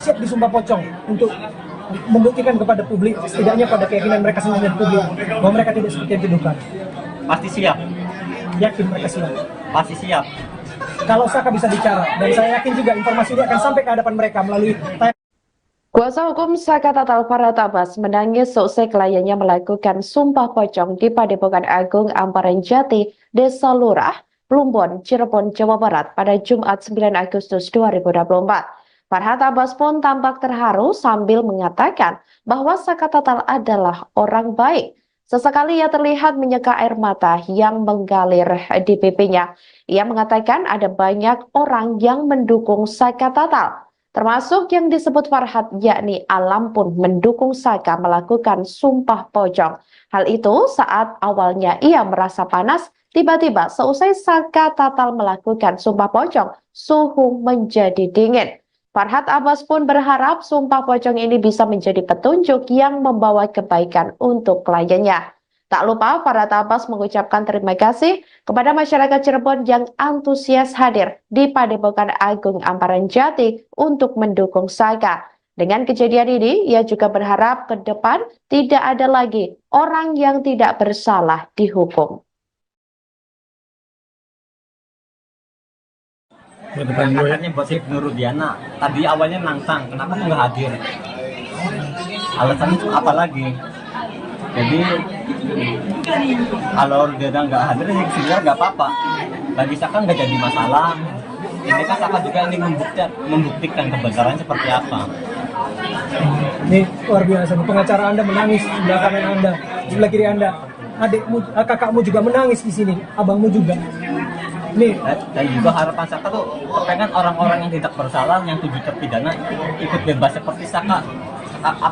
siap disumpah pocong untuk membuktikan kepada publik, setidaknya pada keyakinan mereka sendiri dan publik, bahwa mereka tidak seperti yang dituduhkan. Pasti siap. Yakin mereka siap. Pasti siap. Kalau Saka bisa bicara, dan saya yakin juga informasi ini akan sampai ke hadapan mereka melalui Kuasa hukum Saka Tatal Farhad Abbas menangis seusai kliennya melakukan sumpah pocong di Padepokan Agung Amparan Jati, Desa Lurah, Plumbon, Cirebon, Jawa Barat pada Jumat 9 Agustus 2024. Farhad Abbas pun tampak terharu sambil mengatakan bahwa Saka Tatal adalah orang baik. Sesekali ia terlihat menyeka air mata yang mengalir di pipinya. Ia mengatakan ada banyak orang yang mendukung Saka Tatal, termasuk yang disebut Farhad, yakni Alam pun mendukung Saka melakukan sumpah pocong. Hal itu saat awalnya ia merasa panas, tiba-tiba seusai Saka Tatal melakukan sumpah pocong, suhu menjadi dingin. Farhad Abbas pun berharap sumpah pocong ini bisa menjadi petunjuk yang membawa kebaikan untuk kliennya. Tak lupa Farhad Abbas mengucapkan terima kasih kepada masyarakat Cirebon yang antusias hadir di Padepokan Agung Amparan Jati untuk mendukung Saka. Dengan kejadian ini, ia juga berharap ke depan tidak ada lagi orang yang tidak bersalah dihukum. Katanya buat Siti Nurudiana. Tadi awalnya nantang, kenapa nggak hadir? Alasannya apa lagi? Jadi kalau dia nggak hadir, ya sebenarnya nggak apa-apa. Bagi Saka nggak jadi masalah. Ini kan Saka juga ingin membuktikan kebenaran seperti apa. ini luar biasa. Pengacara Anda menangis di sebelah kanan Anda, sebelah kiri Anda. Adikmu, kakakmu juga menangis di sini, abangmu juga. Nih, dan juga harapan Saka tuh pengen orang-orang yang tidak bersalah, yang tujuh terpidana ikut bebas seperti Saka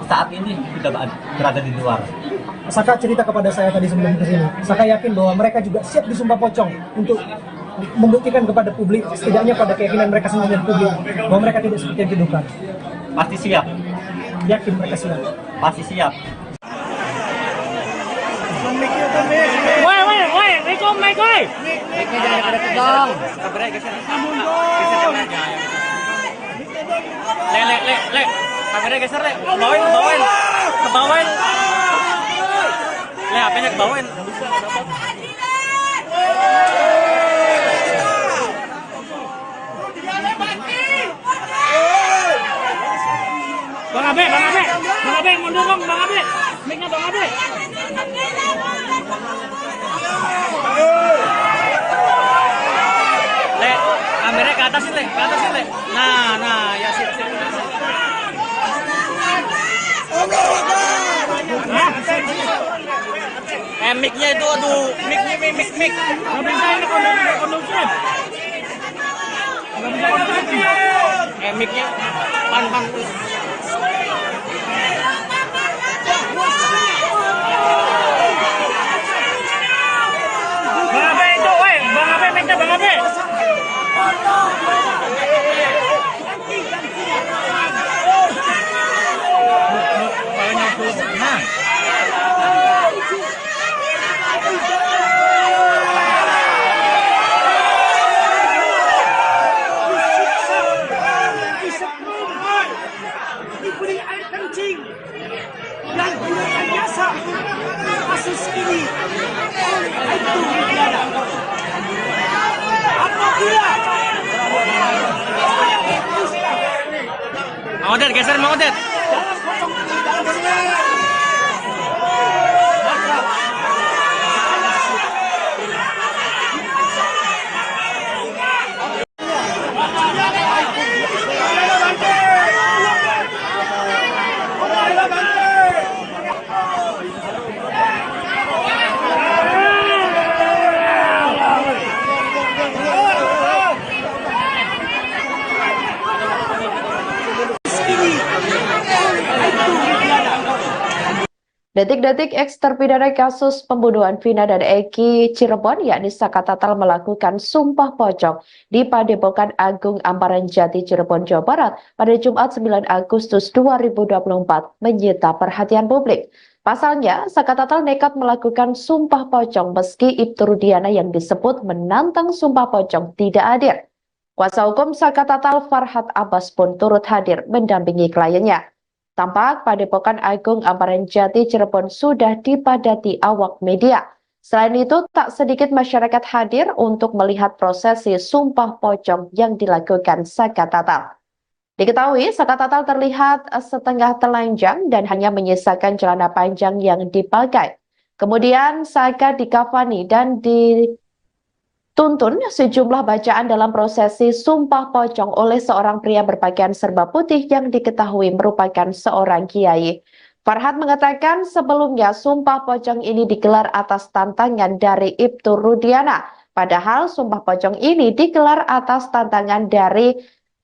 saat ini sudah berada di luar. Saka cerita kepada saya tadi sebelum ke sini. Saka yakin bahwa mereka juga siap disumpah pocong untuk membuktikan kepada publik, setidaknya pada keyakinan mereka sendiri dan publik, bahwa mereka tidak seperti yang dituduhkan. Pasti siap. Yakin mereka siap. Pasti siap. Woi, Rico, Mike, woi. Mic-nya jangan pada tegang. Kabarnya geser. Geser aja. Le. Kabarnya geser, Le. Kebawain. Le, HP-nya kebawain. Bang Abe, mundur dong, Bang Abe. Mic-nya Bang Abe. Le, kameranya ke atasin, Le. Nah, ya sip. Mic-nya itu, aduh, mic. Nggak bisa ini kondusif. Mic-nya pan. Bang Abe itu, woi. Bang Abe, mic-nya Bang Abe. Nah. Diberi air kencing dan biasa kasus ini itu tidak apabila Mang Odet, geser Mang Odet. Detik-detik eks terpidana kasus pembunuhan Vina dan Eki Cirebon, yakni Saka Tatal melakukan sumpah pocong di Padepokan Agung Amparan Jati, Cirebon, Jawa Barat pada Jumat 9 Agustus 2024 menyita perhatian publik. Pasalnya, Saka Tatal nekat melakukan sumpah pocong meski Ibtu Rudiana yang disebut menantang sumpah pocong tidak hadir. Kuasa hukum Saka Tatal Farhat Abbas pun turut hadir mendampingi kliennya. Tampak Padepokan Agung Amparan Jati Cirebon sudah dipadati awak media. Selain itu, tak sedikit masyarakat hadir untuk melihat prosesi sumpah pocong yang dilakukan Saka Tatal. Diketahui, Saka Tatal terlihat setengah telanjang dan hanya menyisakan celana panjang yang dipakai. Kemudian Saka dikafani dan dituntun sejumlah bacaan dalam prosesi sumpah pocong oleh seorang pria berpakaian serba putih yang diketahui merupakan seorang kiai. Farhat mengatakan sebelumnya sumpah pocong ini digelar atas tantangan dari Ibtu Rudiana. Padahal sumpah pocong ini digelar atas tantangan dari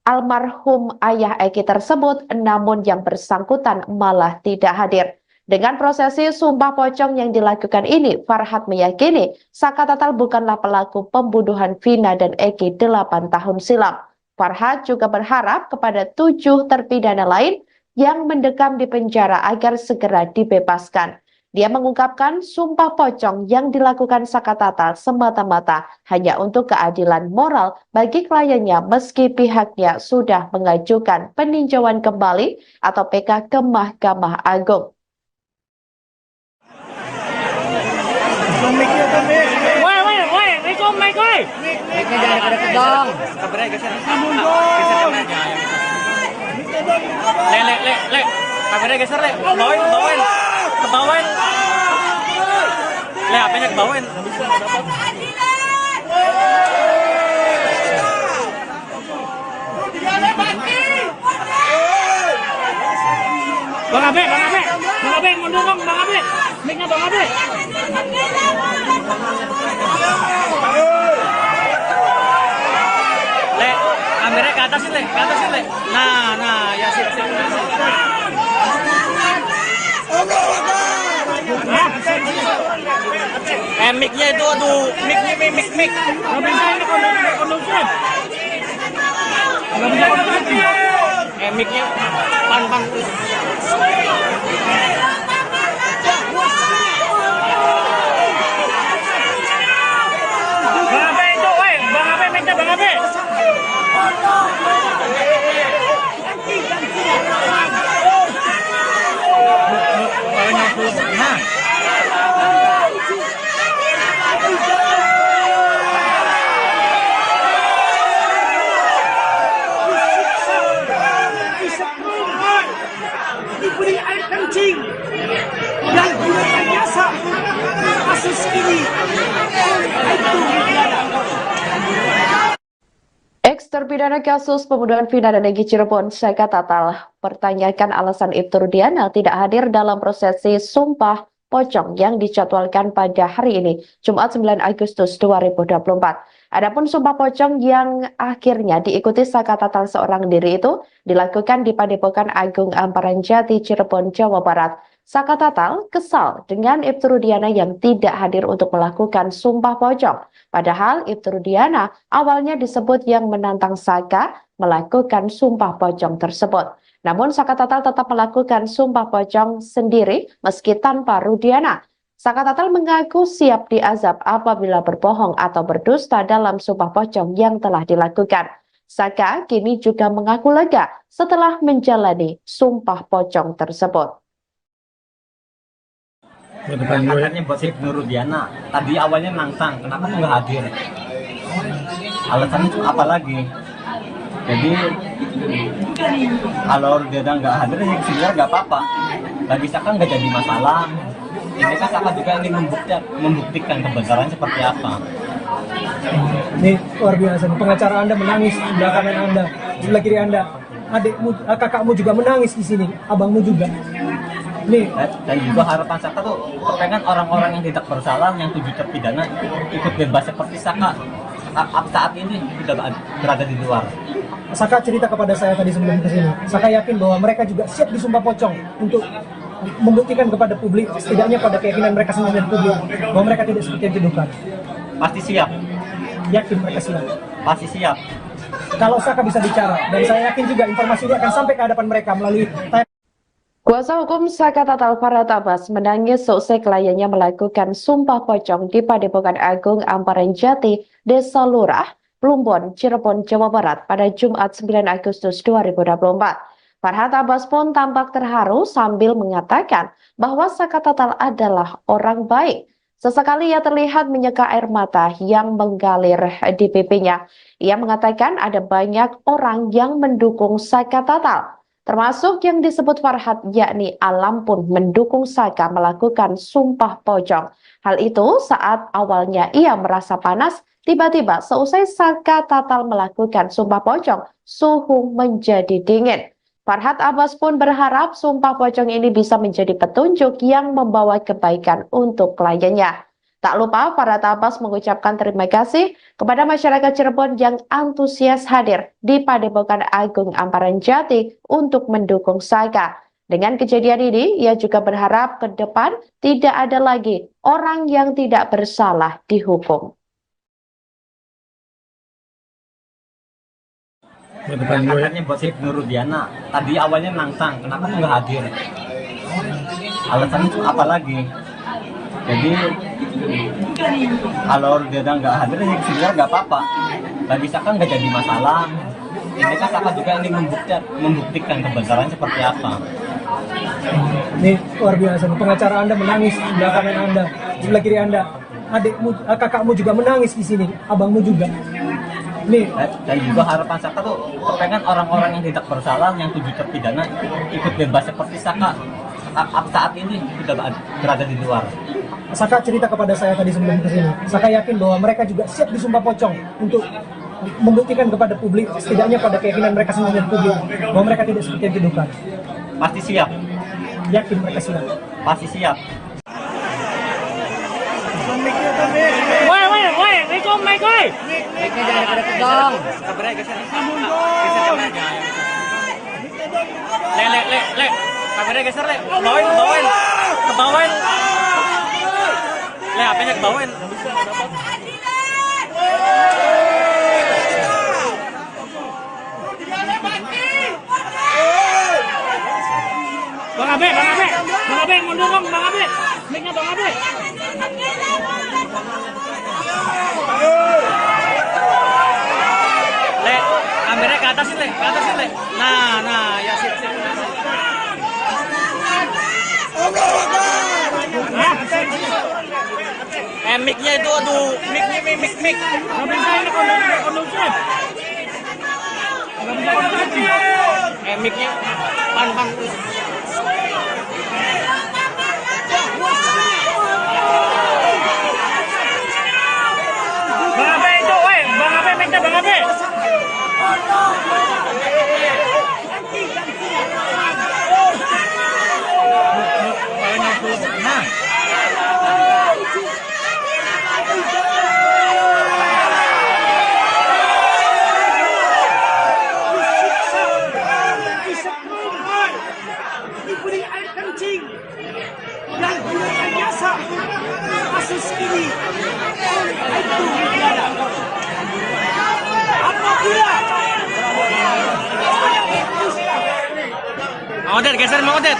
almarhum ayah Eki tersebut, namun yang bersangkutan malah tidak hadir. Dengan prosesi sumpah pocong yang dilakukan ini, Farhat meyakini Saka Tatal bukanlah pelaku pembunuhan Vina dan Eki 8 tahun silam. Farhat juga berharap kepada 7 terpidana lain yang mendekam di penjara agar segera dibebaskan. Dia mengungkapkan sumpah pocong yang dilakukan Saka Tatal semata-mata hanya untuk keadilan moral bagi kliennya meski pihaknya sudah mengajukan peninjauan kembali atau PK ke Mahkamah Agung. Woi, Rico, Mike, woi. Ini jangan pada kedong. Kabarnya geser. Geser yang aja. Le. Kabarnya geser, le. Kebawain. Le, HP-nya kebawain. Bang Abe, mundur dong, Bang Abe. Mic-nya Bang Abe. Le, kameranya ke atas le. Nah, ya sip. Mic-nya itu, aduh, mic. Nggak bisa ini kondusif. Nggak bisa kondusif. Mic-nya pan. Bang Abe itu, woi. Bang Abe, mic-nya Bang Abe. Nah. Diberi air kencing dan direkayasa kasus ini. Ex-terpidana kasus pembunuhan Vina dan Eki Cirebon, Saka Tatal, pertanyakan alasan Ibtu Rudiana tidak hadir dalam prosesi sumpah pocong yang dijadwalkan pada hari ini, Jumat 9 Agustus 2024. Adapun sumpah pocong yang akhirnya diikuti Saka Tatal seorang diri itu dilakukan di Padepokan Agung Amparan Jati, Cirebon, Jawa Barat. Saka Tatal kesal dengan Ibtu Rudiana yang tidak hadir untuk melakukan sumpah pocong. Padahal Ibtu Rudiana awalnya disebut yang menantang Saka melakukan sumpah pocong tersebut. Namun Saka Tatal tetap melakukan sumpah pocong sendiri meski tanpa Rudiana. Saka Tatal mengaku siap diazab apabila berbohong atau berdusta dalam sumpah pocong yang telah dilakukan. Saka kini juga mengaku lega setelah menjalani sumpah pocong tersebut. Katanya buat si Rudiana. Tadi awalnya nantang, kenapa tuh nggak hadir? Alasannya apa lagi? Jadi kalau Rudiana nggak hadir, ya sebenarnya nggak apa-apa. Bagi Saka nggak jadi masalah. Ini kan Saka juga ingin membuktikan kebenaran seperti apa. Ini luar biasa. Pengacara Anda menangis di belakang kanan Anda, di sebelah kiri Anda. Adikmu, kakakmu juga menangis di sini, abangmu juga. Nih. Dan juga harapan Saka tuh pengen orang-orang yang tidak bersalah, yang 7 terpidana ikut bebas seperti Saka saat ini tidak berada di luar. Saka cerita kepada saya tadi sebelum ke sini. Saka yakin bahwa mereka juga siap disumpah pocong untuk membuktikan kepada publik, setidaknya pada keyakinan mereka sendiri dan publik, bahwa mereka tidak seperti yang dituduhkan. Pasti siap. Yakin mereka siap. Pasti siap. Kalau Saka bisa bicara, dan saya yakin juga informasi ini akan sampai ke hadapan mereka melalui Kuasa hukum Saka Tatal Farhat Abbas menangis seusai kliennya melakukan sumpah pocong di Padepokan Agung Amparan Jati, Desa Lurah, Plumbon, Cirebon, Jawa Barat pada Jumat 9 Agustus 2024. Farhad Abbas pun tampak terharu sambil mengatakan bahwa Saka Tatal adalah orang baik. Sesekali ia terlihat menyeka air mata yang mengalir di pipinya. Ia mengatakan ada banyak orang yang mendukung Saka Tatal, termasuk yang disebut Farhad, yakni Alam pun mendukung Saka melakukan sumpah pocong. Hal itu saat awalnya ia merasa panas, tiba-tiba seusai Saka Tatal melakukan sumpah pocong, suhu menjadi dingin. Farhad Abbas pun berharap sumpah pocong ini bisa menjadi petunjuk yang membawa kebaikan untuk kliennya. Tak lupa Farhad Abbas mengucapkan terima kasih kepada masyarakat Cirebon yang antusias hadir di Padepokan Agung Amparan Jati untuk mendukung Saka. Dengan kejadian ini, ia juga berharap ke depan tidak ada lagi orang yang tidak bersalah dihukum. Katanya buat si Nurudiana tadi awalnya nangsang, kenapa tuh nggak hadir? Alasannya tuh apa lagi? Jadi kalau dia nggak hadir ya sebenarnya nggak apa-apa. Bagi Saka nggak jadi masalah. Ini kan Saka juga ini membuktikan kebenaran seperti apa. Ini luar biasa. Pengacara Anda menangis di belakang kanan Anda, sebelah kiri Anda. Adikmu, kakakmu juga menangis di sini, abangmu juga. Nih. Dan juga harapan Saka tuh pengen orang-orang yang tidak bersalah, yang 7 terpidana ikut bebas seperti Saka saat ini sudah berada di luar. Saka cerita kepada saya tadi sebelum kesini. Saka yakin bahwa mereka juga siap disumpah pocong untuk membuktikan kepada publik, setidaknya pada keyakinan mereka sendiri dan publik, bahwa mereka tidak seperti yang dituduhkan. Pasti siap. Yakin mereka siap. Pasti siap. Woi, Rico, Mike, woi. Mic-nya jangan deket dong. Kabarnya geser. Geser kameranya. Le. Kameranya geser, Le. Kebawain. Le, HP-nya kebawain. Bang Abe, mundur dong, Bang Abe. Mic-nya Bang Abe. Le, kameranya ke atas sih, Le. Nah, ya sip. Mic-nya itu, aduh, mic. Nggak bisa ini kondusif. Mic-nya, pan. Bang Abe itu, woi, Bang Abe, mic-nya Bang Abe. Nah. Diberi air kencing dan biasa kasus ini itu tidak apabila Mang Odet, geser Mang Odet.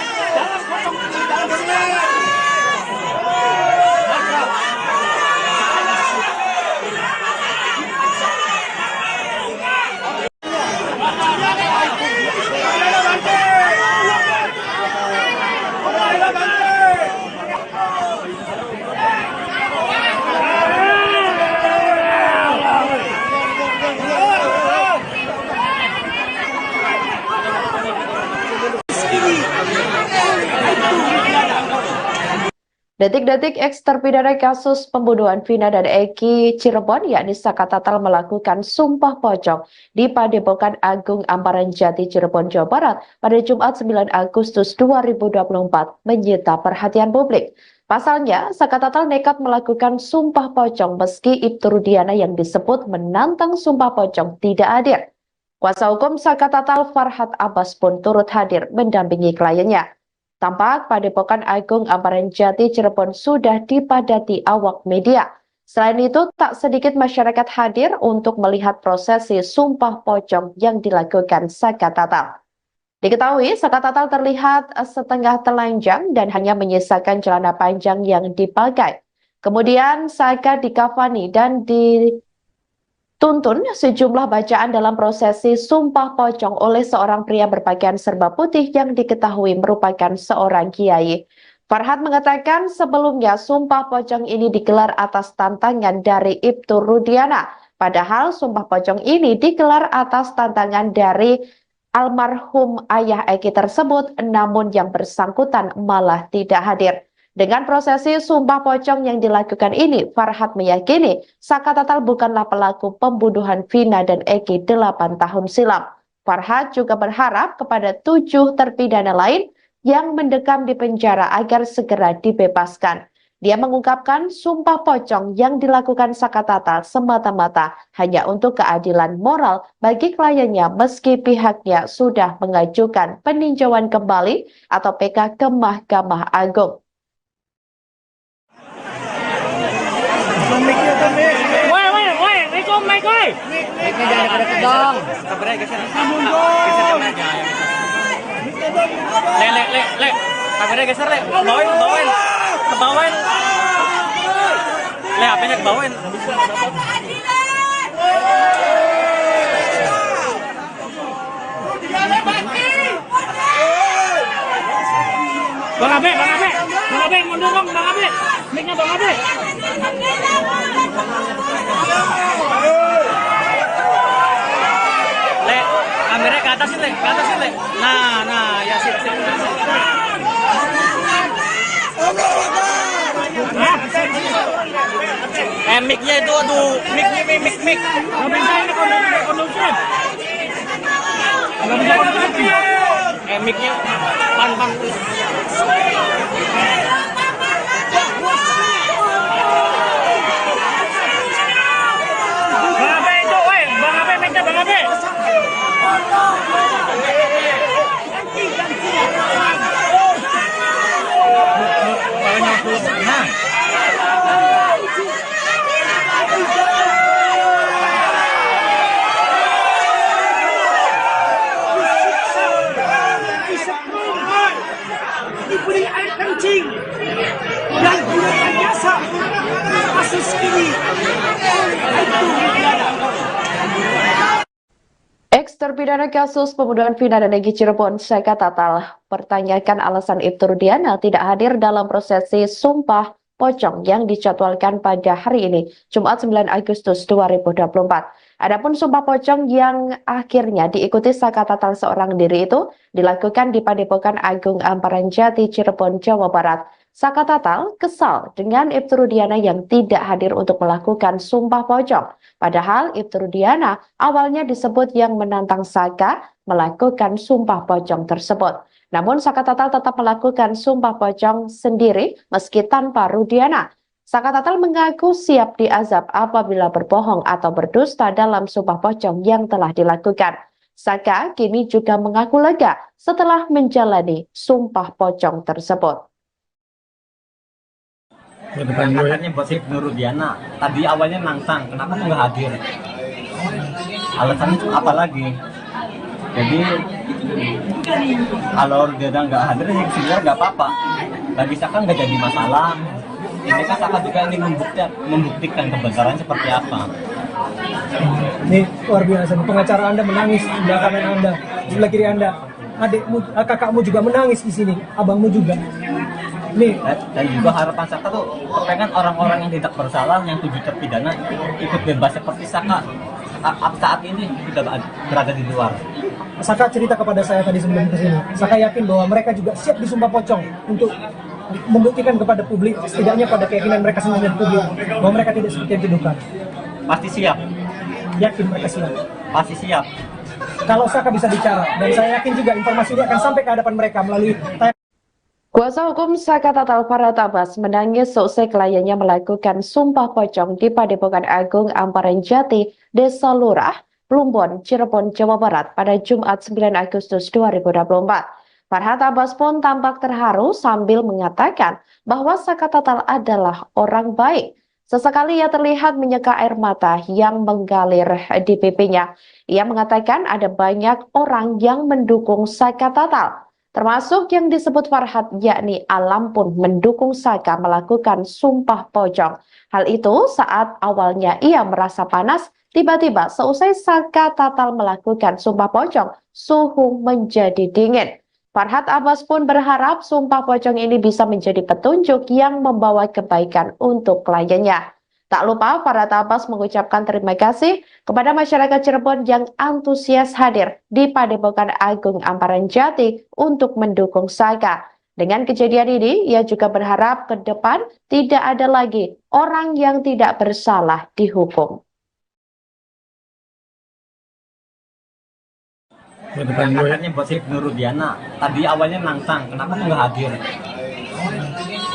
Detik-detik eks terpidana kasus pembunuhan Vina dan Eki Cirebon, yakni Saka Tatal melakukan sumpah pocong di Padepokan Agung Amparan Jati Cirebon, Jawa Barat pada Jumat 9 Agustus 2024 menyita perhatian publik. Pasalnya, Saka Tatal nekat melakukan sumpah pocong meski Ibtu Rudiana yang disebut menantang sumpah pocong tidak hadir. Kuasa hukum Saka Tatal Farhad Abbas pun turut hadir mendampingi kliennya. Tampak Padepokan Agung Amparan Jati Cirebon sudah dipadati awak media. Selain itu, tak sedikit masyarakat hadir untuk melihat prosesi sumpah pocong yang dilakukan Saka Tatal. Diketahui, Saka Tatal terlihat setengah telanjang dan hanya menyisakan celana panjang yang dipakai. Kemudian Saka dikafani dan Tuntun sejumlah bacaan dalam prosesi Sumpah Pocong oleh seorang pria berpakaian serba putih yang diketahui merupakan seorang kiai. Farhad mengatakan sebelumnya Sumpah Pocong ini digelar atas tantangan dari Ibtu Rudiana. Padahal Sumpah Pocong ini digelar atas tantangan dari almarhum ayah Eki tersebut, namun yang bersangkutan malah tidak hadir. Dengan prosesi Sumpah Pocong yang dilakukan ini, Farhad meyakini Saka Tatal bukanlah pelaku pembunuhan Vina dan Eki 8 tahun silam. Farhad juga berharap kepada 7 terpidana lain yang mendekam di penjara agar segera dibebaskan. Dia mengungkapkan Sumpah Pocong yang dilakukan Saka Tatal semata-mata hanya untuk keadilan moral bagi kliennya meski pihaknya sudah mengajukan peninjauan kembali atau PK ke Mahkamah Agung. Woi, Riko mic woi. Mic-nya jangan deket-deket dong. Kabarnya geser. Geser jamnya aja. Le. Kabarnya geser, Le. Kebawain. Le, HP-nya kebawain. Bang Abe, mundur dong, Bang Abe. Mic-nya Bang Abe. Le, kameranya ke atasin, Le. Nah, ya sip. Mic-nya itu, aduh, mic. Nggak bisa ini kondusif. Mic-nya, pan. Bang Abe itu, woi. Bang Abe, mic-nya Bang Abe. Diberi air kencing dan direkayasa kasus ini itu pidana. Ex-terpidana kasus pembunuhan Vina dan Eki Cirebon, Saka Tatal, pertanyakan alasan Ibtu Rudiana tidak hadir dalam prosesi Sumpah Pocong yang dijadwalkan pada hari ini, Jumat 9 Agustus 2024. Adapun Sumpah Pocong yang akhirnya diikuti Saka Tatal seorang diri itu dilakukan di Padepokan Agung Amparan Jati, Cirebon, Jawa Barat. Saka Tatal kesal dengan Ibtu Rudiana yang tidak hadir untuk melakukan Sumpah Pocong. Padahal Ibtu Rudiana awalnya disebut yang menantang Saka melakukan Sumpah Pocong tersebut. Namun Saka Tatal tetap melakukan Sumpah Pocong sendiri meski tanpa Rudiana. Saka Tatal mengaku siap diazab apabila berbohong atau berdusta dalam Sumpah Pocong yang telah dilakukan. Saka kini juga mengaku lega setelah menjalani Sumpah Pocong tersebut. Katanya buat Ibnu Rudiana, tadi awalnya nantang, kenapa tuh nggak hadir? Alasannya apa lagi? Jadi kalau Rudiana nggak hadir, ya sebenarnya nggak apa-apa. Bagi Saka nggak jadi masalah. Ini kan Saka juga ingin membuktikan kebenaran seperti apa. Ini luar biasa. Pengacara Anda menangis di belakang Anda, di sebelah kiri Anda. Adikmu, kakakmu juga menangis di sini, abangmu juga. Nih. Dan juga harapan Saka tuh pengen orang-orang yang tidak bersalah, yang 7 terpidana ikut bebas seperti Saka saat ini sudah berada di luar. Saka cerita kepada saya tadi sebelum kesini. Saka yakin bahwa mereka juga siap disumpah pocong untuk membuktikan kepada publik, setidaknya pada keyakinan mereka sendiri dan publik, bahwa mereka tidak seperti yang dituduhkan. Pasti siap. Yakin mereka siap. Pasti siap. Kalau Saka bisa bicara, dan saya yakin juga informasi ini akan sampai ke hadapan mereka melalui Kuasa hukum Saka Tatal Farhad Abbas menangis seusai kliennya melakukan Sumpah Pocong di Padepokan Agung Amparan Jati, Desa Lurah, Plumbon, Cirebon, Jawa Barat pada Jumat 9 Agustus 2024. Farhad Abbas pun tampak terharu sambil mengatakan bahwa Saka Tatal adalah orang baik. Sesekali ia terlihat menyeka air mata yang mengalir di pipinya. Ia mengatakan ada banyak orang yang mendukung Saka Tatal, termasuk yang disebut Farhad, yakni Alam pun mendukung Saka melakukan Sumpah Pocong. Hal itu saat awalnya ia merasa panas Tiba-tiba seusai Saka Tatal melakukan sumpah pocong, suhu menjadi dingin. Farhad Abbas pun berharap sumpah pocong ini bisa menjadi petunjuk yang membawa kebaikan untuk kliennya. Tak lupa Farhad Abbas mengucapkan terima kasih kepada masyarakat Cirebon yang antusias hadir di Padepokan Agung Amparan Jati untuk mendukung Saka. Dengan kejadian ini, ia juga berharap ke depan tidak ada lagi orang yang tidak bersalah dihukum. Katanya buat si Nurudiana tadi awalnya nantang, kenapa tuh nggak hadir?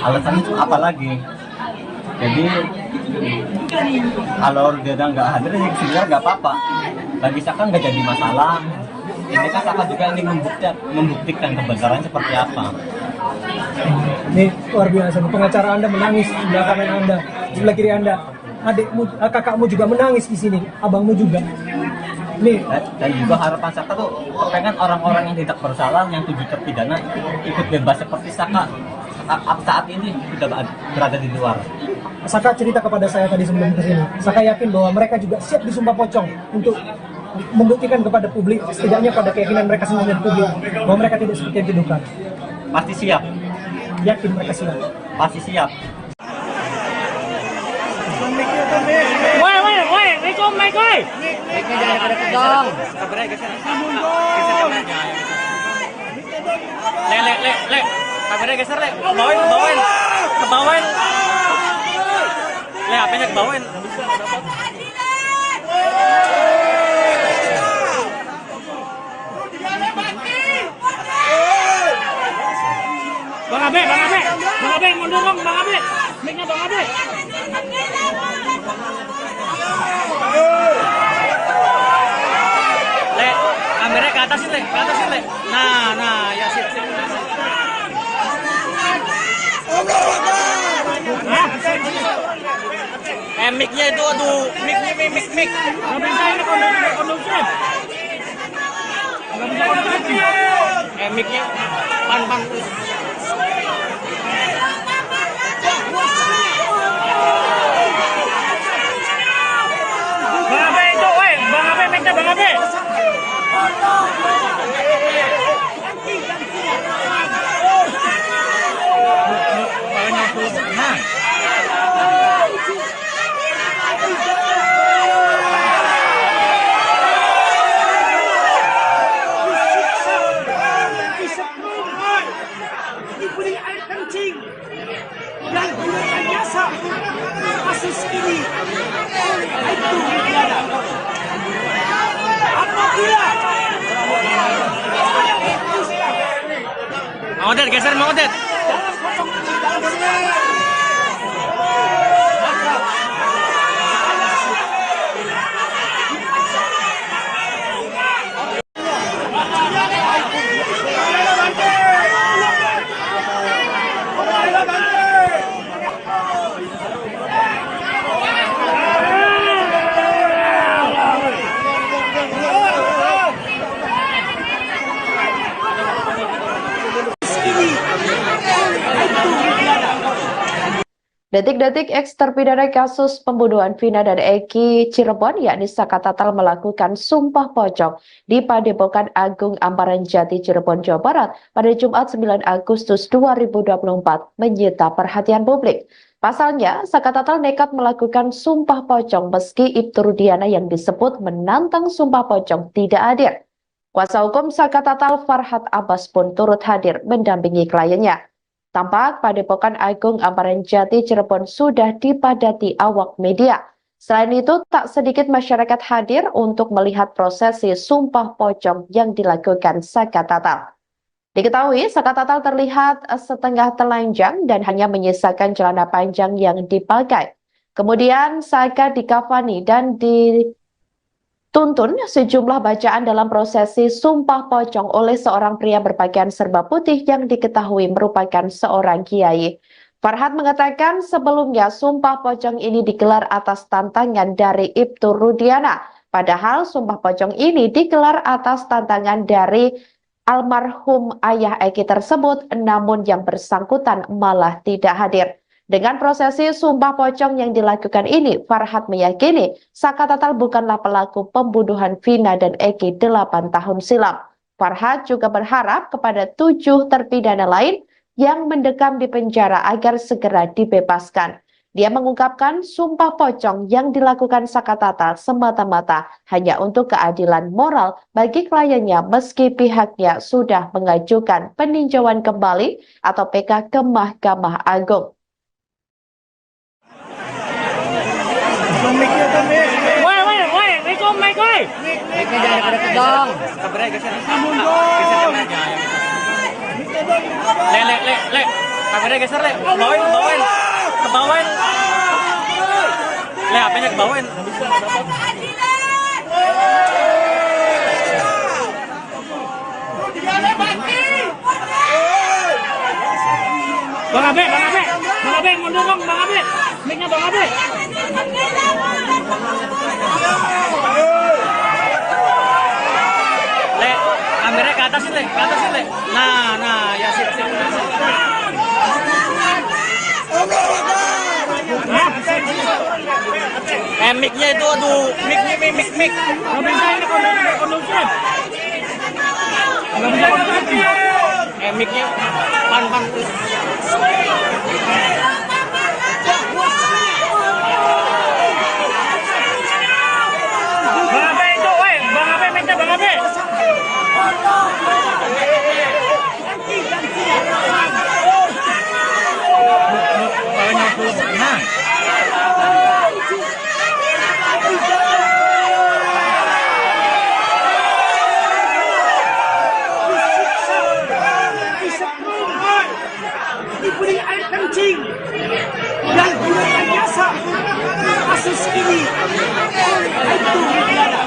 Alasannya tuh apa lagi? Jadi kalau dia nggak hadir ya sebenarnya nggak apa-apa. Bagi Saka nggak jadi masalah. Ini kan Saka juga ingin membuktikan kebenaran seperti apa. Ini luar biasa. Pengacara Anda menangis di sebelah kanan Anda, di sebelah kiri Anda. Adikmu, kakakmu juga menangis di sini, abangmu juga. Nih, Dan juga harapan Saka tuh pengen orang-orang yang tidak bersalah, yang 7 terpidana ikut bebas seperti Saka saat ini sudah berada di luar. Saka cerita kepada saya tadi sebelum kesini. Saka yakin bahwa mereka juga siap disumpah pocong untuk membuktikan kepada publik, setidaknya pada keyakinan mereka sendiri dan publik, bahwa mereka tidak seperti yang dituduhkan. Pasti siap, Yakin mereka siap. pasti siap. Woi, Rikom, Mike, woi. Le. Kameranya geser, Le. Kebawain. Le, HP-nya kebawain. Bang Abe, mundur dong, Bang Abe. Mic-nya Bang Abe. Le, kameranya ke atas, Le. Nah, ya sip. Hah? Mic-nya itu, aduh, mic. Gak bisa ini kondusif. Mic-nya pan. Bang Abe itu, woi, Bang Abe, mic-nya Bang Abe. Nah. Diberi air kencing dan gunakan jasa kasus ini itu tiada. Apabila Mang Odet, geser Mang Odet. Detik-detik eks terpidana kasus pembunuhan Vina dan Eki Cirebon yakni Saka Tatal melakukan sumpah pocong di Padepokan Agung Amparan Jati Cirebon, Jawa Barat pada Jumat 9 Agustus 2024 menyita perhatian publik. Pasalnya, Saka Tatal nekat melakukan sumpah pocong meski Ibtu Rudiana yang disebut menantang sumpah pocong tidak hadir. Kuasa hukum Saka Tatal Farhad Abbas pun turut hadir mendampingi kliennya. Tampak Padepokan Agung Amparan Jati Cirebon sudah dipadati awak media. Selain itu, tak sedikit masyarakat hadir untuk melihat prosesi sumpah pocong yang dilakukan Saka Tatal. Diketahui, Saka Tatal terlihat setengah telanjang dan hanya menyisakan celana panjang yang dipakai. Kemudian Saka dikafani dan dituntun sejumlah bacaan dalam prosesi sumpah pocong oleh seorang pria berpakaian serba putih yang diketahui merupakan seorang kiai. Farhad mengatakan sebelumnya sumpah pocong ini digelar atas tantangan dari Ibtu Rudiana. Padahal sumpah pocong ini digelar atas tantangan dari almarhum ayah Eki tersebut, namun yang bersangkutan malah tidak hadir. Dengan prosesi sumpah pocong yang dilakukan ini, Farhad meyakini Saka Tatal bukanlah pelaku pembunuhan Vina dan Eki 8 tahun silam. Farhad juga berharap kepada 7 terpidana lain yang mendekam di penjara agar segera dibebaskan. Dia mengungkapkan sumpah pocong yang dilakukan Saka Tatal semata-mata hanya untuk keadilan moral bagi kliennya meski pihaknya sudah mengajukan peninjauan kembali atau PK ke Mahkamah Agung. Woi, Rico, Mike, woi. Mic-nya jangan deket dong. Kabarnya geser. Geser kameranya. Le. Kameranya geser, Le. Kebawain. Le, HP-nya kebawain. Bang Abe, mundur dong, Bang Abe. Mic-nya Bang Abe. Le, kameranya ke atas sih, Le. Nah, ya sip. Mic-nya itu, aduh, mic. Nggak bisa ini kondusif. Mic-nya pan. Bang Abe itu, woi. Bang Abe, mic-nya Bang Abe. Diberi air kencing dan gunakan jasa kasus ini itu Widiana.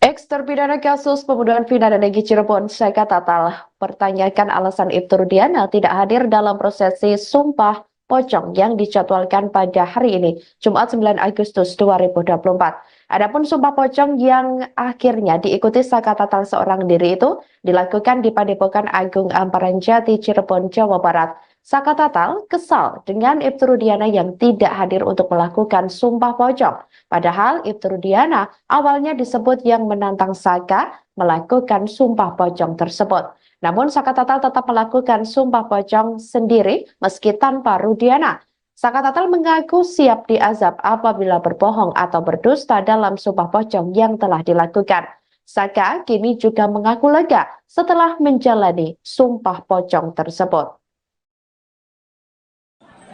Ex-terpidana kasus pembunuhan Vina dan Eki Cirebon, Saka Tatal, pertanyakan alasan Ibtu Rudiana tidak hadir dalam prosesi sumpah pocong yang dijadwalkan pada hari ini, Jumat 9 Agustus 2024. Adapun sumpah pocong yang akhirnya diikuti Saka Tatal seorang diri itu dilakukan di Padepokan Agung Amparan Jati, Cirebon, Jawa Barat. Saka Tatal kesal dengan Ibtu Rudiana yang tidak hadir untuk melakukan sumpah pocong. Padahal Ibtu Rudiana awalnya disebut yang menantang Saka melakukan sumpah pocong tersebut. Namun Saka Tatal tetap melakukan sumpah pocong sendiri meski tanpa Rudiana. Saka Tatal mengaku siap diazab apabila berbohong atau berdusta dalam sumpah pocong yang telah dilakukan. Saka kini juga mengaku lega setelah menjalani sumpah pocong tersebut.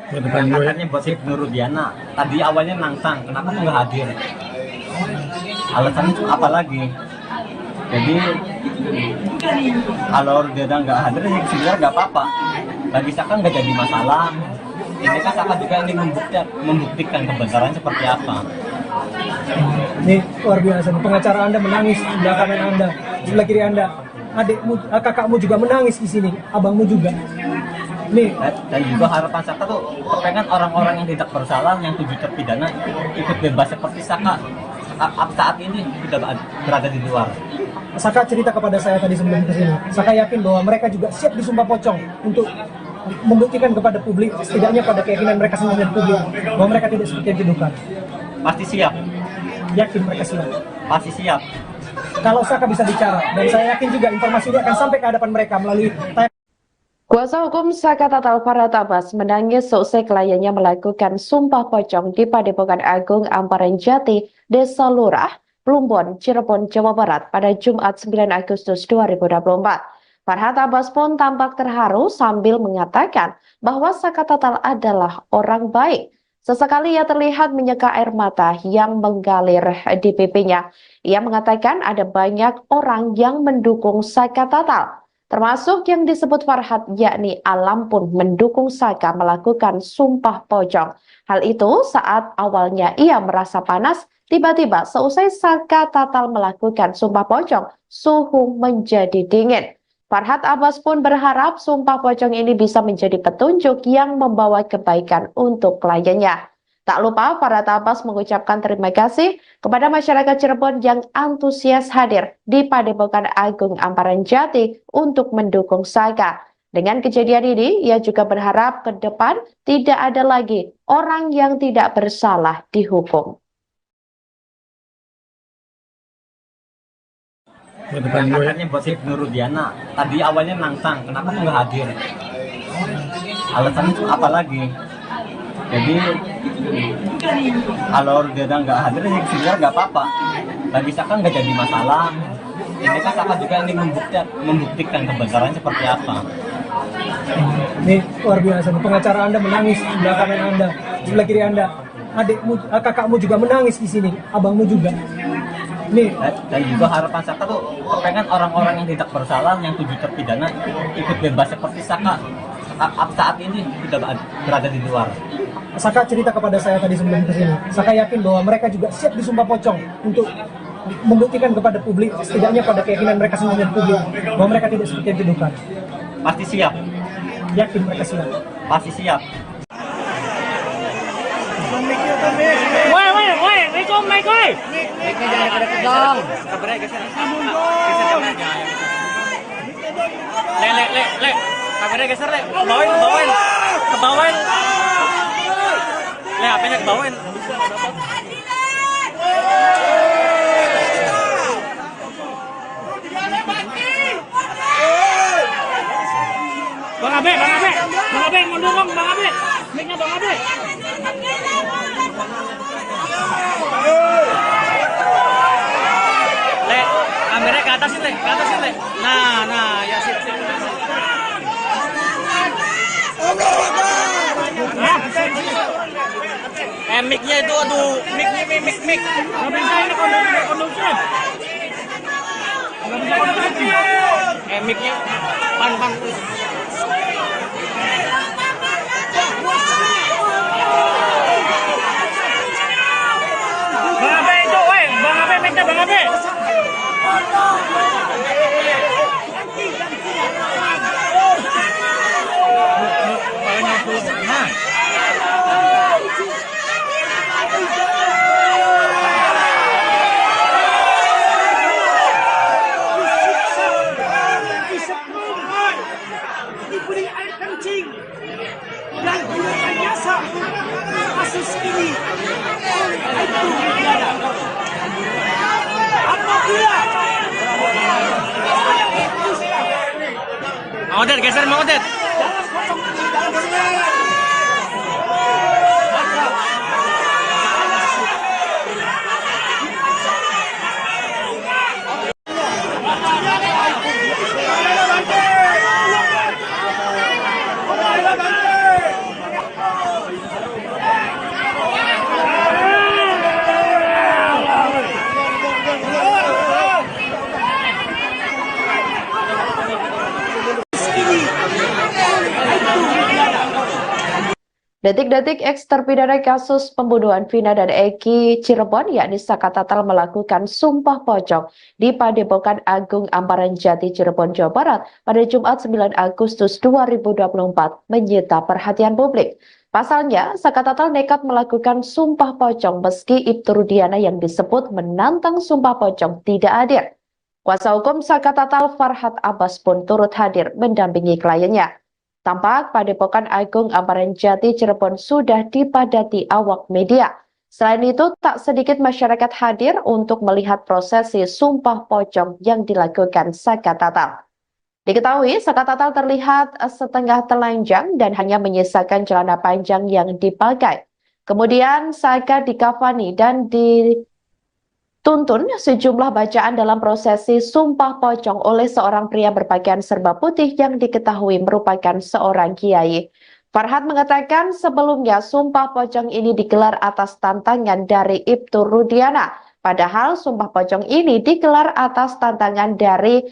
Katanya buat Ibnu Rudiana. Tadi awalnya nantang, kenapa tuh nggak hadir? Alasannya apa lagi? Jadi kalau Rudiana nggak hadir, ya sebenarnya nggak apa-apa. Bagi Saka nggak jadi masalah. Ini kan Saka juga ingin membuktikan kebenaran seperti apa. Ini luar biasa. Pengacara Anda menangis di belakang Anda, sebelah kiri Anda. Adikmu, kakakmu juga menangis di sini, abangmu juga. Nih. Dan juga harapan Saka tuh kepengen orang-orang yang tidak bersalah, yang 7 terpidana ikut bebas seperti Saka saat ini sudah berada di luar. Saka cerita kepada saya tadi sebelum kesini. Saka yakin bahwa mereka juga siap disumpah pocong untuk membuktikan kepada publik, setidaknya pada keyakinan mereka sendiri dan publik, bahwa mereka tidak seperti yang dituduhkan. Pasti siap. Yakin mereka siap. Pasti siap. Kalau Saka bisa bicara, dan saya yakin juga informasi ini akan sampai ke hadapan mereka melalui Kuasa hukum Saka Tatal Farhad Abbas menangis seusai kliennya melakukan sumpah pocong di Padepokan Agung Amparan Jati, Desa Lurah, Plumbon, Cirebon, Jawa Barat pada Jumat 9 Agustus 2024. Farhad Abbas pun tampak terharu sambil mengatakan bahwa Saka Tatal adalah orang baik. Sesekali ia terlihat menyeka air mata yang mengalir di pipinya. Ia mengatakan ada banyak orang yang mendukung Saka Tatal, termasuk yang disebut Farhad, yakni Alam pun mendukung Saka melakukan sumpah pocong. Hal itu saat awalnya ia merasa panas, tiba-tiba seusai Saka Tatal melakukan sumpah pocong, suhu menjadi dingin. Farhad Abbas pun berharap sumpah pocong ini bisa menjadi petunjuk yang membawa kebaikan untuk kliennya. Tak lupa Farhad Abbas mengucapkan terima kasih kepada masyarakat Cirebon yang antusias hadir di Padepokan Agung Amparan Jati untuk mendukung Saka. Dengan kejadian ini, ia juga berharap ke depan tidak ada lagi orang yang tidak bersalah dihukum. Katanya buat Ibnu Rudiana, tadi awalnya nantang, kenapa kok nggak hadir? Alasannya apa lagi? Jadi kalau Rudiana nggak hadir, ya sebenarnya nggak apa-apa. Bagi Saka nggak jadi masalah. Ini kan Saka juga ingin membuktikan kebenarannya seperti apa. Ini luar biasa. Pengacara Anda menangis di sebelah kanan Anda, sebelah kiri Anda. Adikmu, kakakmu juga menangis di sini, abangmu juga. Nih, Dan juga harapan Saka tuh pengen orang-orang yang tidak bersalah, yang 7 terpidana ikut bebas seperti Saka saat ini sudah berada di luar. Saka cerita kepada saya tadi sebelum kesini. Saka yakin bahwa mereka juga siap disumpah pocong untuk membuktikan kepada publik, setidaknya pada keyakinan mereka sendiri dan publik, bahwa mereka tidak seperti yang dituduhkan. Pasti siap, Yakin mereka siap. pasti siap. Woi, Riko, Mike, woi. Le. Kameranya geser, Le. Kebawain. Le, HP-nya kebawain. Bang Abe, mundur dong, Bang Abe. Mic-nya Bang Abe. Le, kameranya ke atas Le. Nah, ya sip. Hah? Mic-nya itu, aduh, mic. Nggak bisa ini kondusif. Mic-nya, pan. Bang Abe itu, woi, Bang Abe, mic-nya Bang Abe. Nah. Diberi air kencing dan direkayasa kasus ini oleh Aibtu Rudiana. Apabila Mang Odet, geser Mang Odet. dalam kosong ini dalam Detik-detik eks terpidana kasus pembunuhan Vina dan Eki Cirebon, yakni Saka Tatal, melakukan sumpah pocong di Padepokan Agung Amparan Jati, Cirebon, Jawa Barat pada Jumat 9 Agustus 2024 menyita perhatian publik. Pasalnya, Saka Tatal nekat melakukan sumpah pocong meski Ibtu Rudiana yang disebut menantang sumpah pocong tidak hadir. Kuasa hukum Saka Tatal Farhad Abbas pun turut hadir mendampingi kliennya. Tampak Padepokan Agung Amparan Jati Cirebon sudah dipadati awak media. Selain itu, tak sedikit masyarakat hadir untuk melihat prosesi sumpah pocong yang dilakukan Saka Tatal. Diketahui, Saka Tatal terlihat setengah telanjang dan hanya menyisakan celana panjang yang dipakai. Kemudian Saka dikafani dan dituntun sejumlah bacaan dalam prosesi sumpah pocong oleh seorang pria berpakaian serba putih yang diketahui merupakan seorang kiai. Farhad mengatakan sebelumnya sumpah pocong ini digelar atas tantangan dari Ibtu Rudiana. Padahal sumpah pocong ini digelar atas tantangan dari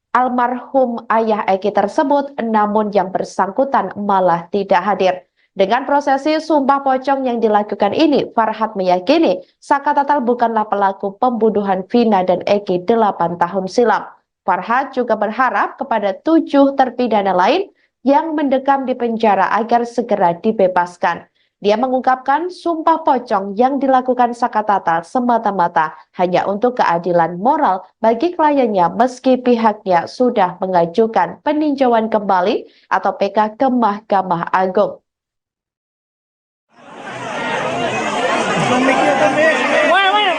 almarhum ayah Eki tersebut, namun yang bersangkutan malah tidak hadir. Dengan prosesi sumpah pocong yang dilakukan ini, Farhad meyakini Saka Tatal bukanlah pelaku pembunuhan Vina dan Eki 8 tahun silam. Farhad juga berharap kepada 7 terpidana lain yang mendekam di penjara agar segera dibebaskan. Dia mengungkapkan sumpah pocong yang dilakukan Saka Tatal semata-mata hanya untuk keadilan moral bagi kliennya meski pihaknya sudah mengajukan peninjauan kembali atau PK ke Mahkamah Agung.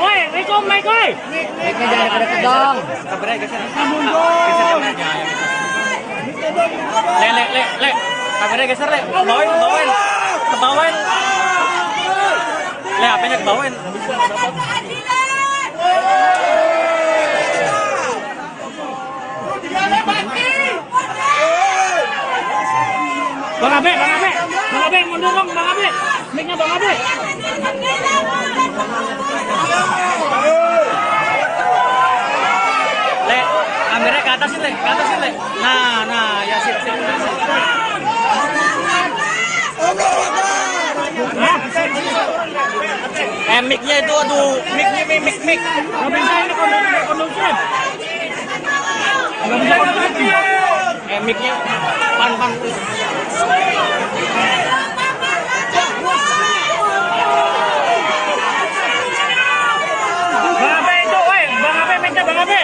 Woi, Rikom, Mike, woi. Mic-nya jangan deket-deket dong. Kabarnya geser. Geser aja. Le. Kabarnya geser, Le. Kebawain. Le, HP-nya kebawain. Bang Abe, mundur dong, Bang Abe. Mic-nya Bang Abe. Le, kameranya ke atas, Le. Nah, ya sip. Mic-nya itu, aduh, mic. Gak bisa ini kondusif. Mic-nya pan. Bang Abe itu, woi. Bang Abe, mic-nya Bang Abe.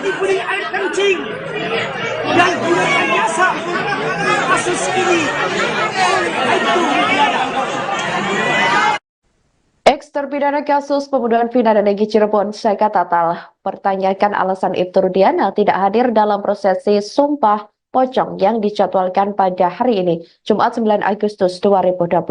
Diberi air kencing dan direkayasa kasus ini itu Ex-terpidana kasus pembunuhan Vina dan Egy Cirebon, Saka Tatal, pertanyakan alasan Ibtu Rudiana tidak hadir dalam prosesi sumpah pocong yang dijadwalkan pada hari ini, Jumat 9 Agustus 2024.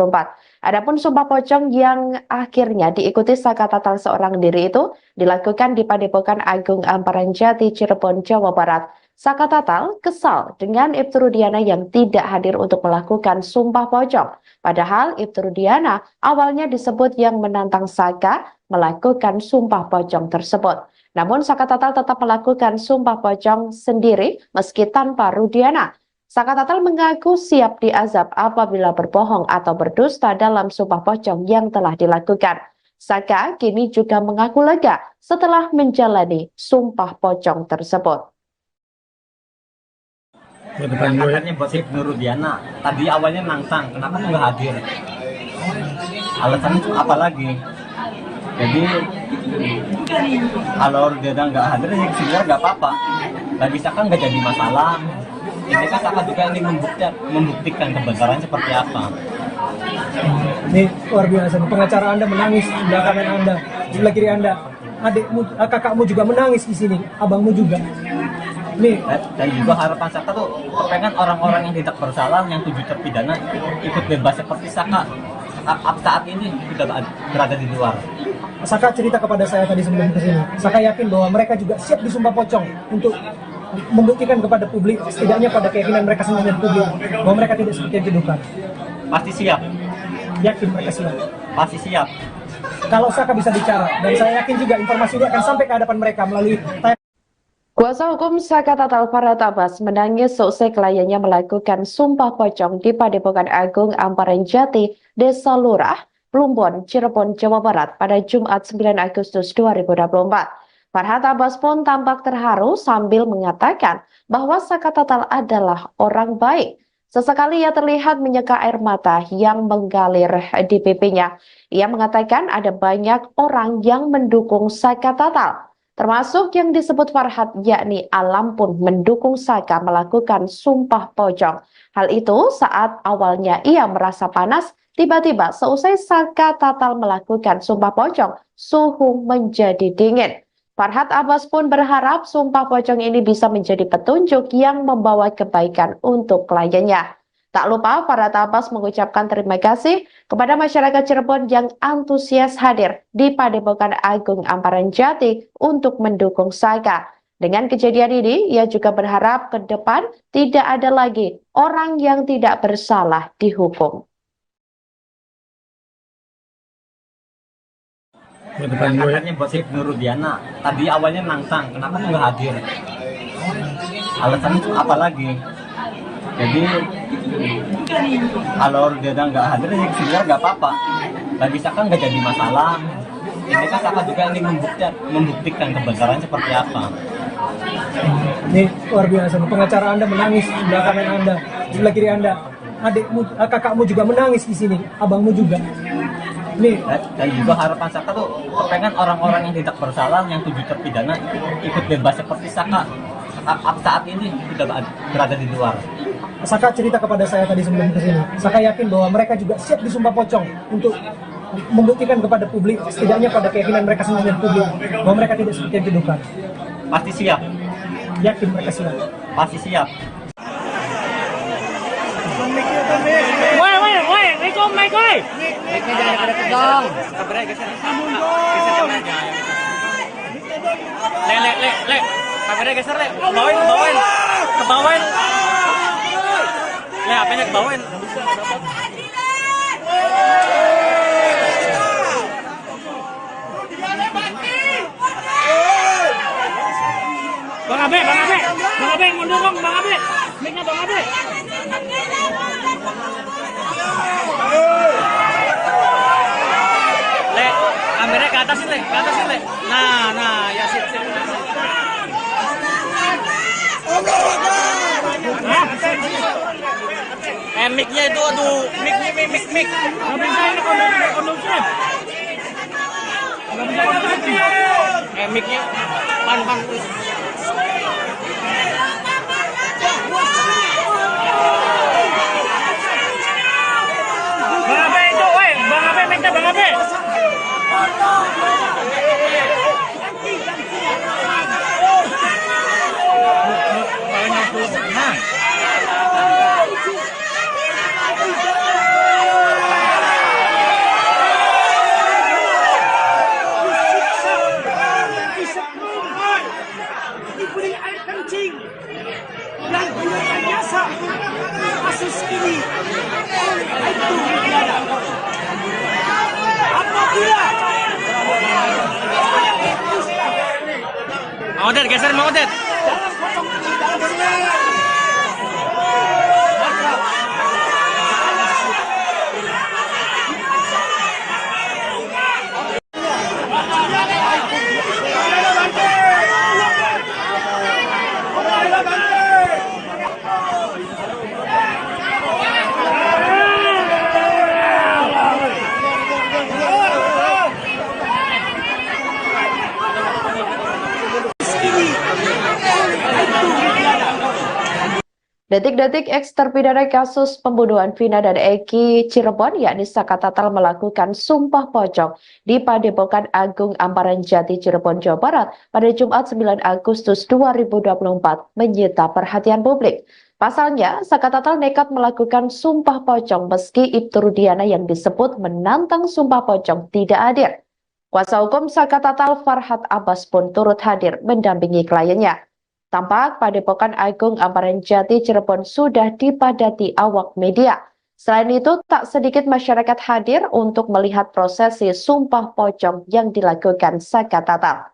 Adapun sumpah pocong yang akhirnya diikuti Saka Tatal seorang diri itu dilakukan di Padepokan Agung Amparan Jati, Cirebon, Jawa Barat. Saka Tatal kesal dengan Ibtu Rudiana yang tidak hadir untuk melakukan sumpah pocong. Padahal Ibtu Rudiana awalnya disebut yang menantang Saka melakukan sumpah pocong tersebut. Namun Saka Tatal tetap melakukan sumpah pocong sendiri meski tanpa Rudiana. Saka Tatal mengaku siap diazab apabila berbohong atau berdusta dalam sumpah pocong yang telah dilakukan. Saka kini juga mengaku lega setelah menjalani sumpah pocong tersebut. Katanya buat Ibnu Rudiana. Tadi awalnya nantang, kenapa nggak hadir? Alasannya itu apa lagi? Jadi kalau Rudiana nggak hadir, ya sebenarnya nggak apa-apa. Bagi Saka nggak jadi masalah. Ini kan Saka juga ingin membuktikan kebenaran seperti apa. Ini luar biasa. Pengacara Anda menangis di sebelah kanan Anda, sebelah kiri Anda. Adikmu, kakakmu juga menangis di sini, abangmu juga. Nih. Dan juga harapan Saka tuh kepengen orang-orang yang tidak bersalah, yang 7 terpidana ikut bebas seperti Saka saat ini sudah berada di luar. Saka cerita kepada saya tadi sebelum kesini. Saka yakin bahwa mereka juga siap disumpah pocong untuk membuktikan kepada publik, setidaknya pada keyakinan mereka sendiri dan publik, bahwa mereka tidak seperti yang dituduhkan. Pasti siap. Yakin mereka siap. Pasti siap. Kalau Saka bisa bicara, dan saya yakin juga informasi ini akan sampai ke hadapan mereka melalui Kuasa hukum Saka Tatal Farhat Abbas menangis seusai kliennya melakukan sumpah pocong di Padepokan Agung Amparan Jati, Desa Lurah, Plumbon, Cirebon, Jawa Barat pada Jumat 9 Agustus 2024. Farhat Abbas pun tampak terharu sambil mengatakan bahwa Saka Tatal adalah orang baik. Sesekali ia terlihat menyeka air mata yang mengalir di pipinya. Ia mengatakan ada banyak orang yang mendukung Saka Tatal. Termasuk yang disebut Farhat, yakni Alam pun mendukung Saka melakukan sumpah pocong. Hal itu saat awalnya ia merasa panas, tiba-tiba seusai Saka Tatal melakukan sumpah pocong, suhu menjadi dingin. Farhat Abbas pun berharap sumpah pocong ini bisa menjadi petunjuk yang membawa kebaikan untuk kliennya. Tak lupa Farhat Abbas mengucapkan terima kasih kepada masyarakat Cirebon yang antusias hadir di Padepokan Agung Amparan Jati untuk mendukung Saka. Dengan kejadian ini, ia juga berharap ke depan tidak ada lagi orang yang tidak bersalah dihukum. Katanya buat Ibnu Rudiana. Tadi awalnya nantang, kenapa nggak hadir? Alasannya itu apa lagi? Jadi kalau dia nggak hadir sih sebenarnya nggak apa-apa. Bagi Saka nggak jadi masalah. Ini kan Saka juga ingin membuktikan kebenaran seperti apa. Ini luar biasa. Pengacara Anda menangis di sebelah kanan Anda, sebelah kiri Anda. Adikmu, kakakmu juga menangis di sini, abangmu juga. Nih, Dan juga harapan Saka tuh kepengen orang-orang yang tidak bersalah, yang 7 terpidana ikut bebas seperti Saka saat ini sudah berada di luar. Saka cerita kepada saya tadi sebelum kesini. Saka yakin bahwa mereka juga siap disumpah pocong untuk membuktikan kepada publik, setidaknya pada keyakinan mereka sendiri dan publik, bahwa mereka tidak seperti yang dituduhkan. Pasti siap, Yakin mereka siap. pasti siap. Woi, Riko, Mike, woi. Le. Kameranya geser, Le. Kebawain. Le, HP-nya kebawain. Bang Abe, mundur dong, Bang Abe. Mic-nya Bang Abe. Le, kameranya ke atasin, Le. Nah, ya sip. Mic-nya itu, aduh, mic. Nggak bisa ini kondusif. Mic-nya, pan. Bang Abe itu, woi, Bang Abe, mic-nya Bang Abe. Nah. Diberi air kencing dan direkayasa kasus ini itu tiada. Apabila Mang Odet, geser Mang Odet. dalam kosong ini dalam sejarah Detik-detik eks terpidana kasus pembunuhan Vina dan Eki Cirebon, yakni Saka Tatal, melakukan sumpah pocong di Padepokan Agung Amparan Jati, Cirebon, Jawa Barat pada Jumat 9 Agustus 2024 menyita perhatian publik. Pasalnya, Saka Tatal nekat melakukan sumpah pocong meski Ibtu Rudiana yang disebut menantang sumpah pocong tidak hadir. Kuasa hukum Saka Tatal Farhat Abbas pun turut hadir mendampingi kliennya. Tampak Padepokan Agung Amparan Jati, Cirebon sudah dipadati awak media. Selain itu, tak sedikit masyarakat hadir untuk melihat prosesi sumpah pocong yang dilakukan Saka Tatal.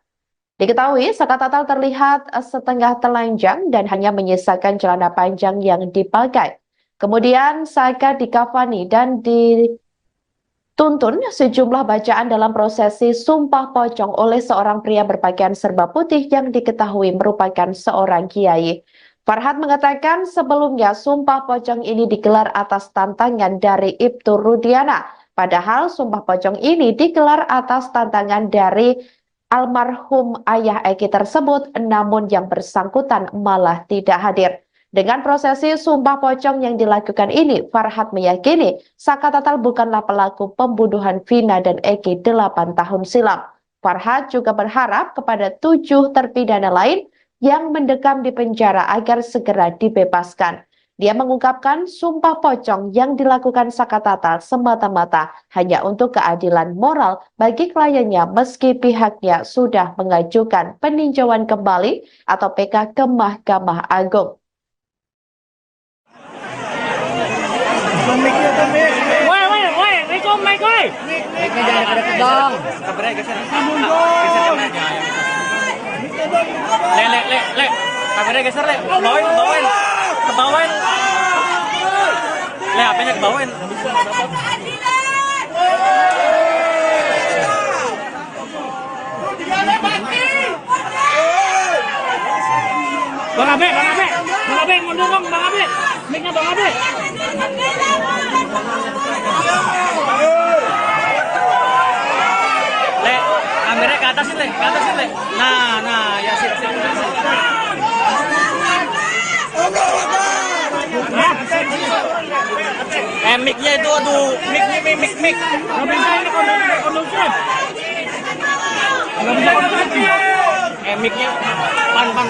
Diketahui, Saka Tatal terlihat setengah telanjang dan hanya menyisakan celana panjang yang dipakai. Kemudian Saka dikafani dan dituntun sejumlah bacaan dalam prosesi sumpah pocong oleh seorang pria berpakaian serba putih yang diketahui merupakan seorang kiai. Farhat mengatakan sebelumnya sumpah pocong ini digelar atas tantangan dari Ibtu Rudiana. Padahal sumpah pocong ini digelar atas tantangan dari almarhum ayah Eki tersebut, namun yang bersangkutan malah tidak hadir. Dengan prosesi sumpah pocong yang dilakukan ini, Farhat meyakini Saka Tatal bukanlah pelaku pembunuhan Vina dan Eki 8 tahun silam. Farhat juga berharap kepada 7 terpidana lain yang mendekam di penjara agar segera dibebaskan. Dia mengungkapkan sumpah pocong yang dilakukan Saka Tatal semata-mata hanya untuk keadilan moral bagi kliennya meski pihaknya sudah mengajukan peninjauan kembali atau PK ke Mahkamah Agung. Woi, Riko, Mike, woi. Mic-nya jangan pada kedong. Kameranya geser. Geser aja. Le. Kameranya geser, Le. Kebawain. Le, HP-nya kebawain. Bang Abe, mundur dong, Bang Abe. Mic-nya Bang Abe. Le, kameranya ke atas sih, Le. Nah, ya sip. Mic-nya itu, aduh, mic. Nggak bisa ini kondusif. Nggak bisa kondusif. Mic-nya pan. Bang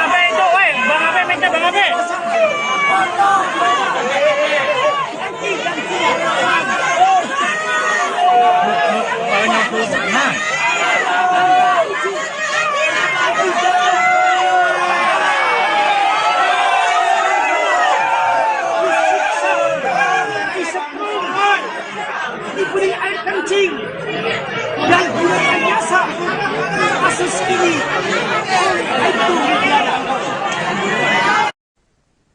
Abe itu, woi, Bang Abe, mic-nya Bang Abe. Nah. Diberi air kencing dan direkayasa kasus ini itu pidana.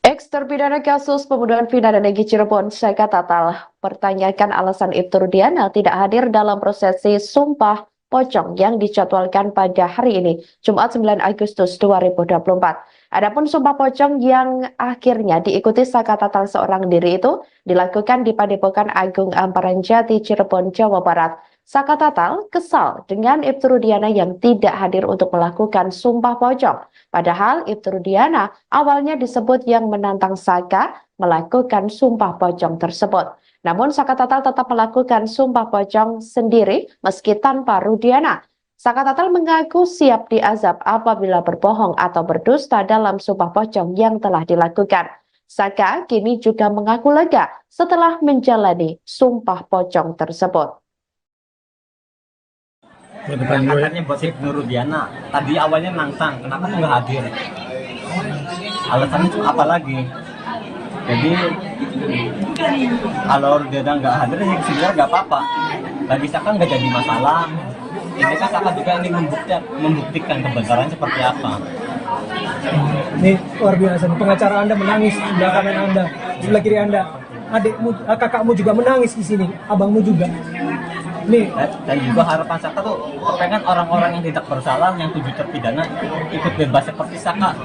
Ex-terpidana kasus pembunuhan vina dan Egy Cirebon, Syaka Tatal, pertanyakan alasan Ibtu Rudiana tidak hadir dalam prosesi Sumpah Pocong yang dijadwalkan pada hari ini, Jumat 9 Agustus 2024. Adapun Sumpah Pocong yang akhirnya diikuti Syaka Tatal seorang diri itu dilakukan di Padepokan Agung Amparan Jati, Cirebon, Jawa Barat. Syaka Tatal kesal dengan Ibtu Rudiana yang tidak hadir untuk melakukan Sumpah Pocong. Padahal Ibtu Rudiana awalnya disebut yang menantang Syaka melakukan Sumpah Pocong tersebut. Namun Syaka Tatal tetap melakukan Sumpah Pocong sendiri meski tanpa Rudiana. Syaka Tatal mengaku siap diazab apabila berbohong atau berdusta dalam Sumpah Pocong yang telah dilakukan. Syaka kini juga mengaku lega setelah menjalani Sumpah Pocong tersebut. Katanya buat Ibnu Rudiana, tadi awalnya nantang, kenapa nggak hadir? Alasannya apa lagi? Jadi kalau Rudiana nggak hadir, ya sebenarnya nggak apa-apa. Bagi Syaka nggak jadi masalah. Ini kan Syaka juga ingin membuktikan kebenaran seperti apa. Ini luar biasa. Pengacara Anda menangis di sebelah kanan Anda, sebelah kiri Anda. Adikmu, kakakmu juga menangis di sini, abangmu juga. Nih. Dan juga harapan Syaka tuh pengen orang-orang yang tidak bersalah, yang 7 terpidana ikut bebas seperti Syaka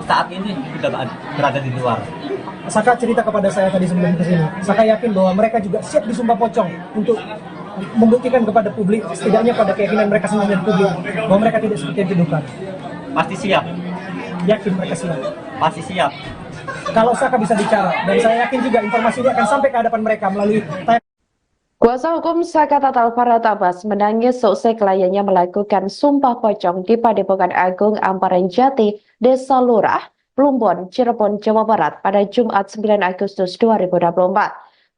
saat ini sudah berada di luar. Syaka cerita kepada saya tadi sebelum kesini. Syaka yakin bahwa mereka juga siap disumpah pocong untuk membuktikan kepada publik, setidaknya pada keyakinan mereka sendiri dan publik, bahwa mereka tidak seperti yang dituduhkan. Pasti siap. Yakin mereka siap. Pasti siap. Kalau Syaka bisa bicara, dan saya yakin juga informasi ini akan sampai ke hadapan mereka melalui Kuasa hukum Syaka Tatal Farhat Abbas menangis seusai kliennya melakukan Sumpah Pocong di Padepokan Agung Amparan Jati, Desa Lurah, Plumbon, Cirebon, Jawa Barat pada Jumat 9 Agustus 2024.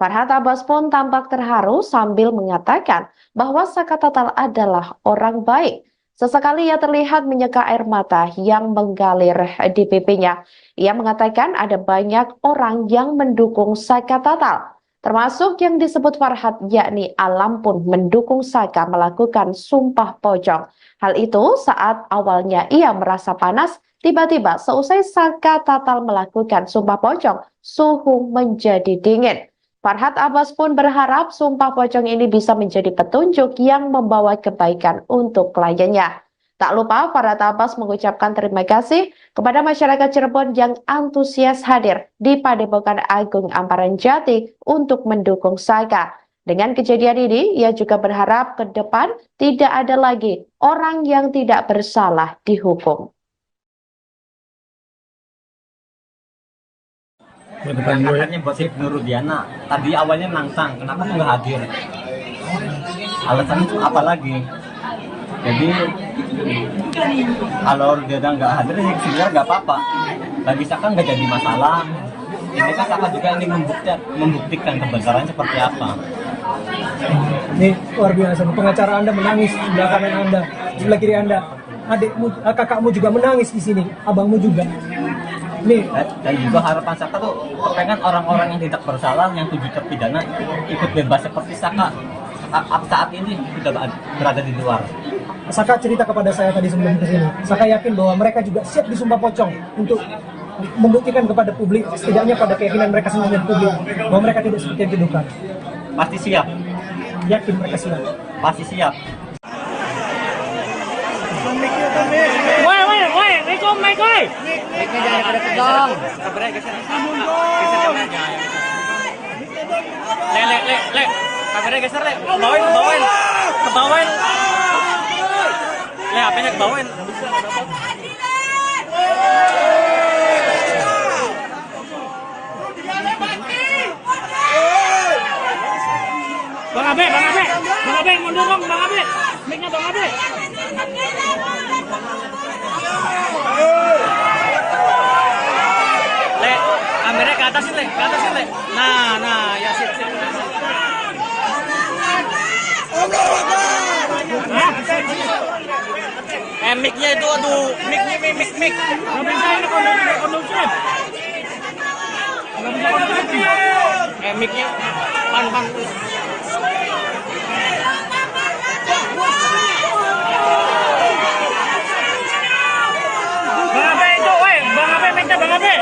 Farhat Abbas pun tampak terharu sambil mengatakan bahwa Syaka Tatal adalah orang baik. Sesekali ia terlihat menyeka air mata yang menggalir di pipinya. Ia mengatakan ada banyak orang yang mendukung Syaka Tatal, termasuk yang disebut Farhat, yakni Alam pun mendukung Syaka melakukan Sumpah Pocong. Hal itu saat awalnya ia merasa panas, tiba-tiba seusai Syaka Tatal melakukan Sumpah Pocong, suhu menjadi dingin. Farhat Abbas pun berharap Sumpah Pocong ini bisa menjadi petunjuk yang membawa kebaikan untuk kliennya. Tak lupa Farhat Abbas mengucapkan terima kasih kepada masyarakat Cirebon yang antusias hadir di Padepokan Agung Amparan Jati untuk mendukung Syaka. Dengan kejadian ini, ia juga berharap ke depan tidak ada lagi orang yang tidak bersalah dihukum. Katanya buat Ibnu Rudiana, tadi awalnya nantang, kenapa nggak hadir? Alasannya apa lagi? Jadi kalau Rudiana nggak hadir, ya sebenarnya nggak apa-apa. Bagi Syaka nggak jadi masalah. Ini kan Syaka juga ingin membuktikan kebenaran seperti apa. Ini luar biasa. Pengacara Anda menangis di sebelah kanan Anda, sebelah kiri Anda. Adikmu, kakakmu juga menangis di sini, abangmu juga. Nih. Dan juga harapan Syaka tuh pengen orang-orang yang tidak bersalah, yang 7 terpidana ikut bebas seperti Syaka saat ini sudah berada di luar. Saka cerita kepada saya tadi sebelum ke sini. Saka yakin bahwa mereka juga siap disumpah pocong untuk membuktikan kepada publik, setidaknya pada keyakinan mereka sendiri dan publik, bahwa mereka tidak seperti yang dituduhkan. Pasti siap, Yakin mereka siap. pasti siap. Woi, Riko, Mike, woi. Le, kameranya geser, le. Kebawain. Le, HP-nya kebawain. Bang Abe, mundur dong, Bang Abe. Mic-nya Bang Abe. Le, kameranya ke atasin, le. Nah, ya sip. Mic-nya itu, aduh, mic. Nggak bisa ini kondusif. Mic-nya, pan. Bang Abe itu, woi. Bang Abe, mic-nya Bang Abe.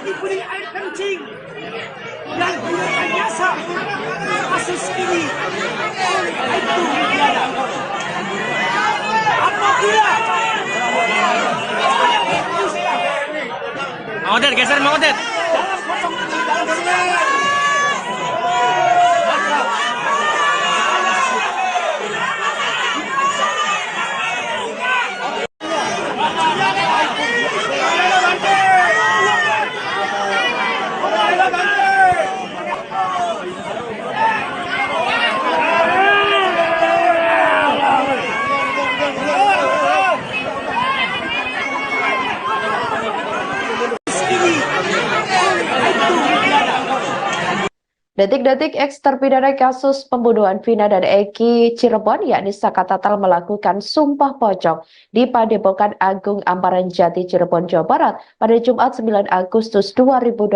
Diberi air kencing dan direkayasa kasus ini itu negara. Apabila Mang Odet, geser Mang Odet. Detik-detik eks terpidana kasus pembunuhan Vina dan Eki Cirebon yakni Saka Tatal melakukan sumpah pocong di Padepokan Agung Amparan Jati Cirebon, Jawa Barat pada Jumat 9 Agustus 2024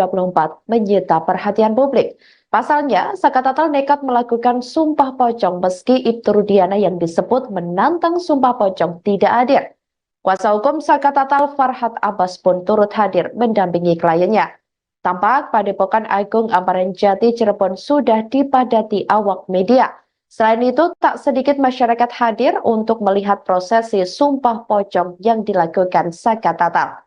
menyita perhatian publik. Pasalnya, Saka Tatal nekat melakukan sumpah pocong meski Ibtu Rudiana yang disebut menantang sumpah pocong tidak hadir. Kuasa hukum Saka Tatal Farhat Abbas pun turut hadir mendampingi kliennya. Tampak Padepokan Agung Amparan Jati Cirebon sudah dipadati awak media. Selain itu, tak sedikit masyarakat hadir untuk melihat prosesi sumpah pocong yang dilakukan Saka Tatal.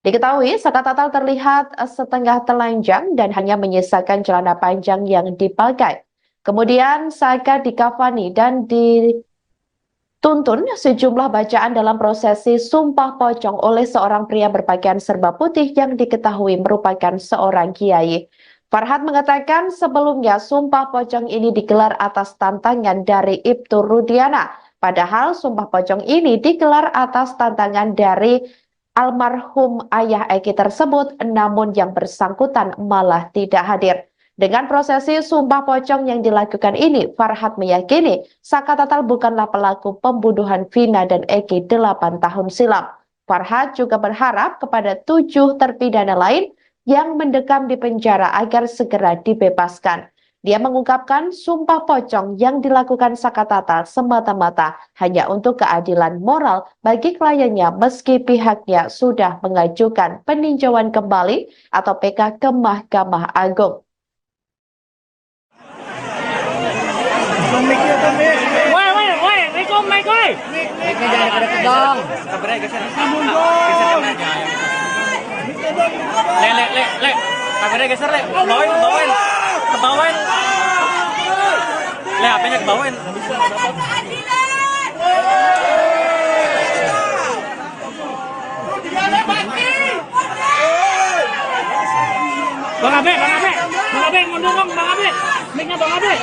Diketahui, Saka Tatal terlihat setengah telanjang dan hanya menyisakan celana panjang yang dipakai. Kemudian Saka dikafani dan dituntun sejumlah bacaan dalam prosesi sumpah pocong oleh seorang pria berpakaian serba putih yang diketahui merupakan seorang kiai. Farhat mengatakan sebelumnya sumpah pocong ini digelar atas tantangan dari Ibtu Rudiana. Padahal sumpah pocong ini digelar atas tantangan dari almarhum ayah Eki tersebut, namun yang bersangkutan malah tidak hadir. Dengan prosesi sumpah pocong yang dilakukan ini, Farhat meyakini Saka Tatal bukanlah pelaku pembunuhan Vina dan Eki 8 tahun silam. Farhat juga berharap kepada 7 terpidana lain yang mendekam di penjara agar segera dibebaskan. Dia mengungkapkan sumpah pocong yang dilakukan Saka Tatal semata-mata hanya untuk keadilan moral bagi kliennya meski pihaknya sudah mengajukan peninjauan kembali atau PK ke Mahkamah Agung. Woi, Riko, Mike, woi. Mic-nya jangan pada kedong. Kameranya geser. Geser kameranya. Le. Kameranya geser, le. Kebawain. Le, HP-nya kebawain. Bang Abe, mundur dong, Bang Abe. Mic-nya Bang Abe.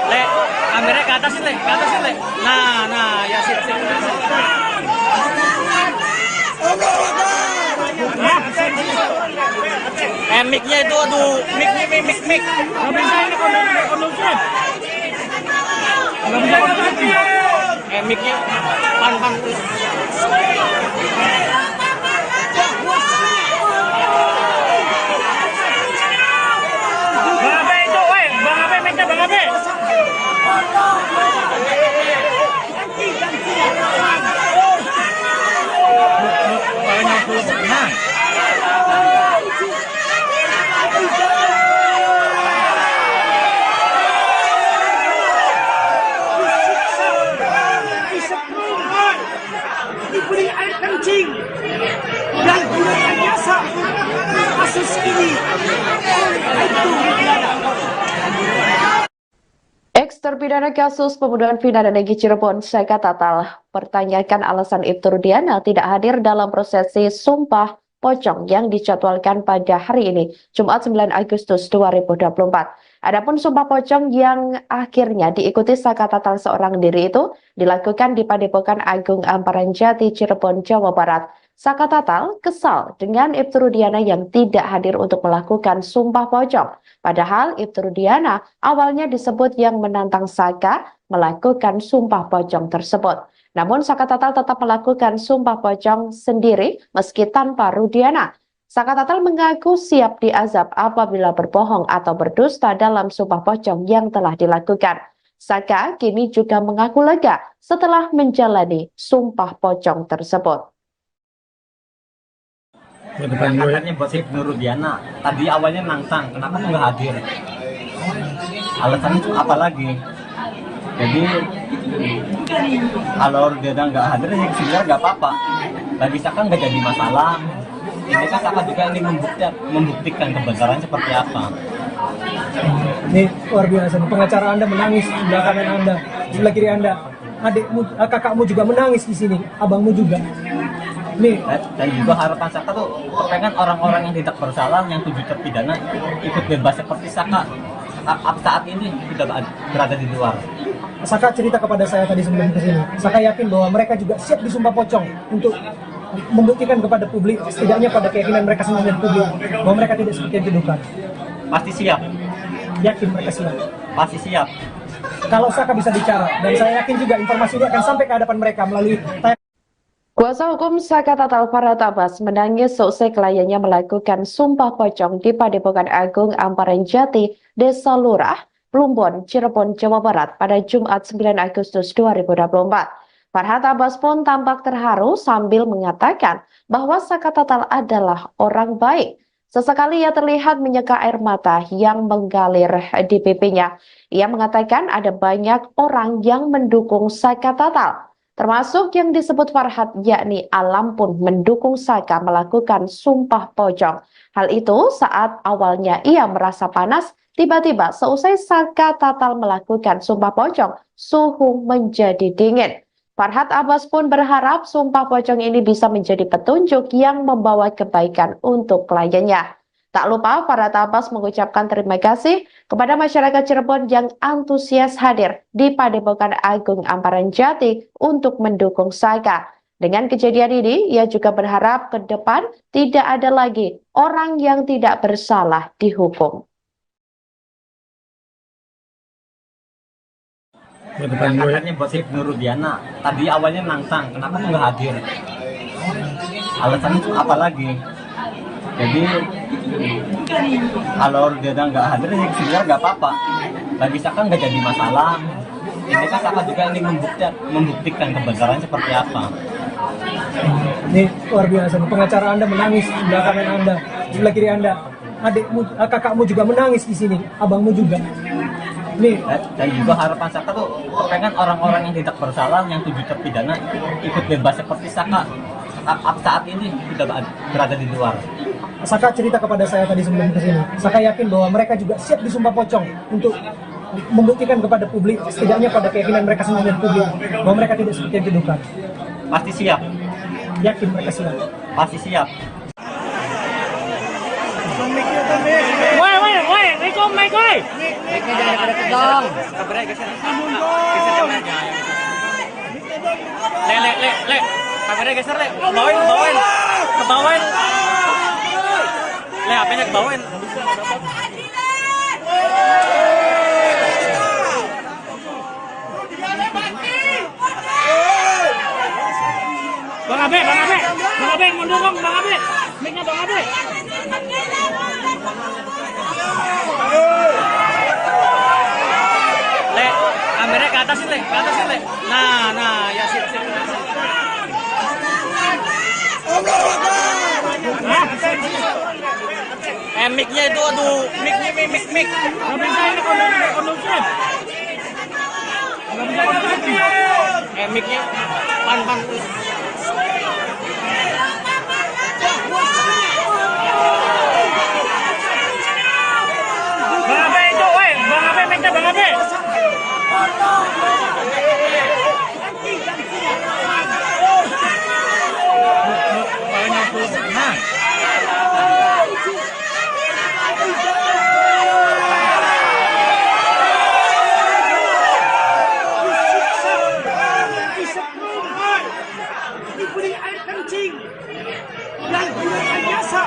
Le, kameranya ke atasin, le. Nah, ya sip. Hah? mic-nya itu, aduh, mic. Nggak bisa ini kondusif. Nggak bisa kondusif. Mic-nya pan. Bang Abe itu, woi, Bang Abe mic-nya Bang Abe. Disetrumkan, diberi air kencing, dan direkayasa kasus ini itu pidana. Ex-terpidana kasus pembunuhan Vina dan Egy Cirebon, Saka Tatal, pertanyakan alasan Ibtu Rudiana tidak hadir dalam prosesi Sumpah Pocong yang dijadwalkan pada hari ini, Jumat 9 Agustus 2024. Adapun Sumpah Pocong yang akhirnya diikuti Saka Tatal seorang diri itu dilakukan di Padepokan Agung Amparan Jati, Cirebon, Jawa Barat. Saka Tatal kesal dengan Ibtu Rudiana yang tidak hadir untuk melakukan Sumpah Pocong. Padahal Ibtu Rudiana awalnya disebut yang menantang Saka melakukan Sumpah Pocong tersebut. Namun Saka Tatal tetap melakukan Sumpah Pocong sendiri meski tanpa Rudiana. Saka Tatal mengaku siap diazab apabila berbohong atau berdusta dalam Sumpah Pocong yang telah dilakukan. Saka kini juga mengaku lega setelah menjalani Sumpah Pocong tersebut. Katanya buat Ibnu Rudiana, tadi awalnya nantang, kenapa tuh nggak hadir? Alasannya apa lagi? Jadi kalau Rudiana nggak hadir, ya sebenarnya nggak apa-apa. Bagi Saka nggak jadi masalah. Ini kan Saka juga ini membuktikan kebenaran seperti apa. Ini luar biasa. Pengacara Anda menangis di sebelah kanan Anda, di sebelah kiri Anda. Adikmu, kakakmu juga menangis di sini, abangmu juga. Nih. Dan juga harapan Saka tuh pengen orang-orang yang tidak bersalah, yang 7 terpidana ikut bebas seperti Saka saat ini sudah berada di luar. Saka cerita kepada saya tadi sebelum kesini. Saka yakin bahwa mereka juga siap disumpah pocong untuk membuktikan kepada publik, setidaknya pada keyakinan mereka sendiri dan publik, bahwa mereka tidak seperti yang dituduhkan. Pasti siap. Yakin mereka siap. Pasti siap. Kalau Saka bisa bicara, dan saya yakin juga informasi ini akan sampai ke hadapan mereka melalui Kuasa hukum Saka Tatal Farhat Abbas menangis seusai kliennya melakukan Sumpah Pocong di Padepokan Agung Amparan Jati, Desa Lurah, Plumbon, Cirebon, Jawa Barat pada Jumat 9 Agustus 2024. Farhat Abbas pun tampak terharu sambil mengatakan bahwa Saka Tatal adalah orang baik. Sesekali ia terlihat menyeka air mata yang mengalir di pipinya. Ia mengatakan ada banyak orang yang mendukung Saka Tatal, termasuk yang disebut Farhat, yakni Alam pun mendukung Saka melakukan Sumpah Pocong. Hal itu saat awalnya ia merasa panas, tiba-tiba seusai Saka Tatal melakukan Sumpah Pocong, suhu menjadi dingin. Farhat Abbas pun berharap Sumpah Pocong ini bisa menjadi petunjuk yang membawa kebaikan untuk kliennya. Tak lupa Farhat Abbas mengucapkan terima kasih kepada masyarakat Cirebon yang antusias hadir di Padepokan Agung Amparan Jati untuk mendukung Saka. Dengan kejadian ini, ia juga berharap ke depan tidak ada lagi orang yang tidak bersalah dihukum. Katanya buat Ibnu Rudiana, tadi awalnya nantang, kenapa tuh nggak hadir? Alasannya apa lagi? Jadi kalau Rudiana nggak hadir, ya sebenarnya nggak apa-apa. Bagi Saka nggak jadi masalah. Ini kan Saka juga ini membuktikan kebenaran seperti apa. Ini luar biasa. Pengacara Anda menangis di sebelah kanan Anda, di sebelah kiri Anda. Adikmu, kakakmu juga menangis di sini, abangmu juga. Nih. Dan juga harapan Saka tuh pengen orang-orang yang tidak bersalah, yang 7 terpidana ikut bebas seperti Saka saat ini sudah berada di luar. Saka cerita kepada saya tadi sebelum kesini. Saka yakin bahwa mereka juga siap disumpah pocong untuk membuktikan kepada publik, setidaknya pada keyakinan mereka sendiri dan publik, bahwa mereka tidak seperti yang dituduhkan. Pasti siap. Yakin mereka siap. Pasti siap. Woi, Riko, Mike, woi. Mic-nya jangan deket dong. Kabarnya geser. Le. Kabarnya geser, Le. Kebawain. Le, HP-nya kebawain. Bang Abe, mundur dong, Bang Abe. Mic-nya Bang Abe. Le, kameranya ke atas sih, Le. Nah, ya sip. Mic-nya itu, aduh, mic. Nggak bisa ini kondusif. Nggak bisa kondusif. Mic-nya pan. Bang Abe itu, woi, Bang Abe, mic-nya Bang Abe. Disetrumkan, diberi air kencing dan gunakan jasa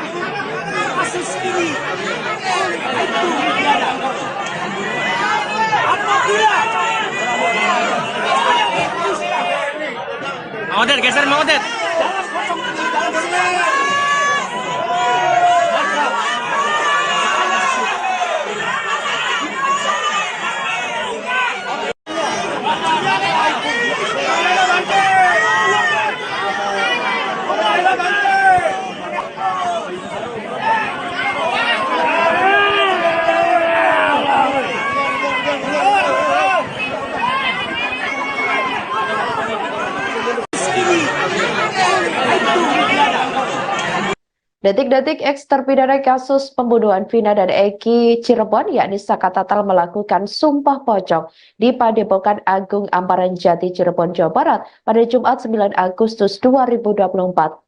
kasus ini itu tidak ada. Apabila Mang Odet, geser Mang Odet. Detik-detik eks terpidana kasus pembunuhan Vina dan Eki Cirebon yakni Saka Tatal melakukan sumpah pocong di Padepokan Agung Amparan Jati Cirebon, Jawa Barat pada Jumat 9 Agustus 2024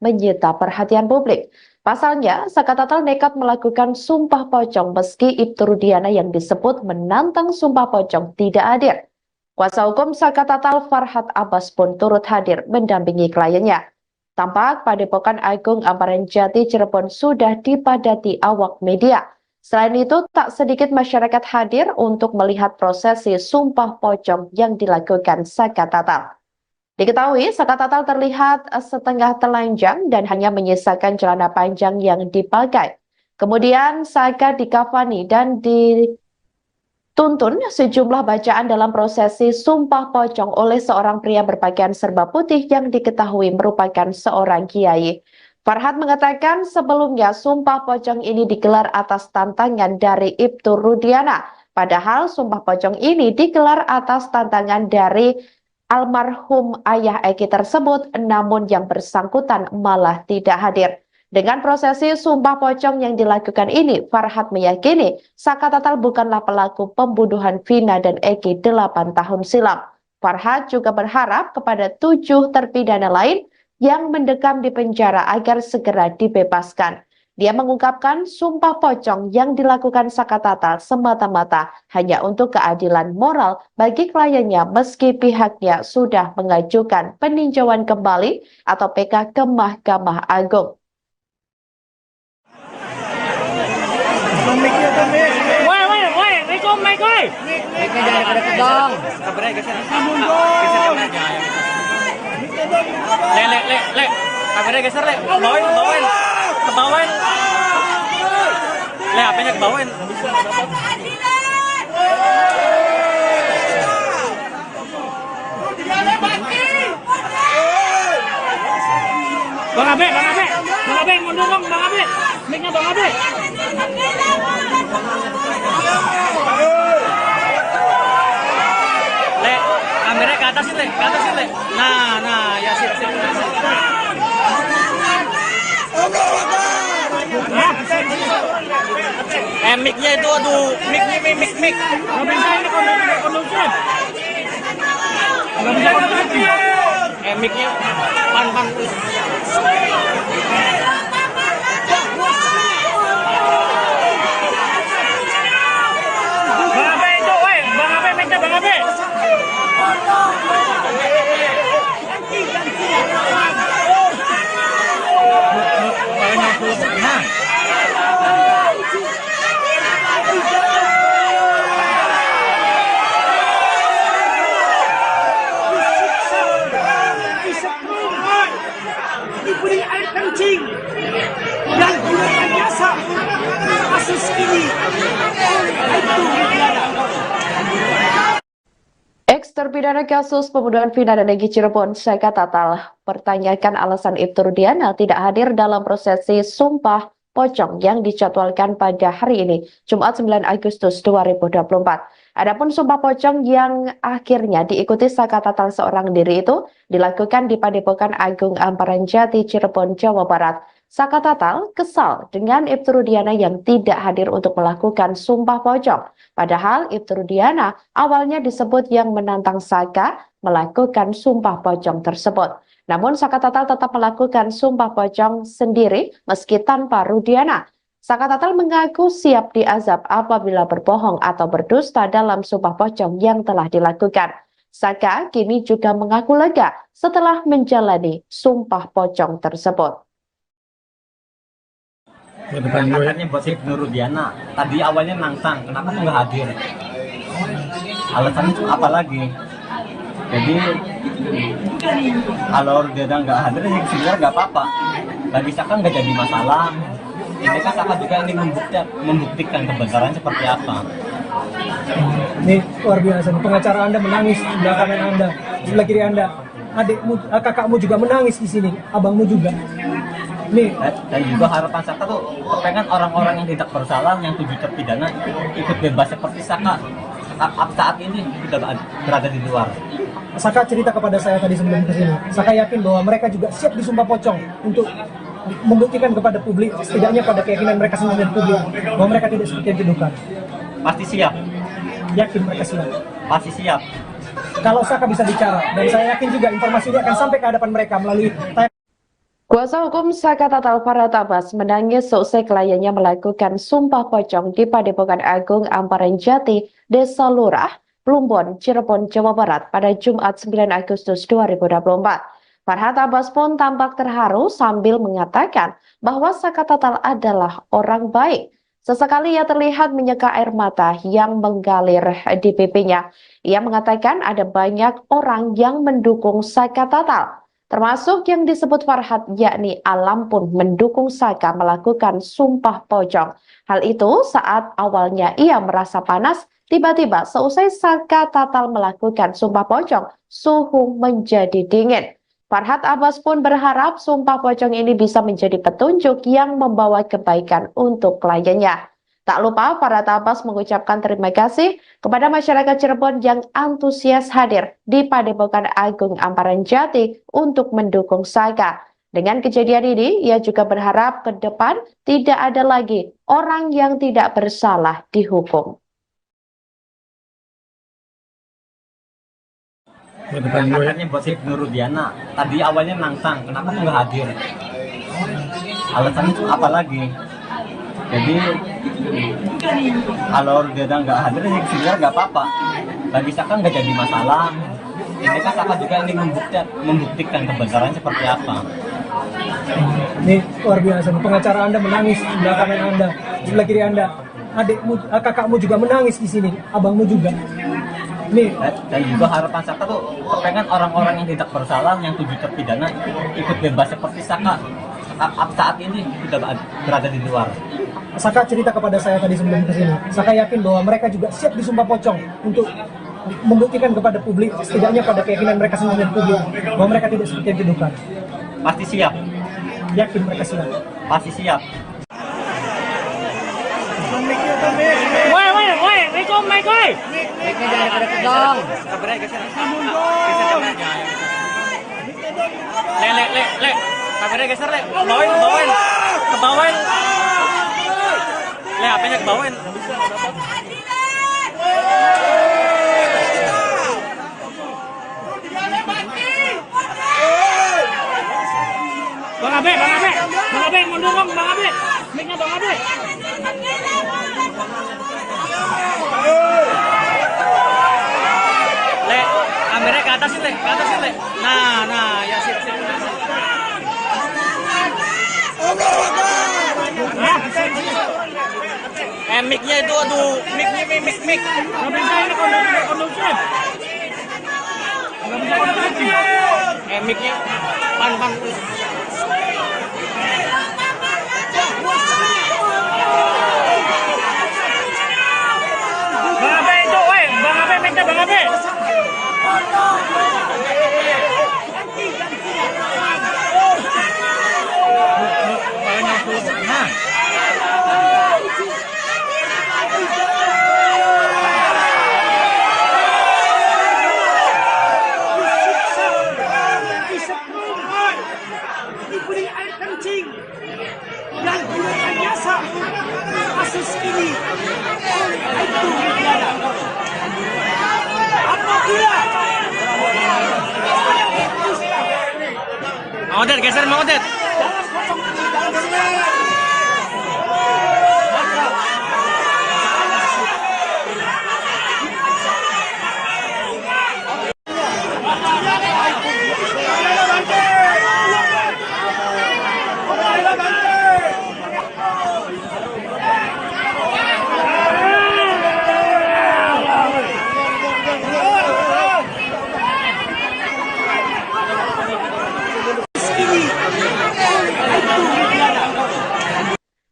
menyita perhatian publik. Pasalnya, Saka Tatal nekat melakukan sumpah pocong meski Ibtu Rudiana yang disebut menantang sumpah pocong tidak hadir. Kuasa hukum Saka Tatal Farhat Abbas pun turut hadir mendampingi kliennya. Tampak Padepokan Agung Amparan Jati Cirebon sudah dipadati awak media. Selain itu, tak sedikit masyarakat hadir untuk melihat prosesi sumpah pocong yang dilakukan Saka Tatal. Diketahui, Saka Tatal terlihat setengah telanjang dan hanya menyisakan celana panjang yang dipakai. Kemudian, Saka dikafani dan dituntun sejumlah bacaan dalam prosesi sumpah pocong oleh seorang pria berpakaian serba putih yang diketahui merupakan seorang kiai. Farhat mengatakan sebelumnya sumpah pocong ini digelar atas tantangan dari Ibtu Rudiana. Padahal sumpah pocong ini digelar atas tantangan dari almarhum ayah Eki tersebut, namun yang bersangkutan malah tidak hadir. Dengan prosesi sumpah pocong yang dilakukan ini, Farhat meyakini Saka Tatal bukanlah pelaku pembunuhan Vina dan Eki 8 tahun silam. Farhat juga berharap kepada 7 terpidana lain yang mendekam di penjara agar segera dibebaskan. Dia mengungkapkan sumpah pocong yang dilakukan Saka Tatal semata-mata hanya untuk keadilan moral bagi kliennya meski pihaknya sudah mengajukan peninjauan kembali atau PK ke Mahkamah Agung. Woi, Riko, mic, woi. Mic-nya jangan deket dong. Kameranya geser. Geser kameranya. Le. Kameranya geser, Le. Kebawain. Le, HP-nya kebawain. Bang Abe, mundur dong, Bang Abe. Mic-nya Bang Abe. Le, kameranya ke atas sih, Le. Nah, ya sip. Mic-nya itu, aduh, mic. Nggak bisa ini kondusif. Nggak bisa kondusif. Mic-nya pan. Bang Abe itu, woi, Bang Abe, mic-nya Bang Abe. Nah. diberi air kencing dan direkayasa kasus ini oleh itu negara. Ex-terpidana kasus pembunuhan vina dan Egy Cirebon, Saka Tatal, pertanyakan alasan Ibtu Rudiana tidak hadir dalam prosesi Sumpah Pocong yang dijadwalkan pada hari ini, Jumat 9 Agustus 2024. Adapun Sumpah Pocong yang akhirnya diikuti Saka Tatal seorang diri itu dilakukan di Padepokan Agung Amparan Jati, Cirebon, Jawa Barat. Saka Tatal kesal dengan Ibtu Rudiana yang tidak hadir untuk melakukan Sumpah Pocong. Padahal Ibtu Rudiana awalnya disebut yang menantang Saka melakukan Sumpah Pocong tersebut. Namun Saka Tatal tetap melakukan Sumpah Pocong sendiri meski tanpa Rudiana. Saka Tatal mengaku siap diazab apabila berbohong atau berdusta dalam Sumpah Pocong yang telah dilakukan. Saka kini juga mengaku lega setelah menjalani Sumpah Pocong tersebut. Katanya buat Ibnu Rudiana, tadi awalnya nantang, kenapa tuh nggak hadir? Alasannya apa lagi? Jadi kalau Rudiana nggak hadir, ya sebenarnya nggak apa-apa. Bagi Saka nggak jadi masalah. Ini kan Saka juga ingin membuktikan kebenaran seperti apa. Ini luar biasa. Pengacara Anda menangis di sebelah kanan Anda, di sebelah kiri Anda. Adikmu, kakakmu juga menangis di sini, abangmu juga. Nih. Dan juga harapan Saka tuh pengen orang-orang yang tidak bersalah, yang 7 terpidana ikut bebas seperti Saka saat ini sudah berada di luar. Saka cerita kepada saya tadi sebelum kesini. Saka yakin bahwa mereka juga siap disumpah pocong untuk membuktikan kepada publik, setidaknya pada keyakinan mereka sendiri dan publik, bahwa mereka tidak seperti yang dituduhkan. Pasti siap. Yakin mereka siap. Pasti siap. Kalau Saka bisa bicara, dan saya yakin juga informasi ini akan sampai ke hadapan mereka melalui Kuasa hukum Saka Tatal Farhat Abbas menangis seusai kliennya melakukan Sumpah Pocong di Padepokan Agung Amparan Jati, Desa Lurah, Plumbon, Cirebon, Jawa Barat pada Jumat 9 Agustus 2024. Farhat Abbas pun tampak terharu sambil mengatakan bahwa Saka Tatal adalah orang baik. Sesekali ia terlihat menyeka air mata yang mengalir di pipinya. Ia mengatakan ada banyak orang yang mendukung Saka Tatal, termasuk yang disebut Farhat, yakni Alam pun mendukung Saka melakukan Sumpah Pocong. Hal itu saat awalnya ia merasa panas, tiba-tiba seusai Saka Tatal melakukan Sumpah Pocong, suhu menjadi dingin. Farhat Abbas pun berharap Sumpah Pocong ini bisa menjadi petunjuk yang membawa kebaikan untuk kliennya. Tak lupa Farhat Abbas mengucapkan terima kasih kepada masyarakat Cirebon yang antusias hadir di Padepokan Agung Amparan Jati untuk mendukung Saka. Dengan kejadian ini, ia juga berharap ke depan tidak ada lagi orang yang tidak bersalah dihukum. Katanya buat Ibnu Rudiana, tadi awalnya nantang, kenapa tuh nggak hadir? Alasannya apa lagi? Jadi kalau Rudiana nggak hadir, ya sebenarnya nggak apa-apa. Bagi Saka nggak jadi masalah. Ini kan Saka juga ingin membuktikan kebenaran seperti apa. Ini luar biasa. Pengacara Anda menangis di sebelah kanan Anda, di sebelah kiri Anda. Adikmu, kakakmu juga menangis di sini, abangmu juga. Nih. Dan juga harapan Saka tuh pengen orang-orang yang tidak bersalah, yang 7 terpidana ikut bebas seperti Saka saat ini sudah berada di luar. Saka cerita kepada saya tadi sebelum kesini. Saka yakin bahwa mereka juga siap disumpah pocong untuk membuktikan kepada publik, setidaknya pada keyakinan mereka sendiri dan publik, bahwa mereka tidak seperti yang dituduhkan. Pasti siap. Yakin mereka siap. Pasti siap. Woi, Rikom, Mike, woi. Mic-nya jangan pada kedong. Le. Kameranya geser, Le. Kebawain. Le, HP-nya kebawain. Bang Abe, mundur dong, Bang Abe. Mic-nya Bang Abe. Le, kameranya ke atas, Le. Nah, ya sip. Mic-nya itu, mic. Nggak bisa ini kondusif. Mic-nya pan. kasus ini itu negara. Apabila Mang Odet, geser Mang Odet. dalam kosong ini dalam sejarah, maka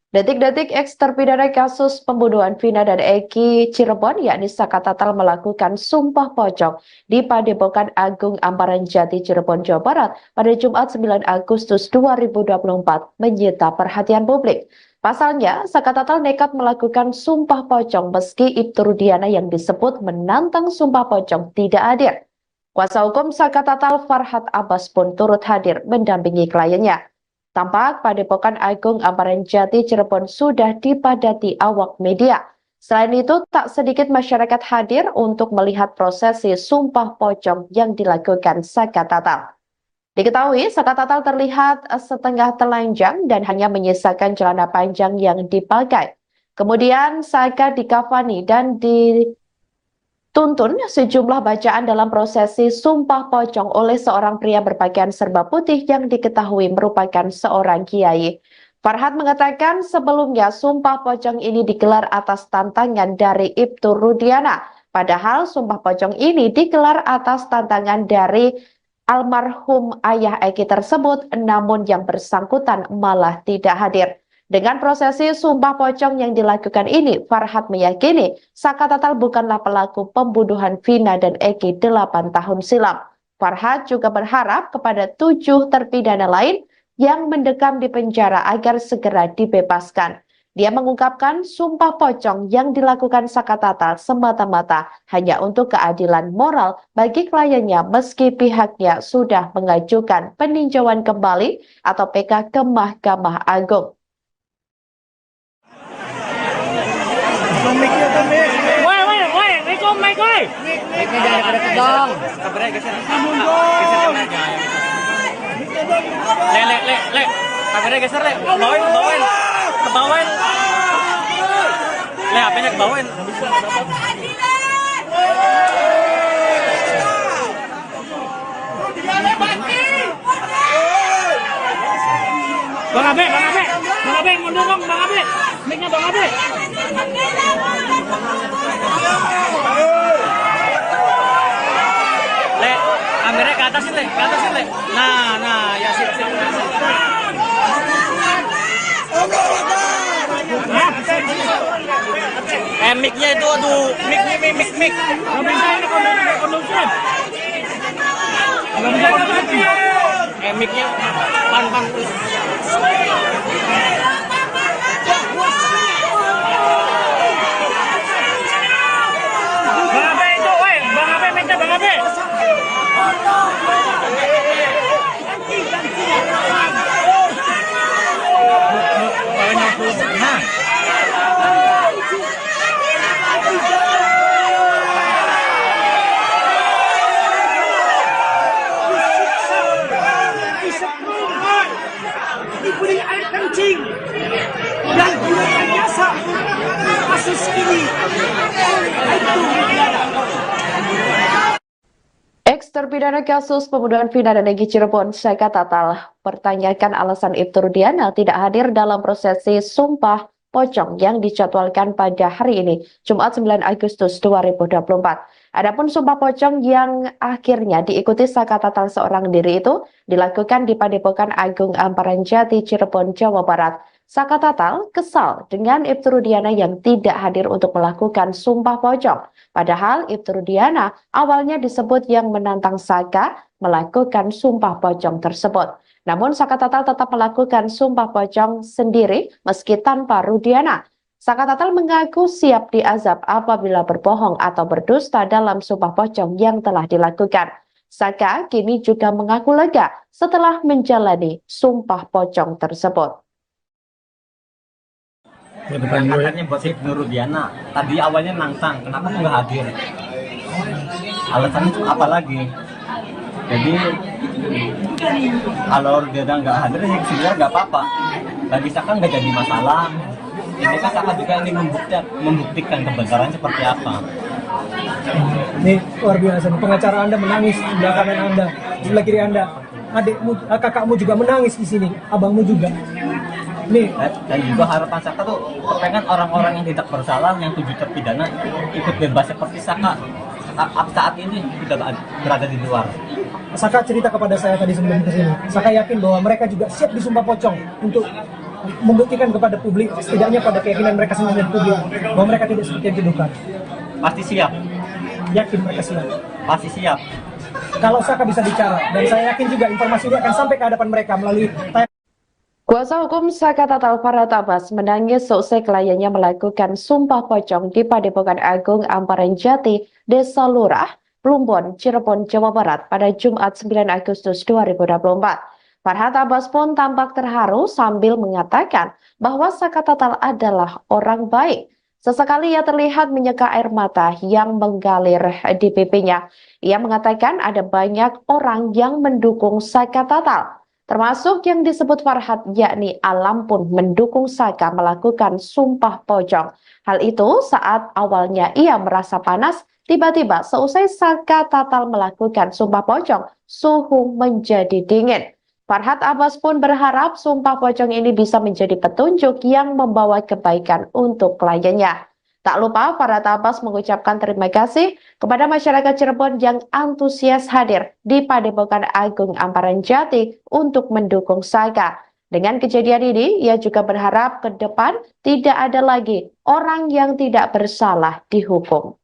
Detik-detik eks terpidana kasus pembunuhan Vina dan Eki Cirebon yakni Saka Tatal melakukan sumpah pocong di Padepokan Agung Amparan Jati Cirebon, Jawa Barat pada Jumat 9 Agustus 2024 menyita perhatian publik. Pasalnya, Saka Tatal nekat melakukan sumpah pocong meski Ibtu Rudiana yang disebut menantang sumpah pocong tidak hadir. Kuasa hukum Saka Tatal Farhat Abbas pun turut hadir mendampingi kliennya. Tampak Padepokan Agung Amparan Jati Cirebon sudah dipadati awak media. Selain itu, tak sedikit masyarakat hadir untuk melihat prosesi sumpah pocong yang dilakukan Saka Tatal. Diketahui, Saka Tatal terlihat setengah telanjang dan hanya menyisakan celana panjang yang dipakai. Kemudian, Saka dikafani dan dituntun sejumlah bacaan dalam prosesi sumpah pocong oleh seorang pria berpakaian serba putih yang diketahui merupakan seorang kiai. Farhat mengatakan sebelumnya sumpah pocong ini digelar atas tantangan dari Ibtu Rudiana. Padahal sumpah pocong ini digelar atas tantangan dari almarhum ayah Eki tersebut, namun yang bersangkutan malah tidak hadir. Dengan prosesi sumpah pocong yang dilakukan ini, Farhat meyakini Saka Tatal bukanlah pelaku pembunuhan Vina dan Eki 8 tahun silam. Farhat juga berharap kepada 7 terpidana lain yang mendekam di penjara agar segera dibebaskan. Dia mengungkapkan sumpah pocong yang dilakukan Saka Tatal semata-mata hanya untuk keadilan moral bagi kliennya meski pihaknya sudah mengajukan peninjauan kembali atau PK ke Mahkamah Agung. Woi, Riko mic woi. Mic-nya jangan deket dong. Kabarnya geser. Geser kameranya. Le. Kameranya geser, Le. Kebawain. Le, HP-nya kebawain. Bang Abe, mundur dong Bang Abe. Mic-nya Bang Abe. Le, kameranya ke atasin Le. Nah, ya sip. Mic-nya itu aduh, mic. Nggak bisa ini kondusif. Mic-nya pan terus. Bang Abe itu, woi, Bang Abe mic-nya Bang Abe. Nah. diberi air kencing dan direkayasa kasus ini itu negara. Eks terpidana kasus pembunuhan Vina dan Eki Cirebon, Saka Tatal, pertanyakan alasan Ibtu Rudiana tidak hadir dalam prosesi sumpah pocong yang dijadwalkan pada hari ini, Jumat 9 Agustus 2024. Adapun sumpah pocong yang akhirnya diikuti Saka Tatal seorang diri itu dilakukan di Padepokan Agung Amparan Jati, Cirebon, Jawa Barat. Saka Tatal kesal dengan Ibtu Rudiana yang tidak hadir untuk melakukan sumpah pocong. Padahal Ibtu Rudiana awalnya disebut yang menantang Saka melakukan sumpah pocong tersebut. Namun Saka Tatal tetap melakukan sumpah pocong sendiri meski tanpa Rudiana. Saka Tatal mengaku siap diazab apabila berbohong atau berdusta dalam sumpah pocong yang telah dilakukan. Saka kini juga mengaku lega setelah menjalani sumpah pocong tersebut. Katanya buat Nur Rudiana. Tadi awalnya Nangsang, kenapa tuh nggak hadir? Alasannya tuh apa lagi? Jadi kalau Rudiana nggak hadir, ya sebenarnya nggak apa-apa. Bagi Saka nggak jadi masalah. Ini kan Saka juga ingin membuktikan kebenaran seperti apa. Ini luar biasa. Pengacara Anda menangis di sebelah kanan Anda, di sebelah kiri Anda. Adikmu, kakakmu juga menangis di sini, abangmu juga. Nih, Dan juga harapan Saka tuh pengen orang-orang yang tidak bersalah, yang 7 terpidana ikut bebas seperti Saka saat ini sudah berada di luar. Saka cerita kepada saya tadi sebelum kesini. Saka yakin bahwa mereka juga siap disumpah pocong untuk membuktikan kepada publik, setidaknya pada keyakinan mereka sendiri dan publik, bahwa mereka tidak seperti yang dituduhkan. Pasti siap, Yakin mereka siap. pasti siap. Kalau Saka bisa bicara, dan saya yakin juga informasi ini akan sampai ke hadapan mereka melalui Kuasa hukum Saka Tatal Farhat Abbas menangis seusai kliennya melakukan sumpah pocong di Padepokan Agung Amparan Jati, Desa Lurah, Plumbon, Cirebon, Jawa Barat pada Jumat 9 Agustus 2024. Farhat Abbas pun tampak terharu sambil mengatakan bahwa Saka Tatal adalah orang baik. Sesekali ia terlihat menyeka air mata yang mengalir di pipinya. Ia mengatakan ada banyak orang yang mendukung Saka Tatal, termasuk yang disebut Farhat, yakni Alam pun mendukung Saka melakukan sumpah pocong. Hal itu saat awalnya ia merasa panas, tiba-tiba seusai Saka Tatal melakukan sumpah pocong, suhu menjadi dingin. Farhat Abbas pun berharap sumpah pocong ini bisa menjadi petunjuk yang membawa kebaikan untuk kliennya. Tak lupa Farhat Abbas mengucapkan terima kasih kepada masyarakat Cirebon yang antusias hadir di Padepokan Agung Amparan Jati untuk mendukung Saka. Dengan kejadian ini, ia juga berharap ke depan tidak ada lagi orang yang tidak bersalah dihukum.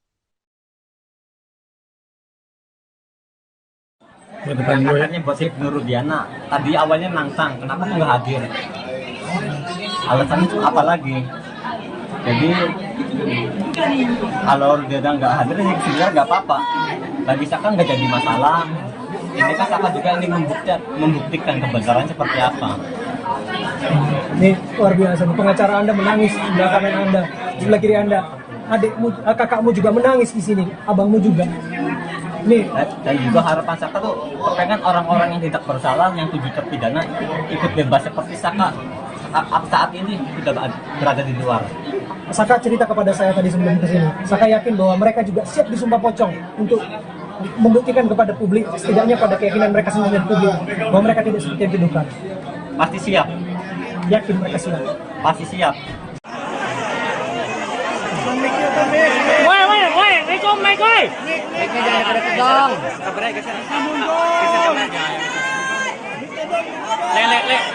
Katanya buat Nur Rudiana. Tadi awalnya Nangsang, kenapa tuh nggak hadir? Alasannya tuh apa lagi? Jadi kalau Rudiana nggak hadir, ya sebenarnya nggak apa-apa. Bagi Saka nggak jadi masalah. Ini kan Saka juga ingin membuktikan kebenaran seperti apa. Ini luar biasa. Pengacara Anda menangis di sebelah kanan Anda, di sebelah kiri Anda. Adikmu, kakakmu juga menangis di sini, abangmu juga. Nih, Dan juga harapan Saka tuh pengen orang-orang yang tidak bersalah, yang 7 terpidana ikut bebas seperti Saka saat ini sudah berada di luar. Saka cerita kepada saya tadi sebelum kesini. Saka yakin bahwa mereka juga siap disumpah pocong untuk membuktikan kepada publik, setidaknya pada keyakinan mereka sendiri dan publik, bahwa mereka tidak seperti yang dituduhkan. Pasti siap, Yakin mereka siap. pasti siap. Woi, Rikom, Mike, woi.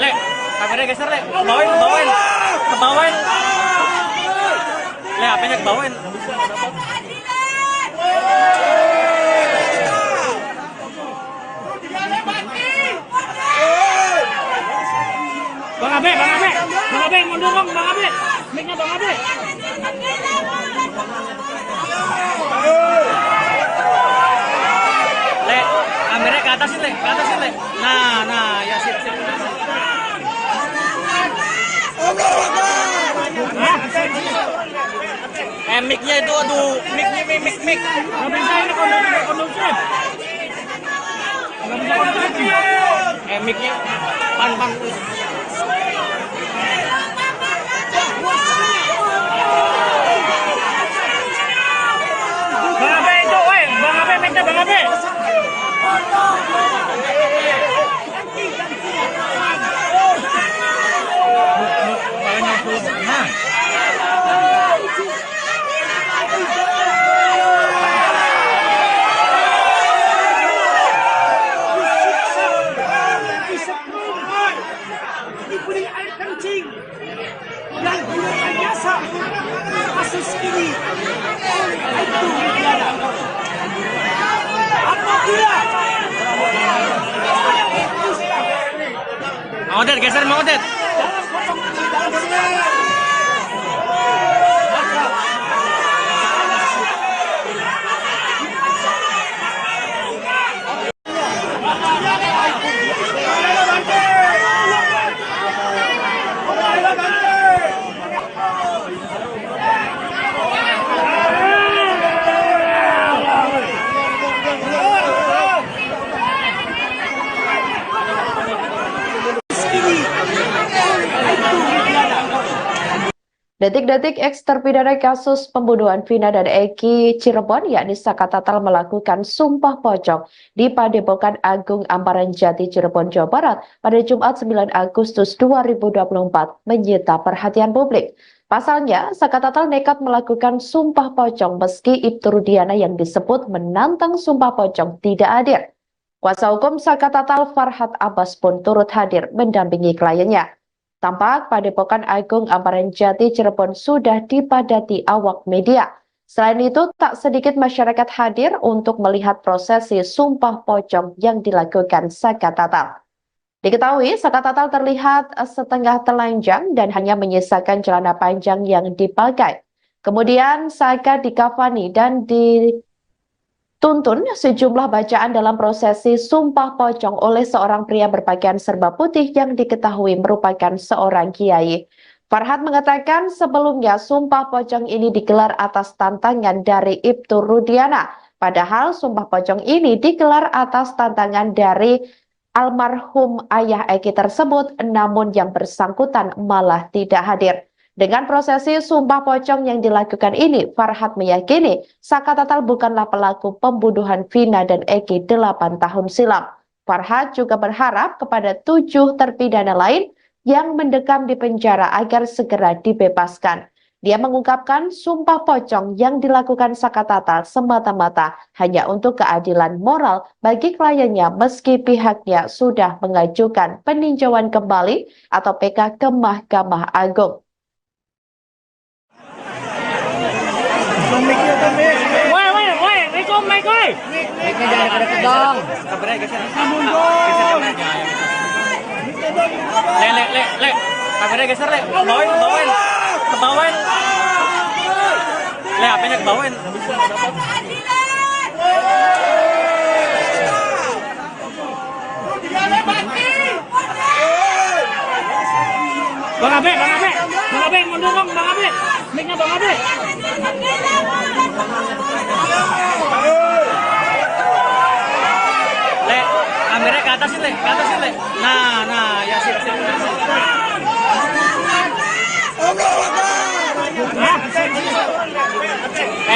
Le. Kameranya geser, Le. Kebawain. Le, HP-nya kebawain. Bang Abe, mundur dong, Bang Abe. Mic-nya Bang Abe. Le, kameranya ke atas, Le. Nah, ya sip. Mic-nya itu, aduh, mic. Nggak bisa ini kondusif. Nggak bisa kondusif. Mic-nya, pan. Bang Abe itu, woi, Bang Abe, mic-nya Bang Abe. Nah. Diberi air kencing dan direkayasa kasus ini itu tiada. Apabila Mang Odet, geser Mang Odet. dalam potong dalam Detik-detik eks terpidana kasus pembunuhan Vina dan Eki Cirebon, yakni Saka Tatal melakukan sumpah pocong di Padepokan Agung Amparan Jati Cirebon, Jawa Barat pada Jumat 9 Agustus 2024 menyita perhatian publik. Pasalnya, Saka Tatal nekat melakukan sumpah pocong meski Ibtu Rudiana yang disebut menantang sumpah pocong tidak hadir. Kuasa hukum Saka Tatal Farhat Abbas pun turut hadir mendampingi kliennya. Tampak Padepokan Agung Amparan Jati Cirebon sudah dipadati awak media. Selain itu, tak sedikit masyarakat hadir untuk melihat prosesi sumpah pocong yang dilakukan Saka Tatal. Diketahui, Saka Tatal terlihat setengah telanjang dan hanya menyisakan celana panjang yang dipakai. Kemudian Saka dikafani dan dituntun sejumlah bacaan dalam prosesi sumpah pocong oleh seorang pria berpakaian serba putih yang diketahui merupakan seorang kiai. Farhat mengatakan sebelumnya sumpah pocong ini digelar atas tantangan dari Ibtu Rudiana. Padahal sumpah pocong ini digelar atas tantangan dari almarhum ayah Eki tersebut, namun yang bersangkutan malah tidak hadir. Dengan prosesi sumpah pocong yang dilakukan ini, Farhat meyakini Saka Tatal bukanlah pelaku pembunuhan Vina dan Eki 8 tahun silam. Farhat juga berharap kepada 7 terpidana lain yang mendekam di penjara agar segera dibebaskan. Dia mengungkapkan sumpah pocong yang dilakukan Saka Tatal semata-mata hanya untuk keadilan moral bagi kliennya meski pihaknya sudah mengajukan peninjauan kembali atau PK ke Mahkamah Agung. Woi, Mike, woi. Mic-nya jangan deket dong. Kabarnya geser. Le. Kabarnya geser, Le. Kebawain. Le, HP-nya kebawain. Bang Abe, mundur dong, Bang Abe. Mic-nya Bang Abe. Le, kameranya ke atas, Le. Nah, ya sip.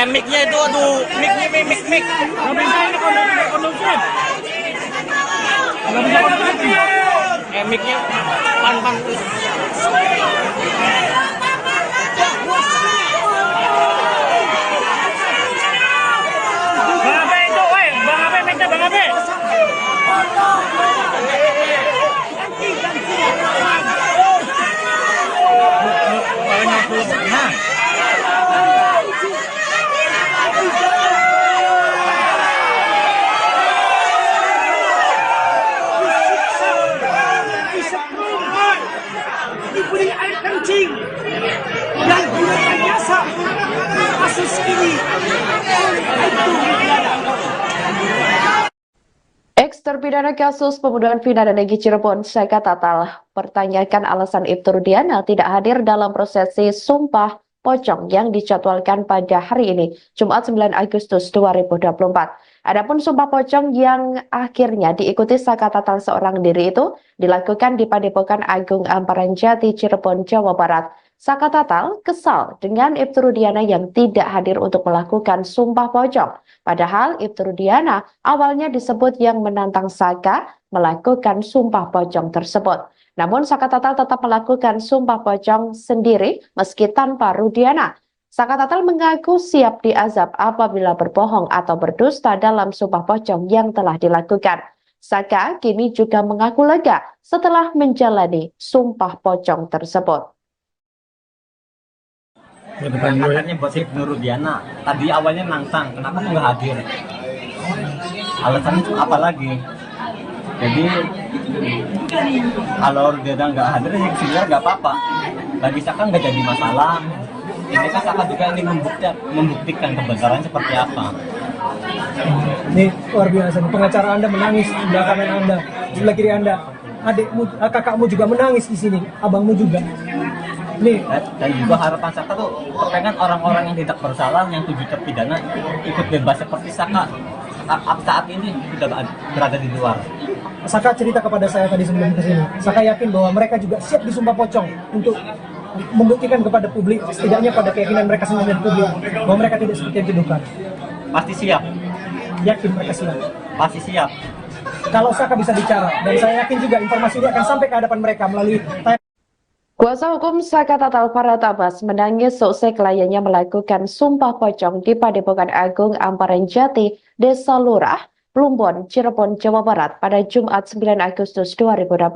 Mic-nya itu, aduh, mic. Gak bisa ini kondusif. Mic-nya pan. Bang Abe itu, woi. Bang Abe, mic-nya Bang Abe. Diberi air kencing dan direkayasa kasus ini oleh Ibtu Rudiana. Eks terpidana kasus pembunuhan Vina dan Eki Cirebon, Saka Tatal, pertanyakan alasan Ibtu Rudiana tidak hadir dalam prosesi sumpah pocong yang dijadwalkan pada hari ini, Jumat 9 Agustus 2024. Adapun sumpah pocong yang akhirnya diikuti Saka Tatal seorang diri itu dilakukan di Padepokan Agung Amparan Jati Cirebon, Jawa Barat. Saka Tatal kesal dengan Ibtu Rudiana yang tidak hadir untuk melakukan sumpah pocong. Padahal Ibtu Rudiana awalnya disebut yang menantang Saka melakukan sumpah pocong tersebut. Namun Saka Tatal tetap melakukan sumpah pocong sendiri meski tanpa Rudiana. Saka Tatal mengaku siap diazab apabila berbohong atau berdusta dalam sumpah pocong yang telah dilakukan. Saka kini juga mengaku lega setelah menjalani sumpah pocong tersebut. Katanya buat Ibnu Rudiana. Tadi awalnya nantang, kenapa nggak hadir? Alasannya itu apa lagi? Jadi kalau Rudiana nggak hadir, ya sebenarnya nggak apa-apa. Bagi Saka nggak jadi masalah. Ini kan Saka juga ingin membuktikan kebenaran seperti apa. Ini luar biasa nih, pengacara Anda menangis di belakang Anda, sebelah kiri Anda. Adikmu, kakakmu juga menangis di sini, abangmu juga. Nih. Dan juga harapan Saka tuh kepengen orang-orang yang tidak bersalah, yang 7 terpidana ikut bebas seperti Saka saat ini sudah berada di luar. Saka cerita kepada saya tadi sebelum kesini. Saka yakin bahwa mereka juga siap disumpah pocong untuk membuktikan kepada publik, setidaknya pada keyakinan mereka sendiri dan publik, bahwa mereka tidak seperti yang dituduhkan. Pasti siap, Yakin mereka siap. pasti siap. Kalau Saka bisa bicara, dan saya yakin juga informasi ini akan sampai ke hadapan mereka melalui Kuasa hukum Saka Tatal Farhat Abbas menangis seusai kliennya melakukan sumpah pocong di Padepokan Agung Amparan Jati, Desa Lurah, Plumbon, Cirebon, Jawa Barat pada Jumat 9 Agustus 2024.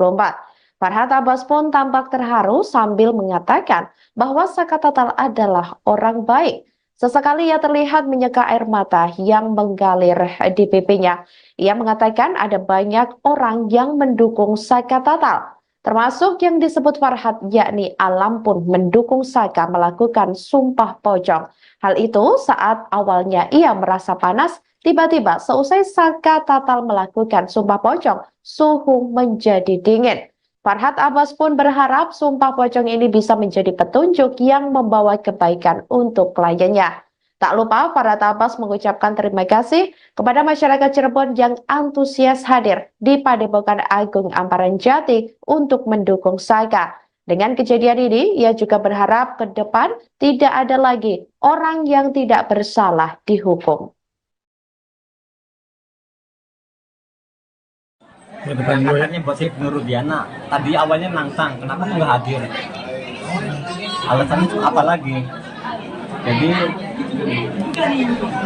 Farhat Abbas pun tampak terharu sambil mengatakan bahwa Saka Tatal adalah orang baik. Sesekali ia terlihat menyeka air mata yang mengalir di pipinya. Ia mengatakan ada banyak orang yang mendukung Saka Tatal, termasuk yang disebut Farhat, yakni Alam pun mendukung Saka melakukan sumpah pocong. Hal itu saat awalnya ia merasa panas, tiba-tiba seusai Saka Tatal melakukan sumpah pocong, suhu menjadi dingin. Farhat Abbas pun berharap sumpah pocong ini bisa menjadi petunjuk yang membawa kebaikan untuk kliennya. Tak lupa Farhat Abbas mengucapkan terima kasih kepada masyarakat Cirebon yang antusias hadir di Padepokan Agung Amparan Jati untuk mendukung Saka. Dengan kejadian ini, ia juga berharap ke depan tidak ada lagi orang yang tidak bersalah dihukum. Katanya buat Ibnu Rudiana, tadi awalnya nantang, kenapa nggak hadir? Alasannya itu apa lagi? Jadi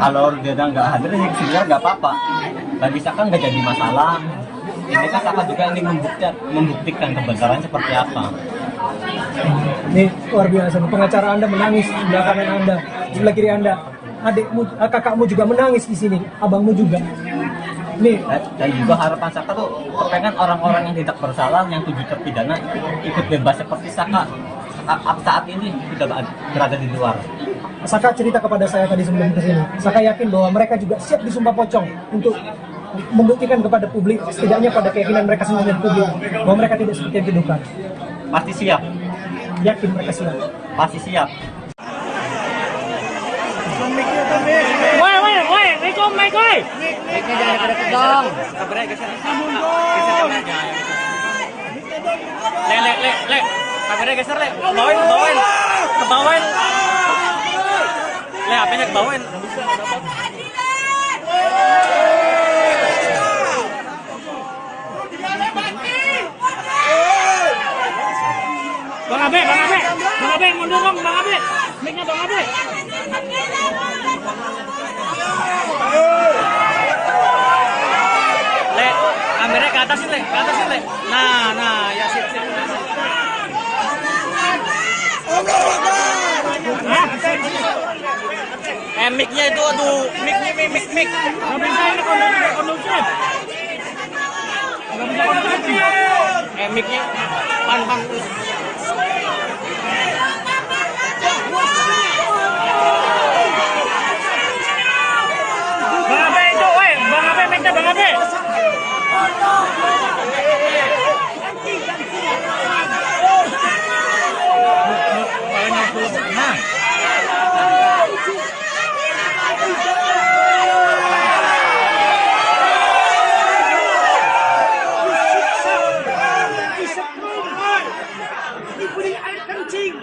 kalau Rudiana nggak hadir, ya sebenarnya nggak apa-apa. Bagi Saka nggak jadi masalah. Ini kan Saka juga ingin membuktikan kebenaran seperti apa. Ini luar biasa. Pengacara Anda menangis di sebelah kanan Anda, sebelah kiri Anda. Adikmu, kakakmu juga menangis di sini, abangmu juga. Nih, Dan juga harapan Saka tuh kepengen orang-orang yang tidak bersalah, yang 7 terpidana ikut bebas seperti Saka saat ini sudah berada di luar. Saka cerita kepada saya tadi sebelum kesini. Saka yakin bahwa mereka juga siap disumpah pocong untuk membuktikan kepada publik, setidaknya pada keyakinan mereka sendiri dan publik, bahwa mereka tidak seperti yang dituduhkan. Pasti siap, Yakin mereka siap. pasti siap. Woi, Riko, Mike, woi. Le, kameranya geser, le. Ke bawahnya. Le, HP-nya ke bawahnya. Bang Abe, mundur dong, Bang Abe. Mic-nya Bang Abe. Le, kameranya ke atasin, le. Nah, ya sip. Hah? Mic-nya itu, aduh, mic. Nggak bisa ini kondusif. Mic-nya, pan. Bang Abe itu, woi, Bang Abe, mic-nya Bang Abe. Nah. Diberi air kencing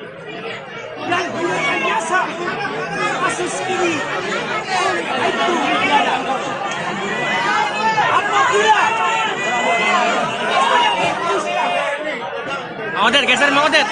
dan direkayasa kasus ini oleh Aibtu Widiana. Apabila Mang Odet, geser Mang Odet.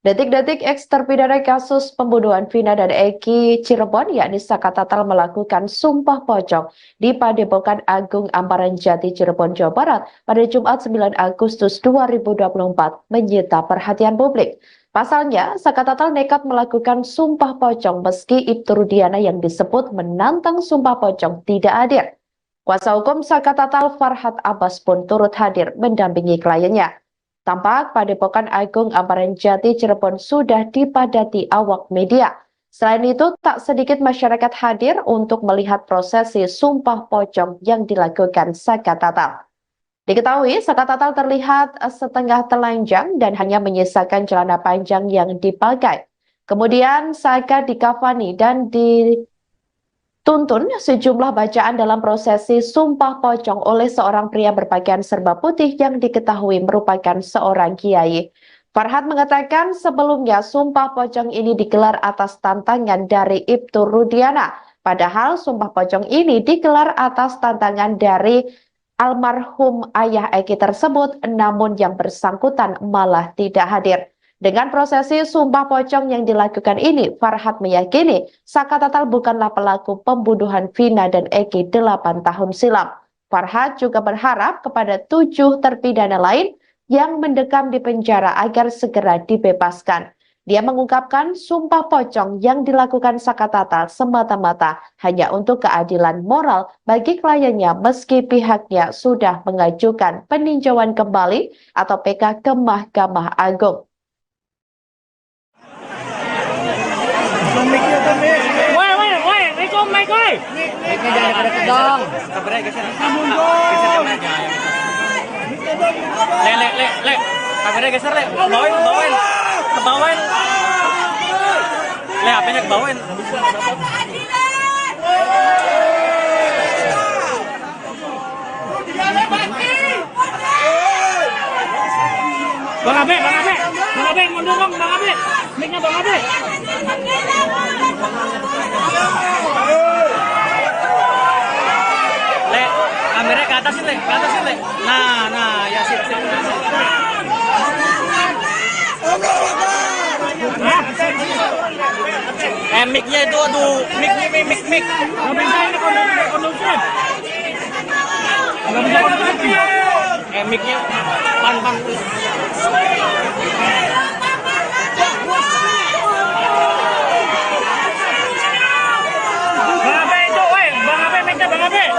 Detik-detik eks terpidana kasus pembunuhan Vina dan Eki Cirebon, yakni Saka Tatal melakukan sumpah pocong di Padepokan Agung Amparan Jati, Cirebon, Jawa Barat pada Jumat 9 Agustus 2024 menyita perhatian publik. Pasalnya, Saka Tatal nekat melakukan sumpah pocong meski Ibtu Rudiana yang disebut menantang sumpah pocong tidak hadir. Kuasa hukum Saka Tatal Farhat Abbas pun turut hadir mendampingi kliennya. Tampak Padepokan Agung Amparan Jati Cirebon sudah dipadati awak media. Selain itu, tak sedikit masyarakat hadir untuk melihat prosesi sumpah pocong yang dilakukan Saka Tatal. Diketahui, Saka Tatal terlihat setengah telanjang dan hanya menyisakan celana panjang yang dipakai. Kemudian Saka dikafani dan dituntun sejumlah bacaan dalam prosesi sumpah pocong oleh seorang pria berpakaian serba putih yang diketahui merupakan seorang kiai. Farhad mengatakan sebelumnya sumpah pocong ini digelar atas tantangan dari Ibtu Rudiana. Padahal sumpah pocong ini digelar atas tantangan dari almarhum ayah Eki tersebut, namun yang bersangkutan malah tidak hadir. Dengan prosesi sumpah pocong yang dilakukan ini, Farhad meyakini Saka Tatal bukanlah pelaku pembunuhan Vina dan Eki 8 tahun silam. Farhad juga berharap kepada 7 terpidana lain yang mendekam di penjara agar segera dibebaskan. Dia mengungkapkan sumpah pocong yang dilakukan Saka Tatal semata-mata hanya untuk keadilan moral bagi kliennya meski pihaknya sudah mengajukan peninjauan kembali atau PK ke Mahkamah Agung. Woi, Rikom, Mike, woi. Ini jangan pada kedong. Kabarnya geser. Geser aja. Le. Kabarnya geser, le. Kebawain. Le, HP-nya kebawain. Bang Abe, mundur dong, Bang Abe. Mic-nya Bang Abe. Le, kameranya ke atas sih, le. Nah, ya sip. Mic-nya itu, aduh, mic. Nggak bisa ini kondusif. Nggak bisa kondusif. Mic-nya pan. Bang Abe itu, woi. Bang Abe, mic-nya Bang Abe.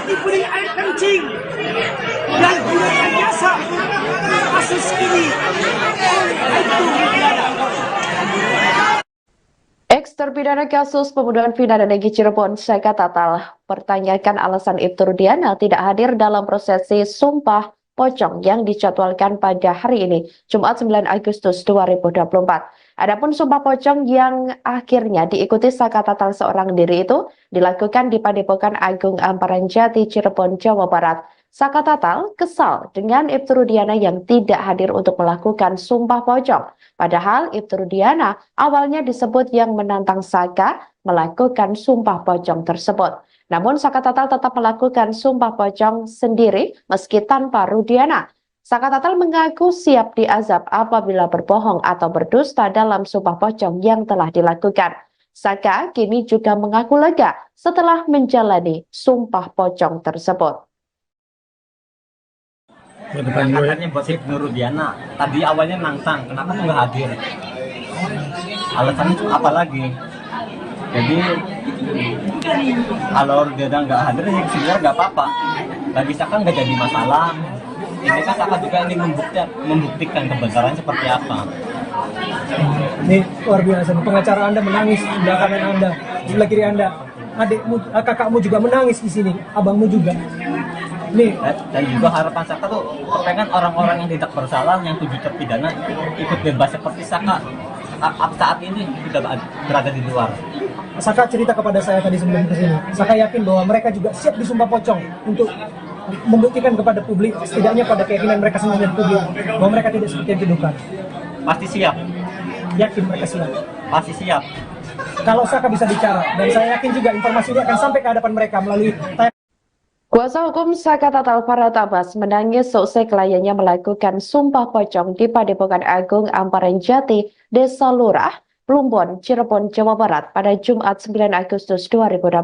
Diberi air kencing dan gunakan jasa kasus ini itu pidana. Ex-terpidana kasus pembunuhan Vina dan Eki Cirebon, Saka Tatal, pertanyakan alasan Ibtu Rudiana tidak hadir dalam prosesi sumpah pocong yang dijadwalkan pada hari ini, Jumat 9 Agustus 2024. Adapun sumpah pocong yang akhirnya diikuti Saka Tatal seorang diri itu dilakukan di Padepokan Agung Amparan Jati, Cirebon, Jawa Barat. Saka Tatal kesal dengan Ibtu Rudiana yang tidak hadir untuk melakukan sumpah pocong. Padahal Ibtu Rudiana awalnya disebut yang menantang Saka melakukan sumpah pocong tersebut. Namun Saka Tatal tetap melakukan sumpah pocong sendiri meski tanpa Rudiana. Saka Tatal mengaku siap diazab apabila berbohong atau berdusta dalam sumpah pocong yang telah dilakukan. Saka kini juga mengaku lega setelah menjalani sumpah pocong tersebut. Katanya buat Ibnu Rudiana. Tadi awalnya nantang, kenapa nggak hadir? Alasannya apa lagi? Jadi kalau Rudiana nggak hadir, ya sebenarnya nggak apa-apa. Bagi Saka nggak jadi masalah. Ini kan Saka juga ingin membuktikan kebenaran seperti apa. Ini luar biasa. Pengacara Anda menangis di belakang Anda, di sebelah kiri Anda. Adikmu, kakakmu juga menangis di sini, abangmu juga. Nih. Dan juga harapan Saka tuh kepengen orang-orang yang tidak bersalah, yang 7 terpidana ikut bebas seperti Saka saat ini sudah berada di luar. Saka cerita kepada saya tadi sebelum kesini. Saka yakin bahwa mereka juga siap disumpah pocong untuk membuktikan kepada publik, setidaknya pada keyakinan mereka sendiri dan publik, bahwa mereka tidak seperti yang dituduhkan. Pasti siap. Yakin mereka siap. Pasti siap. Kalau Saka bisa bicara, dan saya yakin juga informasi ini akan sampai ke hadapan mereka melalui Kuasa hukum Saka Tatal Farhad Abbas menangis seusai kliennya melakukan sumpah pocong di Padepokan Agung Amparan Jati, Desa Lurah, Plumbon, Cirebon, Jawa Barat pada Jumat 9 Agustus 2024.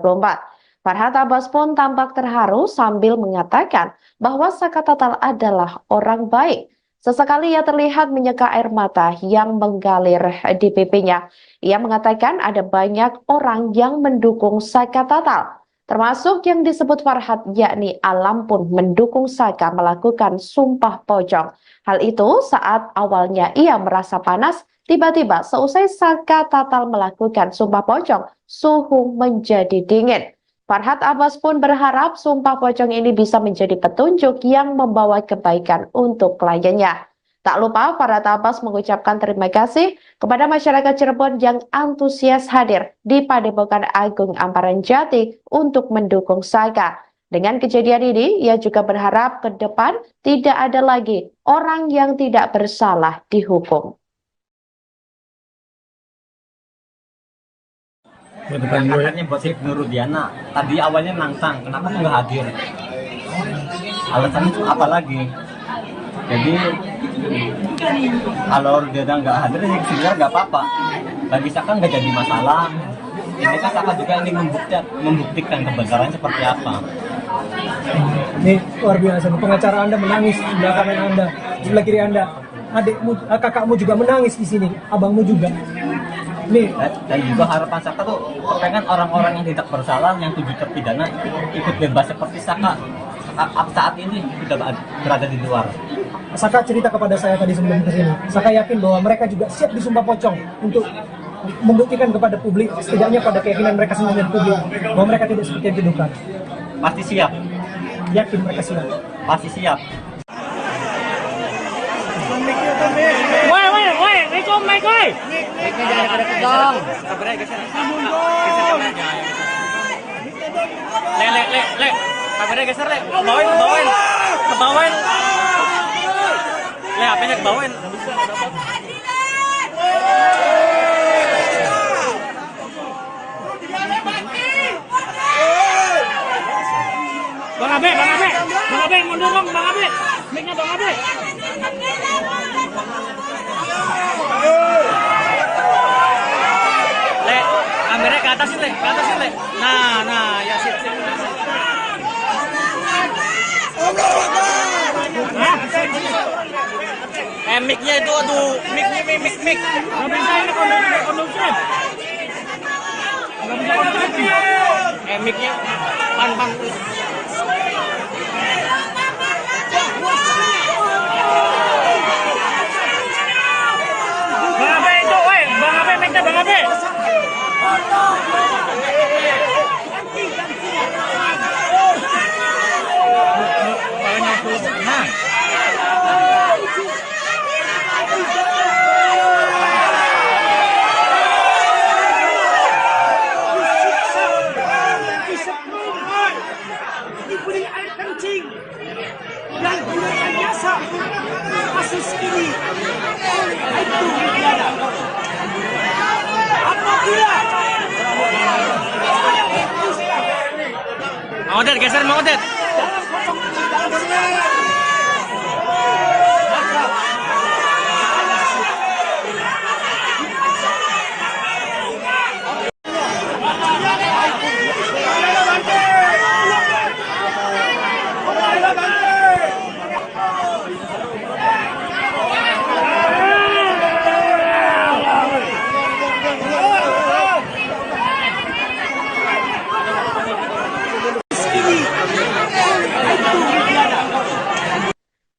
Farhad Abbas pun tampak terharu sambil mengatakan bahwa Saka Tatal adalah orang baik. Sesekali ia terlihat menyeka air mata yang menggalir di pipinya. Ia mengatakan ada banyak orang yang mendukung Saka Tatal, termasuk yang disebut Farhad, yakni Alam pun mendukung Saka melakukan sumpah pocong. Hal itu saat awalnya ia merasa panas, tiba-tiba seusai Saka Tatal melakukan sumpah pocong, suhu menjadi dingin. Farhad Abbas pun berharap sumpah pocong ini bisa menjadi petunjuk yang membawa kebaikan untuk kliennya. Tak lupa Farhad Abbas mengucapkan terima kasih kepada masyarakat Cirebon yang antusias hadir di Padepokan Agung Amparan Jati untuk mendukung Saka. Dengan kejadian ini, ia juga berharap ke depan tidak ada lagi orang yang tidak bersalah dihukum. Katanya buat si Nurudiana tadi awalnya nantang, kenapa kok nggak hadir? Alasannya itu apa lagi? Jadi kalau Rudiana nggak hadir ya sebenarnya nggak apa-apa, bagi Saka nggak jadi masalah. Ini kan Saka juga ingin membuktikan kebenaran seperti apa. Ini luar biasa, pengacara Anda menangis di sebelah kanan Anda, sebelah kiri Anda. Adikmu, kakakmu juga menangis di sini, abangmu juga. Nih. Dan juga harapan Saka tuh pengen orang-orang yang tidak bersalah, yang 7 terpidana ikut bebas seperti Saka saat ini sudah berada di luar. Saka cerita kepada saya tadi sebelum kesini. Saka yakin bahwa mereka juga siap disumpah pocong untuk membuktikan kepada publik, setidaknya pada keyakinan mereka sendiri dan publik, bahwa mereka tidak seperti yang dituduhkan. Pasti siap. Yakin mereka siap. Pasti siap. Woi, Rico, Mike, woi. Le, kameranya geser, le. Kebawain. Le, HP-nya kebawain. Bang Abe, mundur dong, Bang Abe. Mic-nya Bang Abe. Le, kameranya ke atasin, Le. Nah, ya sip. Mic-nya itu, aduh, mic. Nggak bisa ini kondusif. Mic-nya, pan. Bang Abe itu, woi, Bang Abe, mic-nya Bang Abe. Nah. Diberi air kencing dan gunakan jasa kasus ini itu pidana. Apabila Mang Odet, geser Mang Odet.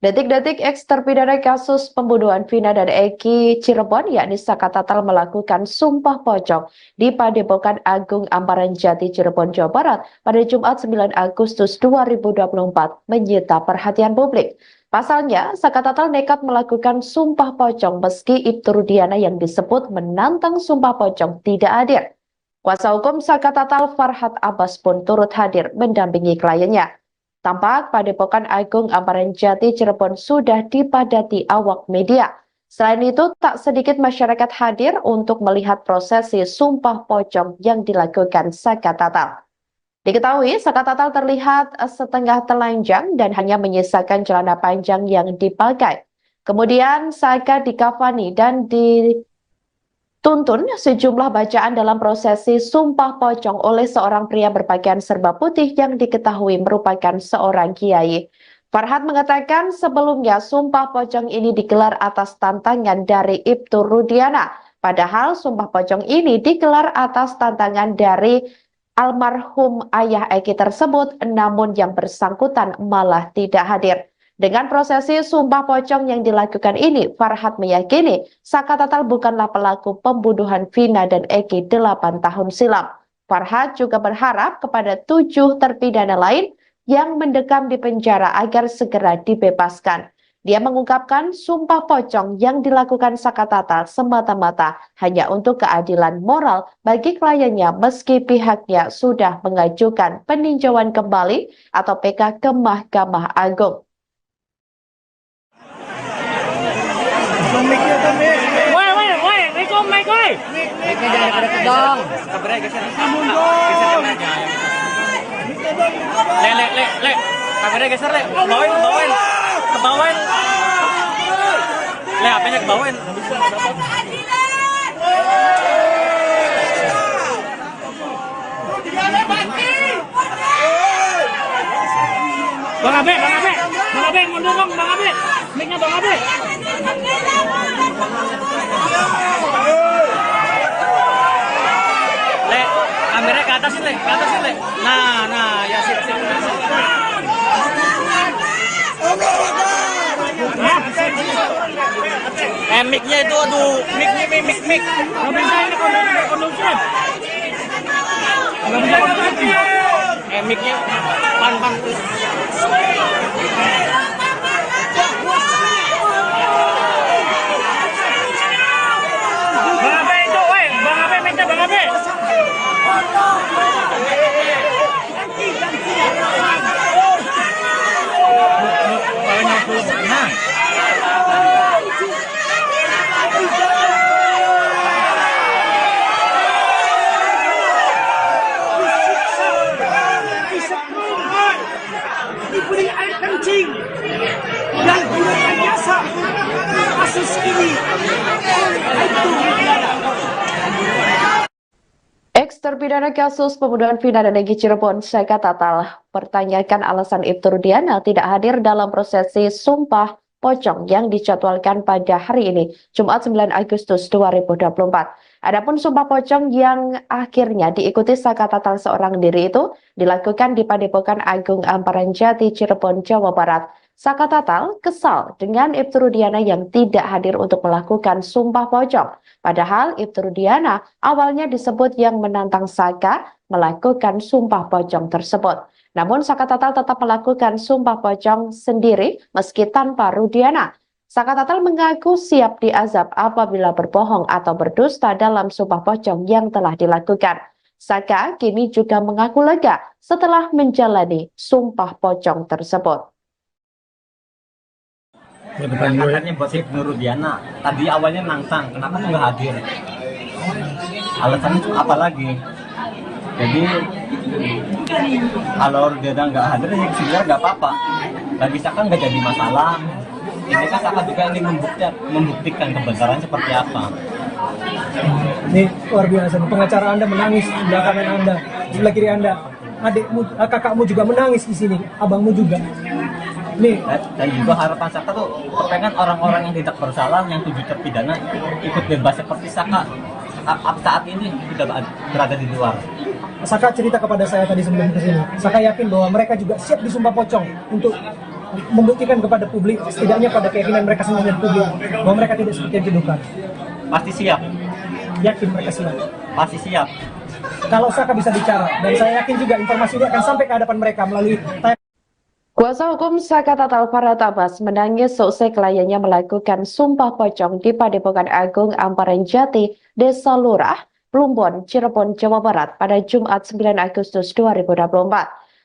Detik-detik eks terpidana kasus pembunuhan Vina dan Eki Cirebon, yakni Saka Tatal melakukan sumpah pocong di Padepokan Agung Amparan Jati Cirebon, Jawa Barat pada Jumat 9 Agustus 2024 menyita perhatian publik. Pasalnya, Saka Tatal nekat melakukan sumpah pocong meski Ibtu Rudiana yang disebut menantang sumpah pocong tidak hadir. Kuasa hukum Saka Tatal Farhad Abbas pun turut hadir mendampingi kliennya. Tampak Padepokan Agung Amparan Jati Cirebon sudah dipadati awak media. Selain itu, tak sedikit masyarakat hadir untuk melihat prosesi sumpah pocong yang dilakukan Saka Tatal. Diketahui, Saka Tatal terlihat setengah telanjang dan hanya menyisakan celana panjang yang dipakai. Kemudian Saka dikafani dan Tuntun sejumlah bacaan dalam prosesi Sumpah Pocong oleh seorang pria berpakaian serba putih yang diketahui merupakan seorang kiai. Farhad mengatakan sebelumnya Sumpah Pocong ini digelar atas tantangan dari Ibtu Rudiana. Padahal Sumpah Pocong ini digelar atas tantangan dari almarhum ayah Eki tersebut, namun yang bersangkutan malah tidak hadir. Dengan prosesi Sumpah Pocong yang dilakukan ini, Farhad meyakini Saka Tatal bukanlah pelaku pembunuhan Vina dan Eki 8 tahun silam. Farhad juga berharap kepada 7 terpidana lain yang mendekam di penjara agar segera dibebaskan. Dia mengungkapkan Sumpah Pocong yang dilakukan Saka Tatal semata-mata hanya untuk keadilan moral bagi kliennya meski pihaknya sudah mengajukan peninjauan kembali atau PK ke Mahkamah Agung. Woi, Riko, Mike, woi. Mic-nya jangan pada kedong. Kabarnya geser. Geser aja. Le. Kabarnya geser, Le. Bawain. Kebawain. Le, HP-nya kebawain. Bang Abe, mundur dong, Bang Abe. Mic-nya Bang Abe. Le, kameranya ke atas, Le. Nah, ya sip. Mic-nya itu, aduh, mic. Nggak bisa ini kondusif. Nggak bisa kondusif. Mic-nya pan. Bang Abe itu, woi. Bang Abe, mic-nya Bang Abe. Nah. Diberi air kencing dan direkayasa kasus ini itu Rudiana. Ex-terpidana kasus pembunuhan Vina dan Eki Cirebon, Saka Tatal, pertanyakan alasan Ibtu Rudiana tidak hadir dalam prosesi Sumpah Pocong yang dijadwalkan pada hari ini, Jumat 9 Agustus 2024. Adapun Sumpah Pocong yang akhirnya diikuti Saka Tatal seorang diri itu dilakukan di Padepokan Agung Amparan Jati, Cirebon, Jawa Barat. Saka Tatal kesal dengan Ibtu Rudiana yang tidak hadir untuk melakukan Sumpah Pocong. Padahal Ibtu Rudiana awalnya disebut yang menantang Saka melakukan Sumpah Pocong tersebut. Namun Saka Tatal tetap melakukan Sumpah Pocong sendiri meski tanpa Rudiana. Saka Tatal mengaku siap diazab apabila berbohong atau berdusta dalam Sumpah Pocong yang telah dilakukan. Saka kini juga mengaku lega setelah menjalani Sumpah Pocong tersebut. Katanya buat Ibnu Rudiana. Tadi awalnya nantang, kenapa tuh nggak hadir? Alasannya tuh apa lagi? Jadi kalau Rudiana nggak hadir, ya sebenarnya nggak apa-apa. Bagi Saka nggak jadi masalah. Ini kan Saka juga ingin membuktikan kebenaran seperti apa. Ini luar biasa. Pengacara Anda menangis di belakang Anda, sebelah kiri Anda. Adikmu, kakakmu juga menangis di sini, abangmu juga. Nih. Dan juga harapan Saka tuh kepengen orang-orang yang tidak bersalah, yang 7 terpidana ikut bebas seperti Saka saat ini sudah berada di luar. Saka cerita kepada saya tadi sebelum ke sini. Saka yakin bahwa mereka juga siap disumpah pocong untuk membuktikan kepada publik, setidaknya pada keyakinan mereka sendiri dan publik, bahwa mereka tidak seperti yang dituduhkan. Pasti siap. Yakin mereka siap. Pasti siap. Kalau Saka bisa bicara, dan saya yakin juga informasi ini akan sampai ke hadapan mereka melalui Kuasa hukum Saka Tatal Farhad Abbas menangis seusai kliennya melakukan Sumpah Pocong di Padepokan Agung Amparan Jati, Desa Lurah, Plumbon, Cirebon, Jawa Barat pada Jumat 9 Agustus 2024.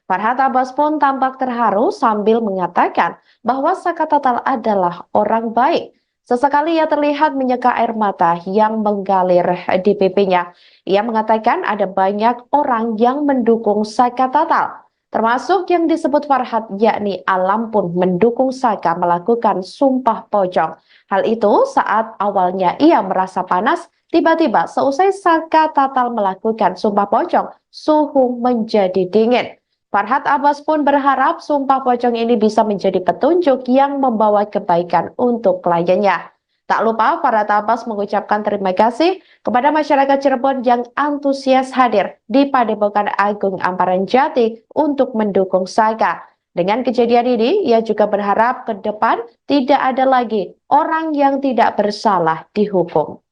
Farhad Abbas pun tampak terharu sambil mengatakan bahwa Saka Tatal adalah orang baik. Sesekali ia terlihat menyeka air mata yang mengalir di pipinya. Ia mengatakan ada banyak orang yang mendukung Saka Tatal, termasuk yang disebut Farhad, yakni Alam pun mendukung Saka melakukan Sumpah Pocong. Hal itu saat awalnya ia merasa panas Tiba-tiba seusai Saka Tatal melakukan sumpah pocong, suhu menjadi dingin. Farhad Abbas pun berharap sumpah pocong ini bisa menjadi petunjuk yang membawa kebaikan untuk kliennya. Tak lupa Farhad Abbas mengucapkan terima kasih kepada masyarakat Cirebon yang antusias hadir di Padepokan Agung Amparan Jati untuk mendukung Saka. Dengan kejadian ini, ia juga berharap ke depan tidak ada lagi orang yang tidak bersalah dihukum.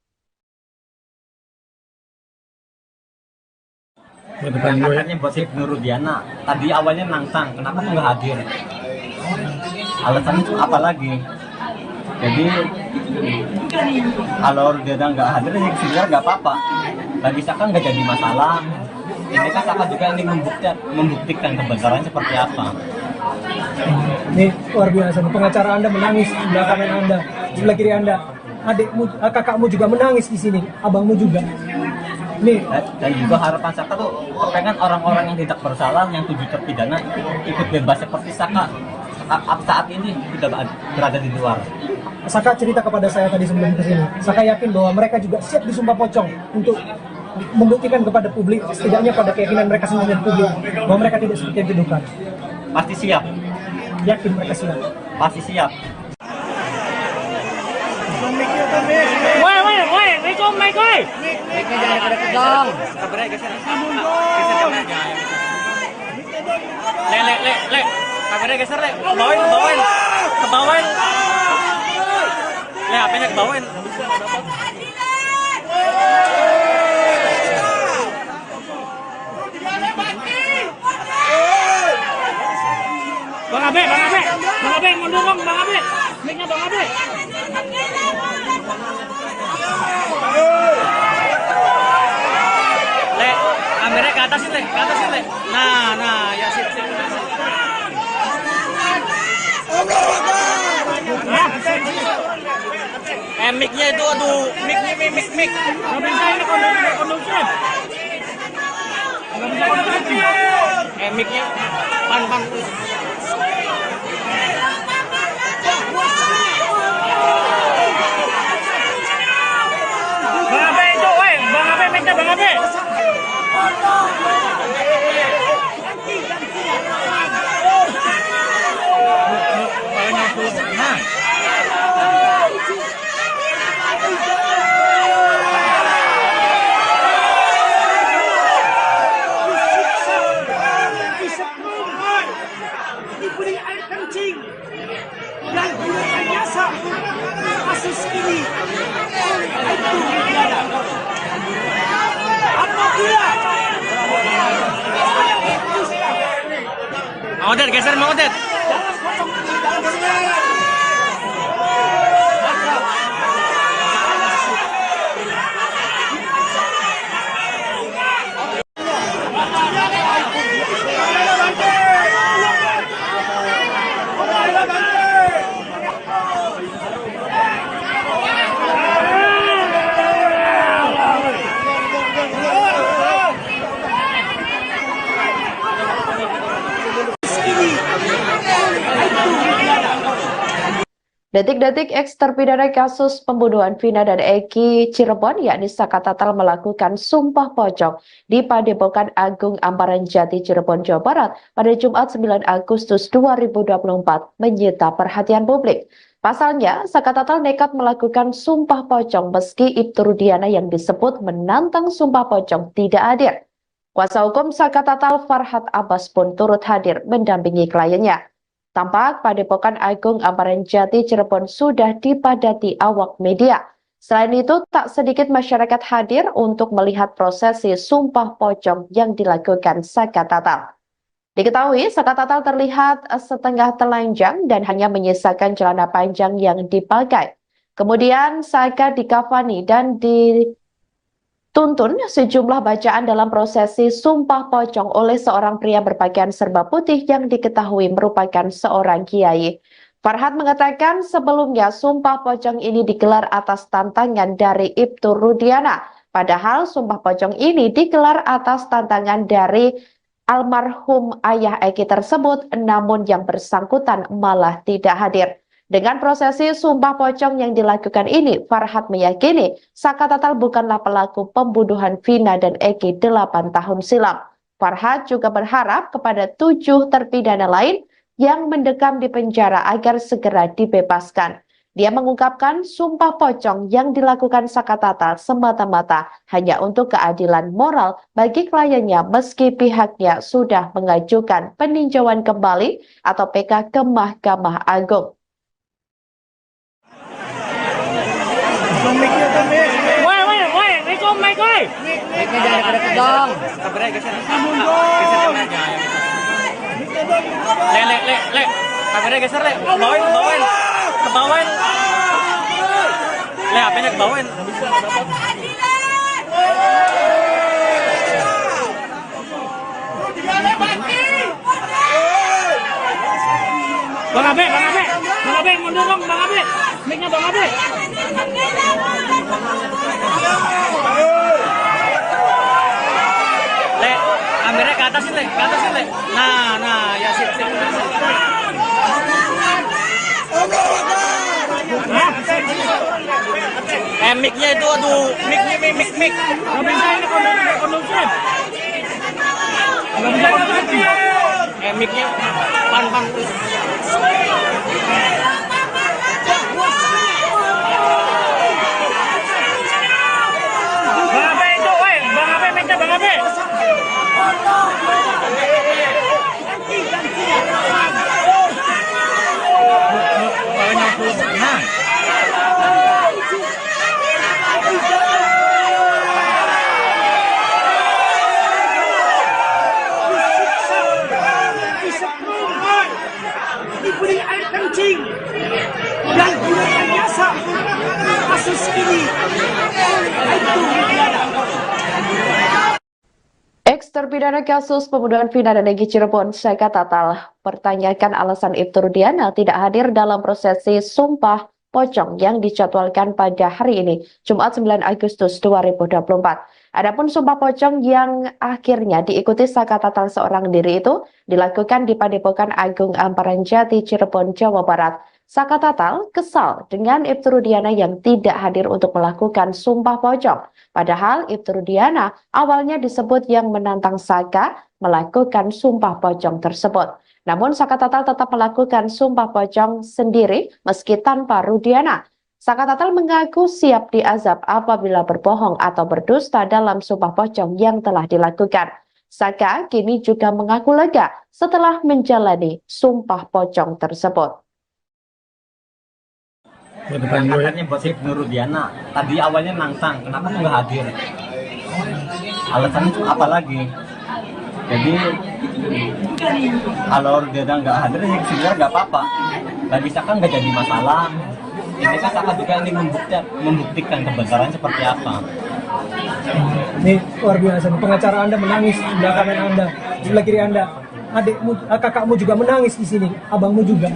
Katanya buat si Nurudiana tadi awalnya nangsang, kenapa tuh nggak hadir? Alasannya tuh apa lagi? Jadi kalau dia nggak hadir ya sebenarnya nggak apa-apa. Bagi Saka nggak jadi masalah. Ini kan Saka juga ini membuktikan kebenaran seperti apa. Ini luar biasa. Pengacara Anda menangis di belakang kanan Anda, sebelah kiri Anda. Adikmu, kakakmu juga menangis di sini, abangmu juga. Nih, Dan juga harapan Saka tuh pengen orang-orang yang tidak bersalah, yang 7 terpidana ikut bebas seperti Saka saat ini sudah berada di luar. Saka cerita kepada saya tadi sebelum ke sini. Saka yakin bahwa mereka juga siap disumpah pocong untuk membuktikan kepada publik, setidaknya pada keyakinan mereka sendiri dan publik, bahwa mereka tidak seperti yang dituduhkan. Pasti siap, Yakin mereka siap. pasti siap. Woi, Rico, Mike, woi. Le. Kameranya geser, Le. Kebawain. Le, HP-nya kebawain. Bang Abe, mundur dong, Bang Abe. Mic-nya Bang Abe. Le, kameranya ke atasin, Le. Nah, ya sip. Mic-nya itu, aduh, mic. Nggak bisa ini kondusif. Mic-nya, pan. Bang Abe itu, woi, Bang Abe, mic-nya Bang Abe. Diberi air kencing dan direkayasa kasus ini oleh Aibtu Rudiana. Apabila Mau Odet, geser mau Odet. Detik-detik eks terpidana kasus pembunuhan Vina dan Eki Cirebon yakni Saka Tatal melakukan sumpah pocong di Padepokan Agung Amparan Jati Cirebon, Jawa Barat pada Jumat 9 Agustus 2024 menyita perhatian publik. Pasalnya, Saka Tatal nekat melakukan sumpah pocong meski Aibtu Rudiana yang disebut menantang sumpah pocong tidak hadir. Kuasa hukum Saka Tatal Farhad Abbas pun turut hadir mendampingi kliennya. Tampak Padepokan Agung Amparan Jati Cirebon sudah dipadati awak media. Selain itu, tak sedikit masyarakat hadir untuk melihat prosesi sumpah pocong yang dilakukan Saka Tatal. Diketahui, Saka Tatal terlihat setengah telanjang dan hanya menyisakan celana panjang yang dipakai. Kemudian Saka dikafani dan dituntun sejumlah bacaan dalam prosesi sumpah pocong oleh seorang pria berpakaian serba putih yang diketahui merupakan seorang kiai. Farhad mengatakan sebelumnya sumpah pocong ini digelar atas tantangan dari Aibtu Rudiana. Padahal sumpah pocong ini digelar atas tantangan dari almarhum ayah Eki tersebut, namun yang bersangkutan malah tidak hadir. Dengan prosesi sumpah pocong yang dilakukan ini, Farhad meyakini Saka Tatal bukanlah pelaku pembunuhan Vina dan Eki 8 tahun silam. Farhad juga berharap kepada 7 terpidana lain yang mendekam di penjara agar segera dibebaskan. Dia mengungkapkan sumpah pocong yang dilakukan Saka Tatal semata-mata hanya untuk keadilan moral bagi kliennya meski pihaknya sudah mengajukan peninjauan kembali atau PK ke Mahkamah Agung. Woi, Rico, Mike, woi. Mic-nya jangan deket dong. Kameranya geser. Geser kameranya. Le. Kameranya geser, Le. Kebawain. Le, HP-nya kebawain. Bang Abe, mundur dong, Bang Abe. Mic-nya Bang Abe. Le, kameranya ke atasin, Le. Nah, ya sip. Mic-nya itu, aduh, mic. Nggak bisa ini kondusif. Nggak bisa kondusif. Mic-nya pan. Bang Abe itu, woi. Bang Abe, mic-nya Bang Abe. Nah. Diberi air kencing dan direkayasa kasus ini itu tiada. Ex-terpidana kasus pembunuhan Vina dan Eki Cirebon, Saka Tatal, pertanyakan alasan Ibtu Rudiana tidak hadir dalam prosesi sumpah pocong yang dijadwalkan pada hari ini, Jumat 9 Agustus 2024. Adapun sumpah pocong yang akhirnya diikuti Saka Tatal seorang diri itu dilakukan di Padepokan Agung Amparan Jati, Cirebon, Jawa Barat. Saka Tatal kesal dengan Ibtu Rudiana yang tidak hadir untuk melakukan sumpah pocong. Padahal Ibtu Rudiana awalnya disebut yang menantang Saka melakukan sumpah pocong tersebut. Namun Saka Tatal tetap melakukan sumpah pocong sendiri meski tanpa Rudiana. Saka Tatal mengaku siap diazab apabila berbohong atau berdusta dalam sumpah pocong yang telah dilakukan. Saka kini juga mengaku lega setelah menjalani sumpah pocong tersebut. Katanya buat Ibnu Rudiana. Tadi awalnya nantang, kenapa tuh nggak hadir? Alasannya tuh apa lagi? Jadi kalau Rudiana nggak hadir, ya sebenarnya nggak apa-apa. Bagi Saka nggak jadi masalah. Ini kan Saka juga ingin membuktikan kebenaran seperti apa. Ini luar biasa. Pengacara Anda menangis di sebelah kanan Anda, di sebelah kiri Anda. Adikmu, kakakmu juga menangis di sini, abangmu juga.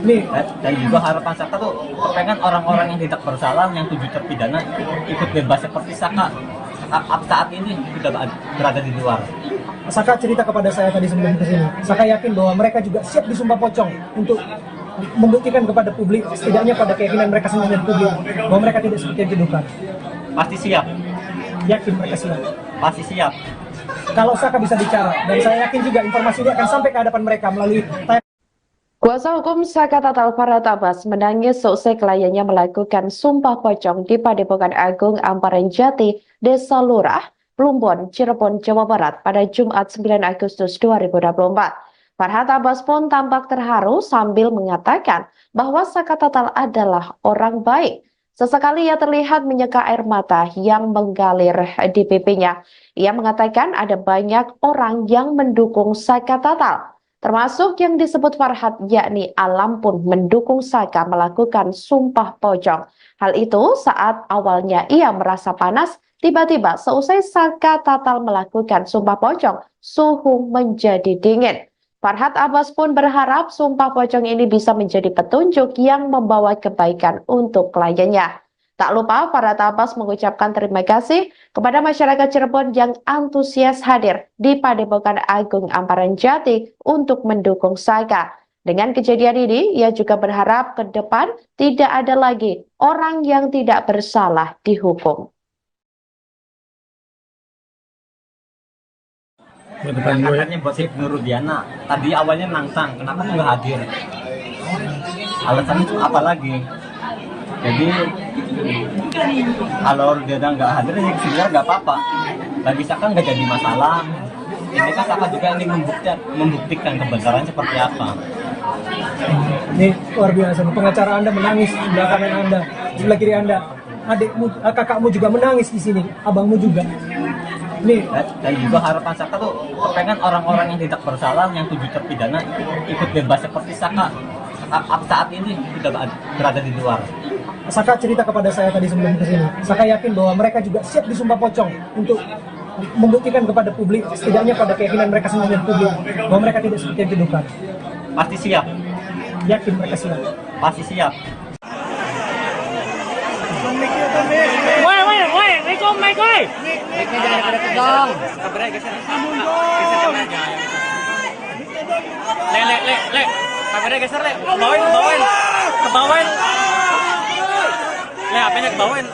Nih. Dan juga harapan Saka tuh pengen orang-orang yang tidak bersalah, yang 7 terpidana ikut bebas seperti Saka saat ini sudah berada di luar. Saka cerita kepada saya tadi sebelum kesini. Saka yakin bahwa mereka juga siap disumpah pocong untuk membuktikan kepada publik, setidaknya pada keyakinan mereka sendiri dan publik, bahwa mereka tidak seperti yang dituduhkan. Pasti siap. Yakin mereka siap. Pasti siap. Kalau Saka bisa bicara, dan saya yakin juga informasi ini akan sampai ke hadapan mereka melalui Kuasa hukum Saka Tatal Farhad Abbas menangis seusai kliennya melakukan sumpah pocong di Padepokan Agung Amparan Jati, Desa Lurah, Plumbon, Cirebon, Jawa Barat pada Jumat 9 Agustus 2024. Farhad Abbas pun tampak terharu sambil mengatakan bahwa Saka Tatal adalah orang baik. Sesekali ia terlihat menyeka air mata yang mengalir di pipinya. Ia mengatakan ada banyak orang yang mendukung Saka Tatal, termasuk yang disebut Farhad, yakni Alam pun mendukung Saka melakukan sumpah pocong. Hal itu saat awalnya ia merasa panas, tiba-tiba seusai Saka Tatal melakukan sumpah pocong, suhu menjadi dingin. Farhad Abbas pun berharap sumpah pocong ini bisa menjadi petunjuk yang membawa kebaikan untuk kliennya. Tak lupa Farhad Abbas mengucapkan terima kasih kepada masyarakat Cirebon yang antusias hadir di Padepokan Agung Amparan Jati untuk mendukung Saka. Dengan kejadian ini, ia juga berharap ke depan tidak ada lagi orang yang tidak bersalah dihukum. Katanya buat si Nurudiana, tadi awalnya nangsang, kenapa tuh nggak hadir? Alasannya tuh apa lagi? Jadi kalau dia nggak hadir, ya sebenarnya nggak apa-apa. Bagi Saka nggak jadi masalah. Ini kan Saka juga ingin membuktikan kebenaran seperti apa. Ini luar biasa. Pengacara Anda menangis di sebelah kanan Anda, di sebelah kiri Anda. Adikmu, kakakmu juga menangis di sini, abangmu juga. Ini Dan juga harapan Saka tuh kepengen orang-orang yang tidak bersalah, yang 7 terpidana ikut bebas seperti Saka saat ini sudah berada di luar. Saka cerita kepada saya tadi sebelum ke sini. Saka yakin bahwa mereka juga siap disumpah pocong untuk membuktikan kepada publik, setidaknya pada keyakinan mereka sendiri dan publik, bahwa mereka tidak seperti yang dituduhkan. Pasti siap, Yakin mereka siap. pasti siap. Woi, Rikom, Mike, woi. Le. Kameranya geser, Le. Kebawain. Le, HP-nya kebawain.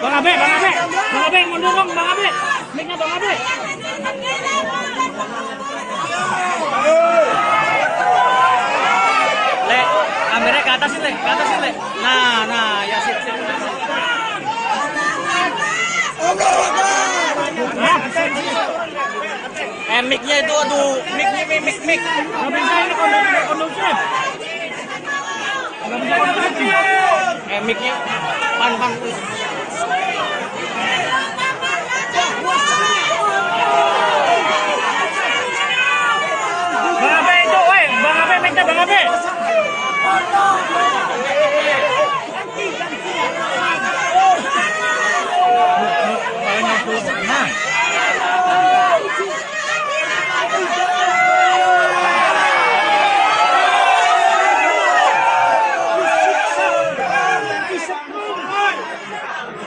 Bang Abe, mundur dong, Bang Abe. Mic-nya Bang Abe. Le, kameranya ke atas, Le. Nah, ya sip. Mic-nya itu, aduh, mic. Nggak bisa ini kondusif. Mic-nya, pan. Bang Abe itu, woi, Bang Abe, minta Bang Abe. Nah.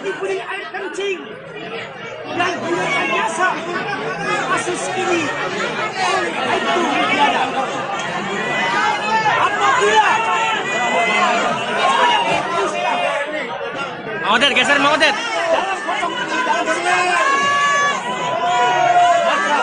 Diberi air kencing dan direkayasa kasus ini itu tiada. Apabila Mang Odet, geser Mang Odet. dalam potong ini dalam segala maka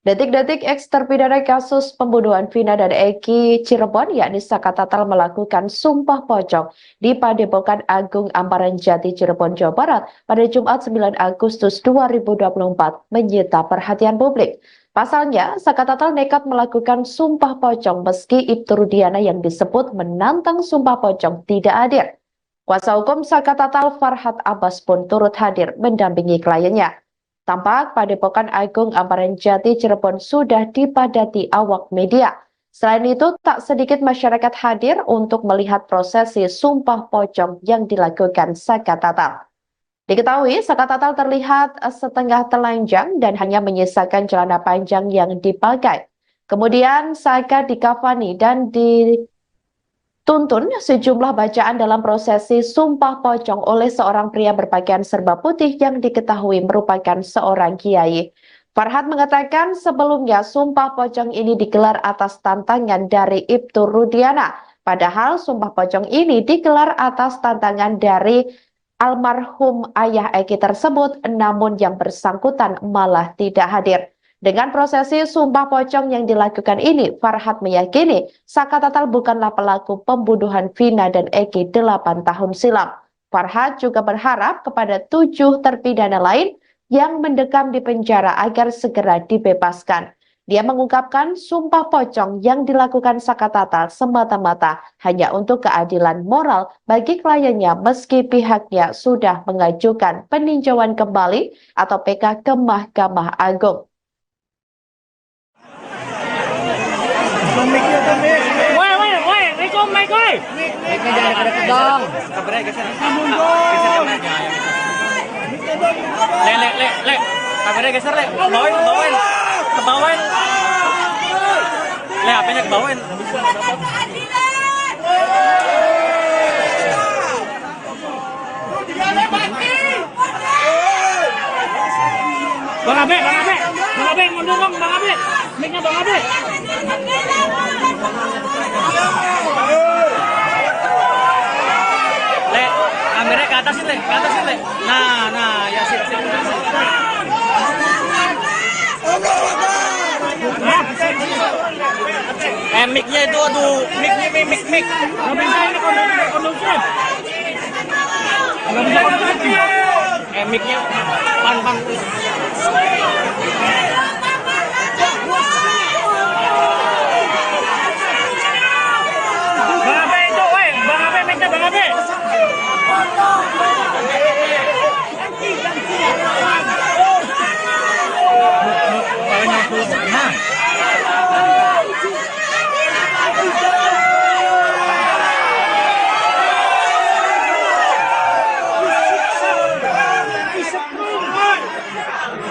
Detik-detik eks terpidana kasus pembunuhan Vina dan Eki Cirebon, yakni Saka Tatal, melakukan sumpah pocong di Padepokan Agung Amparan Jati, Cirebon, Jawa Barat pada Jumat 9 Agustus 2024 menyita perhatian publik. Pasalnya, Saka Tatal nekat melakukan sumpah pocong meski Ibtu Rudiana yang disebut menantang sumpah pocong tidak hadir. Kuasa hukum Saka Tatal, Farhad Abbas, pun turut hadir mendampingi kliennya. Tampak Padepokan Agung Amparan Jati, Cirebon sudah dipadati awak media. Selain itu, tak sedikit masyarakat hadir untuk melihat prosesi sumpah pocong yang dilakukan Saka Tatal. Diketahui, Saka Tatal terlihat setengah telanjang dan hanya menyisakan celana panjang yang dipakai. Kemudian Saka dikafani dan dituntun sejumlah bacaan dalam prosesi sumpah pocong oleh seorang pria berpakaian serba putih yang diketahui merupakan seorang kiai. Farhad mengatakan sebelumnya sumpah pocong ini digelar atas tantangan dari Ibtu Rudiana. Padahal sumpah pocong ini digelar atas tantangan dari almarhum ayah Eki tersebut, namun yang bersangkutan malah tidak hadir. Dengan prosesi sumpah pocong yang dilakukan ini, Farhad meyakini Saka Tatal bukanlah pelaku pembunuhan Vina dan Eki 8 tahun silam. Farhad juga berharap kepada 7 terpidana lain yang mendekam di penjara agar segera dibebaskan. Dia mengungkapkan sumpah pocong yang dilakukan Saka Tatal semata-mata hanya untuk keadilan moral bagi kliennya meski pihaknya sudah mengajukan peninjauan kembali atau PK ke Mahkamah Agung. Woi, Riko, Mike, woi. Mic-nya jangan deket dong. Kabarnya geser. Geser kameranya. Le. Kameranya geser, Le. Kebawain. Le, HP-nya kebawain. Bang Abe, mundur dong, Bang Abe. Mic-nya Bang Abe. Le, kameranya ke atas Le. Nah, ya sip. Mic-nya itu aduh, mic. Nggak bisa ini kondusif. Nggak bisa kondusif. Mic-nya pan. Bang Abe itu, woi. Bang Abe, mic-nya Bang Abe.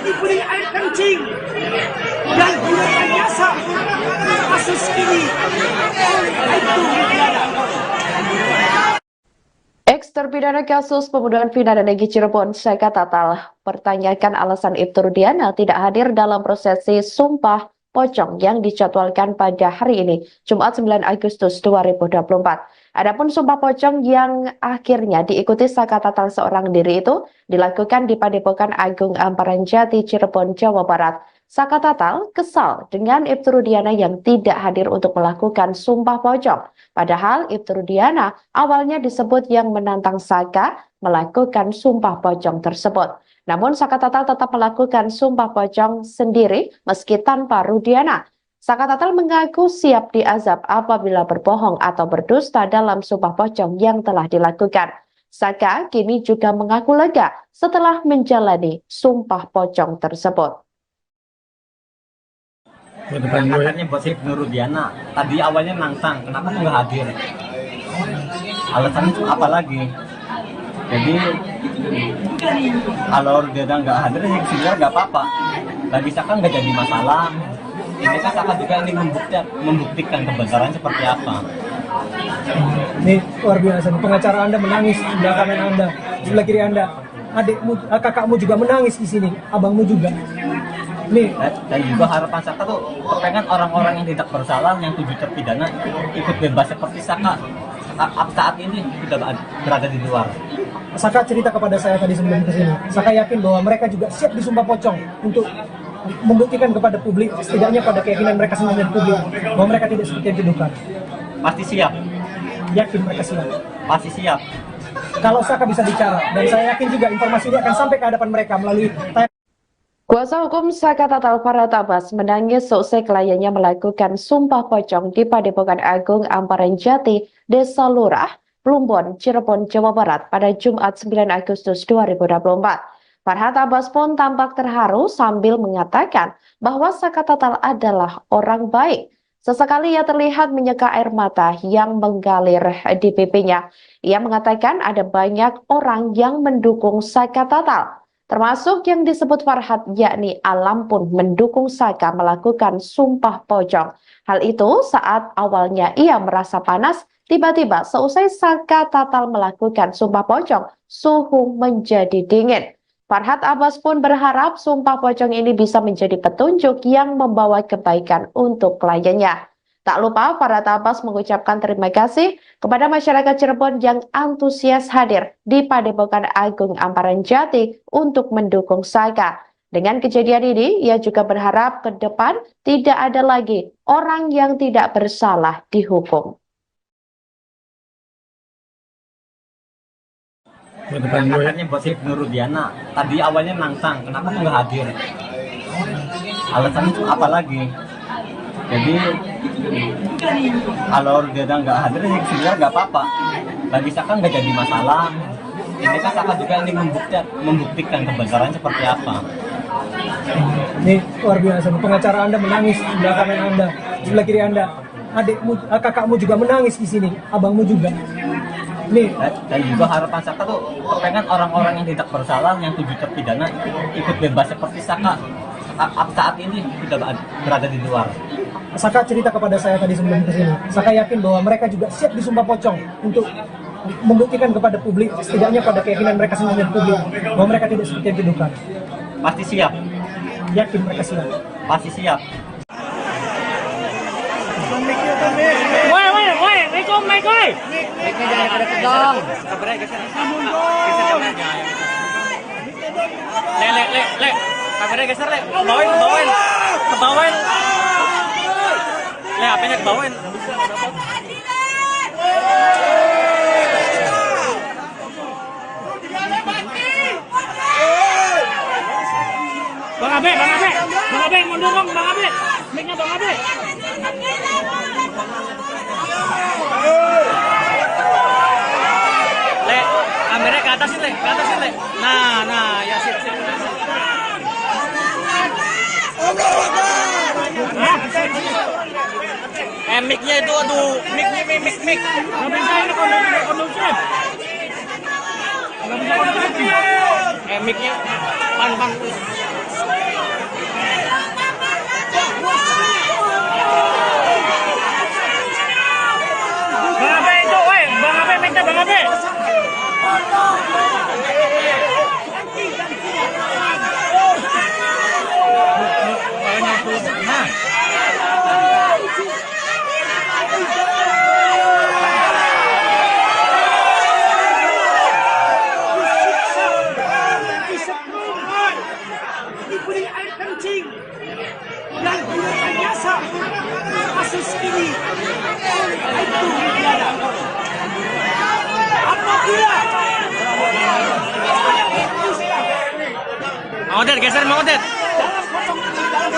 Diberi air kencing dan direkayasa kasus ini itu negara. Ex-terpidana kasus pembunuhan vina dan Egy Cirebon, Saka Tatal, pertanyakan alasan Ibtu Rudiana tidak hadir dalam prosesi sumpah pocong yang dijadwalkan pada hari ini, Jumat 9 Agustus 2024. Adapun sumpah pocong yang akhirnya diikuti Saka Tatal seorang diri itu dilakukan di Padepokan Agung Amparan Jati, Cirebon, Jawa Barat. Saka Tatal kesal dengan Ibtu Rudiana yang tidak hadir untuk melakukan sumpah pocong. Padahal Ibtu Rudiana awalnya disebut yang menantang Saka melakukan sumpah pocong tersebut. Namun Saka Tatal tetap melakukan sumpah pocong sendiri meski tanpa Rudiana. Saka Tatal mengaku siap diazab apabila berbohong atau berdusta dalam sumpah pocong yang telah dilakukan. Saka kini juga mengaku lega setelah menjalani sumpah pocong tersebut. Katanya buat si Rudiana. Tadi awalnya nantang, kenapa tuh nggak hadir? Alasannya tuh apa lagi? Jadi kalau Rudiana nggak hadir, ya sebenarnya nggak apa-apa. Bagi Saka nggak jadi masalah. Ini kan Saka juga ingin membuktikan kebenaran seperti apa. Ini luar biasa. Pengacara Anda menangis di sebelah kanan Anda, sebelah kiri Anda. Adikmu, kakakmu juga menangis di sini, abangmu juga. Nih, Dan juga harapan Saka tuh kepengen orang-orang yang tidak bersalah, yang 7 terpidana ikut bebas seperti Saka saat ini sudah berada di luar. Saka cerita kepada saya tadi sebelum kesini. Saka yakin bahwa mereka juga siap disumpah pocong untuk membuktikan kepada publik, setidaknya pada keyakinan mereka sendiri dan publik, bahwa mereka tidak seperti yang dituduhkan. Pasti siap. Yakin mereka siap. Pasti siap. Kalau Saka bisa bicara, dan saya yakin juga informasi ini akan sampai ke hadapan mereka melalui Kuasa hukum Saka Tatal Farhat Abbas menangis seusai kliennya melakukan sumpah pocong di Padepokan Agung Amparan Jati, Desa Lurah, Plumbon, Cirebon, Jawa Barat pada Jumat 9 Agustus 2024. Farhat Abbas pun tampak terharu sambil mengatakan bahwa Saka Tatal adalah orang baik. Sesekali ia terlihat menyeka air mata yang mengalir di pipinya. Ia mengatakan ada banyak orang yang mendukung Saka Tatal, termasuk yang disebut Farhat, yakni Alam pun mendukung Saka melakukan sumpah pocong. Hal itu saat awalnya ia merasa panas, tiba-tiba seusai Saka Tatal melakukan sumpah pocong, suhu menjadi dingin. Farhat Abbas pun berharap sumpah pocong ini bisa menjadi petunjuk yang membawa kebaikan untuk kliennya. Tak lupa Farhat Abbas mengucapkan terima kasih kepada masyarakat Cirebon yang antusias hadir di Padepokan Agung Amparan Jati untuk mendukung Saka. Dengan kejadian ini, ia juga berharap ke depan tidak ada lagi orang yang tidak bersalah dihukum. Katanya buat si Rudiana. Tadi awalnya nantang, kenapa tuh nggak hadir? alasannya itu apa lagi? Jadi kalau dia nggak hadir ya sebenarnya nggak apa-apa. Bagi Saka nggak jadi masalah. Ini kan Saka juga ingin membuktikan kebenaran seperti apa. Ini luar biasa. Pengacara Anda menangis di sebelah kanan Anda, sebelah kiri Anda. Adikmu, kakakmu juga menangis di sini, abangmu juga. Nih, Dan juga harapan Saka tuh pengen orang-orang yang tidak bersalah, yang 7 terpidana ikut bebas seperti Saka saat ini sudah berada di luar. Saka cerita kepada saya tadi sebelum ke sini. Saka yakin bahwa mereka juga siap disumpah pocong untuk membuktikan kepada publik, setidaknya pada keyakinan mereka sendiri dan publik, bahwa mereka tidak seperti yang dituduhkan. Pasti siap, Yakin mereka siap. pasti siap. Woi, Riko, Mike, woi. Le. Kameranya geser, Le. Kebawain. Le, HP-nya kebawain. Bang Abe, mundur dong, Bang Abe. Mic-nya Bang Abe. Le, kameranya ke atas Le. Nah, ya sip. Mic-nya itu, aduh, mic. Nggak bisa ini kondusif. Nggak bisa kondusif. Mic-nya, pan. Bang Abe itu, woi, Bang Abe, mic-nya Bang Abe. Nah. Diberi air kencing dan direkayasa kasus ini itu tiada. Apabila Mang Odet, geser Mang Odet. dalam potong ini dalam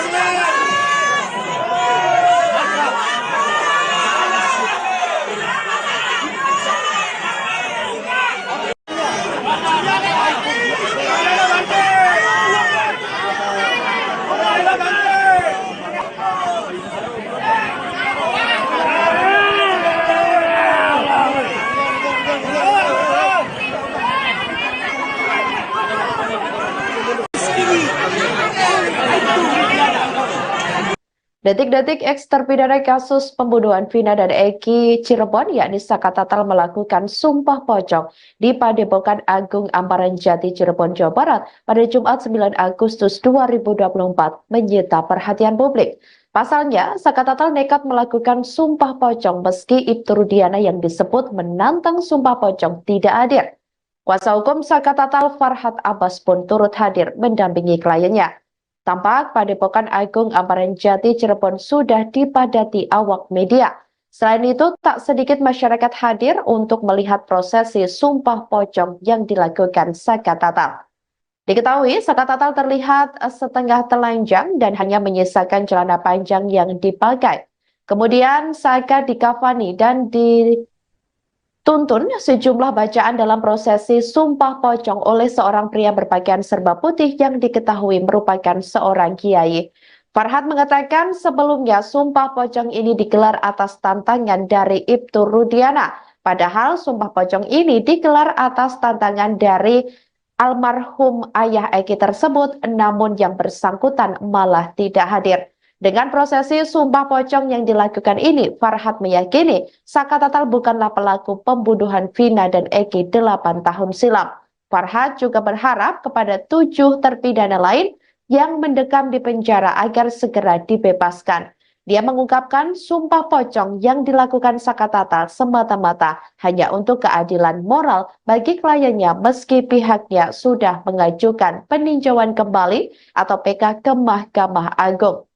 Detik-detik eks terpidana kasus pembunuhan Vina dan Eki Cirebon, yakni Saka Tatal melakukan sumpah pocong di Padepokan Agung Amparan Jati Cirebon, Jawa Barat pada Jumat 9 Agustus 2024 menyita perhatian publik. Pasalnya, Saka Tatal nekat melakukan sumpah pocong meski Ibtu Rudiana yang disebut menantang sumpah pocong tidak hadir. Kuasa hukum Saka Tatal Farhad Abbas pun turut hadir mendampingi kliennya. Tampak Padepokan Agung Amparan Jati Cirebon sudah dipadati awak media. Selain itu, tak sedikit masyarakat hadir untuk melihat prosesi sumpah pocong yang dilakukan Saka Tatal. Diketahui, Saka Tatal terlihat setengah telanjang dan hanya menyisakan celana panjang yang dipakai. Kemudian Saka dikafani dan dituntun sejumlah bacaan dalam prosesi sumpah pocong oleh seorang pria berpakaian serba putih yang diketahui merupakan seorang kiai. Farhad mengatakan sebelumnya sumpah pocong ini digelar atas tantangan dari Ibtu Rudiana. Padahal sumpah pocong ini digelar atas tantangan dari almarhum ayah Eki tersebut, namun yang bersangkutan malah tidak hadir. Dengan prosesi sumpah pocong yang dilakukan ini, Farhad meyakini Saka Tatal bukanlah pelaku pembunuhan Vina dan Eki 8 tahun silam. Farhad juga berharap kepada 7 terpidana lain yang mendekam di penjara agar segera dibebaskan. Dia mengungkapkan sumpah pocong yang dilakukan Saka Tatal semata-mata hanya untuk keadilan moral bagi kliennya meski pihaknya sudah mengajukan peninjauan kembali atau PK ke Mahkamah Agung.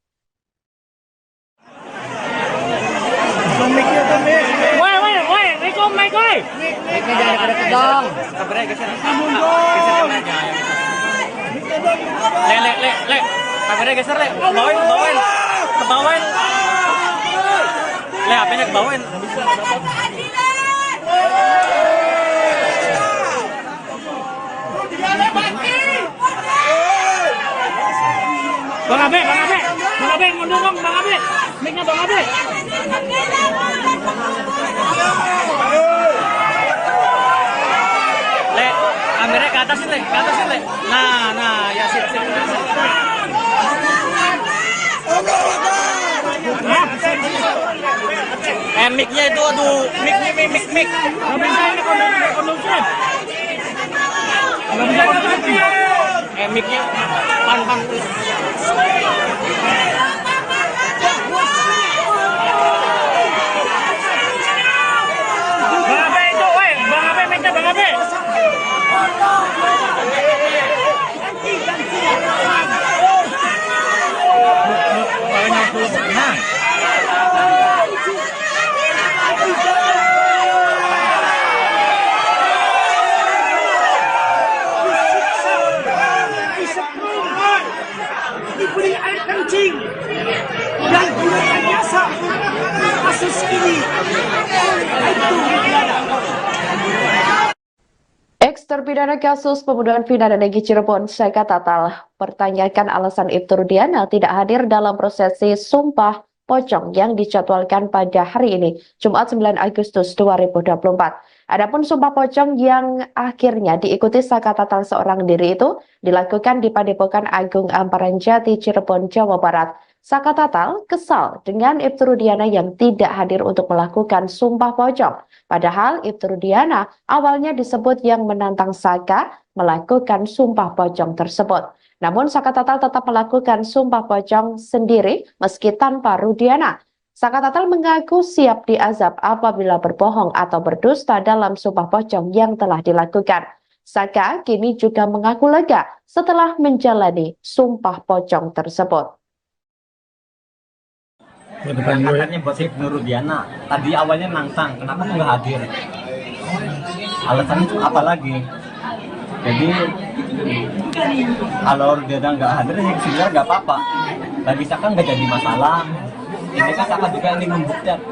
Woi, Riko, Mike, woi. Mic-nya jangan dekat dong. Kameranya geser. Le. Kameranya geser, Le. Kebawain. Kebawain. Le, HP-nya kebawain. Bang Abe, mundur dong, Bang Abe. Mic-nya Bang Abe. Le, kameranya ke atas, Le. Nah, ya sip. Mic-nya itu, aduh, mic. Nggak bisa ini kondusif. Nggak bisa kondusif. Mic-nya pan. Bang Abe itu, woi, Bang Abe, mic-nya Bang Abe. Diberi air kencing dan direkayasa kasus ini itu pidana. Ex-terpidana kasus pembunuhan vina dan Egy Cirebon, Saka Tatal, pertanyakan alasan Ibtu Rudiana tidak hadir dalam prosesi Sumpah Pocong yang dijadwalkan pada hari ini, Jumat 9 Agustus 2024. Adapun Sumpah Pocong yang akhirnya diikuti Saka Tatal seorang diri itu dilakukan di Padepokan Agung Amparan Jati, Cirebon, Jawa Barat. Saka Tatal kesal dengan Ibtu Rudiana yang tidak hadir untuk melakukan Sumpah Pocong. Padahal Ibtu Rudiana awalnya disebut yang menantang Saka melakukan Sumpah Pocong tersebut. Namun Saka Tatal tetap melakukan Sumpah Pocong sendiri meski tanpa Rudiana. Saka Tatal mengaku siap diazab apabila berbohong atau berdusta dalam Sumpah Pocong yang telah dilakukan. Saka kini juga mengaku lega setelah menjalani Sumpah Pocong tersebut. Katanya buat Ibnu Rudiana. Tadi awalnya nantang, kenapa nggak hadir? Alasannya itu apa lagi? Jadi kalau Rudiana nggak hadir, ya sebenarnya nggak apa-apa. Bagi Saka nggak jadi masalah. Ini kan Saka juga ingin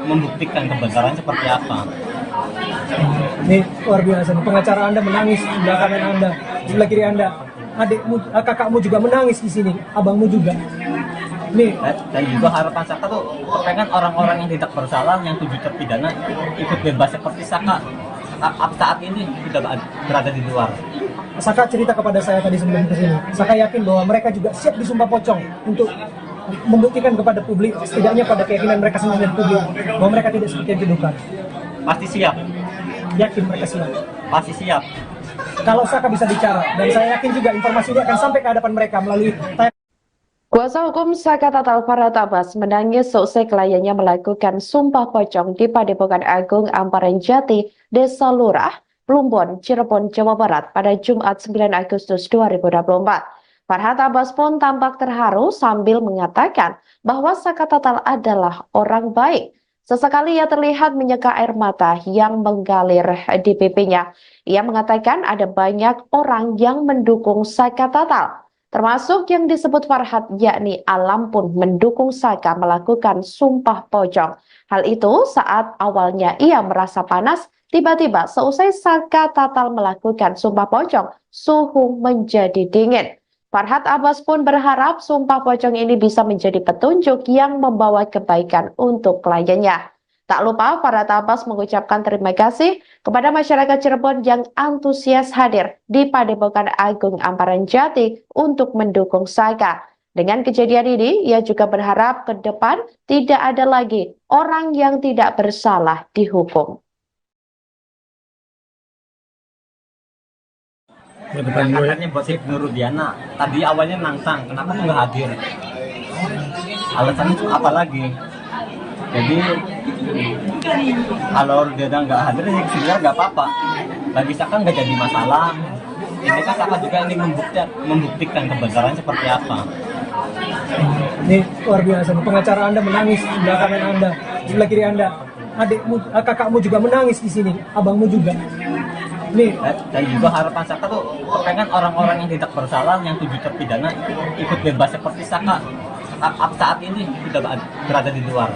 membuktikan kebenaran seperti apa. Ini luar biasa. Pengacara Anda menangis di sebelah kanan Anda, sebelah kiri Anda. Adikmu, kakakmu juga menangis di sini, abangmu juga. Nih. Dan juga harapan Saka tuh pengen orang-orang yang tidak bersalah, yang 7 terpidana ikut bebas seperti Saka saat ini sudah berada di luar. Saka cerita kepada saya tadi sebelum kesini. Saka yakin bahwa mereka juga siap disumpah pocong untuk membuktikan kepada publik, setidaknya pada keyakinan mereka sendiri dan publik, bahwa mereka tidak seperti yang dituduhkan. Pasti siap. Yakin mereka siap. Pasti siap. Kalau Saka bisa bicara, dan saya yakin juga informasi ini akan sampai ke hadapan mereka melalui Kuasa hukum Saka Tatal Farhat Abbas menangis seusai kliennya melakukan Sumpah Pocong di Padepokan Agung Amparan Jati, Desa Lurah, Plumbon, Cirebon, Jawa Barat pada Jumat 9 Agustus 2024. Farhat Abbas pun tampak terharu sambil mengatakan bahwa Saka Tatal adalah orang baik. Sesekali ia terlihat menyeka air mata yang mengalir di pipinya. Ia mengatakan ada banyak orang yang mendukung Saka Tatal, termasuk yang disebut Farhat, yakni Alam pun mendukung Saka melakukan Sumpah Pocong. Hal itu saat awalnya ia merasa panas, tiba-tiba seusai Saka Tatal melakukan Sumpah Pocong, suhu menjadi dingin. Farhat Abbas pun berharap Sumpah Pocong ini bisa menjadi petunjuk yang membawa kebaikan untuk kliennya. Tak lupa Farhat Abbas mengucapkan terima kasih kepada masyarakat Cirebon yang antusias hadir di Padepokan Agung Amparan Jati untuk mendukung Saka. Dengan kejadian ini, ia juga berharap ke depan tidak ada lagi orang yang tidak bersalah dihukum. Katanya buat Ibnu Rudiana. Tadi awalnya nantang, kenapa nggak hadir? Alasannya itu apa lagi? Jadi kalau Rudiana nggak hadir, ya sebenarnya nggak apa-apa. Bagi Saka nggak jadi masalah. Ini kan Saka juga ingin membuktikan kebenaran seperti apa. Ini luar biasa. Pengacara Anda menangis di sebelah kanan Anda, sebelah kiri Anda. Adikmu, kakakmu juga menangis di sini, abangmu juga. Nih, Dan juga harapan Saka tuh kepengen orang-orang yang tidak bersalah, yang 7 terpidana ikut bebas seperti Saka saat ini sudah berada di luar.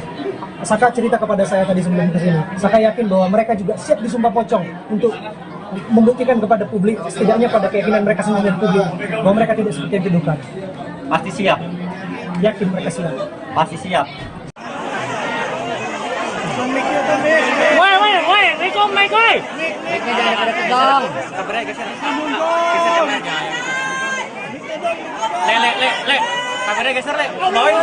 Saka cerita kepada saya tadi sebelum kesini. Saka yakin bahwa mereka juga siap disumpah pocong untuk membuktikan kepada publik, setidaknya pada keyakinan mereka sendiri dan publik, bahwa mereka tidak seperti yang dituduhkan. Pasti siap, Yakin mereka siap. pasti siap. Woi, Riko, Mike, woi. Le. Kameranya geser, Le. Kebawain.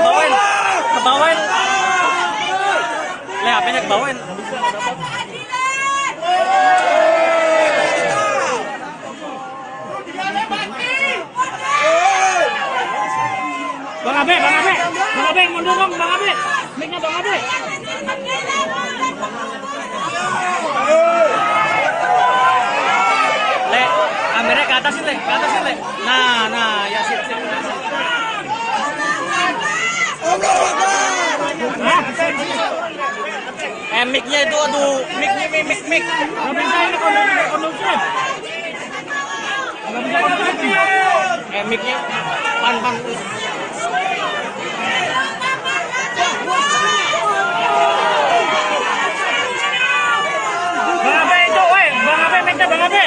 Le, HP-nya kebawain. Bang Abe, mundur dong, Bang Abe. Mic-nya Bang Abe. Le, kameranya ke atasin, Le. Nah, ya sip. Mic-nya itu, aduh, mic. Nggak bisa ini kondusif. Mic-nya, pan. Bang Abe itu, woi, Bang Abe, mic-nya Bang Abe.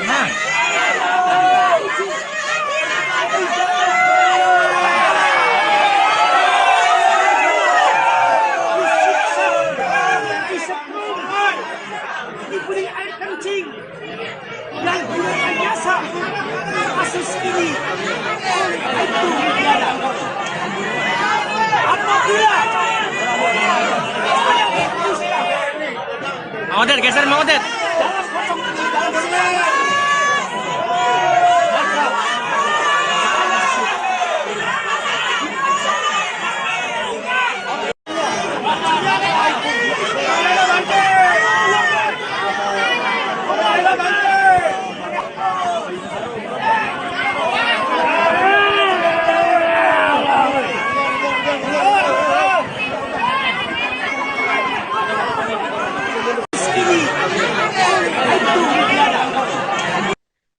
Nah. Diberi air kencing dan direkayasa kasus ini itu tiada. Apabila Mang Odet, geser Mang Odet. dalam pocong ini dalam semangat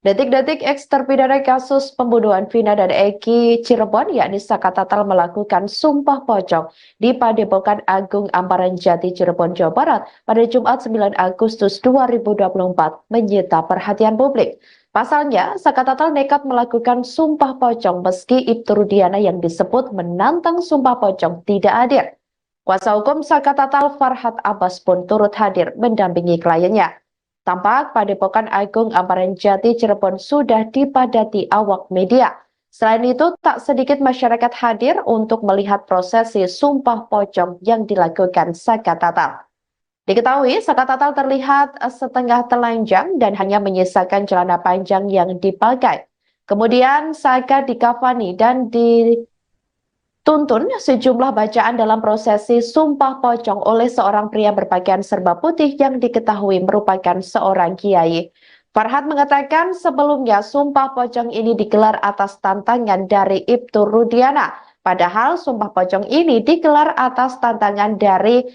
Detik-detik eks terpidana kasus pembunuhan Vina dan Eki Cirebon, yakni Saka Tatal, melakukan sumpah pocong di Padepokan Agung Amparan Jati, Cirebon, Jawa Barat pada Jumat 9 Agustus 2024 menyita perhatian publik. Pasalnya, Saka Tatal nekat melakukan sumpah pocong meski Ibtu Rudiana yang disebut menantang sumpah pocong tidak hadir. Kuasa hukum Saka Tatal Farhat Abbas pun turut hadir mendampingi kliennya. Tampak Padepokan Agung Amparan Jati Cirebon sudah dipadati awak media. Selain itu, tak sedikit masyarakat hadir untuk melihat prosesi sumpah pocong yang dilakukan Saka Tatal. Diketahui, Saka Tatal terlihat setengah telanjang dan hanya menyisakan celana panjang yang dipakai. Kemudian Saka dikafani dan dituntun sejumlah bacaan dalam prosesi sumpah pocong oleh seorang pria berpakaian serba putih yang diketahui merupakan seorang kiai. Farhat mengatakan sebelumnya sumpah pocong ini digelar atas tantangan dari Ibtu Rudiana. Padahal sumpah pocong ini digelar atas tantangan dari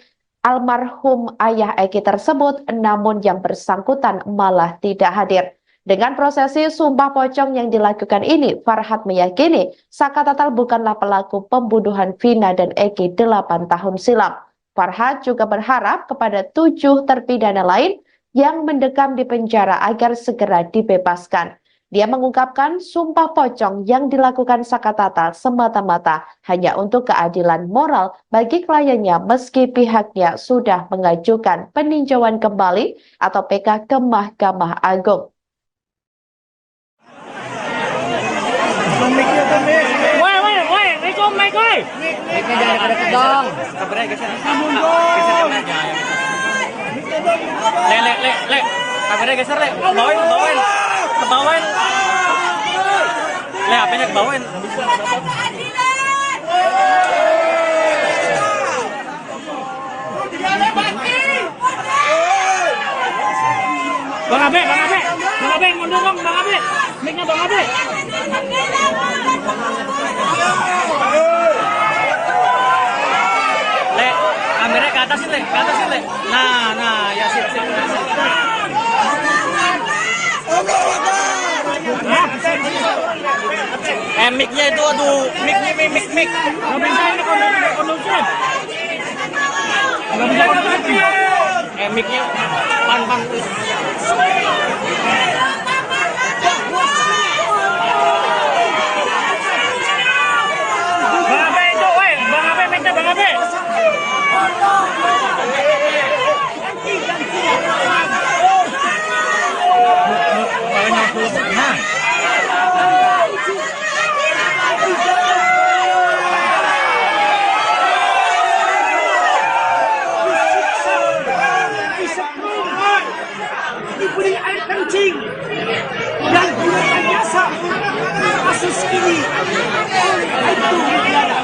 almarhum ayah Eki tersebut, namun yang bersangkutan malah tidak hadir. Dengan prosesi sumpah pocong yang dilakukan ini, Farhat meyakini Saka Tatal bukanlah pelaku pembunuhan Vina dan Eki 8 tahun silam. Farhat juga berharap kepada 7 terpidana lain yang mendekam di penjara agar segera dibebaskan. Dia mengungkapkan sumpah pocong yang dilakukan Saka Tatal semata-mata hanya untuk keadilan moral bagi kliennya meski pihaknya sudah mengajukan peninjauan kembali atau PK ke Mahkamah Agung. Woi, Riko, Mike, woi. Mic-nya jangan pada kedong. Kameranya geser. Geser kameranya. Le. Kameranya geser, Le. Kebawain. Le, HP-nya kebawain. Bang Abe, mundur dong, Bang Abe. Mic-nya Bang Abe. kameranya ke atas sih, Le. Ke atas sih, Le. Nah, ya sip. Mic-nya itu, aduh, mic. Nggak bisa ini kondusif. Nggak bisa kondusif. Mic-nya pan. Bang Abe itu, weh, Bang Abe, mic-nya Bang Abe. Nah. Diberi air kencing dan gunakan jasa kasus ini itu tiada.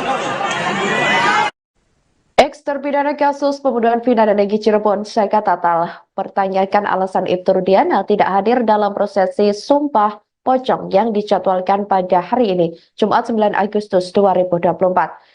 Ex-terpidana kasus pembunuhan Vina dan Egy Cirebon, Syaka Tatal, pertanyakan alasan Ibtu Rudiana tidak hadir dalam prosesi Sumpah Pocong yang dijadwalkan pada hari ini, Jumat 9 Agustus 2024.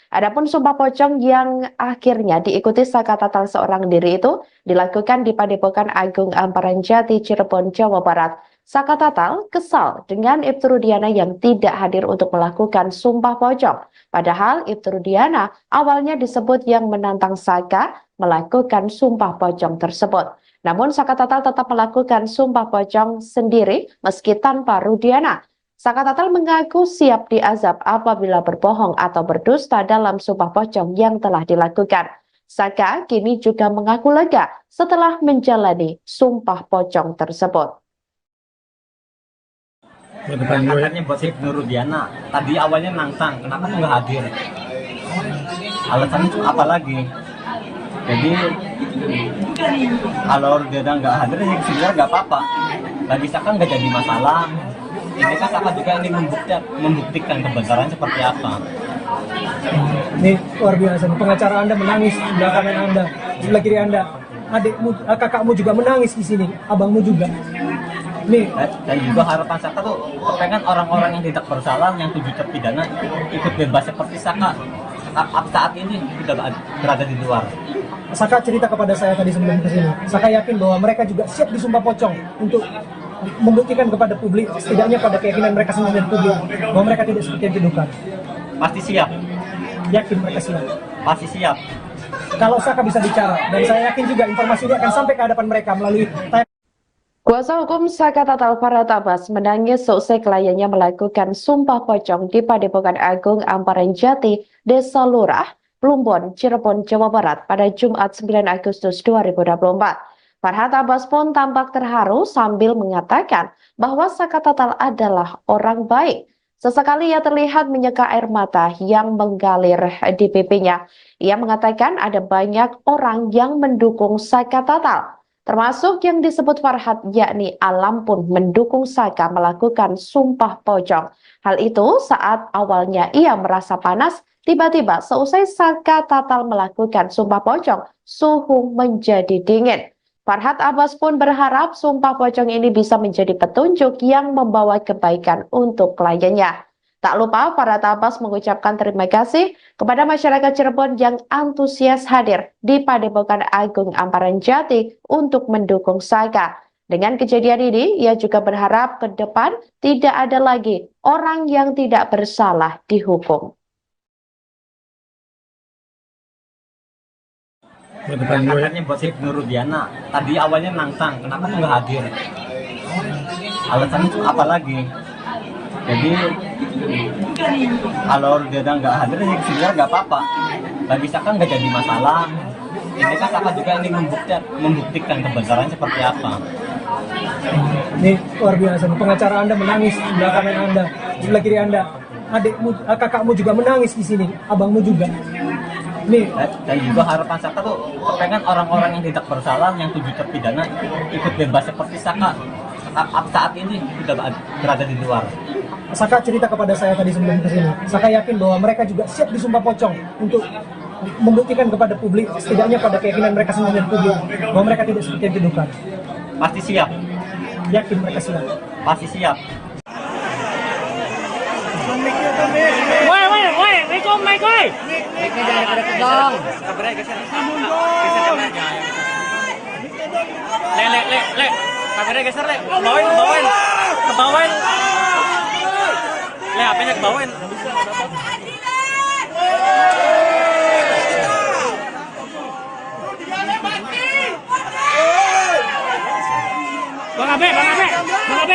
Adapun Sumpah Pocong yang akhirnya diikuti Syaka Tatal seorang diri itu dilakukan di Padepokan Agung Amparan Jati, Cirebon, Jawa Barat. Syaka Tatal kesal dengan Ibtu Rudiana yang tidak hadir untuk melakukan Sumpah Pocong. Padahal Ibtu Rudiana awalnya disebut yang menantang Syaka melakukan Sumpah Pocong tersebut. Namun Syaka Tatal tetap melakukan Sumpah Pocong sendiri meski tanpa Rudiana. Syaka Tatal mengaku siap diazab apabila berbohong atau berdusta dalam Sumpah Pocong yang telah dilakukan. Syaka kini juga mengaku lega setelah menjalani Sumpah Pocong tersebut. Katanya buat Ibnu Rudiana, tadi awalnya nantang, kenapa nggak hadir? Alasannya apa lagi? Jadi kalau Rudiana nggak hadir, ya sebenarnya nggak apa-apa. Bagi Syaka nggak jadi masalah. Ini kan Syaka juga ingin membuktikan kebenaran seperti apa. Ini luar biasa. Pengacara Anda menangis di sebelah kanan Anda, di sebelah kiri Anda. Adikmu, kakakmu juga menangis di sini, abangmu juga. Nih. Dan juga harapan Syaka tuh kepengen orang-orang yang tidak bersalah, yang 7 terpidana ikut bebas seperti Syaka saat ini sudah berada di luar. Syaka cerita kepada saya tadi sebelum kesini. Syaka yakin bahwa mereka juga siap disumpah pocong untuk membuktikan kepada publik, setidaknya pada keyakinan mereka sendiri dan publik, bahwa mereka tidak seperti yang dituduhkan. Pasti siap. Yakin mereka siap. Pasti siap. Kalau Syaka bisa bicara, dan saya yakin juga informasi ini akan sampai ke hadapan mereka melalui Kuasa hukum Syaka Tatal Farhat Abbas menangis seusai kliennya melakukan Sumpah Pocong di Padepokan Agung Amparan Jati, Desa Lurah, Plumbon, Cirebon, Jawa Barat pada Jumat 9 Agustus 2024. Farhat Abbas pun tampak terharu sambil mengatakan bahwa Syaka Tatal adalah orang baik. Sesekali ia terlihat menyeka air mata yang menggalir di pipinya. Ia mengatakan ada banyak orang yang mendukung Syaka Tatal. Termasuk yang disebut Farhat, yakni Alam pun mendukung Syaka melakukan Sumpah Pocong. Hal itu saat awalnya ia merasa panas, tiba-tiba seusai Syaka Tatal melakukan Sumpah Pocong, suhu menjadi dingin. Farhat Abbas pun berharap Sumpah Pocong ini bisa menjadi petunjuk yang membawa kebaikan untuk kliennya. Tak lupa Farhat Abbas mengucapkan terima kasih kepada masyarakat Cirebon yang antusias hadir di Padepokan Agung Amparan Jati untuk mendukung Syaka. Dengan kejadian ini, ia juga berharap ke depan tidak ada lagi orang yang tidak bersalah dihukum. Katanya buat Ibnu Rudiana, tadi awalnya nantang, kenapa nggak hadir? Alasannya apa lagi? Jadi kalau Rudiana nggak hadir, ya sebenarnya nggak apa-apa. Bagi Syaka nggak jadi masalah. Ini kan Syaka juga ingin membuktikan kebenaran seperti apa. Ini luar biasa. Pengacara Anda menangis di sebelah kanan Anda, di sebelah kiri Anda. Adikmu, kakakmu juga menangis di sini, abangmu juga. Nih. Dan juga harapan Syaka tuh kepengen orang-orang yang tidak bersalah, yang 7 terpidana ikut bebas seperti Syaka saat ini sudah berada di luar. Syaka cerita kepada saya tadi sebelum kesini. Syaka yakin bahwa mereka juga siap disumpah pocong untuk membuktikan kepada publik, setidaknya pada keyakinan mereka sendiri dan publik, bahwa mereka tidak seperti yang dituduhkan. Pasti siap. Yakin mereka siap. Pasti siap. Woi, Riko. Assalamualaikum, Mike, oi. Mic-nya jangan deket-deket dong. Kameranya geser. Geser kameranya. Le. Kameranya geser, Le. Kebawain. Kebawain. Le, HP-nya kebawain. Bang Abe,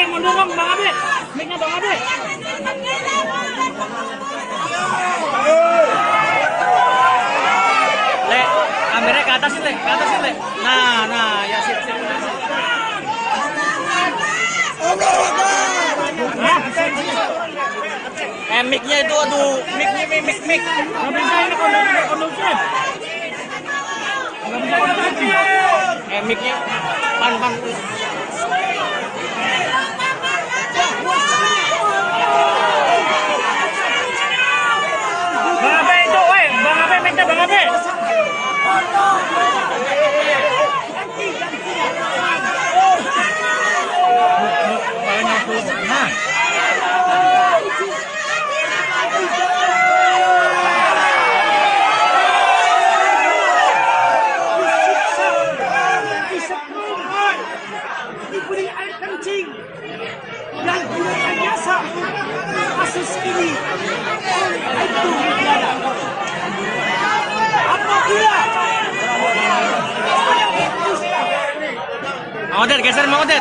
mundur dong, Bang Abe. Mic-nya Bang Abe. Le, kameranya ke atasin, Le. Nah, ya sip. Mic-nya itu, aduh, mic. Nggak bisa ini kondusif. Nggak bisa kondusif. Mic-nya, pan. Bang Abe itu, woi, Bang Abe, mic-nya Bang Abe. Nah. Diberi air kencing dan direkayasa kasus ini itu tidak ada. Apabila Mang Odet, geser Mang Odet.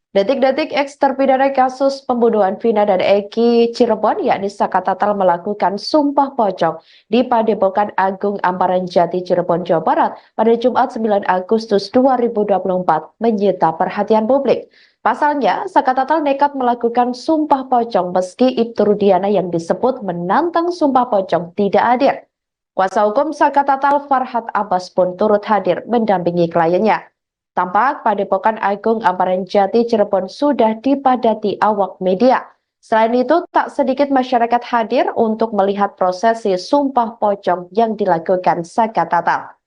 Detik-detik eks terpidana kasus pembunuhan Vina dan Eki Cirebon yakni Saka Tatal melakukan sumpah pocong di Padepokan Agung Amparan Jati Cirebon, Jawa Barat pada Jumat 9 Agustus 2024 menyita perhatian publik. Pasalnya, Saka Tatal nekat melakukan sumpah pocong meski Ibtu Rudiana yang disebut menantang sumpah pocong tidak hadir. Kuasa hukum Saka Tatal Farhat Abbas pun turut hadir mendampingi kliennya. Tampak Padepokan Agung Amparan Jati Cirebon sudah dipadati awak media. Selain itu, tak sedikit masyarakat hadir untuk melihat prosesi sumpah pocong yang dilakukan Saka Tatal.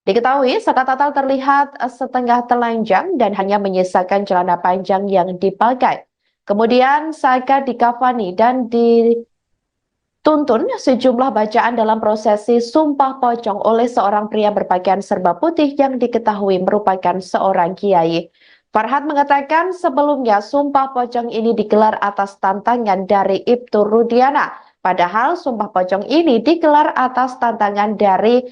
Diketahui, Saka Tatal terlihat setengah telanjang dan hanya menyisakan celana panjang yang dipakai. Kemudian Saka dikafani dan dituntun sejumlah bacaan dalam prosesi sumpah pocong oleh seorang pria berpakaian serba putih yang diketahui merupakan seorang kiai. Farhat mengatakan sebelumnya sumpah pocong ini digelar atas tantangan dari Ibtu Rudiana. Padahal sumpah pocong ini digelar atas tantangan dari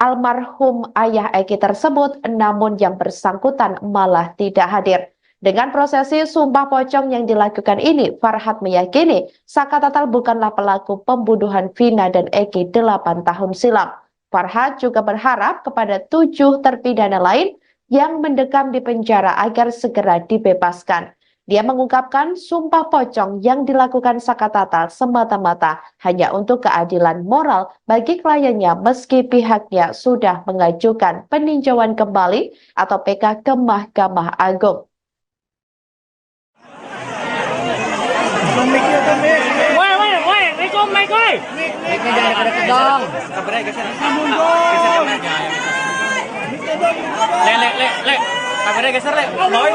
almarhum ayah Eki tersebut, namun yang bersangkutan malah tidak hadir. Dengan prosesi sumpah pocong yang dilakukan ini, Farhat meyakini Saka Tatal bukanlah pelaku pembunuhan Vina dan Eki 8 tahun silam. Farhat juga berharap kepada 7 terpidana lain yang mendekam di penjara agar segera dibebaskan. Dia mengungkapkan sumpah pocong yang dilakukan Saka Tatal semata-mata hanya untuk keadilan moral bagi kliennya meski pihaknya sudah mengajukan peninjauan kembali atau PK ke Mahkamah Agung. Woi, Riko, Mike, oi. Mic-nya jangan deket-deket dong. Kameranya geser. Geser kameranya. Le. Kameranya geser, Le. Kebawain.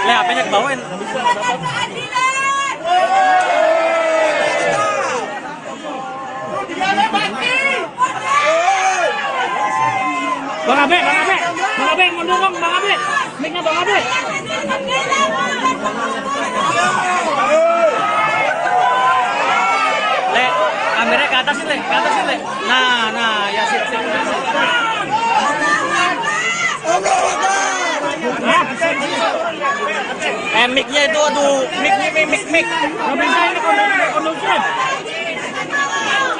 Le, HP-nya kebawain. Bang Abe, mundur dong, Bang Abe. Mic-nya Bang Abe. Le, kameranya ke atasin, Le. Nah, ya sip. Mic-nya itu, aduh, mic. Nggak bisa ini kondusif.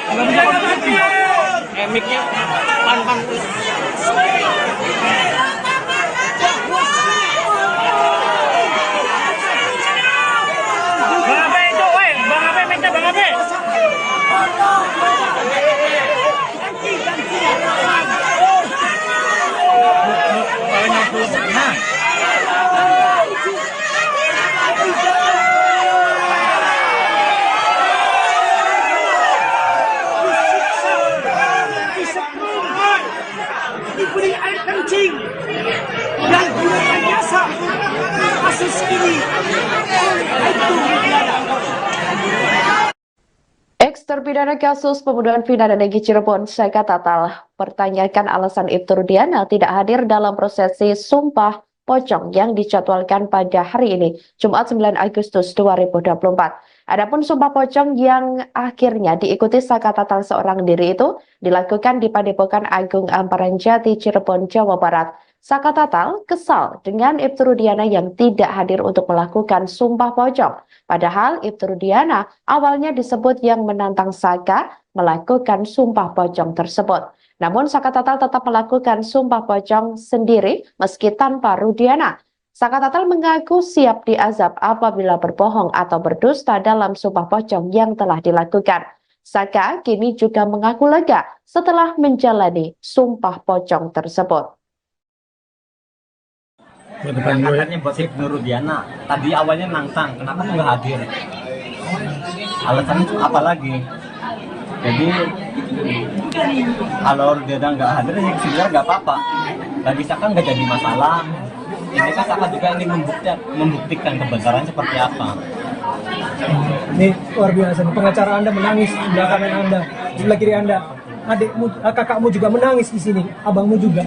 Nggak bisa kondusif. Mic-nya, pan. Terpidana kasus pembunuhan Vina dan Egy Cirebon, Saka Tatal, pertanyakan alasan Ibtu Rudiana tidak hadir dalam prosesi Sumpah Pocong yang dijadwalkan pada hari ini, Jumat 9 Agustus 2024. Adapun Sumpah Pocong yang akhirnya diikuti Saka Tatal seorang diri itu dilakukan di Padepokan Agung Amparan Jati, Cirebon, Jawa Barat. Saka Tatal kesal dengan Ibtu Rudiana yang tidak hadir untuk melakukan Sumpah Pocong. Padahal Ibtu Rudiana awalnya disebut yang menantang Saka melakukan Sumpah Pocong tersebut. Namun Saka Tatal tetap melakukan Sumpah Pocong sendiri meski tanpa Rudiana. Saka Tatal mengaku siap diazab apabila berbohong atau berdusta dalam Sumpah Pocong yang telah dilakukan. Saka kini juga mengaku lega setelah menjalani Sumpah Pocong tersebut. Katanya buat Ibnu Rudiana, tadi awalnya nantang, kenapa tuh nggak hadir? Alasannya apa lagi? Jadi kalau Rudiana nggak hadir, ya sebenarnya nggak apa-apa. Bagi Saka nggak jadi masalah. Ini kan Saka juga ingin membuktikan kebenaran seperti apa. Ini luar biasa. Pengacara Anda menangis di belakang kanan Anda, di sebelah kiri Anda. Adikmu, kakakmu juga menangis di sini, abangmu juga.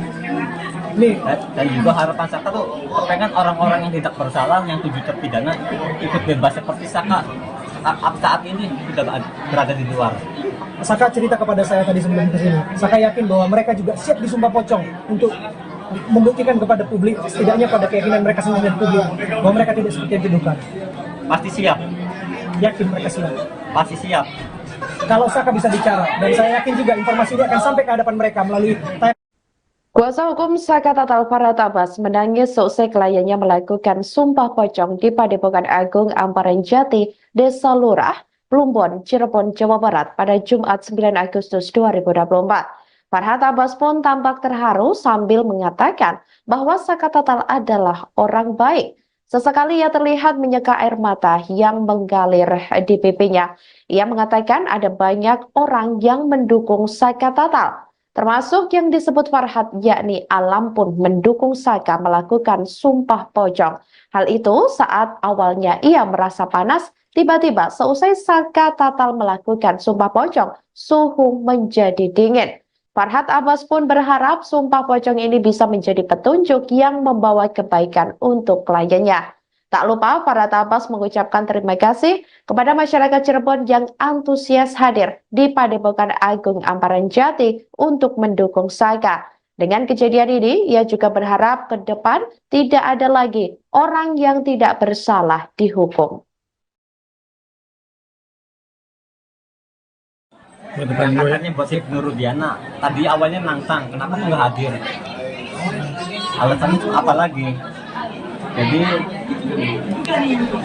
Nih. Dan juga harapan Saka tuh pengen orang-orang yang tidak bersalah, yang 7 terpidana ikut bebas seperti Saka saat ini sudah berada di luar. Saka cerita kepada saya tadi sebelum kesini. Saka yakin bahwa mereka juga siap disumpah pocong untuk membuktikan kepada publik, setidaknya pada keyakinan mereka sendiri dan publik, bahwa mereka tidak seperti yang dituduhkan. Pasti siap. Yakin mereka siap. Pasti siap. Kalau Saka bisa bicara, dan saya yakin juga informasi ini akan sampai ke hadapan mereka melalui Kuasa hukum Saka Tatal Farhat Abbas menangis seusai kliennya melakukan Sumpah Pocong di Padepokan Agung Amparan Jati, Desa Lurah, Plumbon, Cirebon, Jawa Barat pada Jumat 9 Agustus 2024. Farhat Abbas pun tampak terharu sambil mengatakan bahwa Saka Tatal adalah orang baik. Sesekali ia terlihat menyeka air mata yang mengalir di pipinya. Ia mengatakan ada banyak orang yang mendukung Saka Tatal, termasuk yang disebut Farhat, yakni Alam pun mendukung Saka melakukan Sumpah Pocong. Hal itu saat awalnya ia merasa panas, tiba-tiba seusai Saka Tatal melakukan Sumpah Pocong, suhu menjadi dingin. Farhat Abbas pun berharap Sumpah Pocong ini bisa menjadi petunjuk yang membawa kebaikan untuk kliennya. Tak lupa Farhat Abbas mengucapkan terima kasih kepada masyarakat Cirebon yang antusias hadir di Padepokan Agung Amparan Jati untuk mendukung Saka. Dengan kejadian ini, ia juga berharap ke depan tidak ada lagi orang yang tidak bersalah dihukum. Katanya buat Ibnu Rudiana, tadi awalnya nantang, kenapa tuh nggak hadir? Alasannya apa lagi? Jadi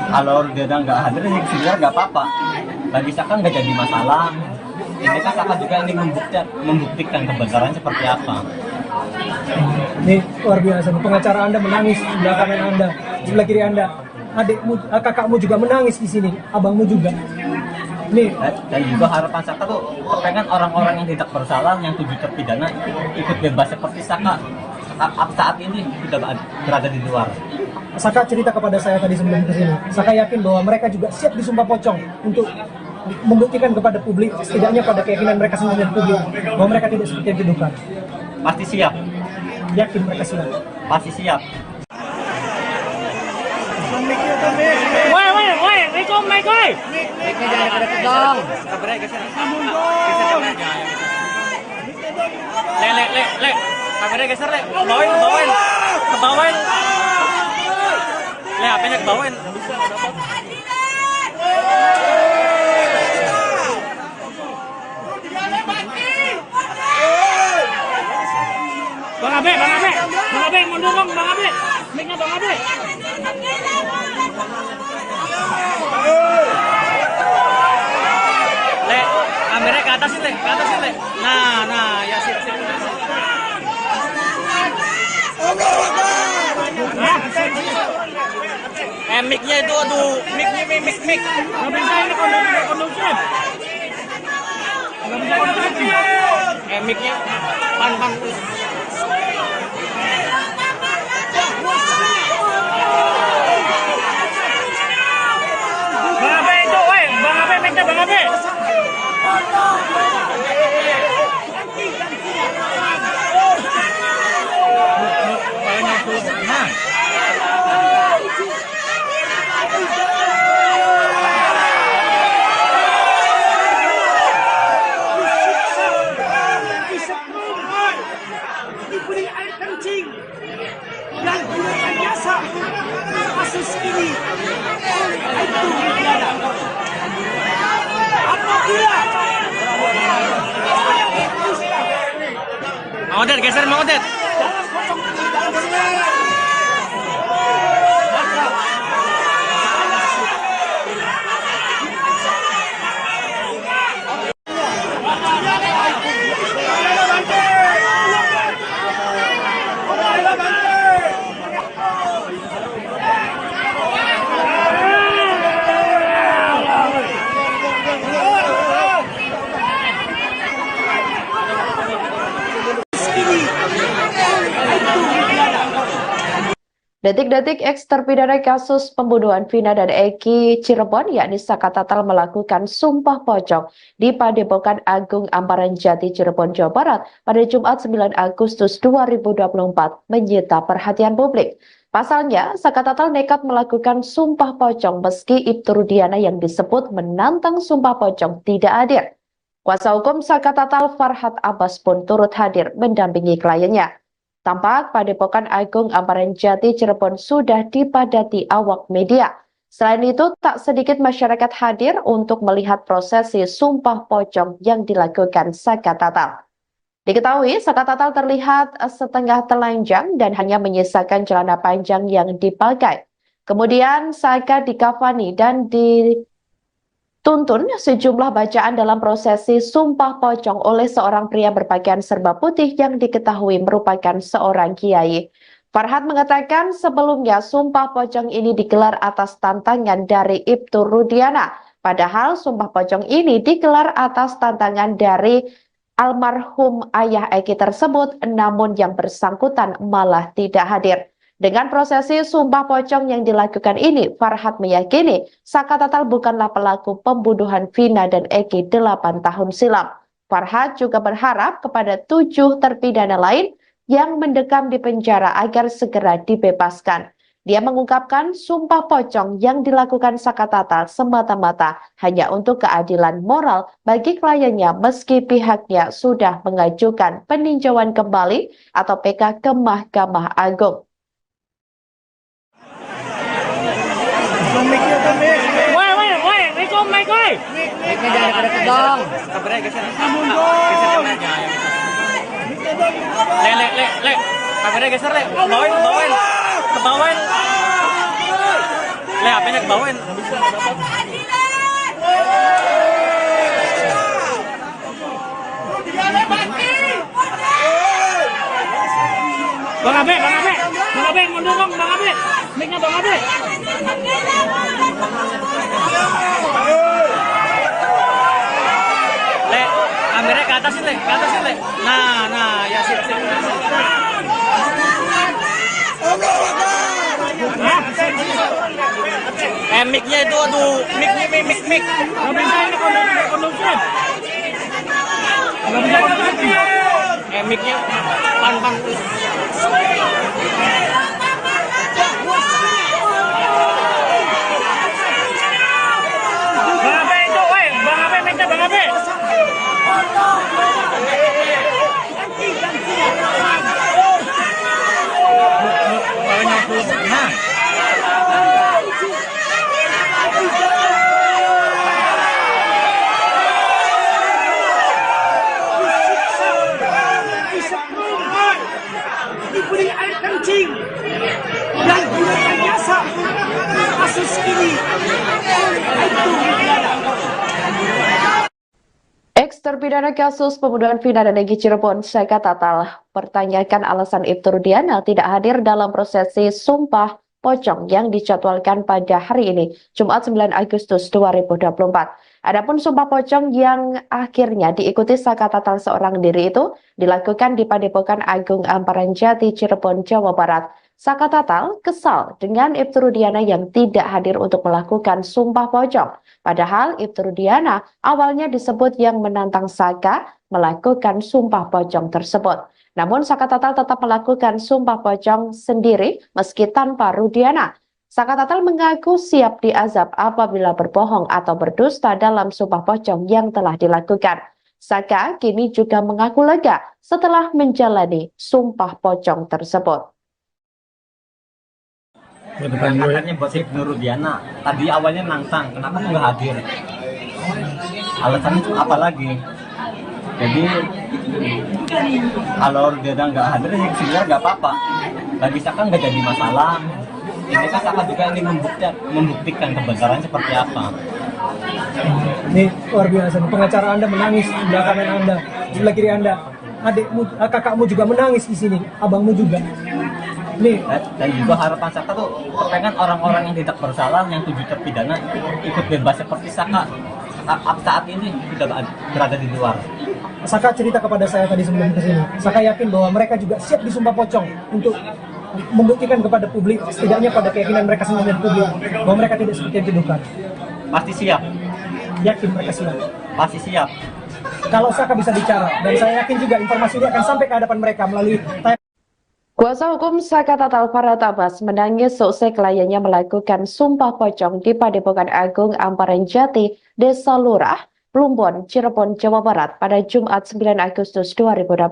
kalau Rudiana nggak hadir, ya sebenarnya nggak apa-apa. Bagi Saka nggak jadi masalah. Ini kan Saka juga ingin membuktikan kebenaran seperti apa. Ini luar biasa. Pengacara Anda menangis di belakang kanan Anda, di sebelah kiri Anda. Adikmu, kakakmu juga menangis di sini, abangmu juga. Nih. Dan juga harapan Saka tuh pengen orang-orang yang tidak bersalah, yang 7 terpidana ikut bebas seperti Saka saat ini sudah berada di luar. Saka cerita kepada saya tadi sebelum kesini. Saka yakin bahwa mereka juga siap disumpah pocong untuk membuktikan kepada publik, setidaknya pada keyakinan mereka sendiri dan publik, bahwa mereka tidak seperti yang dituduhkan. Pasti siap. Yakin mereka siap. Pasti siap. Woi, Riko, Mike, woi. Mic-nya jangan deket dong. Kabarnya geser. Le. Kameranya geser, Le. Kebawain. Le, HP-nya kebawain. Bang Abe, mundur dong, Bang Abe. Mic-nya Bang Abe. Le, kameranya ke atas sih, Le. Nah, ya sip. Mic-nya itu, aduh, mic. Nggak bisa ini kondusif. Mic-nya pan. Bang Abe itu, woi. Bang Abe, mic-nya Bang Abe. Odet, geser Mang Odet. Detik-detik eks terpidana kasus pembunuhan Vina dan Eki Cirebon, yakni Saka Tatal, melakukan sumpah pocong di Padepokan Agung Amparan Jati, Cirebon, Jawa Barat pada Jumat 9 Agustus 2024 menyita perhatian publik. Pasalnya, Saka Tatal nekat melakukan sumpah pocong meski Ibtu Rudiana yang disebut menantang sumpah pocong tidak hadir. Kuasa hukum Saka Tatal, Farhad Abbas, pun turut hadir mendampingi kliennya. Tampak Padepokan Agung Amparan Jati, Cirebon sudah dipadati awak media. Selain itu, tak sedikit masyarakat hadir untuk melihat prosesi sumpah pocong yang dilakukan Saka Tatal. Diketahui, Saka Tatal terlihat setengah telanjang dan hanya menyisakan celana panjang yang dipakai. Kemudian Saka dikafani dan dituntun sejumlah bacaan dalam prosesi sumpah pocong oleh seorang pria berpakaian serba putih yang diketahui merupakan seorang kiai. Farhad mengatakan sebelumnya sumpah pocong ini digelar atas tantangan dari Ibtu Rudiana. Padahal sumpah pocong ini digelar atas tantangan dari almarhum ayah Eki tersebut, namun yang bersangkutan malah tidak hadir. Dengan prosesi sumpah pocong yang dilakukan ini, Farhad meyakini Saka Tatal bukanlah pelaku pembunuhan Vina dan Eki 8 tahun silam. Farhad juga berharap kepada 7 terpidana lain yang mendekam di penjara agar segera dibebaskan. Dia mengungkapkan sumpah pocong yang dilakukan Saka Tatal semata-mata hanya untuk keadilan moral bagi kliennya meski pihaknya sudah mengajukan peninjauan kembali atau PK ke Mahkamah Agung. Woi, Riko mic woi. Mic-nya jangan deket dong. Kabarnya geser. Geser kameranya. Le. Kameranya geser, Le. Kebawain. Le, HP-nya kebawain. Bang Abe, mundur dong, Bang Abe. Mic-nya Bang Abe. Le, kameranya ke atasin, Le. Nah, ya sip. Mic-nya itu, aduh, mic. Nggak bisa ini kondusif. Mic-nya pan. Bang Abe itu, woi. Bang Abe, mic-nya Bang Abe. Nah. Diberi air kencing dan direkayasa kasus ini itu Eks terpidana kasus pembunuhan Vina dan Eki Cirebon, Saka Tatal, pertanyakan alasan Ibtu Rudiana tidak hadir dalam prosesi sumpah pocong yang dijadwalkan pada hari ini, Jumat 9 Agustus 2024. Adapun sumpah pocong yang akhirnya diikuti Saka Tatal seorang diri itu dilakukan di Padepokan Agung Amparan Jati, Cirebon, Jawa Barat. Saka Tatal kesal dengan Ibtu Rudiana yang tidak hadir untuk melakukan sumpah pocong. Padahal Ibtu Rudiana awalnya disebut yang menantang Saka melakukan sumpah pocong tersebut. Namun Saka Tatal tetap melakukan sumpah pocong sendiri meski tanpa Rudiana. Saka Tatal mengaku siap diazab apabila berbohong atau berdusta dalam sumpah pocong yang telah dilakukan. Saka kini juga mengaku lega setelah menjalani sumpah pocong tersebut. Katanya buat Ibnu Rudiana, tadi awalnya nantang, kenapa nggak hadir? Alasannya itu apa lagi? Jadi kalau dia udah nggak hadir ya sebenarnya nggak apa-apa. Bagi Saka nggak jadi masalah. Ini kan Saka juga ingin membuktikan kebenaran seperti apa. Ini luar biasa. Pengacara Anda menangis di belakang Anda, di sebelah kiri Anda. Adikmu, kakakmu juga menangis di sini, abangmu juga. Nih, Dan juga harapan Saka tuh pengen orang-orang yang tidak bersalah, yang 7 terpidana ikut bebas seperti Saka saat ini sudah berada di luar. Saka cerita kepada saya tadi sebelum kesini. Saka yakin bahwa mereka juga siap disumpah pocong untuk membuktikan kepada publik, setidaknya pada keyakinan mereka sendiri dan publik, bahwa mereka tidak seperti yang dituduhkan. Pasti siap, Yakin mereka siap. pasti siap. Kalau Saka bisa bicara, dan saya yakin juga informasi ini akan sampai ke hadapan mereka melalui Kuasa hukum Saka Tatal Farhat Abbas menangis seusai kliennya melakukan sumpah pocong di Padepokan Agung Amparan Jati, Desa Lurah, Plumbon, Cirebon, Jawa Barat pada Jumat 9 Agustus 2024.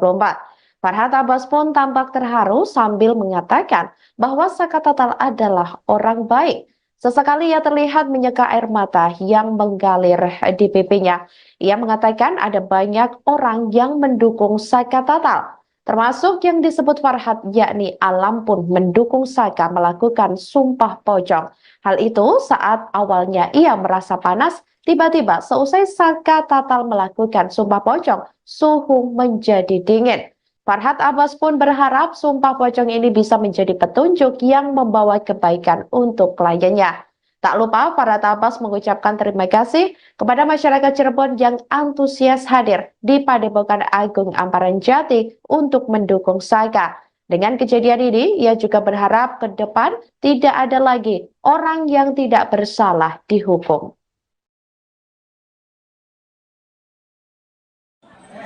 Farhat Abbas pun tampak terharu sambil mengatakan bahwa Saka Tatal adalah orang baik. Sesekali ia terlihat menyeka air mata yang mengalir di pipinya. Ia mengatakan ada banyak orang yang mendukung Saka Tatal, termasuk yang disebut Farhat, yakni Alam pun mendukung Saka melakukan sumpah pocong. Hal itu saat awalnya ia merasa panas, tiba-tiba seusai Saka Tatal melakukan sumpah pocong, suhu menjadi dingin. Farhat Abbas pun berharap sumpah pocong ini bisa menjadi petunjuk yang membawa kebaikan untuk kliennya. Tak lupa Farhat Abbas mengucapkan terima kasih kepada masyarakat Cirebon yang antusias hadir di Padepokan Agung Amparan Jati untuk mendukung Saka. Dengan kejadian ini, ia juga berharap ke depan tidak ada lagi orang yang tidak bersalah dihukum.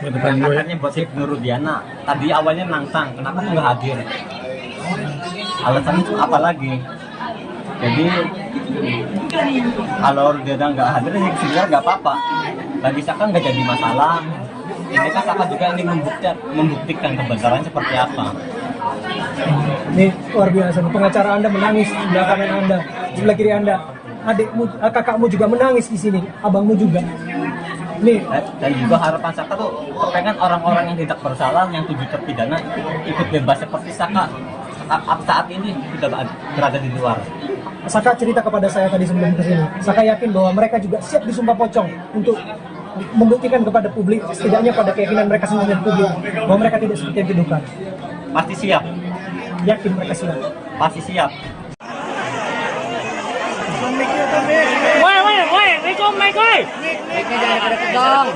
Katanya buat Nur Rudiana, tadi awalnya nantang, kenapa tuh nggak hadir? Alasannya tuh apa lagi? Jadi kalau dia udah nggak hadir ya sebenarnya nggak apa-apa. Bagi Saka nggak jadi masalah. Ini kan Saka juga ingin membuktikan kebenaran seperti apa. Ini luar biasa. Pengacara Anda menangis di belakang Anda, di sebelah kiri Anda. Adikmu, kakakmu juga menangis di sini, abangmu juga. Nih, Dan juga harapan Saka tuh pengen orang-orang yang tidak bersalah, yang 7 terpidana ikut bebas seperti Saka saat ini sudah berada di luar. Saka cerita kepada saya tadi sebelum kesini. Saka yakin bahwa mereka juga siap disumpah pocong untuk membuktikan kepada publik, setidaknya pada keyakinan mereka sendiri dan publik, bahwa mereka tidak seperti yang dituduhkan. Pasti siap, Yakin mereka siap. pasti siap. Woi, Riko, Mike, woi. Mic-nya jangan deket dong.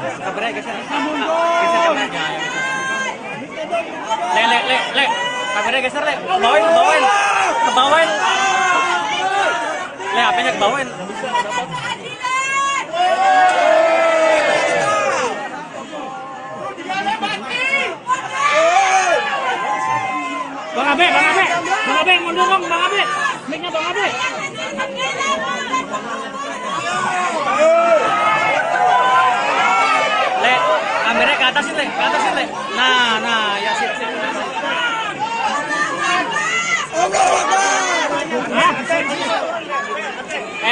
Le. Kameranya geser, Le. Kebawain. Le, HP-nya kebawain. Bang Abe, mundur dong, Bang Abe. Mic-nya Bang Abe. Le, kameranya ke atasin, Le. Nah, ya sip.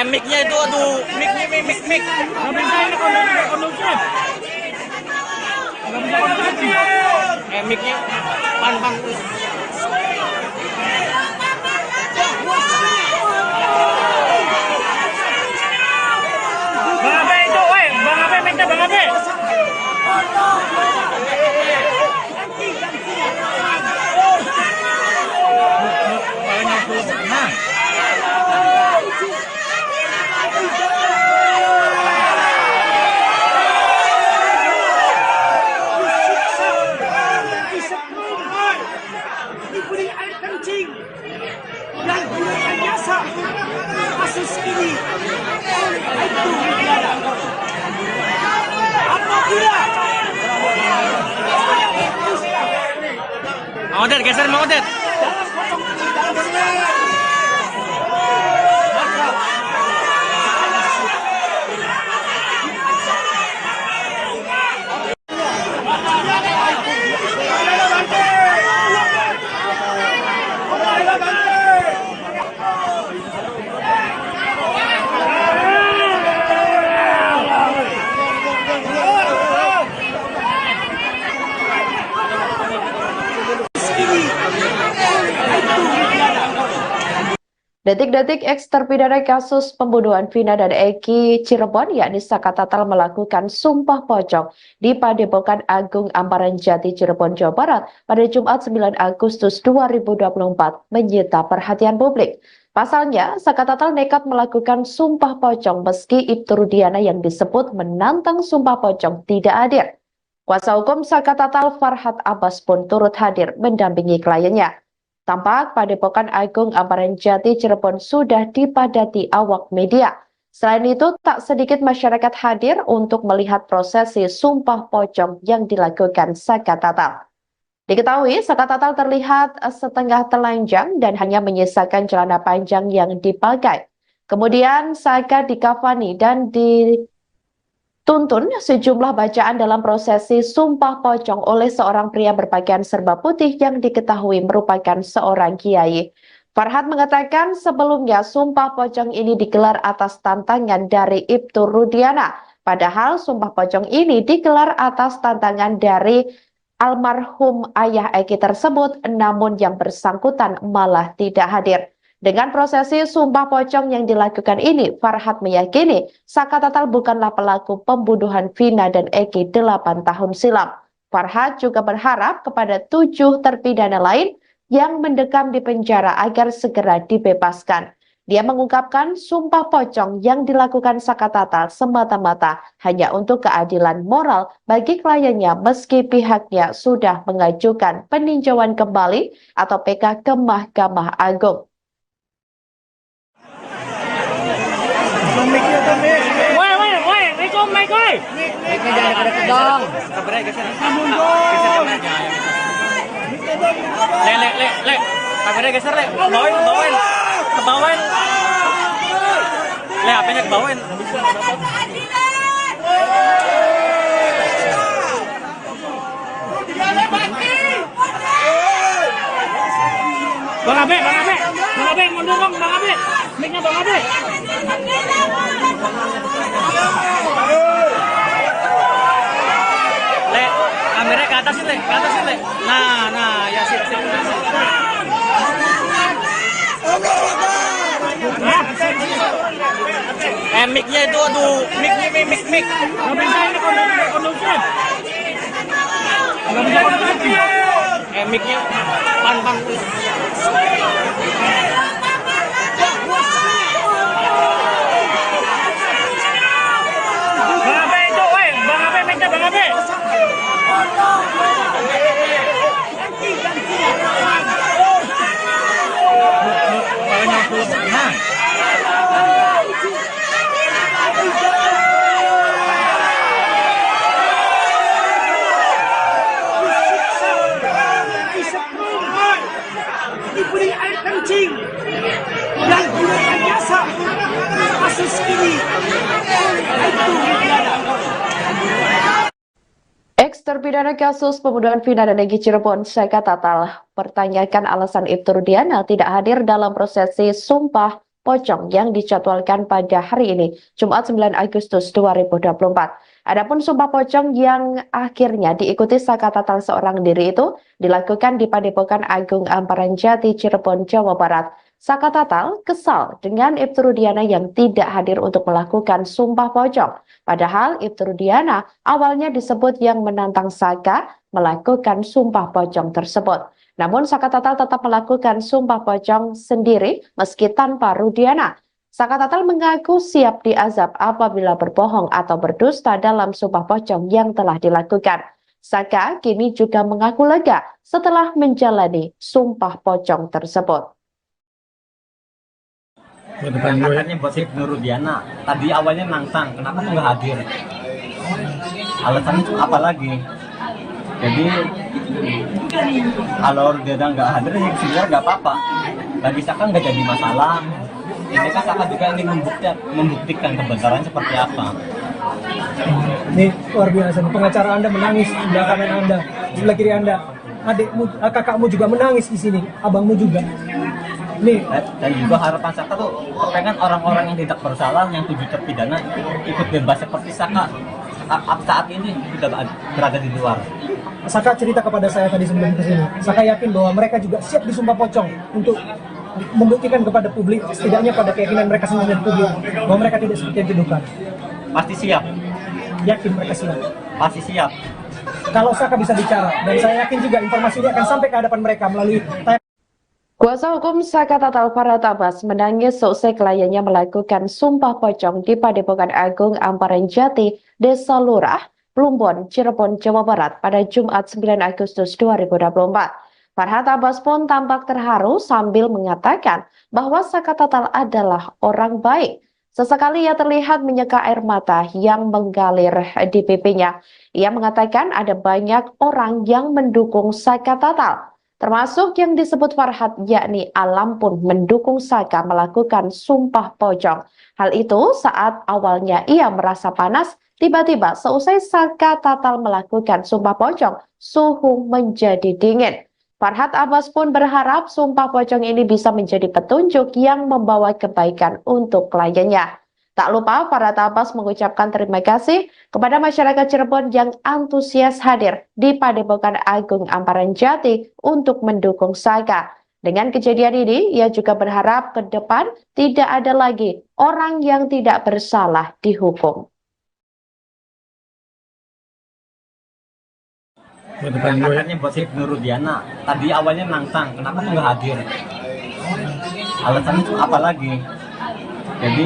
Mic-nya itu, aduh, mic. Nggak bisa ini kondusif. Mic-nya pan. Bang Abe itu, woi, Bang Abe, minta Bang Abe. Nah. Diberi air kencing dan direkayasa kasus ini itu apabila Mang Odet, geser Mang Odet. Detik-detik eks terpidana kasus pembunuhan Vina dan Eki Cirebon, yakni Saka Tatal, melakukan sumpah pocong di Padepokan Agung Amparan Jati, Cirebon, Jawa Barat pada Jumat 9 Agustus 2024 menyita perhatian publik. Pasalnya, Saka Tatal nekat melakukan sumpah pocong meski Ibtu Rudiana yang disebut menantang sumpah pocong tidak hadir. Kuasa hukum Saka Tatal, Farhad Abbas, pun turut hadir mendampingi kliennya. Tampak Padepokan Agung Amparan Jati, Cirebon sudah dipadati awak media. Selain itu, tak sedikit masyarakat hadir untuk melihat prosesi sumpah pocong yang dilakukan Saka Tatal. Diketahui, Saka Tatal terlihat setengah telanjang dan hanya menyisakan celana panjang yang dipakai. Kemudian Saka dikafani dan dituntun sejumlah bacaan dalam prosesi sumpah pocong oleh seorang pria berpakaian serba putih yang diketahui merupakan seorang kiai. Farhad mengatakan sebelumnya sumpah pocong ini digelar atas tantangan dari Ibtu Rudiana. Padahal sumpah pocong ini digelar atas tantangan dari almarhum ayah Eki tersebut, namun yang bersangkutan malah tidak hadir. Dengan prosesi sumpah pocong yang dilakukan ini, Farhad meyakini Saka Tatal bukanlah pelaku pembunuhan Vina dan Eki 8 tahun silam. Farhad juga berharap kepada 7 terpidana lain yang mendekam di penjara agar segera dibebaskan. Dia mengungkapkan sumpah pocong yang dilakukan Saka Tatal semata-mata hanya untuk keadilan moral bagi kliennya meski pihaknya sudah mengajukan peninjauan kembali atau PK ke Mahkamah Agung. Woi, Riko, Mike, woi. Mic-nya jangan deket dong. Kabarnya geser. Geser kameranya. Le. Kameranya geser, Le. Kebawain. Le, HP-nya kebawain. Bang Abe, mundur dong, Bang Abe. Mic-nya Bang Abe. Le, kameranya ke atas sih, Le. Nah, ya sip. Mic-nya itu, aduh, mic. Nggak bisa ini kondusif. Mic-nya pan. Bang Abe itu, woi. Bang Abe, mic-nya Bang Abe. Diberi air kencing dan gunakan jasa kasus ini itu Eks terpidana kasus pembunuhan Vina dan Eki Cirebon, Saka Tatal, pertanyakan alasan Ibtu Rudiana tidak hadir dalam prosesi sumpah pocong yang dijadwalkan pada hari ini, Jumat 9 Agustus 2024. Adapun sumpah pocong yang akhirnya diikuti Saka Tatal seorang diri itu dilakukan di Padepokan Agung Amparan Jati, Cirebon, Jawa Barat. Saka Tatal kesal dengan Ibtu Rudiana yang tidak hadir untuk melakukan sumpah pocong. Padahal Ibtu Rudiana awalnya disebut yang menantang Saka melakukan sumpah pocong tersebut. Namun Saka Tatal tetap melakukan sumpah pocong sendiri meski tanpa Rudiana. Saka Tatal mengaku siap diazab apabila berbohong atau berdusta dalam sumpah pocong yang telah dilakukan. Saka kini juga mengaku lega setelah menjalani sumpah pocong tersebut. Katanya buat Ibnu Rudiana. Tadi awalnya nantang, kenapa tuh nggak hadir? Alasannya apa lagi? Jadi kalau Rudiana nggak hadir, ya sebenarnya nggak apa-apa. Bagi Saka nggak jadi masalah. Ini kan Saka juga ingin membuktikan kebenaran seperti apa. Ini luar biasa. Pengacara Anda menangis di sebelah kanan Anda, di sebelah kiri Anda. Adikmu, kakakmu juga menangis di sini, abangmu juga. Nih. Dan juga harapan Saka tuh pengen orang-orang yang tidak bersalah, yang 7 terpidana ikut bebas seperti Saka saat ini sudah berada di luar. Saka cerita kepada saya tadi sebelum kesini. Saka yakin bahwa mereka juga siap disumpah pocong untuk membuktikan kepada publik, setidaknya pada keyakinan mereka sendiri dan publik, bahwa mereka tidak seperti yang dituduhkan. Pasti siap, Yakin mereka siap. pasti siap. Kalau Saka bisa bicara, dan saya yakin juga informasi ini akan sampai ke hadapan mereka melalui Kuasa hukum Saka Tatal Farhat Abbas menangis seusai kliennya melakukan sumpah pocong di Padepokan Agung Amparan Jati, Desa Lurah, Plumbon, Cirebon, Jawa Barat pada Jumat 9 Agustus 2024. Farhat Abbas pun tampak terharu sambil mengatakan bahwa Saka Tatal adalah orang baik. Sesekali ia terlihat menyeka air mata yang mengalir di pipinya. Ia mengatakan ada banyak orang yang mendukung Saka Tatal, termasuk yang disebut Farhat, yakni Alam pun mendukung Saka melakukan sumpah pocong. Hal itu saat awalnya ia merasa panas, tiba-tiba seusai Saka Tatal melakukan sumpah pocong, suhu menjadi dingin. Farhat Abbas pun berharap sumpah pocong ini bisa menjadi petunjuk yang membawa kebaikan untuk kliennya. Tak lupa Farhat Abbas mengucapkan terima kasih kepada masyarakat Cirebon yang antusias hadir di Padepokan Agung Amparan Jati untuk mendukung Saka. Dengan kejadian ini, ia juga berharap ke depan tidak ada lagi orang yang tidak bersalah dihukum. Angkatannya buat si Nurudiana. Tadi awalnya nantang, kenapa tuh nggak hadir? Alasannya tuh apa lagi? Jadi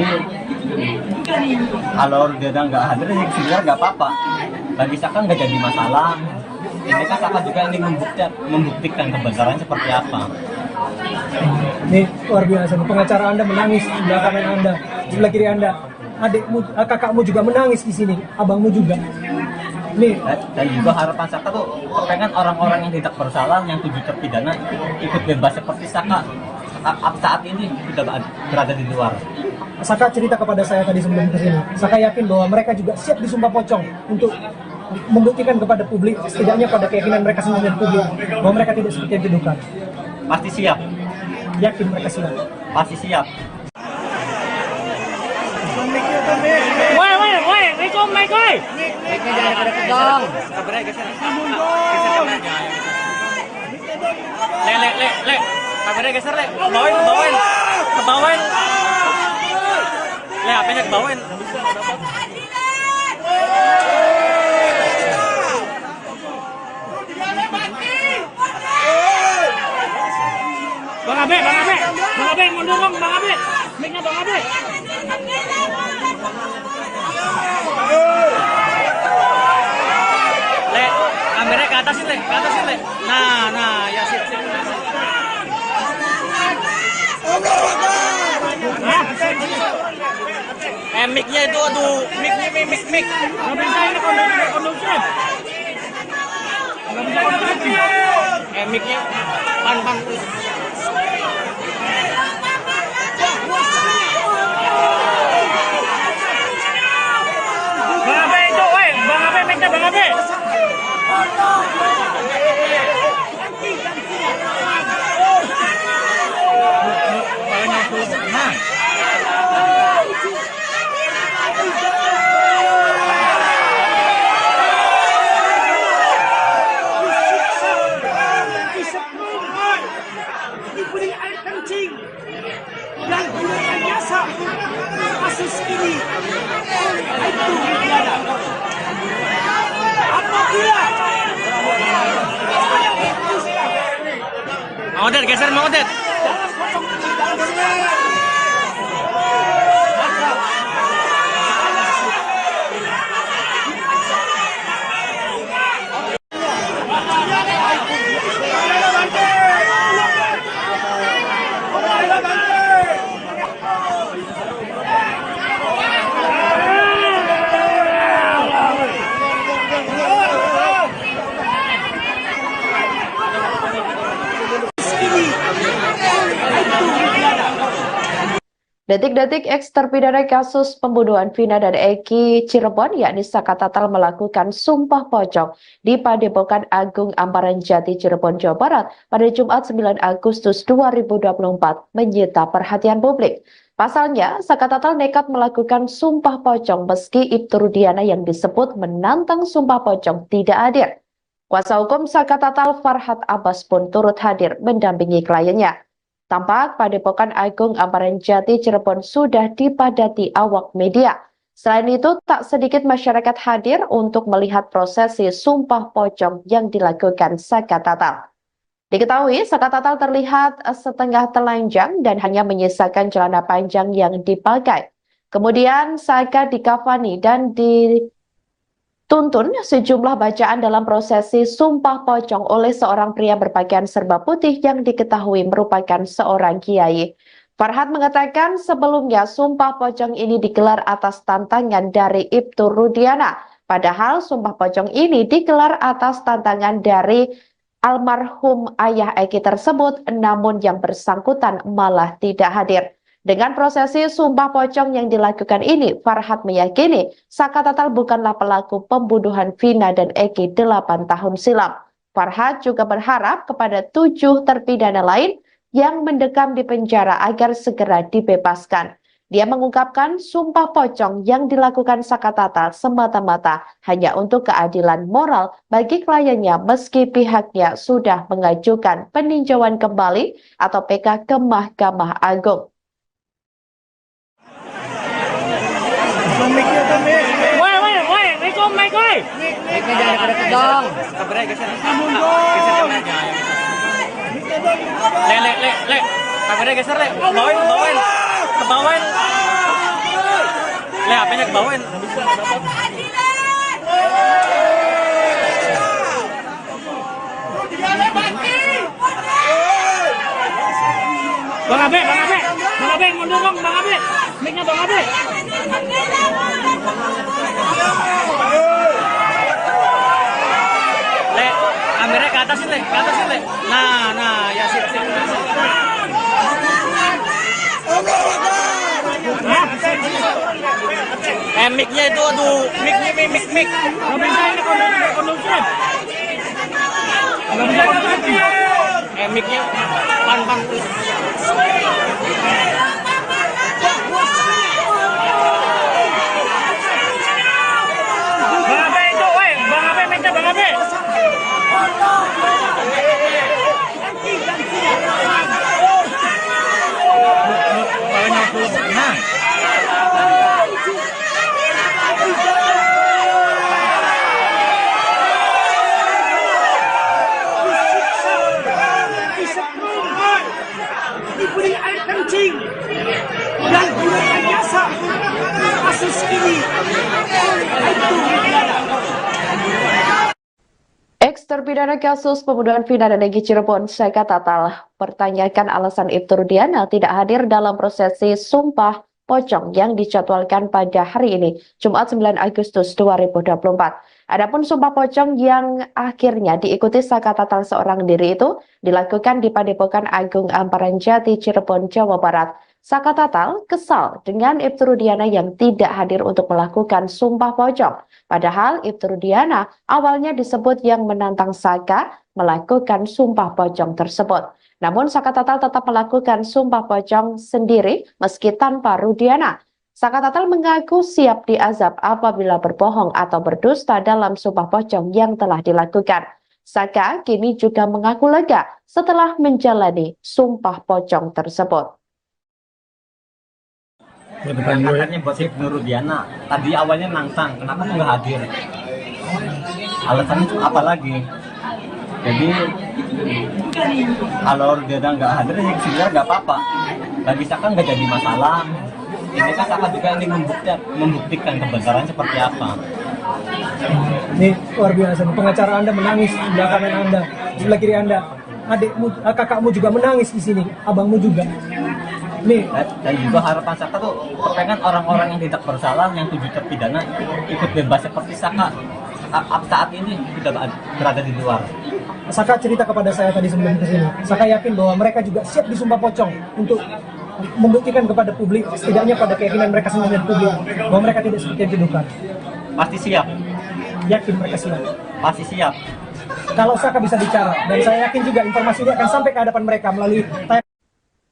kalau dia nggak hadir, ya sebenarnya nggak apa-apa. Bagi Saka nggak jadi masalah. Ini kan Saka juga ingin membuktikan kebenarannya seperti apa. ini luar biasa. Pengacara Anda menangis di sebelah kanan Anda, sebelah kiri Anda. Adikmu, kakakmu juga menangis di sini, abangmu juga. Nih, Dan juga harapan Saka tuh pengen orang-orang yang tidak bersalah, yang 7 terpidana ikut bebas seperti Saka saat ini sudah berada di luar. Saka cerita kepada saya tadi sebelum kesini. Saka yakin bahwa mereka juga siap disumpah pocong untuk membuktikan kepada publik, setidaknya pada keyakinan mereka sendiri dan publik, bahwa mereka tidak seperti yang dituduhkan. Pasti siap, Yakin mereka siap. pasti siap. Woi, Rico, Mike, woi. Le. Kameranya geser, Le. Kebawain. Le, HP-nya kebawain. Bang Abe, mundur dong, Bang Abe. Mic-nya Bang Abe. Le, kameranya ke atas sih, Le. Nah, ya sip. Hah? Mic-nya itu, aduh, mic. Nggak bisa ini kondusif. Nggak bisa kondusif. Mic-nya, pan. Bang Abe itu, woi, Bang Abe, mic-nya Bang Abe. Nah. Diberi air kencing dan direkayasa kasus ini itu tiada. Apabila Mang Odet, geser Mang Odet. dalam kosong dalam Detik-detik eks terpidana kasus pembunuhan Vina dan Eki Cirebon, yakni Saka Tatal melakukan sumpah pocong di Padepokan Agung Amparan Jati Cirebon, Jawa Barat pada Jumat 9 Agustus 2024 menyita perhatian publik. Pasalnya, Saka Tatal nekat melakukan sumpah pocong meski Ibtu Rudiana yang disebut menantang sumpah pocong tidak hadir. Kuasa hukum Saka Tatal Farhat Abbas pun turut hadir mendampingi kliennya. Tampak Padepokan Agung Amparan Jati Cirebon sudah dipadati awak media. Selain itu, tak sedikit masyarakat hadir untuk melihat prosesi Sumpah Pocong yang dilakukan Saka Tatal. Diketahui, Saka Tatal terlihat setengah telanjang dan hanya menyisakan celana panjang yang dipakai. Kemudian Saka dikafani dan dituntun sejumlah bacaan dalam prosesi Sumpah Pocong oleh seorang pria berpakaian serba putih yang diketahui merupakan seorang kiai. Farhad mengatakan sebelumnya Sumpah Pocong ini digelar atas tantangan dari Ibtu Rudiana. Padahal Sumpah Pocong ini digelar atas tantangan dari almarhum ayah Eki tersebut, namun yang bersangkutan malah tidak hadir. Dengan prosesi Sumpah Pocong yang dilakukan ini, Farhad meyakini Saka Tatal bukanlah pelaku pembunuhan Vina dan Eki 8 tahun silam. Farhad juga berharap kepada 7 terpidana lain yang mendekam di penjara agar segera dibebaskan. Dia mengungkapkan Sumpah Pocong yang dilakukan Saka Tatal semata-mata hanya untuk keadilan moral bagi kliennya meski pihaknya sudah mengajukan peninjauan kembali atau PK ke Mahkamah Agung. Woi, Mikom, Mike, woi. Mic-nya jangan deket dong. Kabarnya geser. Geser aja. Le. Kabarnya geser, Le. Kebawain. Le, HP-nya kebawain. Bang Abe, mundur dong, Bang Abe. Mic-nya Bang Abe. Le, kameranya ke atas, Le. Nah, ya sip. Mic-nya itu, aduh, mic. Nggak bisa ini kondusif. Mic-nya pan. Bang Abe itu, woi. Bang Abe, mic-nya Bang Abe. Diberi air kencing dan direkayasa kasus ini oleh Ibtu Rudiana. Ex-terpidana kasus pembunuhan Vina dan Eki Cirebon, Saka Tatal, pertanyakan alasan Ibtu Rudiana tidak hadir dalam prosesi Sumpah Pocong yang dijadwalkan pada hari ini, Jumat 9 Agustus 2024. Adapun Sumpah Pocong yang akhirnya diikuti Saka Tatal seorang diri itu dilakukan di Padepokan Agung Amparan Jati, Cirebon, Jawa Barat. Saka Tatal kesal dengan Ibtu Rudiana yang tidak hadir untuk melakukan Sumpah Pocong. Padahal Ibtu Rudiana awalnya disebut yang menantang Saka melakukan Sumpah Pocong tersebut. Namun Saka Tatal tetap melakukan Sumpah Pocong sendiri meski tanpa Rudiana. Saka Tatal mengaku siap diazab apabila berbohong atau berdusta dalam Sumpah Pocong yang telah dilakukan. Saka kini juga mengaku lega setelah menjalani Sumpah Pocong tersebut. Katanya buat Ibnu Rudiana. Tadi awalnya nantang, kenapa nggak hadir? Alasannya itu apa lagi? Jadi kalau Rudiana nggak hadir, ya sebenarnya nggak apa-apa. Bagi Saka nggak jadi masalah. Ini kan Saka juga ingin membuktikan kebenaran seperti apa. Ini luar biasa. Pengacara Anda menangis di belakang Anda, sebelah kiri Anda. Adikmu, kakakmu juga menangis di sini, abangmu juga. Nih. Dan juga harapan Saka tuh kepengen orang-orang yang tidak bersalah, yang 7 terpidana ikut bebas seperti Saka saat ini sudah berada di luar. Saka cerita kepada saya tadi sebelum kesini. Saka yakin bahwa mereka juga siap disumpah pocong untuk membuktikan kepada publik, setidaknya pada keyakinan mereka sendiri dan publik, bahwa mereka tidak seperti yang dituduhkan. Pasti siap. Yakin mereka siap. Pasti siap. Kalau Saka bisa bicara, dan saya yakin juga informasi ini akan sampai ke hadapan mereka melalui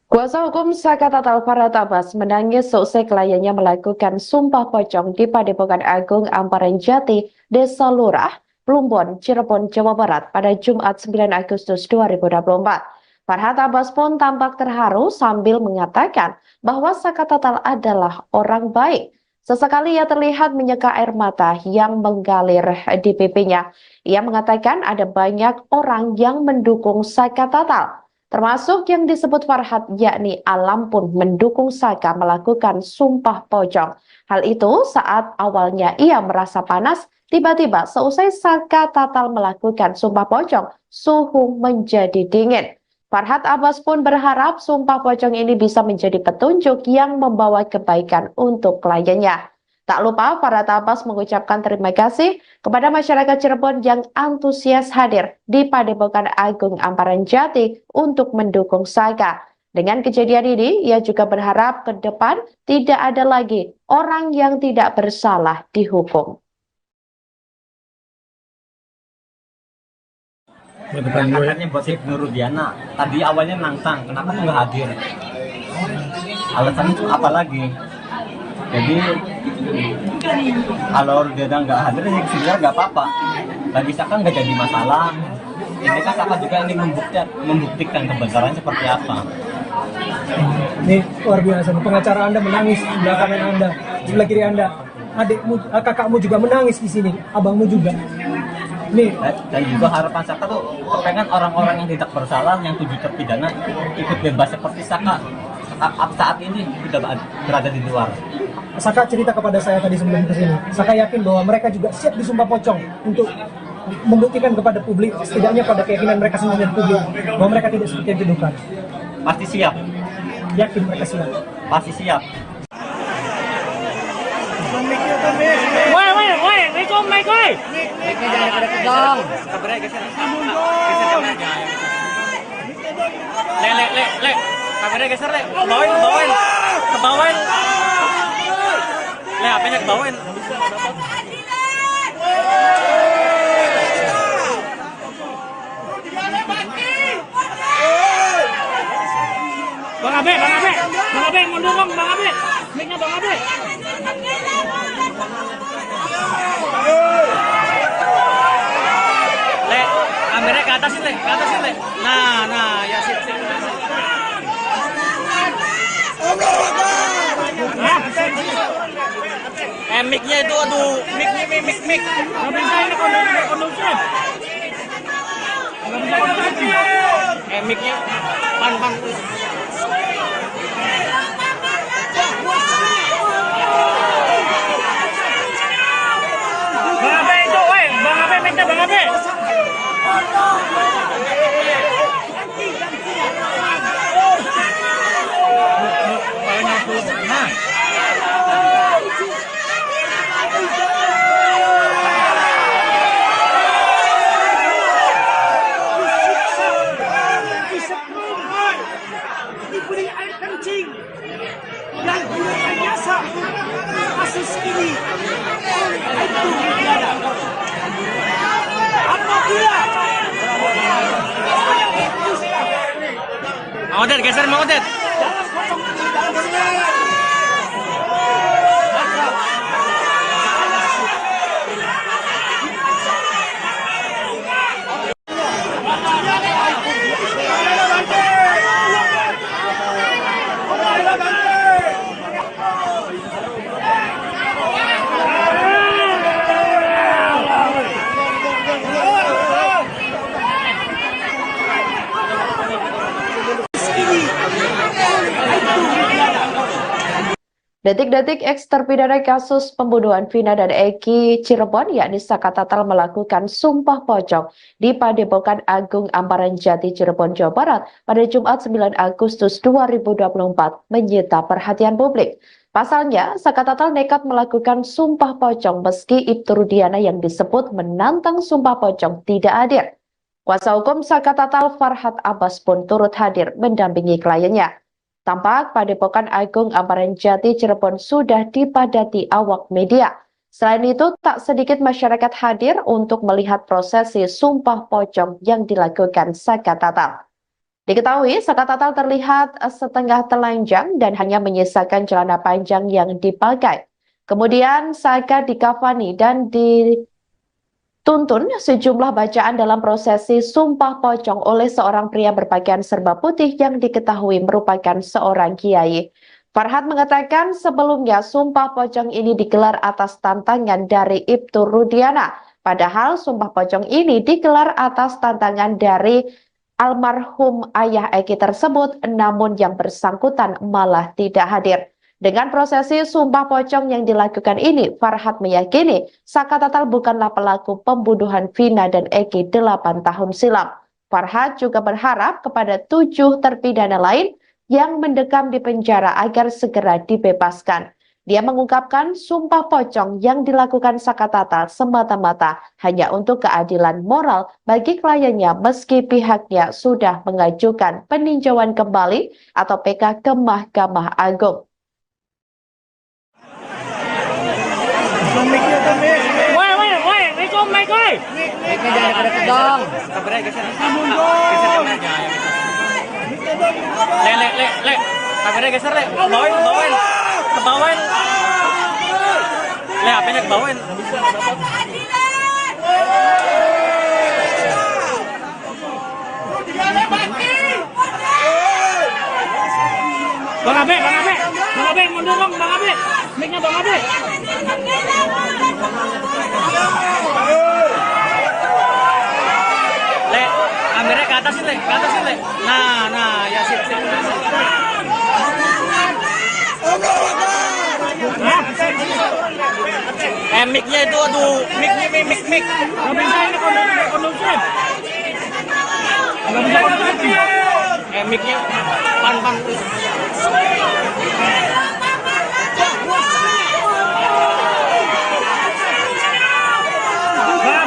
Kuasa hukum Saka Tatal Farhad Abbas menangis seusai kliennya melakukan Sumpah Pocong di Padepokan Agung Amparan Jati, Desa Lurah, Plumbon, Cirebon, Jawa Barat pada Jumat 9 Agustus 2024. Farhad Abbas pun tampak terharu sambil mengatakan bahwa Saka Tatal adalah orang baik. Sesekali ia terlihat menyeka air mata yang mengalir di pipinya. Ia mengatakan ada banyak orang yang mendukung Saka Tatal, termasuk yang disebut Farhad, yakni Alam pun mendukung Saka melakukan sumpah pocong. Hal itu saat awalnya ia merasa panas, tiba-tiba seusai Saka Tatal melakukan sumpah pocong, suhu menjadi dingin. Farhad Abbas pun berharap sumpah pocong ini bisa menjadi petunjuk yang membawa kebaikan untuk kliennya. Tak lupa Farhad Abbas mengucapkan terima kasih kepada masyarakat Cirebon yang antusias hadir di Padepokan Agung Amparan Jati untuk mendukung Saka. Dengan kejadian ini, ia juga berharap ke depan tidak ada lagi orang yang tidak bersalah dihukum. Katanya buat Ibnu Rudiana tadi awalnya nantang, kenapa nggak hadir, alasannya itu apa lagi? Jadi kalau Rudiana nggak hadir ya sebenarnya nggak apa-apa, bagi Saka nggak jadi masalah. Ini kan Saka juga ingin membuktikan kebenaran seperti apa. Ini luar biasa, pengacara Anda menangis di sebelah kanan Anda, sebelah kiri Anda, adikmu, kakakmu juga menangis di sini, abangmu juga. Nih. Dan juga harapan Saka tuh kepengen orang-orang yang tidak bersalah, yang 7 terpidana ikut bebas seperti Saka saat ini sudah berada di luar. Saka cerita kepada saya tadi sebelum kesini. Saka yakin bahwa mereka juga siap disumpah pocong untuk membuktikan kepada publik, setidaknya pada keyakinan mereka sendiri dan publik, bahwa mereka tidak seperti yang dituduhkan. Pasti siap. Yakin mereka siap. Pasti siap. Woi, Riko, Mike, woi. Mic-nya jangan pada pegang. Kabarnya geser. Geser kameranya. Le. Kameranya geser, Le. Ke bawain. Le, HP-nya ke bawain. Bang Abe, mundur dong, Bang Abe. Mic-nya Bang Abe. Le, kameranya ke atasin, Le. Nah, ya sip. Mic-nya itu, aduh, mic. Nggak bisa ini kondusif. Nggak bisa kondusif. Mic-nya, pan. Bang Abe itu, woi. Bang Abe, mic-nya Bang Abe. Nah. Diberi air kencing dan direkayasa kasus ini itu tiada. Apabila Odet, geser mau Odet. Detik-detik eks terpidana kasus pembunuhan Vina dan Eki Cirebon, yakni Saka Tatal melakukan sumpah pocong di Padepokan Agung Amparan Jati Cirebon, Jawa Barat pada Jumat 9 Agustus 2024 menyita perhatian publik. Pasalnya, Saka Tatal nekat melakukan sumpah pocong meski Ibtu Rudiana yang disebut menantang sumpah pocong tidak hadir. Kuasa hukum Saka Tatal Farhad Abbas pun turut hadir mendampingi kliennya. Tampak Padepokan Agung Amparan Jati Cirebon sudah dipadati awak media. Selain itu, tak sedikit masyarakat hadir untuk melihat prosesi sumpah pocong yang dilakukan Saka Tatal. Diketahui, Saka Tatal terlihat setengah telanjang dan hanya menyisakan celana panjang yang dipakai. Kemudian Saka dikafani dan Tuntun sejumlah bacaan dalam prosesi Sumpah Pocong oleh seorang pria berpakaian serba putih yang diketahui merupakan seorang kiai. Farhad mengatakan sebelumnya Sumpah Pocong ini digelar atas tantangan dari Ibtu Rudiana. Padahal Sumpah Pocong ini digelar atas tantangan dari almarhum ayah Eki tersebut, namun yang bersangkutan malah tidak hadir. Dengan prosesi Sumpah Pocong yang dilakukan ini, Farhad meyakini Saka Tatal bukanlah pelaku pembunuhan Vina dan Eki 8 tahun silam. Farhad juga berharap kepada 7 terpidana lain yang mendekam di penjara agar segera dibebaskan. Dia mengungkapkan Sumpah Pocong yang dilakukan Saka Tatal semata-mata hanya untuk keadilan moral bagi kliennya meski pihaknya sudah mengajukan peninjauan kembali atau PK ke Mahkamah Agung. Woi, Mikum, Mike, woi. Miknya jangan pada kedong. Kabarnya geser. Geser aja. Le. Kabarnya geser, le. Kebawain. Le, HP-nya kebawain. Bang Abe, mundur dong, Bang Abe. Mic-nya Bang Abe. Le, kameranya ke atas sih, le. Nah, ya sip. Mic-nya itu, aduh, mic. Nggak bisa ini kondusif. Nggak bisa kondusif. Mic-nya pan. Bang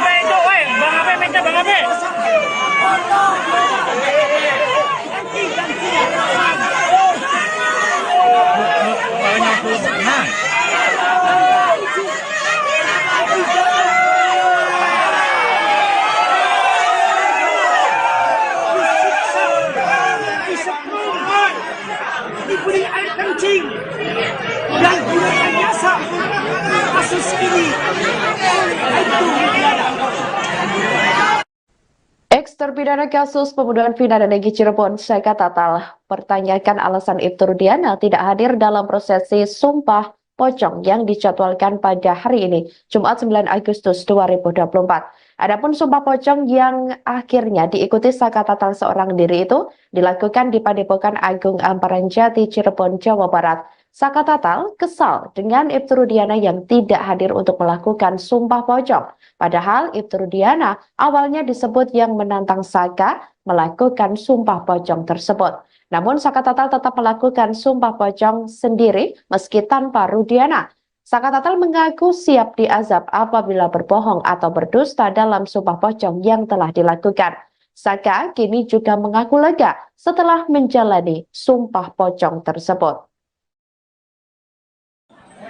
Abe itu, woi. Bang Abe, mic-nya Bang Abe. Nah. Diberi air kencing dan direkayasa kasus ini itu tiada. Ex-terpidana kasus pembunuhan Vina dan Eki Cirebon, Saka Tatal, pertanyakan alasan Ibtu Rudiana tidak hadir dalam prosesi Sumpah Pocong yang dijadwalkan pada hari ini, Jumat 9 Agustus 2024. Adapun Sumpah Pocong yang akhirnya diikuti Saka Tatal seorang diri itu dilakukan di Padepokan Agung Amparan Jati, Cirebon, Jawa Barat. Saka Tatal kesal dengan Ibtu Rudiana yang tidak hadir untuk melakukan Sumpah Pocong. Padahal Ibtu Rudiana awalnya disebut yang menantang Saka melakukan Sumpah Pocong tersebut. Namun Saka Tatal tetap melakukan Sumpah Pocong sendiri meski tanpa Rudiana. Saka Tatal mengaku siap diazab apabila berbohong atau berdusta dalam Sumpah Pocong yang telah dilakukan. Saka kini juga mengaku lega setelah menjalani Sumpah Pocong tersebut.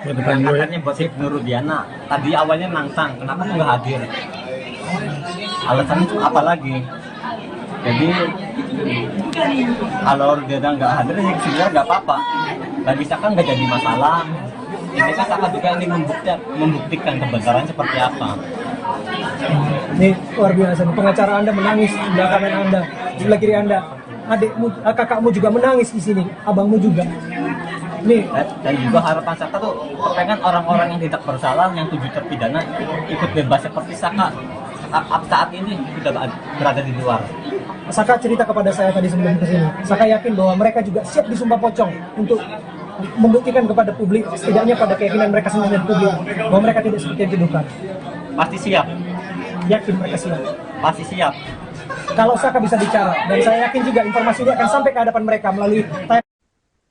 Katanya buat Ibnu Rudiana. Tadi awalnya nantang, kenapa nggak hadir? Alasannya apa lagi? Jadi kalau Rudiana nggak hadir, ya sebenarnya nggak apa-apa. Bagi Saka nggak jadi masalah. Ini kan Saka juga ingin membuktikan kebenaran seperti apa. Ini luar biasa. Pengacara Anda menangis di belakang Anda, di sebelah kiri Anda. Adikmu, kakakmu juga menangis di sini, abangmu juga. Nih. Dan juga harapan Saka tuh kepengen orang-orang yang tidak bersalah, yang 7 terpidana ikut bebas seperti Saka saat ini sudah berada di luar. Saka cerita kepada saya tadi sebelum kesini. Saka yakin bahwa mereka juga siap disumpah pocong untuk membuktikan kepada publik, setidaknya pada keyakinan mereka sendiri dan publik, bahwa mereka tidak seperti yang dituduhkan. Pasti siap. Yakin mereka siap. Pasti siap. Kalau Saka bisa bicara, dan saya yakin juga informasi ini akan sampai ke hadapan mereka melalui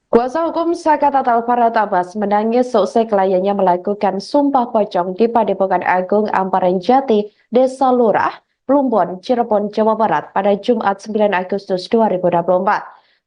Kuasa hukum Saka Tatal Farhad Abbas menangis seusai kliennya melakukan Sumpah Pocong di Padepokan Agung Amparan Jati, Desa Lurah, Plumbon, Cirebon, Jawa Barat pada Jumat 9 Agustus 2024.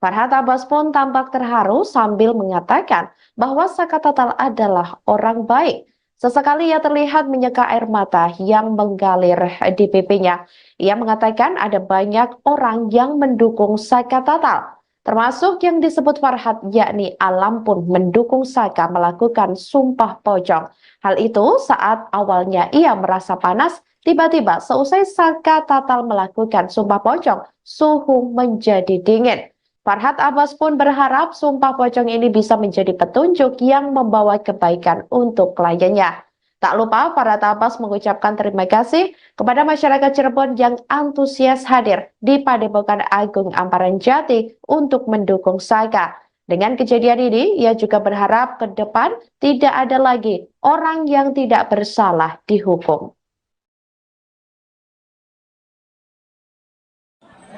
Farhad Abbas pun tampak terharu sambil mengatakan bahwa Saka Tatal adalah orang baik. Sesekali ia terlihat menyeka air mata yang mengalir di pipinya. Ia mengatakan ada banyak orang yang mendukung Saka Tatal, termasuk yang disebut Farhad, yakni Alam pun mendukung Saka melakukan Sumpah Pocong. Hal itu saat awalnya ia merasa panas Tiba-tiba seusai Saka Tatal melakukan sumpah pocong, suhu menjadi dingin. Farhad Abbas pun berharap sumpah pocong ini bisa menjadi petunjuk yang membawa kebaikan untuk kliennya. Tak lupa Farhad Abbas mengucapkan terima kasih kepada masyarakat Cirebon yang antusias hadir di Padepokan Agung Amparan Jati untuk mendukung Saka. Dengan kejadian ini, ia juga berharap ke depan tidak ada lagi orang yang tidak bersalah dihukum.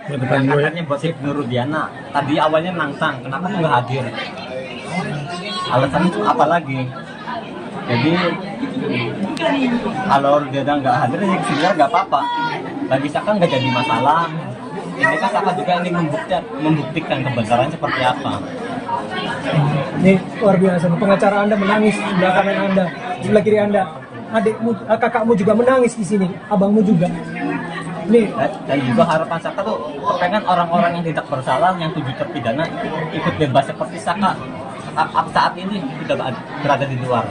Katanya buat si Nurudiana tadi awalnya nantang, kenapa nggak hadir? Alasannya itu apa lagi? Jadi kalau dia nggak hadir ya sebenarnya nggak apa-apa. Bagi Saka nggak jadi masalah. Ini kan Saka juga ingin membuktikan kebenaran seperti apa. Ini luar biasa. Pengacara Anda menangis di sebelah kanan Anda, sebelah kiri Anda. Adikmu, kakakmu juga menangis di sini, abangmu juga. Nih. Dan juga harapan Saka tuh kepengen orang-orang yang tidak bersalah, yang 7 terpidana ikut bebas seperti Saka saat ini sudah berada di luar.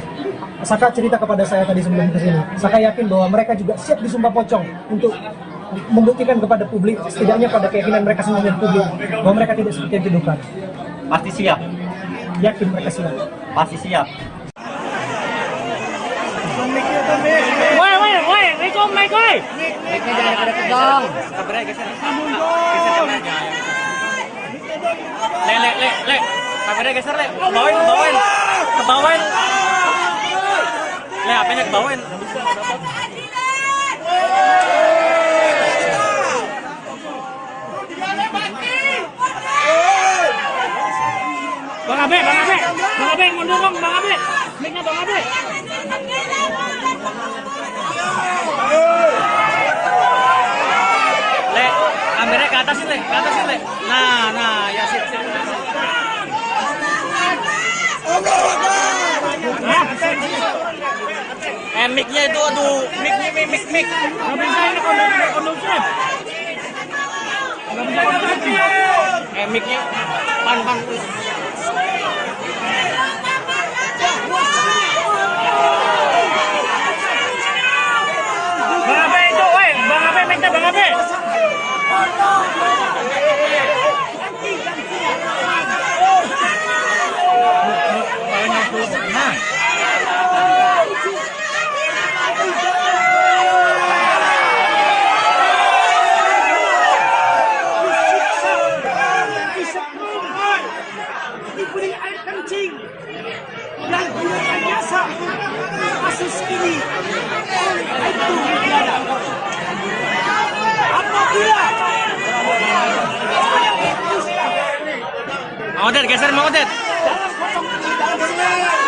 Saka cerita kepada saya tadi sebelum kesini. Saka yakin bahwa mereka juga siap disumpah pocong untuk membuktikan kepada publik, setidaknya pada keyakinan mereka sendiri dan publik, bahwa mereka tidak seperti yang dituduhkan. Pasti siap. Yakin mereka siap. Pasti siap. Woi, Rico, Mike, woi. Mic-nya jangan pada tegang. Kabarnya geser. Geser kameranya. Le. Kameranya geser, Le. Kebawain. Le, HP-nya kebawain. Bang Abe, mundur dong, Bang Abe. Mic-nya Bang Abe. Le, kameranya ke atasin, Le. Nah, ya sip. Mic-nya itu, aduh, mic. Nggak bisa ini kondusif. Nggak bisa kondusif. Mic-nya pan. Bang Abe itu, woi, Bang Abe, mic-nya Bang Abe. Nah. Diberi air kencing dan biasa kasus ini itu tiada. Apabila Mau geser. dalam pocong ini dalam sejarah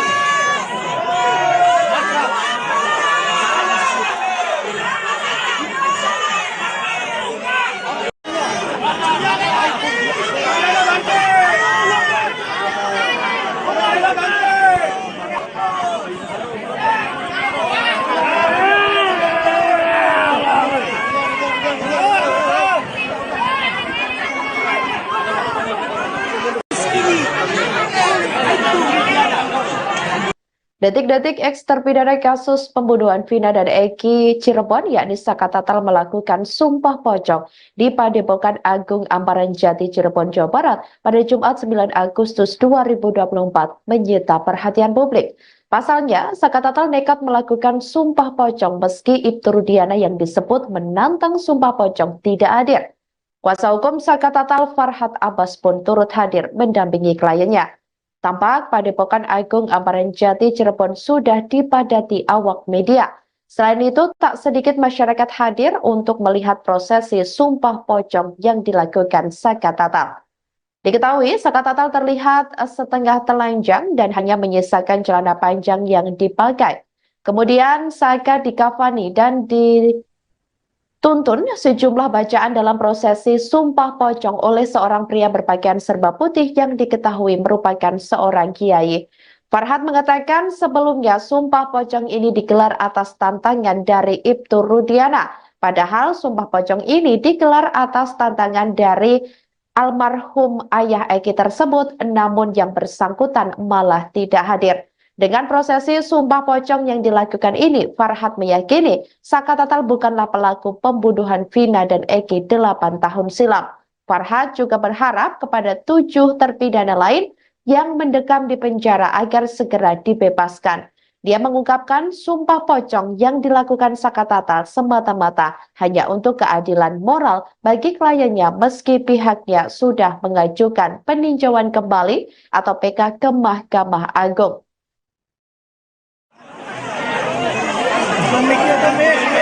Detik-detik eks terpidana kasus pembunuhan Vina dan Eki Cirebon yakni Saka Tatal melakukan sumpah pocong di Padepokan Agung Amparan Jati Cirebon, Jawa Barat pada Jumat 9 Agustus 2024 menyita perhatian publik. Pasalnya, Saka Tatal nekat melakukan sumpah pocong meski Ibtu Rudiana yang disebut menantang sumpah pocong tidak hadir. Kuasa hukum Saka Tatal Farhad Abbas pun turut hadir mendampingi kliennya. Tampak Padepokan Agung Amparan Jati Cirebon sudah dipadati awak media. Selain itu, tak sedikit masyarakat hadir untuk melihat prosesi sumpah pocong yang dilakukan Saka Tatal. Diketahui, Saka Tatal terlihat setengah telanjang dan hanya menyisakan celana panjang yang dipakai. Kemudian Saka dikafani dan dituntun sejumlah bacaan dalam prosesi sumpah pocong oleh seorang pria berpakaian serba putih yang diketahui merupakan seorang kiai. Farhad mengatakan sebelumnya sumpah pocong ini digelar atas tantangan dari Ibtu Rudiana. Padahal sumpah pocong ini digelar atas tantangan dari almarhum ayah Eki tersebut, namun yang bersangkutan malah tidak hadir. Dengan prosesi sumpah pocong yang dilakukan ini, Farhad meyakini Saka Tatal bukanlah pelaku pembunuhan Vina dan Eki 8 tahun silam. Farhad juga berharap kepada 7 terpidana lain yang mendekam di penjara agar segera dibebaskan. Dia mengungkapkan sumpah pocong yang dilakukan Saka Tatal semata-mata hanya untuk keadilan moral bagi kliennya meski pihaknya sudah mengajukan peninjauan kembali atau PK ke Mahkamah Agung.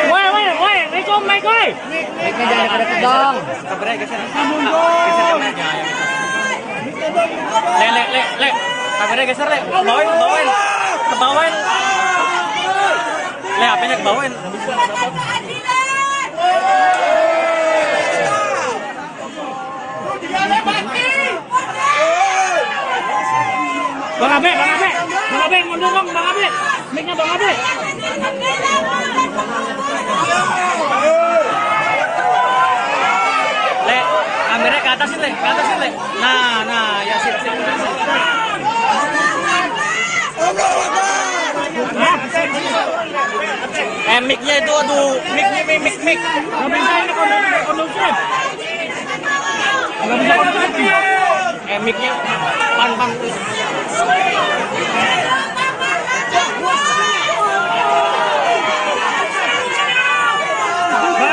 Woi, Riko, Mike, woi. Mic-nya jangan pada kedong. Kabarnya geser. Geser yang aja. Le. Kabarnya geser, Le. Kebawain. Le, HP-nya kebawain. Bang Abe, mundur dong, Bang Abe. Mic-nya Bang Abe. Le, kameranya ke atasin, Le. Nah, ya sip. Mic-nya itu, aduh, mic. Nggak bisa ini kondusif. Nggak bisa kondusif. Mic-nya pan. Bang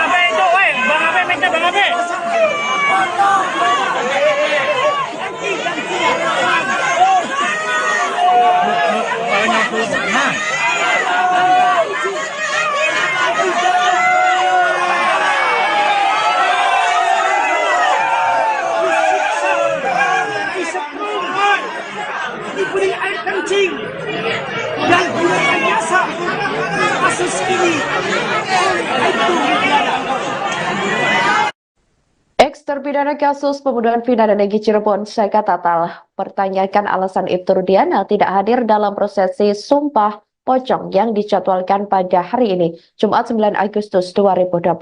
Abe itu, woi. Bang Abe, mic-nya Bang Abe. Nah. Diberi air kencing dan direkayasa kasus ini itu tiada. Ex-terpidana kasus pembunuhan Vina dan Eki Cirebon, Saka Tatal, pertanyakan alasan Ibtu Rudiana tidak hadir dalam prosesi sumpah pocong yang dijadwalkan pada hari ini, Jumat 9 Agustus 2024.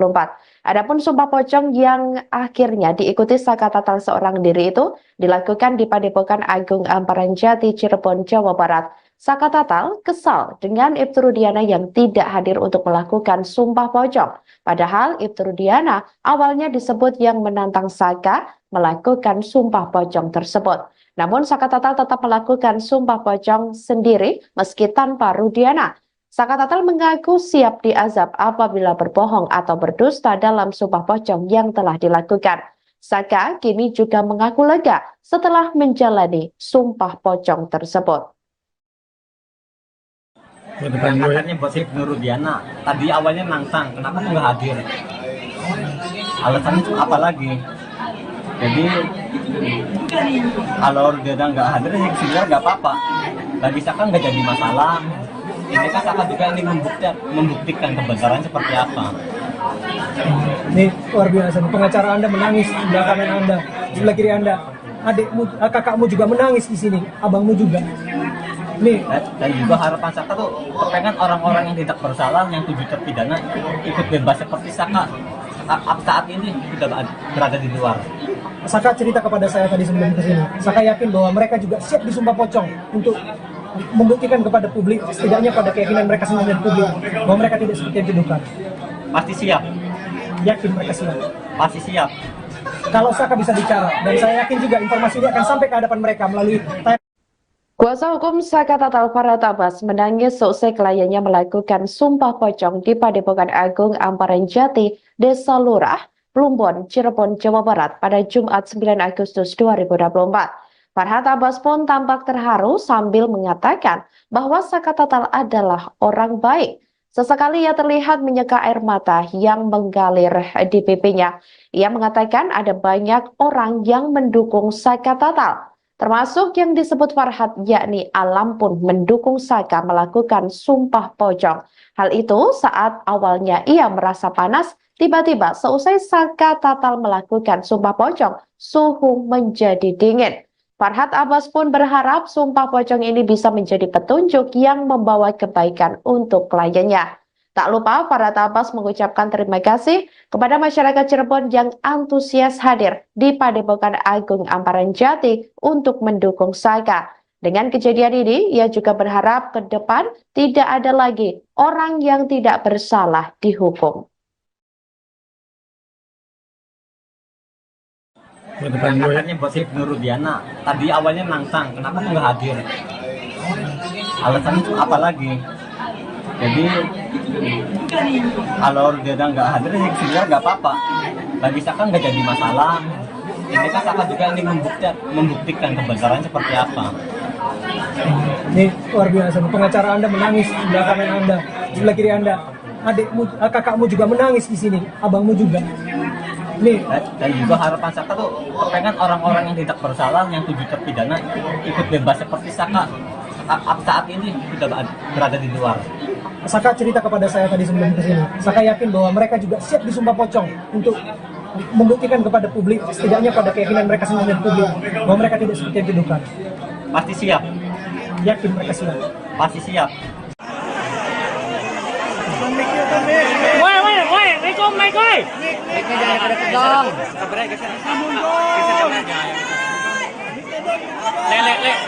Adapun sumpah pocong yang akhirnya diikuti Saka Tatal seorang diri itu dilakukan di Padepokan Agung Amparan Jati, Cirebon, Jawa Barat. Saka Tatal kesal dengan Ibtu Rudiana yang tidak hadir untuk melakukan sumpah pocong. Padahal Ibtu Rudiana awalnya disebut yang menantang Saka melakukan sumpah pocong tersebut. Namun Saka Tatal tetap melakukan sumpah pocong sendiri meski tanpa Rudiana. Saka Tatal mengaku siap diazab apabila berbohong atau berdusta dalam sumpah pocong yang telah dilakukan. Saka kini juga mengaku lega setelah menjalani sumpah pocong tersebut. Katanya buat Ibnu Rudiana. Tadi awalnya nantang, kenapa tuh nggak hadir? Alasannya tuh apa lagi? Jadi kalau Rudiana nggak hadir, ya sebenarnya nggak apa-apa. Bagi Saka nggak jadi masalah. Ini kan Saka juga ini membuktikan kebenaran seperti apa. Ini luar biasa. Pengacara Anda menangis di belakang Anda, sebelah kiri Anda. Adikmu, kakakmu juga menangis di sini, abangmu juga. Nih. Dan juga harapan Saka tuh kepengen orang-orang yang tidak bersalah, yang 7 terpidana ikut bebas seperti Saka saat ini sudah berada di luar. Saka cerita kepada saya tadi sebelum ke sini. Saka yakin bahwa mereka juga siap disumpah pocong untuk membuktikan kepada publik, setidaknya pada keyakinan mereka sendiri dan publik, bahwa mereka tidak seperti yang dituduhkan. Pasti siap. Yakin mereka siap. Pasti siap. Kalau Saka bisa bicara, dan saya yakin juga informasi ini akan sampai ke hadapan mereka melalui Kuasa hukum Saka Tatal Farhad Abbas menangis seusai kliennya melakukan sumpah pocong di Padepokan Agung Amparan Jati, Desa Lurah, Plumbon, Cirebon, Jawa Barat pada Jumat 9 Agustus 2024. Farhad Abbas pun tampak terharu sambil mengatakan bahwa Saka Tatal adalah orang baik. Sesekali ia terlihat menyeka air mata yang mengalir di pipinya. Ia mengatakan ada banyak orang yang mendukung Saka Tatal, termasuk yang disebut Farhad, yakni Alam pun mendukung Saka melakukan sumpah pocong. Hal itu saat awalnya ia merasa panas, tiba-tiba seusai Saka Tatal melakukan sumpah pocong, suhu menjadi dingin. Farhad Abbas pun berharap sumpah pocong ini bisa menjadi petunjuk yang membawa kebaikan untuk kliennya. Tak lupa Farhad Abbas mengucapkan terima kasih kepada masyarakat Cirebon yang antusias hadir di Padepokan Agung Amparan Jati untuk mendukung Saka. Dengan kejadian ini, ia juga berharap ke depan tidak ada lagi orang yang tidak bersalah dihukum. Katanya buat Ibnu Rudiana tadi awalnya nangsang, kenapa tuh nggak hadir? Alasannya tuh apa lagi? Jadi kalau Rudiana nggak hadir ya sebenarnya nggak apa-apa, bagi Saka nggak jadi masalah. Ini kan Saka juga ini membuktikan kebenaran seperti apa. Ini luar biasa. Pengacara Anda menangis di belakang Anda, sebelah kiri Anda. Adikmu, kakakmu juga menangis di sini, abangmu juga. Nih, Dan juga harapan Saka tuh pengen orang-orang yang tidak bersalah, yang 7 terpidana ikut bebas seperti Saka saat ini sudah berada di luar. Saka cerita kepada saya tadi sebelum ke sini. Saka yakin bahwa mereka juga siap disumpah pocong untuk membuktikan kepada publik, setidaknya pada keyakinan mereka sendiri dan publik, bahwa mereka tidak seperti yang dituduhkan. Pasti siap, Yakin mereka siap. pasti siap. Woi, Rikom, naik woi.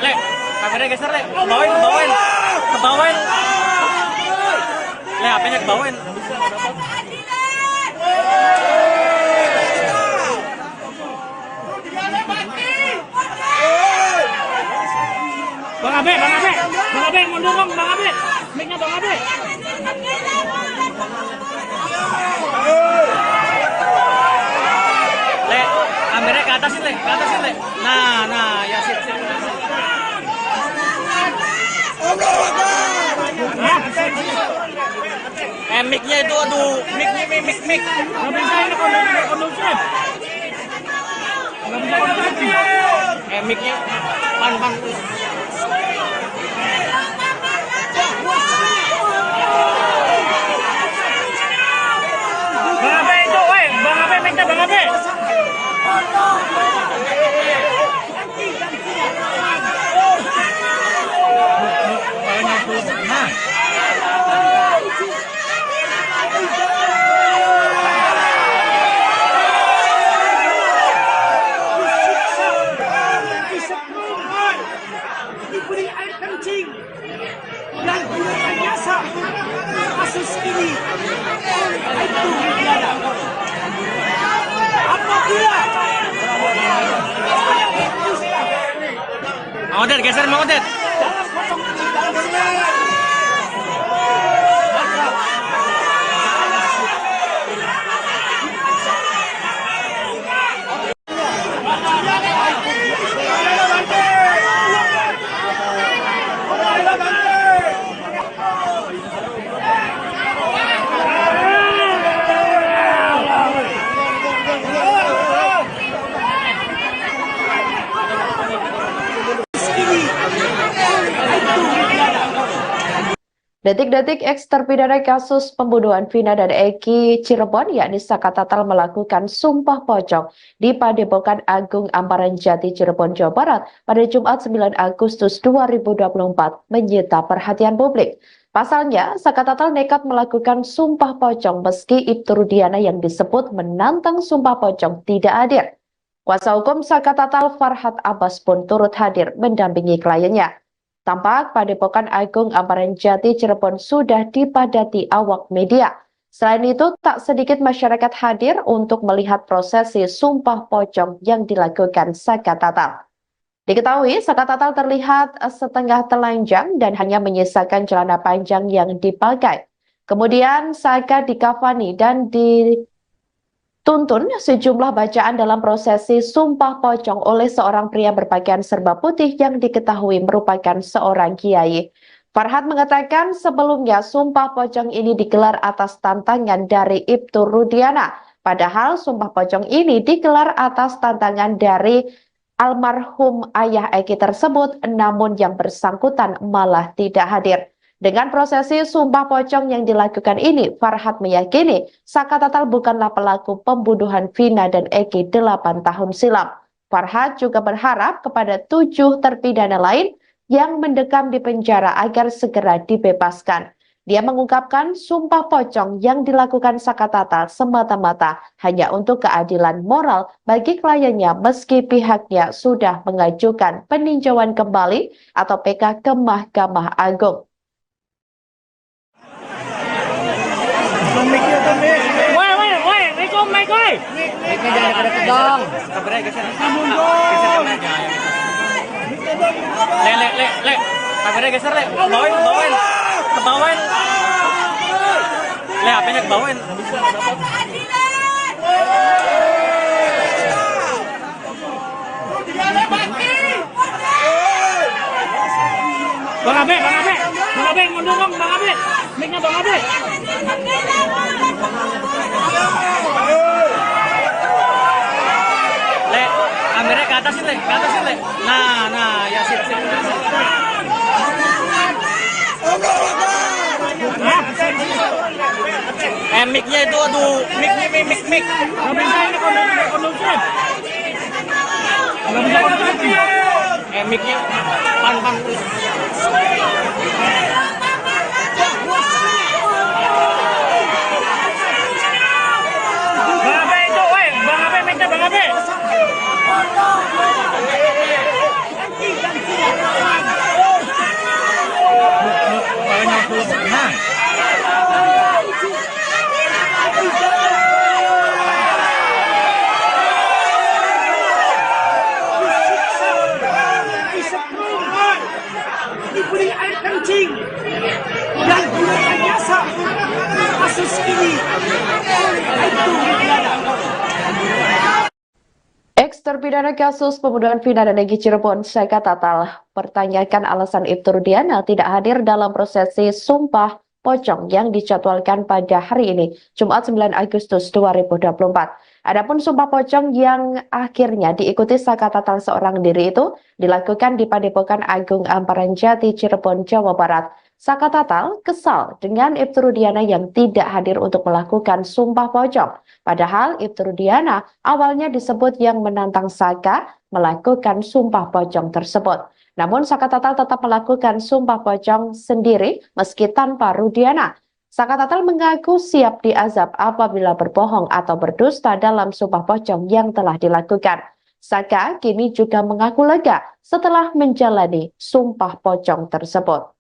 Le, kameranya geser le, kebawain. Le, HP-nya kebawain. Bang Abe, mundur dong, Bang Abe. Mic-nya Bang Abe. Le, kameranya ke atasin le. Nah, ya sip. Mic-nya itu, aduh, mic. Nggak bisa ini kondusif. Nggak bisa kondusif. Mic-nya, pan. Bang Abe itu, woi, Bang Abe, mic-nya Bang Abe. Diberi air kencing dan direkayasa kasus ini itu Rudiana. Apabila Mang Odet, geser Mang Odet. Detik-detik eks terpidana kasus pembunuhan Vina dan Eki Cirebon yakni Saka Tatal melakukan sumpah pocong di Padepokan Agung Amparan Jati Cirebon, Jawa Barat pada Jumat 9 Agustus 2024 menyita perhatian publik. Pasalnya, Saka Tatal nekat melakukan sumpah pocong meski Ibtu Rudiana yang disebut menantang sumpah pocong tidak hadir. Kuasa hukum Saka Tatal Farhat Abbas pun turut hadir mendampingi kliennya. Tampak Padepokan Agung Amparan Jati Cirebon sudah dipadati awak media. Selain itu, tak sedikit masyarakat hadir untuk melihat prosesi sumpah pocong yang dilakukan Saka Tatal. Diketahui, Saka Tatal terlihat setengah telanjang dan hanya menyisakan celana panjang yang dipakai. Kemudian Saka dikafani dan dituntun sejumlah bacaan dalam prosesi sumpah pocong oleh seorang pria berpakaian serba putih yang diketahui merupakan seorang kiai. Farhat mengatakan sebelumnya sumpah pocong ini digelar atas tantangan dari Ibtu Rudiana. Padahal sumpah pocong ini digelar atas tantangan dari almarhum ayah Eki tersebut, namun yang bersangkutan malah tidak hadir. Dengan prosesi sumpah pocong yang dilakukan ini, Farhat meyakini Saka Tatal bukanlah pelaku pembunuhan Vina dan Eki 8 tahun silam. Farhat juga berharap kepada 7 terpidana lain yang mendekam di penjara agar segera dibebaskan. Dia mengungkapkan sumpah pocong yang dilakukan Saka Tatal semata-mata hanya untuk keadilan moral bagi kliennya meski pihaknya sudah mengajukan peninjauan kembali atau PK ke Mahkamah Agung. Woi, Riko, Mike, woi. Miknya jangan deket dong. Kameranya geser. Geser kameranya. Le. Kameranya geser, le. Kebawain. Le, HP-nya kebawain. Bang Abe, mundur dong, Bang Abe. Mic-nya Bang Abe. Le, kameranya ke atasin, le. Nah, ya sip. Mic-nya itu, aduh, mic. Nggak bisa ini kondusif. Nggak bisa kondusif. Mic-nya pan. Bang Abe itu, woi. Bang Abe, mic-nya Bang Abe. Diberi air kencing dan direkayasa kasus ini itu pidana. Ex-terpidana kasus pembunuhan vina dan Egy Cirebon, Saka Tatal, pertanyakan alasan Ibtu Rudiana tidak hadir dalam prosesi sumpah pocong yang dijadwalkan pada hari ini, Jumat 9 Agustus 2024. Adapun sumpah pocong yang akhirnya diikuti Saka Tatal seorang diri itu dilakukan di Padepokan Agung Amparan Jati, Cirebon, Jawa Barat. Saka Tatal kesal dengan Ibtu Rudiana yang tidak hadir untuk melakukan sumpah pocong. Padahal Ibtu Rudiana awalnya disebut yang menantang Saka melakukan sumpah pocong tersebut. Namun Saka Tatal tetap melakukan sumpah pocong sendiri meski tanpa Rudiana. Saka Tatal mengaku siap diazab apabila berbohong atau berdusta dalam sumpah pocong yang telah dilakukan. Saka kini juga mengaku lega setelah menjalani sumpah pocong tersebut.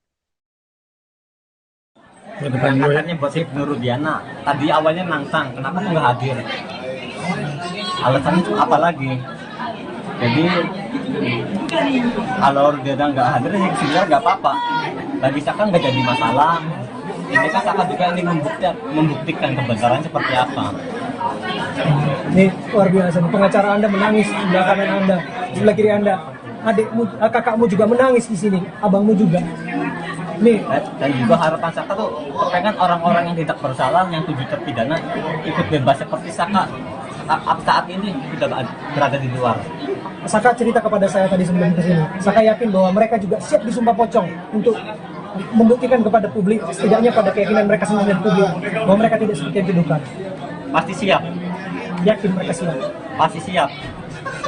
Katanya buat Ibnu Rudiana. Tadi awalnya nantang, kenapa tuh nggak hadir? Alasannya tuh apa lagi? Jadi kalau Rudiana nggak hadir, ya sebenarnya nggak apa-apa. Bagi Saka nggak jadi masalah. Ini kan Saka juga ingin membuktikan kebenaran seperti apa. Ini luar biasa. Pengacara Anda menangis di sebelah kanan Anda, di sebelah kiri Anda. Adikmu, kakakmu juga menangis di sini, abangmu juga. Nih, Dan juga harapan Saka tuh pengen orang-orang yang tidak bersalah, yang 7 terpidana ikut bebas seperti Saka saat ini sudah berada di luar. Saka cerita kepada saya tadi sebelum ke sini. Saka yakin bahwa mereka juga siap disumpah pocong untuk membuktikan kepada publik, setidaknya pada keyakinan mereka sendiri dan publik, bahwa mereka tidak seperti yang dituduhkan. Pasti siap. Yakin mereka siap. Pasti siap.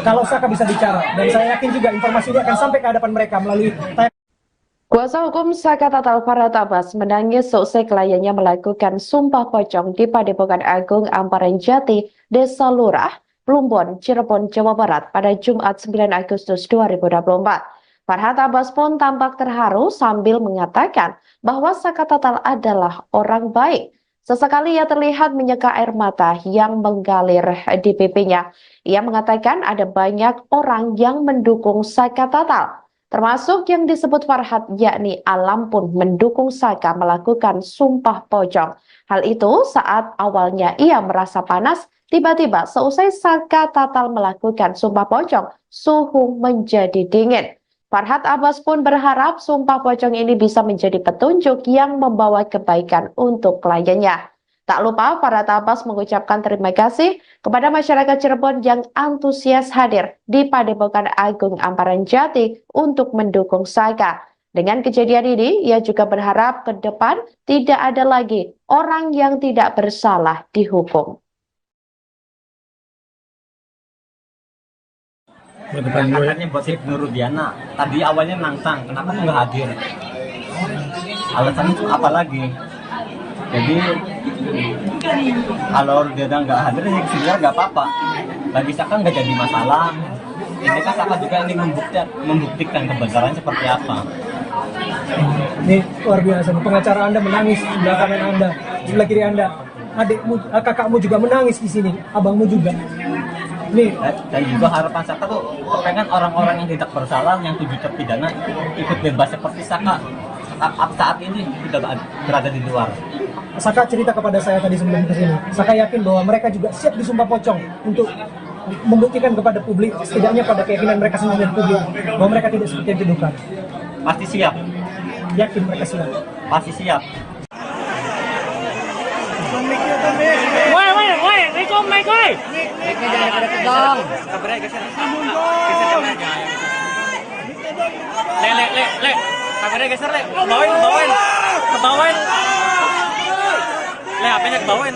Kalau Saka bisa bicara, dan saya yakin juga informasi ini akan sampai ke hadapan mereka melalui Kuasa hukum Saka Tatal Farhat Abbas menangis seusai kliennya melakukan sumpah pocong di Padepokan Agung Amparan Jati, Desa Lurah, Plumbon, Cirebon, Jawa Barat pada Jumat 9 Agustus 2024. Farhat Abbas pun tampak terharu sambil mengatakan bahwa Saka Tatal adalah orang baik. Sesekali ia terlihat menyeka air mata yang mengalir di pipinya. Ia mengatakan ada banyak orang yang mendukung Saka Tatal, termasuk yang disebut Farhat, yakni Alam pun mendukung Saka melakukan sumpah pocong. Hal itu saat awalnya ia merasa panas, tiba-tiba seusai Saka Tatal melakukan sumpah pocong, suhu menjadi dingin. Farhat Abbas pun berharap sumpah pocong ini bisa menjadi petunjuk yang membawa kebaikan untuk kliennya. Tak lupa Farhat Abbas mengucapkan terima kasih kepada masyarakat Cirebon yang antusias hadir di Padepokan Agung Amparan Jati untuk mendukung Saka. Dengan kejadian ini, ia juga berharap ke depan tidak ada lagi orang yang tidak bersalah dihukum. Katanya buat Ibnu Rudiana. Tadi awalnya nantang, kenapa tuh nggak hadir? alasannya itu apa lagi? Jadi kalau dia nggak hadir ya sebenarnya nggak apa-apa. Bagi Saka nggak jadi masalah. Ini kan Saka juga ingin membuktikan kebenaran seperti apa. Ini luar biasa. Pengacara Anda menangis di sebelah kanan Anda, di sebelah kiri Anda. Adikmu, kakakmu juga menangis di sini, abangmu juga. Nih, Dan juga harapan Saka tuh pengen orang-orang yang tidak bersalah, yang 7 terpidana ikut bebas seperti Saka saat ini sudah berada di luar. Saka cerita kepada saya tadi sebelum ke sini. Saka yakin bahwa mereka juga siap disumpah pocong untuk membuktikan kepada publik, setidaknya pada keyakinan mereka sendiri dan publik, bahwa mereka tidak seperti yang dituduhkan. Pasti siap, Yakin mereka siap. pasti siap. Woi, Riko, Mike, woi. Le. Kameranya geser, Le. Kebawain. Le, HP-nya kebawain.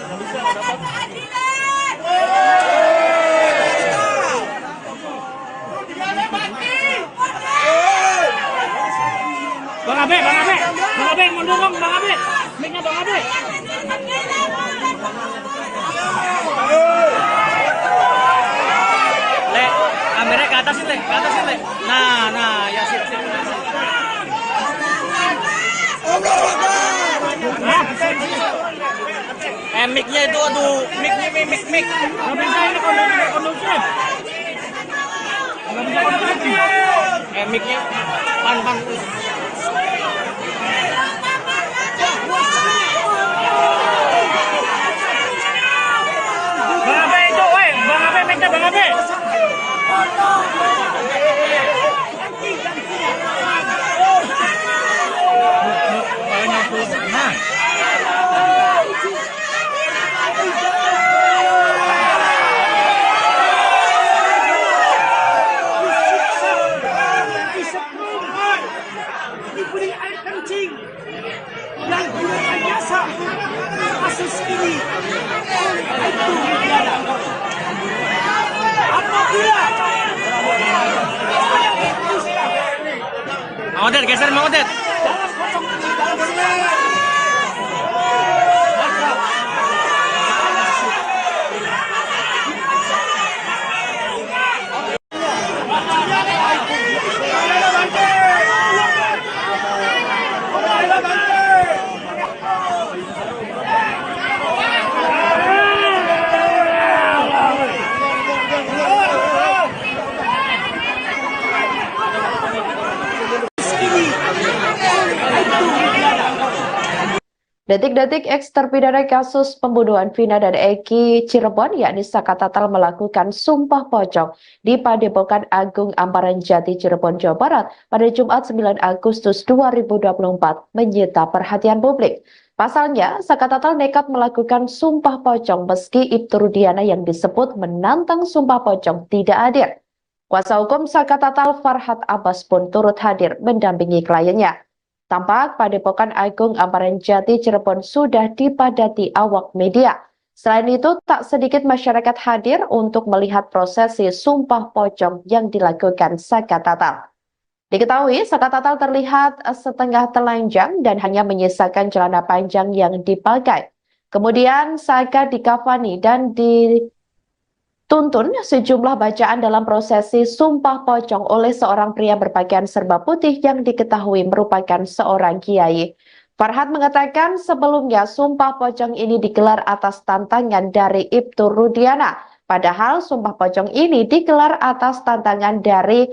Bang Abe, mundur dong, Bang Abe. Mic-nya Bang Abe. Le, kameranya ke atas, Le. Nah, ya sip. Mic-nya itu, aduh, mic. Nggak bisa ini kondusif. Mic-nya pan. Bang Abe itu, woi, Bang Abe, mic-nya Bang Abe. Nah. Diberi air kencing dan gunakan jasa kasus ini itu negara. Apabila Mang Odet, geser Mang Odet. dalam kosong Detik-detik eks terpidana kasus pembunuhan Vina dan Eki Cirebon, yakni Saka Tatal, melakukan sumpah pocong di Padepokan Agung Amparan Jati, Cirebon, Jawa Barat pada Jumat 9 Agustus 2024 menyita perhatian publik. Pasalnya, Saka Tatal nekat melakukan sumpah pocong meski Ibtu Rudiana yang disebut menantang sumpah pocong tidak hadir. Kuasa hukum Saka Tatal, Farhad Abbas, pun turut hadir mendampingi kliennya. Tampak Padepokan Agung Amparan Jati, Cirebon sudah dipadati awak media. Selain itu, tak sedikit masyarakat hadir untuk melihat prosesi sumpah pocong yang dilakukan Saka Tatal. Diketahui, Saka Tatal terlihat setengah telanjang dan hanya menyisakan celana panjang yang dipakai. Kemudian Saka dikafani dan dituntun sejumlah bacaan dalam prosesi sumpah pocong oleh seorang pria berpakaian serba putih yang diketahui merupakan seorang kiai. Farhad mengatakan sebelumnya sumpah pocong ini digelar atas tantangan dari Ibtu Rudiana. Padahal sumpah pocong ini digelar atas tantangan dari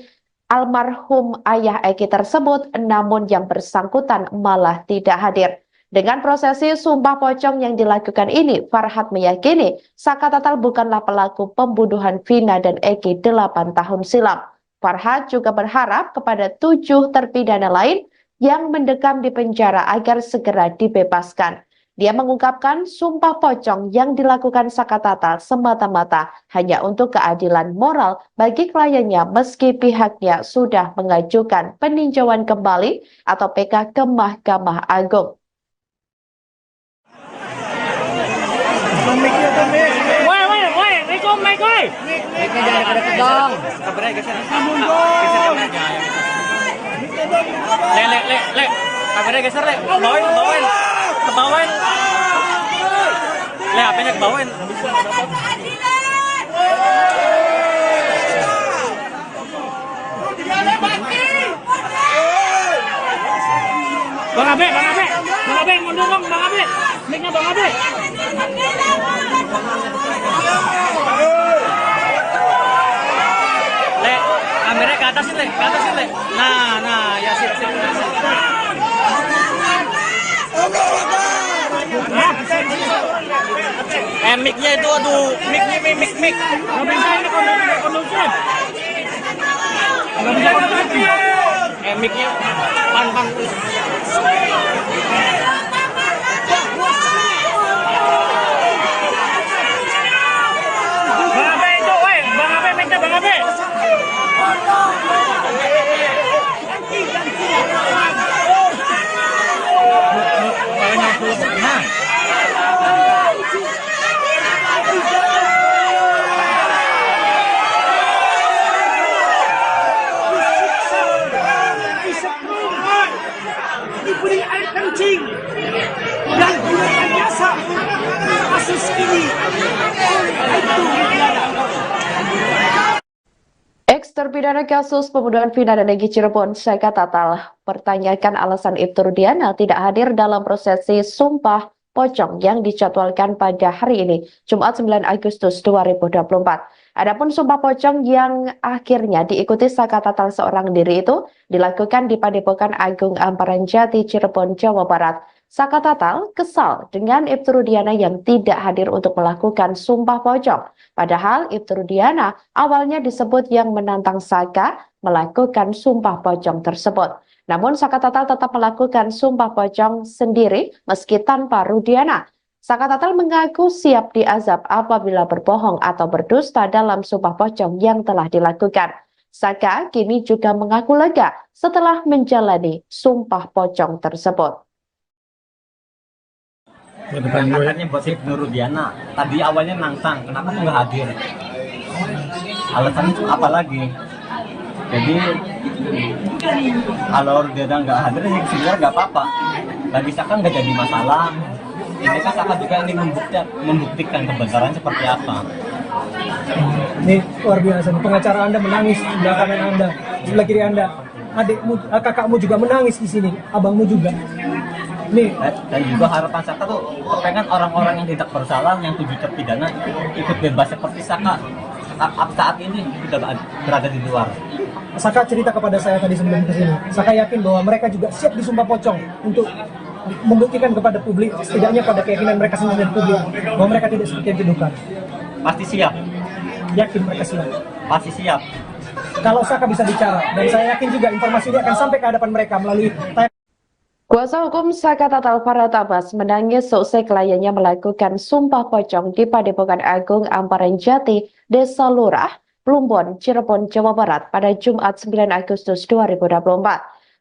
almarhum ayah Eki tersebut, namun yang bersangkutan malah tidak hadir. Dengan prosesi sumpah pocong yang dilakukan ini, Farhad meyakini Saka Tatal bukanlah pelaku pembunuhan Vina dan Eki 8 tahun silam. Farhad juga berharap kepada 7 terpidana lain yang mendekam di penjara agar segera dibebaskan. Dia mengungkapkan sumpah pocong yang dilakukan Saka Tatal semata-mata hanya untuk keadilan moral bagi kliennya meski pihaknya sudah mengajukan peninjauan kembali atau PK ke Mahkamah Agung. Woi, Riko, Mike, woi. Mic-nya jangan deket dong. Kameranya geser. Le. Kameranya geser le, kebawain, kebawain, kebawain. Le, HP-nya kebawain. Bang Abe, mundur dong, Bang Abe. Mic-nya Bang Abe. Le, kameranya ke atas le, ke atas le. Nah, ya sip. Mic-nya itu, aduh, mic. Nggak bisa ini kondusif. Nggak bisa kondusif. Mic-nya, pan. Bang Abe itu, woi, Bang Abe, mic-nya Bang Abe. Disekrumkan, diberi air kencing, dan direkayasa kasus ini oleh itu negara. Ex-terpidana kasus pembunuhan Vina dan Egy Cirebon, Saka Tatal, pertanyakan alasan Ibtu Rudiana tidak hadir dalam prosesi Sumpah Pocong yang dijadwalkan pada hari ini, Jumat 9 Agustus 2024. Adapun Sumpah Pocong yang akhirnya diikuti Saka Tatal seorang diri itu dilakukan di Padepokan Agung Amparan Jati, Cirebon, Jawa Barat. Saka Tatal kesal dengan Ibtu Rudiana yang tidak hadir untuk melakukan Sumpah Pocong. Padahal Ibtu Rudiana awalnya disebut yang menantang Saka melakukan Sumpah Pocong tersebut. Namun Saka Tatal tetap melakukan Sumpah Pocong sendiri meski tanpa Rudiana. Saka Tatal mengaku siap diazab apabila berbohong atau berdusta dalam Sumpah Pocong yang telah dilakukan. Saka kini juga mengaku lega setelah menjalani Sumpah Pocong tersebut. Katanya buat Ibtu Rudiana, tadi awalnya nantang, kenapa aku nggak hadir? Alasannya apa lagi? Jadi kalau Rudiana nggak hadir, ya sebenarnya nggak apa-apa. Bagi Saka nggak jadi masalah. Ini kan Saka juga ingin membuktikan kebenaran seperti apa. Ini luar biasa. Pengacara Anda menangis di belakang Anda, sebelah kiri Anda. Adikmu, kakakmu juga menangis di sini, abangmu juga. Nih, Dan juga harapan Saka tuh pengen orang-orang yang tidak bersalah, yang 7 terpidana ikut bebas seperti Saka saat ini sudah berada di luar. Saka cerita kepada saya tadi sebelum kesini. Saka yakin bahwa mereka juga siap disumpah pocong untuk membuktikan kepada publik, setidaknya pada keyakinan mereka sendiri dan publik, bahwa mereka tidak seperti yang dituduhkan. Pasti siap, Yakin mereka siap. pasti siap. Kalau Saka bisa bicara, dan saya yakin juga informasi ini akan sampai ke hadapan mereka melalui Kuasa hukum Saka Tatal Farhat Abbas menangis seusai kliennya melakukan Sumpah Pocong di Padepokan Agung Amparan Jati, Desa Lurah, Plumbon, Cirebon, Jawa Barat pada Jumat 9 Agustus 2024.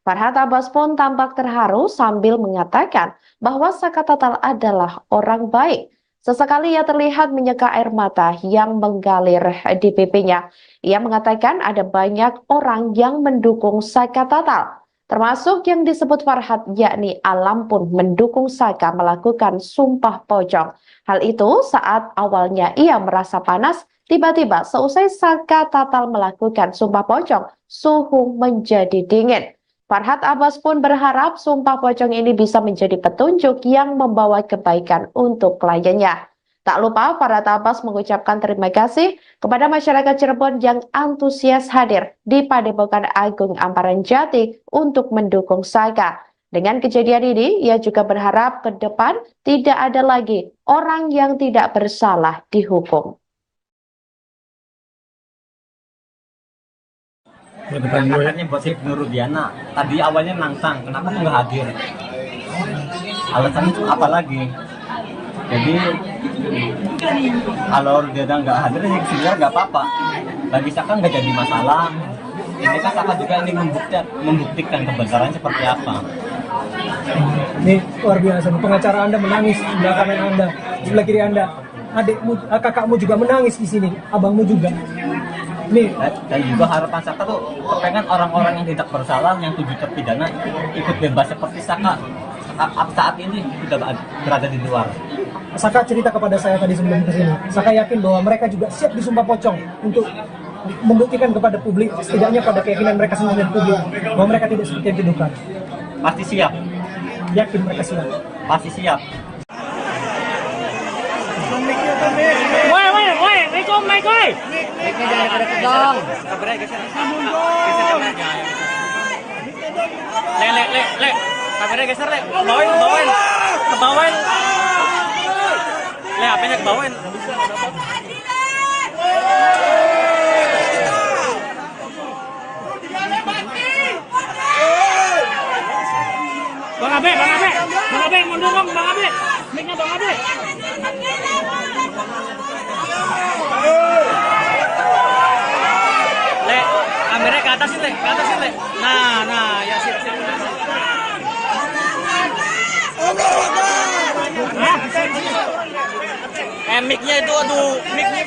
Farhat Abbas pun tampak terharu sambil mengatakan bahwa Saka Tatal adalah orang baik. Sesekali ia terlihat menyeka air mata yang mengalir di pipinya. Ia mengatakan ada banyak orang yang mendukung Saka Tatal, termasuk yang disebut Farhat, yakni Alam pun mendukung Saka melakukan Sumpah Pocong. Hal itu saat awalnya ia merasa panas, tiba-tiba seusai Saka Tatal melakukan Sumpah Pocong, suhu menjadi dingin. Farhat Abbas pun berharap Sumpah Pocong ini bisa menjadi petunjuk yang membawa kebaikan untuk kliennya. Tak lupa Farhat Abbas mengucapkan terima kasih kepada masyarakat Cirebon yang antusias hadir di Padepokan Agung Amparan Jati untuk mendukung Saka. Dengan kejadian ini, ia juga berharap ke depan tidak ada lagi orang yang tidak bersalah dihukum. Katanya buat Ibtu Rudiana, tadi awalnya nantang, kenapa aku nggak hadir? Alasannya apa lagi? Jadi kalau Rudiana nggak hadir, ya sebenarnya nggak apa-apa. Bagi Saka nggak jadi masalah. Ini kan Saka juga ingin membuktikan kebenaran seperti apa. Ini luar biasa. Pengacara Anda menangis di belakang Anda, sebelah kiri Anda. Adikmu, kakakmu juga menangis di sini, abangmu juga. Nih, Dan juga harapan Saka tuh pengen orang-orang yang tidak bersalah, yang 7 terpidana ikut bebas seperti Saka saat ini sudah berada di luar. Saka cerita kepada saya tadi sebelum kesini. Saka yakin bahwa mereka juga siap disumpah pocong untuk membuktikan kepada publik, setidaknya pada keyakinan mereka sendiri dan publik, bahwa mereka tidak seperti yang dituduhkan. Pasti siap, Yakin mereka siap. pasti siap. Woi, Riko, Mike, woi. Le. Kameranya geser, Le. Kebawain. Le, HP-nya kebawain. Bang Abe, mundur dong, Bang Abe. Mic-nya Bang Abe. Le, kameranya ke atasin, Le. Nah, ya sip. Mic-nya itu, aduh, mic. Nggak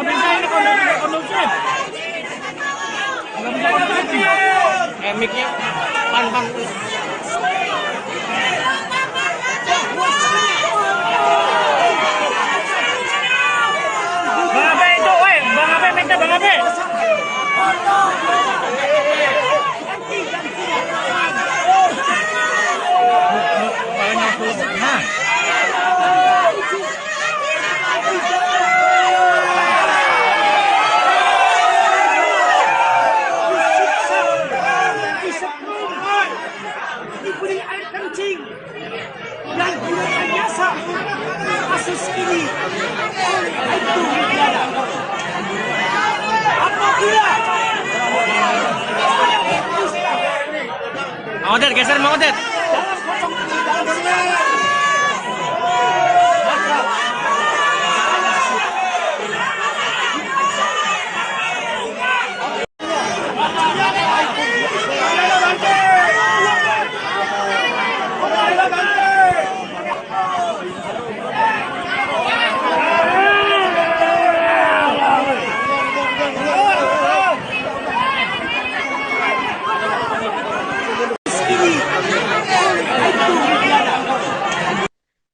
bisa ini kondusif. Mic-nya pan. Bang Abe itu, woi, Bang Abe, mic-nya Bang Abe. Nah. Diberi air kencing dan direkayasa kasus ini itu tiada. Apabila Mang Odet, geser Mang Odet. dalam pocong ini dalam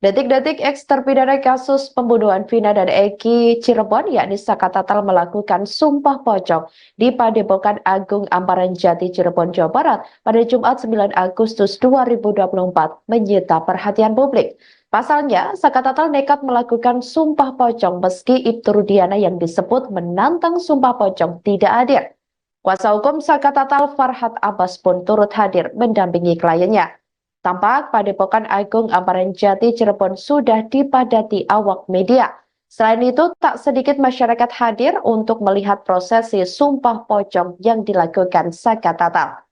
Detik-detik eks terpidana kasus pembunuhan Vina dan Eki Cirebon, yakni Saka Tatal, melakukan sumpah pocong di Padepokan Agung Amparan Jati, Cirebon, Jawa Barat pada Jumat 9 Agustus 2024 menyita perhatian publik. Pasalnya, Saka Tatal nekat melakukan sumpah pocong meski Ibtu Rudiana yang disebut menantang sumpah pocong tidak hadir. Kuasa hukum Saka Tatal Farhad Abbas pun turut hadir mendampingi kliennya. Tampak Padepokan Agung Amparan Jati Cirebon sudah dipadati awak media. Selain itu, tak sedikit masyarakat hadir untuk melihat prosesi sumpah pocong yang dilakukan Saka Tatal.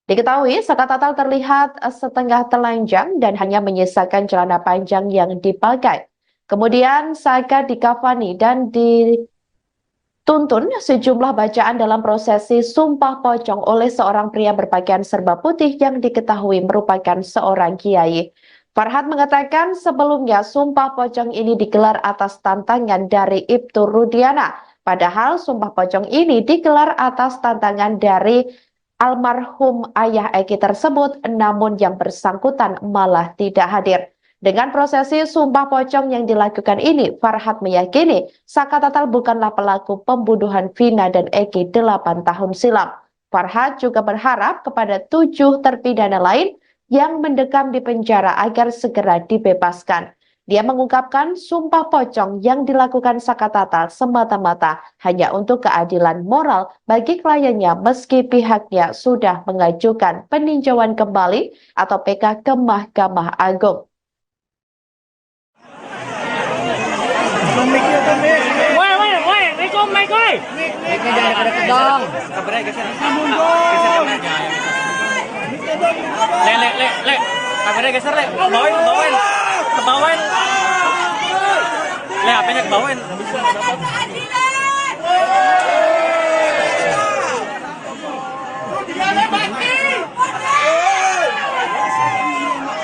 Diketahui, Saka Tatal terlihat setengah telanjang dan hanya menyisakan celana panjang yang dipakai. Kemudian Saka dikafani dan dituntun sejumlah bacaan dalam prosesi sumpah pocong oleh seorang pria berpakaian serba putih yang diketahui merupakan seorang kiai. Farhad mengatakan sebelumnya sumpah pocong ini digelar atas tantangan dari Ibtu Rudiana. Padahal sumpah pocong ini digelar atas tantangan dari almarhum ayah Eki tersebut, namun yang bersangkutan malah tidak hadir. Dengan prosesi sumpah pocong yang dilakukan ini, Farhad meyakini Saka Tatal bukanlah pelaku pembunuhan Vina dan Eki 8 tahun silam. Farhad juga berharap kepada 7 terpidana lain yang mendekam di penjara agar segera dibebaskan. Dia mengungkapkan sumpah pocong yang dilakukan Saka Tatal semata-mata hanya untuk keadilan moral bagi kliennya meski pihaknya sudah mengajukan peninjauan kembali atau PK ke Mahkamah Agung. Woi, Riko, Mike, woi. Mic-nya jangan deket dong. Kameranya geser. Le. Kameranya geser, Le. Kebawain. Le, HP-nya kebawain.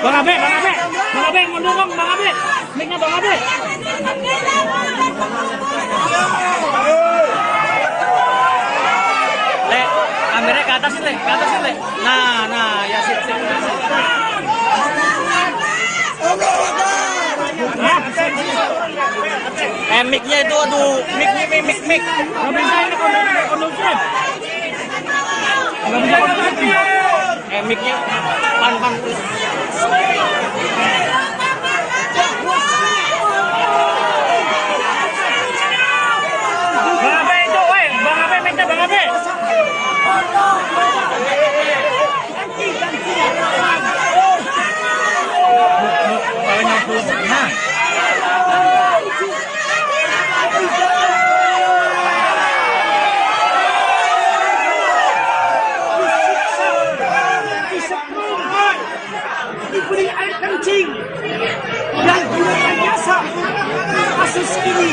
Bang Abe, mundur dong, Bang Abe. Mic-nya Bang Abe. atasin le, ke atasin le. Nah, ya sip. Mic-nya itu, aduh, mic. Nggak bisa ini kondusif. Nggak bisa kondusif. Mic-nya pan. Bang Abe itu, woi, Bang Abe minta Bang Abe. Diberi air kencing dan direkayasa kasus ini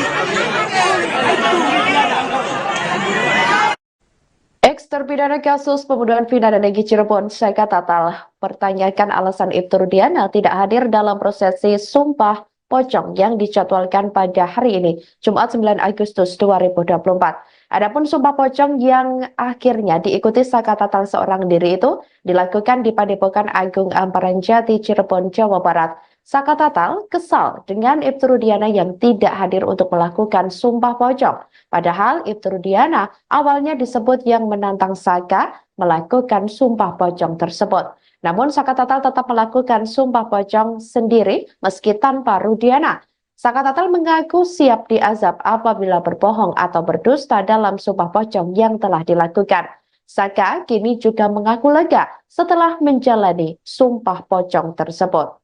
itu negara. Ex-terpidana kasus pembunuhan Vina dan Egy Cirebon, Saka Tatal, pertanyakan alasan Ibtu Rudiana tidak hadir dalam prosesi Sumpah Pocong yang dijadwalkan pada hari ini, Jumat 9 Agustus 2024. Adapun Sumpah Pocong yang akhirnya diikuti Saka Tatal seorang diri itu dilakukan di Padepokan Agung Amparan Jati, Cirebon, Jawa Barat. Saka Tatal kesal dengan Ibtu Rudiana yang tidak hadir untuk melakukan Sumpah Pocong. Padahal Ibtu Rudiana awalnya disebut yang menantang Saka melakukan Sumpah Pocong tersebut. Namun Saka Tatal tetap melakukan Sumpah Pocong sendiri meski tanpa Rudiana. Saka Tatal mengaku siap diazab apabila berbohong atau berdusta dalam Sumpah Pocong yang telah dilakukan. Saka kini juga mengaku lega setelah menjalani Sumpah Pocong tersebut.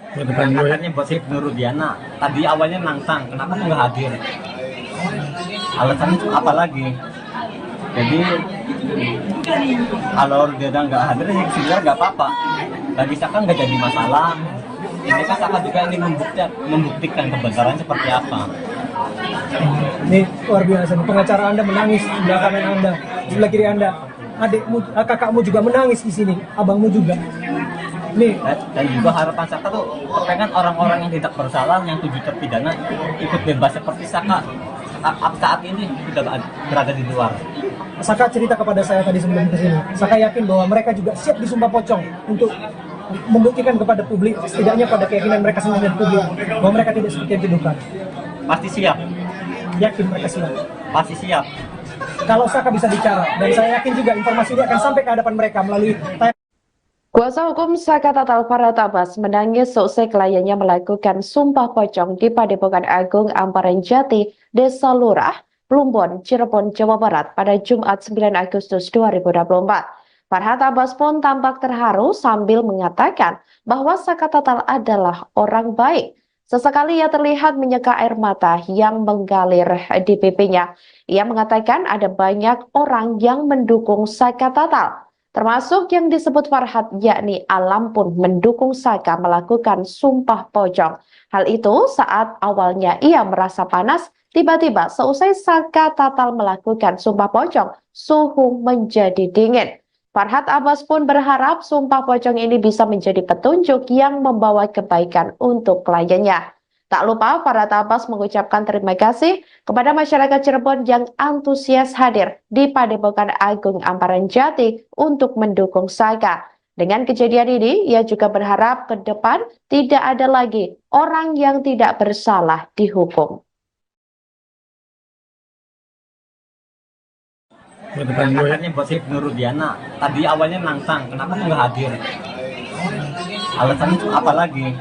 Katanya buat Ibnu Rudiana, tadi awalnya nantang, kenapa nggak hadir? Alasannya itu apa lagi? Jadi kalau Rudiana nggak hadir, sebenarnya nggak apa-apa. Bagi Saka nggak jadi masalah. Ini kan Saka juga ingin membuktikan kebenaran seperti apa. Ini luar biasa. Pengacara Anda menangis di sebelah kanan Anda, di sebelah kiri Anda. Adikmu, kakakmu juga menangis di sini, abangmu juga. Nih. Dan juga harapan Saka tuh pengen orang-orang yang tidak bersalah, yang 7 terpidana ikut bebas seperti Saka saat ini sudah berada di luar. Saka cerita kepada saya tadi sebelum kesini. Saka yakin bahwa mereka juga siap disumpah pocong untuk membuktikan kepada publik, setidaknya pada keyakinan mereka sendiri dan publik, bahwa mereka tidak seperti yang dituduhkan. Pasti siap. Yakin mereka siap. Pasti siap. Kalau Saka bisa bicara, dan saya yakin juga informasi ini akan sampai ke hadapan mereka melalui Kuasa hukum Saka Tatal Farhat Abbas menangis seusai kliennya melakukan Sumpah Pocong di Padepokan Agung Amparan Jati, Desa Lurah, Plumbon, Cirebon, Jawa Barat pada Jumat 9 Agustus 2024. Farhat Abbas pun tampak terharu sambil mengatakan bahwa Saka Tatal adalah orang baik. Sesekali ia terlihat menyeka air mata yang mengalir di pipinya. Ia mengatakan ada banyak orang yang mendukung Saka Tatal, termasuk yang disebut Farhat, yakni Alam pun mendukung Saka melakukan Sumpah Pocong. Hal itu saat awalnya ia merasa panas, tiba-tiba seusai Saka Tatal melakukan Sumpah Pocong, suhu menjadi dingin. Farhat Abbas pun berharap Sumpah Pocong ini bisa menjadi petunjuk yang membawa kebaikan untuk kliennya. Tak lupa Farhat Abbas mengucapkan terima kasih kepada masyarakat Cirebon yang antusias hadir di Padepokan Agung Amparan Jati untuk mendukung Saka. Dengan kejadian ini, ia juga berharap ke depan tidak ada lagi orang yang tidak bersalah dihukum. Katanya buat Ibnu Rudiana, tadi awalnya nantang, kenapa nggak hadir? Alasannya itu apa lagi?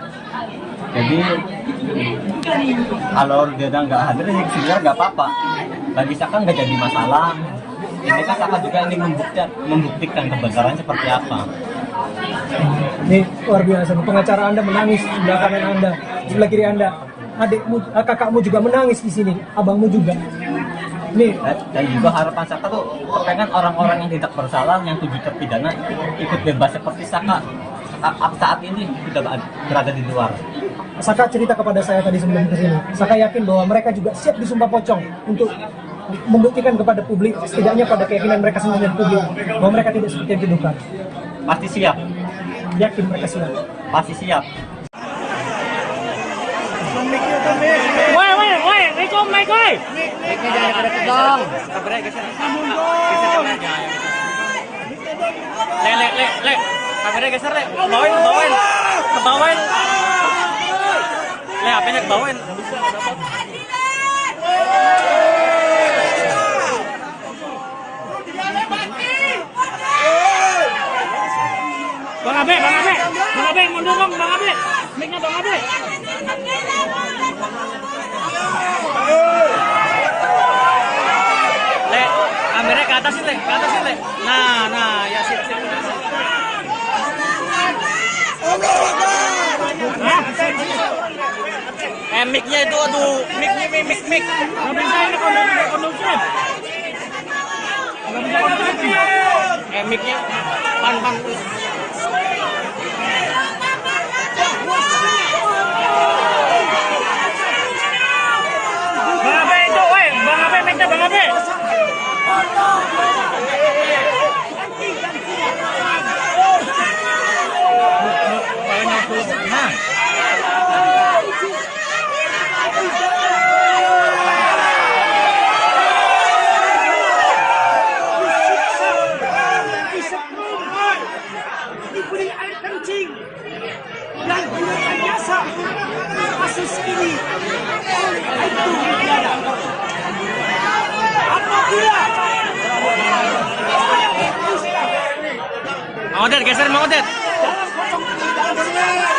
Jadi kalau Rudiana nggak hadir, sebenarnya nggak apa-apa. Bagi Saka nggak jadi masalah. Ini kan Saka juga ingin membuktikan kebenaran seperti apa. Ini luar biasa. Pengacara Anda menangis di sebelah kanan Anda, di sebelah kiri Anda. Adikmu, kakakmu juga menangis di sini, abangmu juga. Nih. Dan juga harapan Saka tuh pengen orang-orang yang tidak bersalah, yang 7 terpidana ikut bebas seperti Saka saat ini sudah berada di luar. Saka cerita kepada saya tadi sebelum kesini. Saka yakin bahwa mereka juga siap disumpah pocong untuk membuktikan kepada publik, setidaknya pada keyakinan mereka sendiri dan publik, bahwa mereka tidak seperti yang dituduhkan. Pasti siap. Yakin mereka siap. Pasti siap. Woi, Rico, mic oi. Mic-nya jangan deket-deket dong. Kabarnya geser. Geser kameranya. Le. Kameranya geser, Le. Kebawain. Kebawain. Le, HP-nya kebawain. Bang Abe, mundur dong, Bang Abe. Mic-nya Bang Abe. Le, kameranya ke atasin, Le. Nah, ya sip. Mic-nya itu, aduh, mic. Nggak bisa ini kondusif. Nggak bisa kondusif. Mic-nya pan. Bang Abe itu, woi. Bang Abe, mic-nya Bang Abe. Nah. Diberi air kencing dan direkayasa kasus ini itu tiada. Apabila Mang Odet, geser Mang Odet. dalam pocong ini dalam sejarah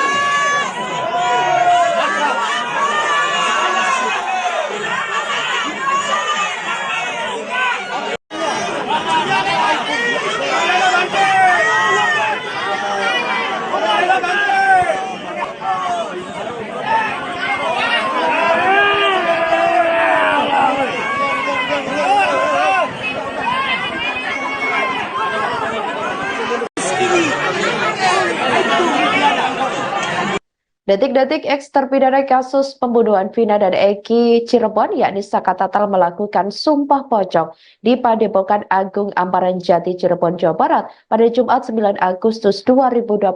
Detik-detik eks terpidana kasus pembunuhan Vina dan Eki Cirebon yakni Saka Tatal melakukan sumpah pocong di Padepokan Agung Amparan Jati Cirebon, Jawa Barat pada Jumat 9 Agustus 2024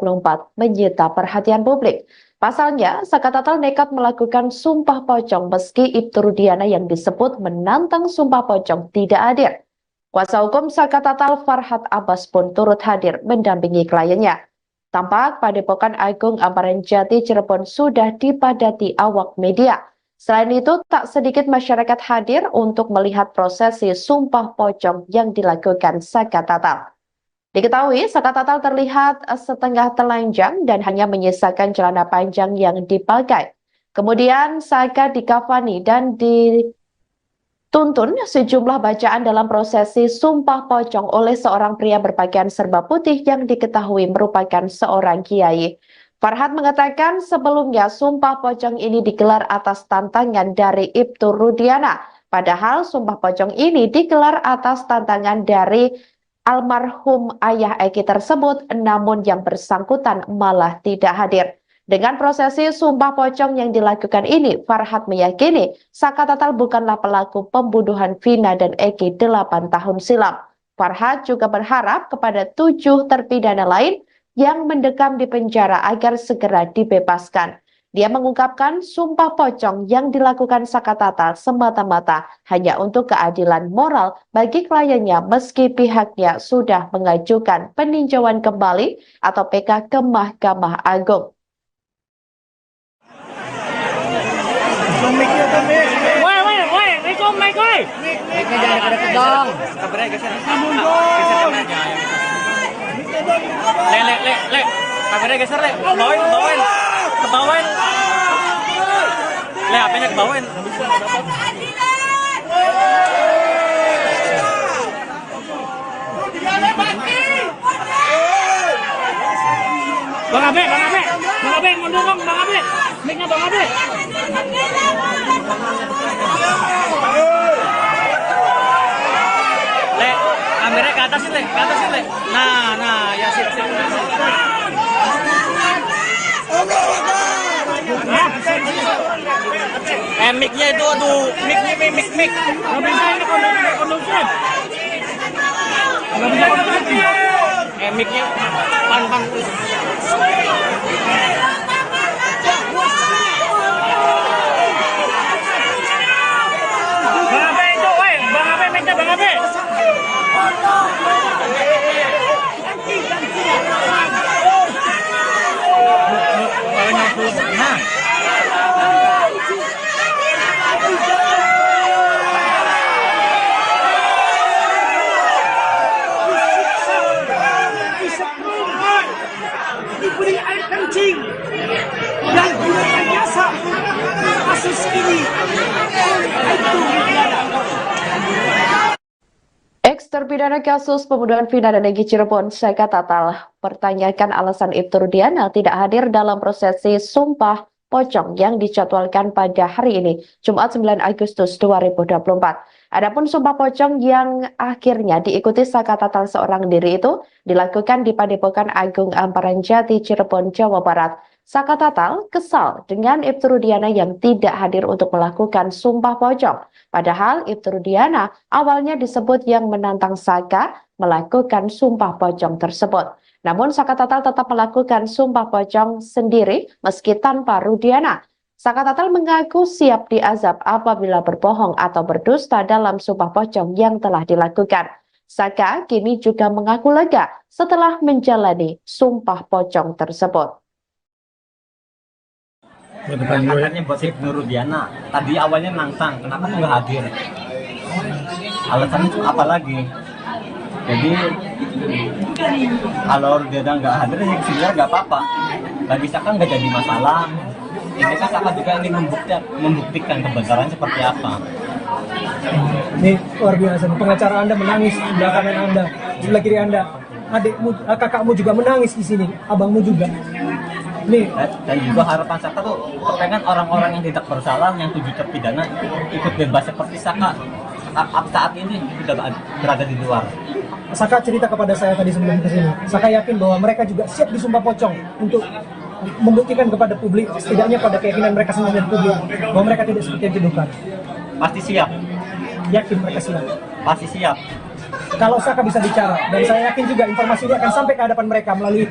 menyita perhatian publik. Pasalnya, Saka Tatal nekat melakukan sumpah pocong meski Ibtu Rudiana yang disebut menantang sumpah pocong tidak hadir. Kuasa hukum Saka Tatal Farhat Abbas pun turut hadir mendampingi kliennya. Tampak Padepokan Agung Amparan Jati Cirebon sudah dipadati awak media. Selain itu, tak sedikit masyarakat hadir untuk melihat prosesi sumpah pocong yang dilakukan Saka Tatal. Diketahui, Saka Tatal terlihat setengah telanjang dan hanya menyisakan celana panjang yang dipakai. Kemudian Saka dikafani dan dituntun sejumlah bacaan dalam prosesi sumpah pocong oleh seorang pria berpakaian serba putih yang diketahui merupakan seorang kiai. Farhat mengatakan sebelumnya sumpah pocong ini digelar atas tantangan dari Ibtu Rudiana. Padahal sumpah pocong ini digelar atas tantangan dari almarhum ayah Eki tersebut, namun yang bersangkutan malah tidak hadir. Dengan prosesi sumpah pocong yang dilakukan ini, Farhat meyakini Saka Tatal bukanlah pelaku pembunuhan Vina dan Eki 8 tahun silam. Farhat juga berharap kepada 7 terpidana lain yang mendekam di penjara agar segera dibebaskan. Dia mengungkapkan sumpah pocong yang dilakukan Saka Tatal semata-mata hanya untuk keadilan moral bagi kliennya meski pihaknya sudah mengajukan peninjauan kembali atau PK ke Mahkamah Agung. Woi, itu mic, woi. Mic-nya jangan deket-deket dong. Kabarnya geser. Geser kameranya. Le. Kameranya geser, Le. Kebawain. Le, HP-nya kebawain. Bang Abe, mundur dong, Bang Abe. Mic-nya Bang Abe. Le, kameranya ke atasin, Le. Nah, ya sip. Mic-nya itu, aduh, mic. Nggak bisa ini kondusif. Nggak bisa kondusif. Mic-nya pan. Terpidana kasus pembunuhan Vina dan Egy Cirebon, Saka Tatal, pertanyakan alasan Ibtu Rudiana tidak hadir dalam prosesi Sumpah Pocong yang dijadwalkan pada hari ini, Jumat 9 Agustus 2024. Adapun Sumpah Pocong yang akhirnya diikuti Saka Tatal seorang diri itu dilakukan di Padepokan Agung Amparan Jati, Cirebon, Jawa Barat. Saka Tatal kesal dengan Ibtu Rudiana yang tidak hadir untuk melakukan Sumpah Pocong. Padahal Ibtu Rudiana awalnya disebut yang menantang Saka melakukan Sumpah Pocong tersebut. Namun Saka Tatal tetap melakukan Sumpah Pocong sendiri meski tanpa Rudiana. Saka Tatal mengaku siap diazab apabila berbohong atau berdusta dalam Sumpah Pocong yang telah dilakukan. Saka kini juga mengaku lega setelah menjalani Sumpah Pocong tersebut. Katanya buat Ibnu Rudiana, tadi awalnya nantang, kenapa nggak hadir? Alasannya apa lagi? Jadi kalau Rudiana nggak hadir, ya sebenarnya nggak apa-apa. Bagi Saka nggak jadi masalah. Ini kan Saka juga ingin membuktikan kebenaran seperti apa. Ini luar biasa. Pengacara Anda menangis di belakang Anda, sebelah kiri Anda. Adikmu, kakakmu juga menangis di sini, abangmu juga. Nih. Dan juga harapan Saka tuh kepengen orang-orang yang tidak bersalah, yang 7 terpidana ikut bebas seperti Saka saat ini sudah berada di luar. Saka cerita kepada saya tadi sebelum kesini. Saka yakin bahwa mereka juga siap disumpah pocong untuk membuktikan kepada publik, setidaknya pada keyakinan mereka sendiri dan publik, bahwa mereka tidak seperti yang dituduhkan. Pasti siap. Yakin mereka siap. Pasti siap. Kalau Saka bisa bicara, dan saya yakin juga informasi ini akan sampai ke hadapan mereka melalui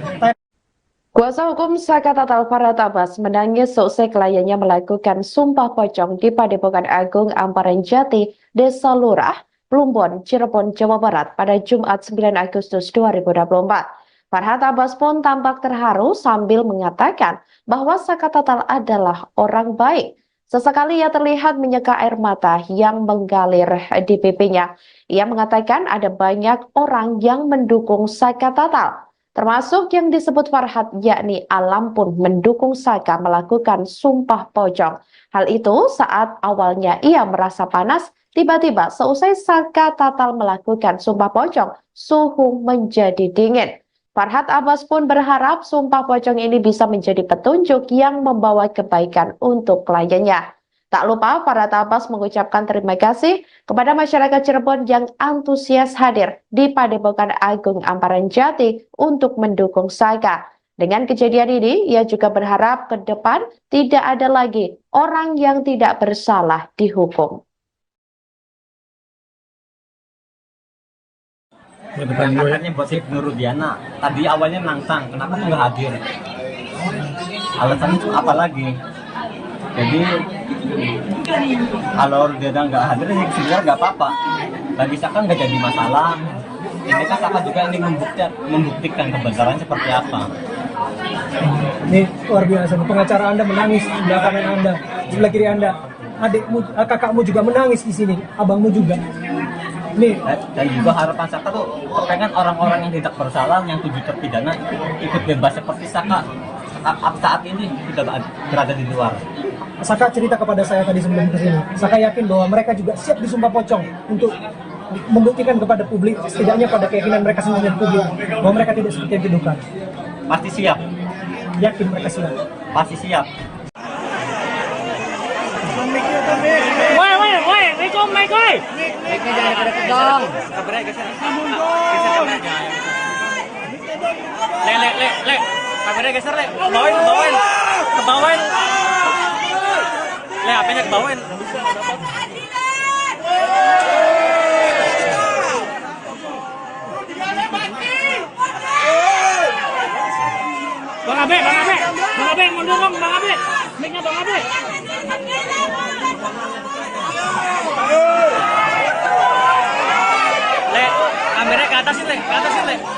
Kuasa hukum Saka Tatal Farhat Abbas menangis seusai kliennya melakukan Sumpah Pocong di Padepokan Agung Amparan Jati, Desa Lurah, Plumbon, Cirebon, Jawa Barat pada Jumat 9 Agustus 2024. Farhat Abbas pun tampak terharu sambil mengatakan bahwa Saka Tatal adalah orang baik. Sesekali ia terlihat menyeka air mata yang mengalir di pipinya. Ia mengatakan ada banyak orang yang mendukung Saka Tatal. Termasuk yang disebut Farhat, yakni Alam pun mendukung Saka melakukan Sumpah Pocong. Hal itu saat awalnya ia merasa panas, tiba-tiba seusai Saka Tatal melakukan Sumpah Pocong, suhu menjadi dingin. Farhat Abbas pun berharap Sumpah Pocong ini bisa menjadi petunjuk yang membawa kebaikan untuk kliennya. Tak lupa Farhat Abbas mengucapkan terima kasih kepada masyarakat Cirebon yang antusias hadir di Padepokan Agung Amparan Jati untuk mendukung Saka. Dengan kejadian ini, ia juga berharap ke depan tidak ada lagi orang yang tidak bersalah dihukum. Katanya buat Ibnu Rudiana, tadi awalnya nantang, kenapa nggak hadir? Alasannya apa lagi? Jadi kalau Rudiana nggak hadir, ya sebenarnya nggak apa-apa. Bagi Saka nggak jadi masalah. Ini kan Saka juga ingin membuktikan kebenaran seperti apa. Ini luar biasa. Pengacara Anda menangis di belakang Anda, sebelah kiri Anda. Adikmu, kakakmu juga menangis di sini, abangmu juga. Nih. Dan juga harapan Saka tuh kepengen orang-orang yang tidak bersalah, yang 7 terpidana ikut bebas seperti Saka saat ini sudah berada di luar. Saka cerita kepada saya tadi sebelum kesini. Saka yakin bahwa mereka juga siap disumpah pocong untuk membuktikan kepada publik, setidaknya pada keyakinan mereka sendiri dan publik, bahwa mereka tidak seperti yang dituduhkan. Pasti siap. Yakin mereka siap. Pasti siap. Woi, Rico, Mike, woi. Mic-nya jangan deket dong. Kabarnya geser. Geser kameranya. Le. Kameranya geser, Le. Kebawain. Le, HP-nya kebawain. Bang Abe, mundur dong, Bang Abe. Mic-nya Bang Abe. Le, kameranya ke atasin, Le.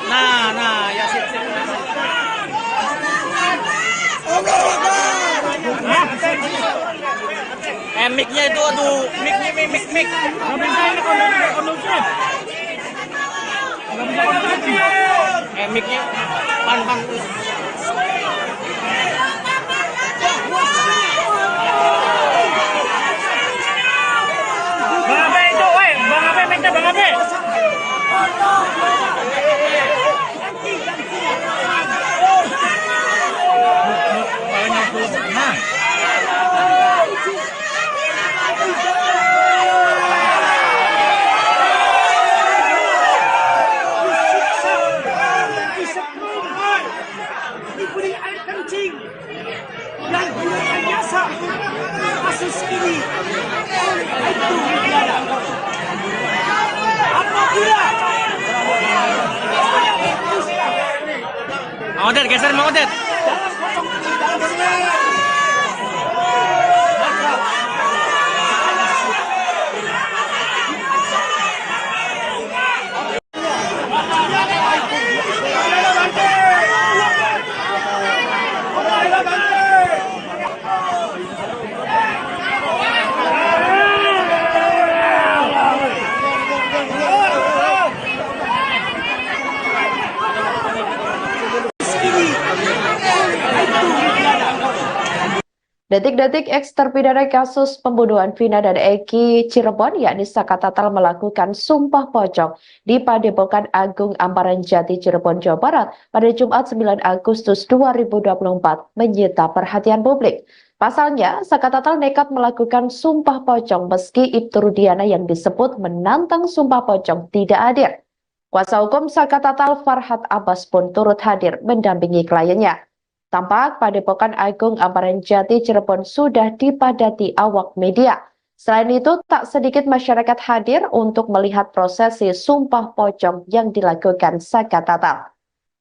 Nah, ya sip. Mic-nya itu, aduh, mic. Nggak bisa ini kondusif. Mic-nya, pan. Bang Abe itu, woi. Bang Abe, mic-nya Bang Abe. Disiksa, disetrum, diberi air kencing, dan direkayasa kasus ini oleh Aibtu Rudiana. Apabila Mang Odet, geser Mang Odet. dalam pocong ini dalam sini, maka ada Detik-detik eks terpidana kasus pembunuhan Vina dan Eki Cirebon yakni Saka Tatal melakukan sumpah pocong di Padepokan Agung Amparan Jati Cirebon, Jawa Barat pada Jumat 9 Agustus 2024 menyita perhatian publik. Pasalnya, Saka Tatal nekat melakukan sumpah pocong meski Aibtu Rudiana yang disebut menantang sumpah pocong tidak hadir. Kuasa hukum Saka Tatal Farhat Abbas pun turut hadir mendampingi kliennya. Tampak Padepokan Agung Amparan Jati Cirebon sudah dipadati awak media. Selain itu, tak sedikit masyarakat hadir untuk melihat prosesi sumpah pocong yang dilakukan Saka Tatal.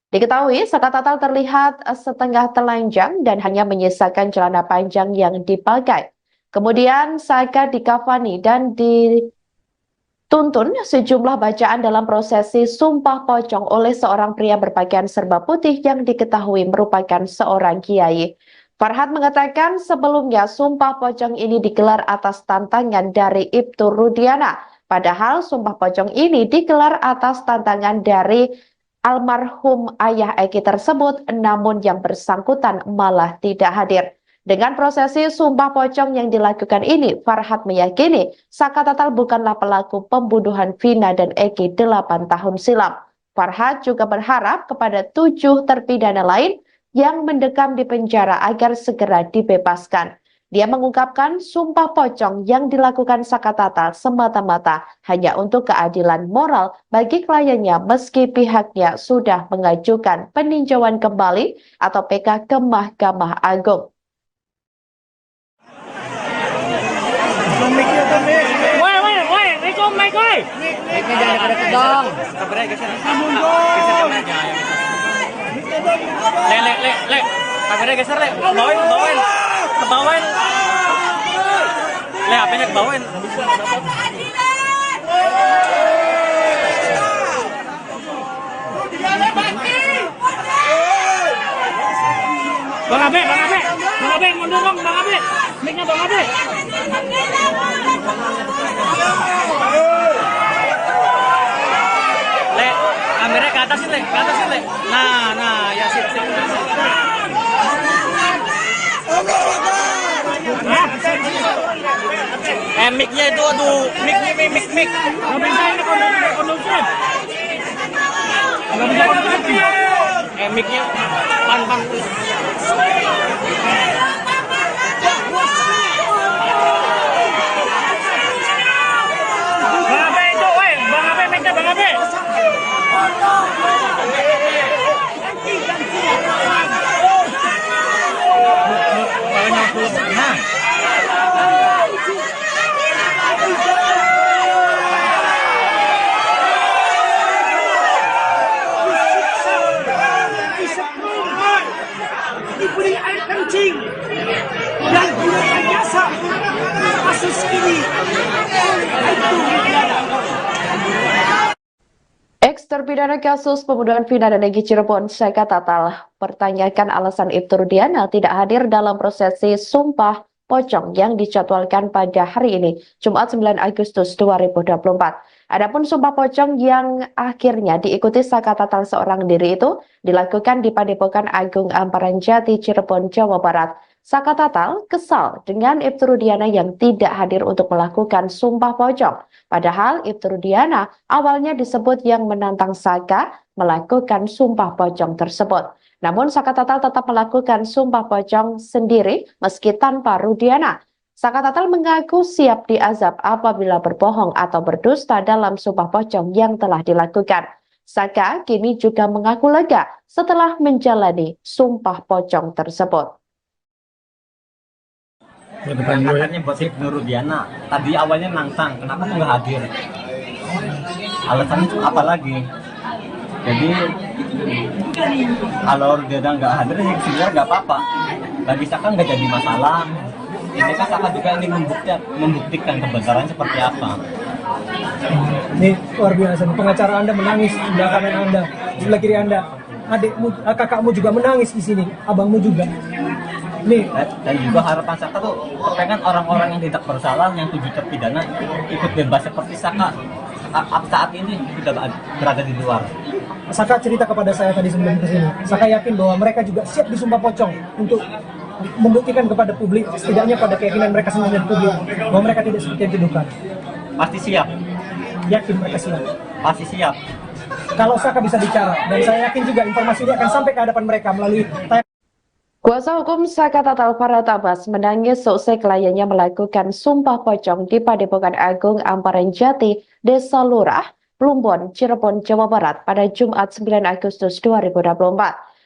Diketahui, Saka Tatal terlihat setengah telanjang dan hanya menyisakan celana panjang yang dipakai. Kemudian Saka dikafani dan dituntun sejumlah bacaan dalam prosesi sumpah pocong oleh seorang pria berpakaian serba putih yang diketahui merupakan seorang kiai. Farhat mengatakan sebelumnya sumpah pocong ini digelar atas tantangan dari Aibtu Rudiana. Padahal sumpah pocong ini digelar atas tantangan dari almarhum ayah Eki tersebut, namun yang bersangkutan malah tidak hadir. Dengan prosesi sumpah pocong yang dilakukan ini, Farhat meyakini Saka Tatal bukanlah pelaku pembunuhan Vina dan Eki 8 tahun silam. Farhat juga berharap kepada 7 terpidana lain yang mendekam di penjara agar segera dibebaskan. Dia mengungkapkan sumpah pocong yang dilakukan Saka Tatal semata-mata hanya untuk keadilan moral bagi kliennya meski pihaknya sudah mengajukan peninjauan kembali atau PK ke Mahkamah Agung. Woi, Riko, Mike, woi. Ini jangan pada kedong. Kabarnya geser. Geser aja. Le. Kabarnya geser, le. Bawain. Kebawain. Le, HP-nya kebawain. Bang Abe, mundur dong, Bang Abe. Mic-nya Bang Abe. Le, kameranya ke atas le. Nah, ya sip. Mic-nya itu, aduh, mic. Nggak bisa ini kondusif. Nggak bisa kondusif. Mic-nya pan. Bang Abe itu, woi. Bang Abe, mic-nya Bang Abe. Nah. disetrum, diberi air kencing, dan direkayasa kasus ini oleh Aibtu Rudiana. Eks terpidana kasus pembunuhan Vina dan Eki Cirebon, Saka Tatal, pertanyakan alasan Aibtu Rudiana tidak hadir dalam prosesi sumpah pocong yang dijadwalkan pada hari ini, Jumat 9 Agustus 2024. Adapun sumpah pocong yang akhirnya diikuti Saka Tatal seorang diri itu dilakukan di Padepokan Agung Amparan Jati Cirebon, Jawa Barat Saka Tatal kesal dengan Ibtu Rudiana yang tidak hadir untuk melakukan sumpah pocong. Padahal Ibtu Rudiana awalnya disebut yang menantang Saka melakukan sumpah pocong tersebut. Namun Saka Tatal tetap melakukan sumpah pocong sendiri meski tanpa Rudiana. Saka Tatal mengaku siap diazab apabila berbohong atau berdusta dalam sumpah pocong yang telah dilakukan. Saka kini juga mengaku lega setelah menjalani sumpah pocong tersebut. Katanya buat Ibnu Rudiana, tadi awalnya nantang, kenapa tuh nggak hadir? Alasannya apa lagi? Jadi kalau Rudiana nggak hadir, ya sebenarnya nggak apa-apa. Bagi Saka nggak jadi masalah. Ini kan Saka juga ingin membuktikan kebenaran seperti apa. Ini luar biasa. Pengacara Anda menangis di belakang kanan Anda, di sebelah kiri Anda. Adikmu, kakakmu juga menangis di sini, abangmu juga. Nih, Dan juga harapan Saka tuh pengen orang-orang yang tidak bersalah, yang 7 terpidana ikut bebas seperti Saka saat ini sudah berada di luar. Saka cerita kepada saya tadi sebelum kesini. Saka yakin bahwa mereka juga siap disumpah pocong untuk membuktikan kepada publik, setidaknya pada keyakinan mereka sendiri dan publik, bahwa mereka tidak seperti yang dituduhkan. Pasti siap, Yakin mereka siap. pasti siap. Kalau Saka bisa bicara, dan saya yakin juga informasi ini akan sampai ke hadapan mereka melalui Kuasa hukum Saka Tatal Farhat Abbas menangis seusai kliennya melakukan sumpah pocong di Padepokan Agung Amparan Jati, Desa Lurah, Plumbon, Cirebon, Jawa Barat pada Jumat 9 Agustus 2024.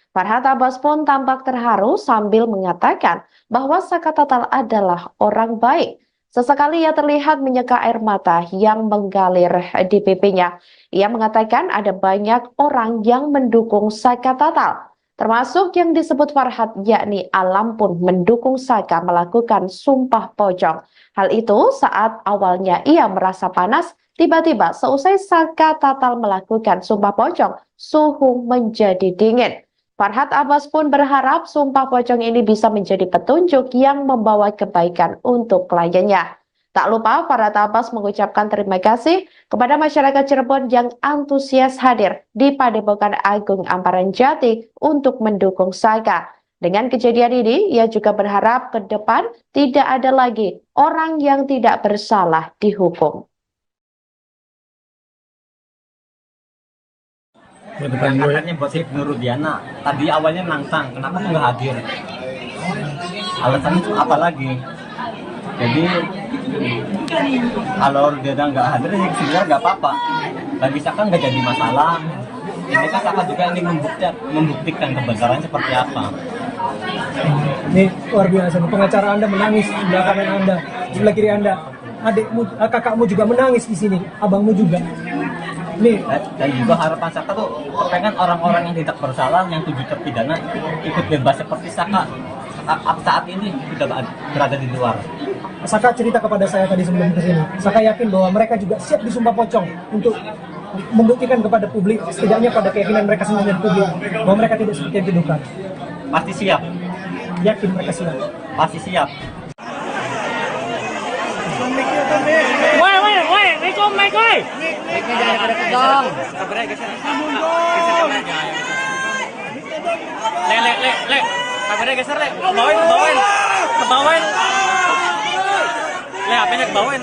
Farhat Abbas pun tampak terharu sambil mengatakan bahwa Saka Tatal adalah orang baik. Sesekali ia terlihat menyeka air mata yang mengalir di pipinya. Ia mengatakan ada banyak orang yang mendukung Saka Tatal. Termasuk yang disebut Farhat, yakni Alam pun mendukung Saka melakukan sumpah pocong. Hal itu saat awalnya ia merasa panas, tiba-tiba seusai Saka Tatal melakukan sumpah pocong, suhu menjadi dingin. Farhat Abbas pun berharap sumpah pocong ini bisa menjadi petunjuk yang membawa kebaikan untuk kliennya. Tak lupa Farhat Abbas mengucapkan terima kasih kepada masyarakat Cirebon yang antusias hadir di Padepokan Agung Amparan Jati untuk mendukung Saka. Dengan kejadian ini, ia juga berharap ke depan tidak ada lagi orang yang tidak bersalah dihukum. Katanya buat Ibnu Rudiana, tadi awalnya nantang, kenapa tuh nggak hadir? Alasannya apa lagi? Jadi kalau Rudiana nggak hadir, ya sebenarnya nggak apa-apa. Bagi Saka nggak jadi masalah. Ini kan Saka juga ingin membuktikan kebenaran seperti apa. Ini luar biasa. Pengacara Anda menangis di belakang kanan Anda, di sebelah kiri Anda. Adikmu, kakakmu juga menangis di sini, abangmu juga. Nih, Dan juga harapan Saka tuh pengen orang-orang yang tidak bersalah, yang 7 terpidana ikut bebas seperti Saka saat ini sudah berada di luar. Saka cerita kepada saya tadi sebelum kesini. Saka yakin bahwa mereka juga siap disumpah pocong untuk membuktikan kepada publik, setidaknya pada keyakinan mereka sendiri dan publik, bahwa mereka tidak seperti yang dituduhkan. Pasti siap, Yakin mereka siap. pasti siap. Woi, Rico, Mike, woi. Le. Kameranya geser, Le. Kebawain. Le, HP-nya kebawain.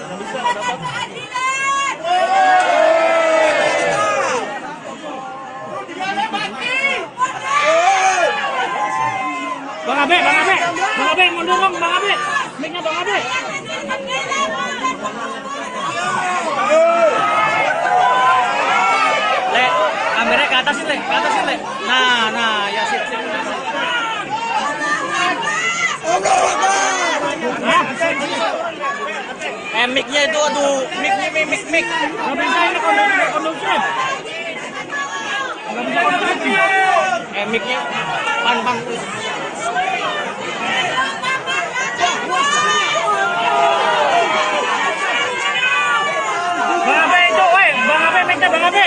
Bang Abe, mundur dong, Bang Abe. Mic-nya Bang Abe. Le, kameranya ke atasin, Le. Nah, ya sip. Mic-nya itu, aduh, mic. Nggak bisa ini kondusif. Mic-nya, pan. Bang Abe itu, woi, Bang Abe, mic-nya Bang Abe.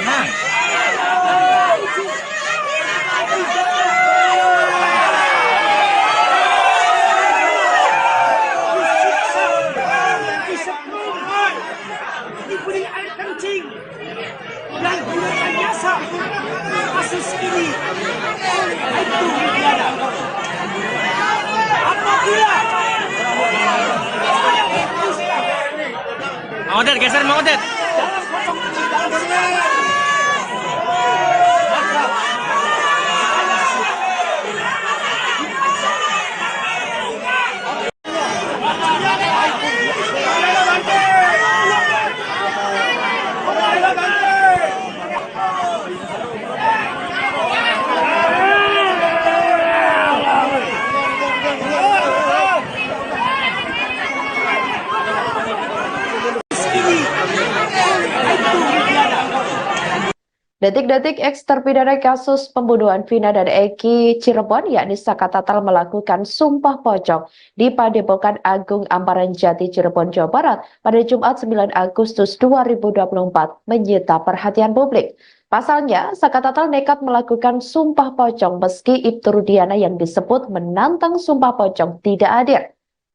Nah. Diberi air kencing geser Mang Odet. Detik-detik eks terpidana kasus pembunuhan Vina dan Eki Cirebon yakni Saka Tatal melakukan sumpah pocong di Padepokan Agung Amparan Jati Cirebon, Jawa Barat pada Jumat 9 Agustus 2024 menyita perhatian publik. Pasalnya, Saka Tatal nekat melakukan sumpah pocong meski Ibtu Rudiana yang disebut menantang sumpah pocong tidak hadir.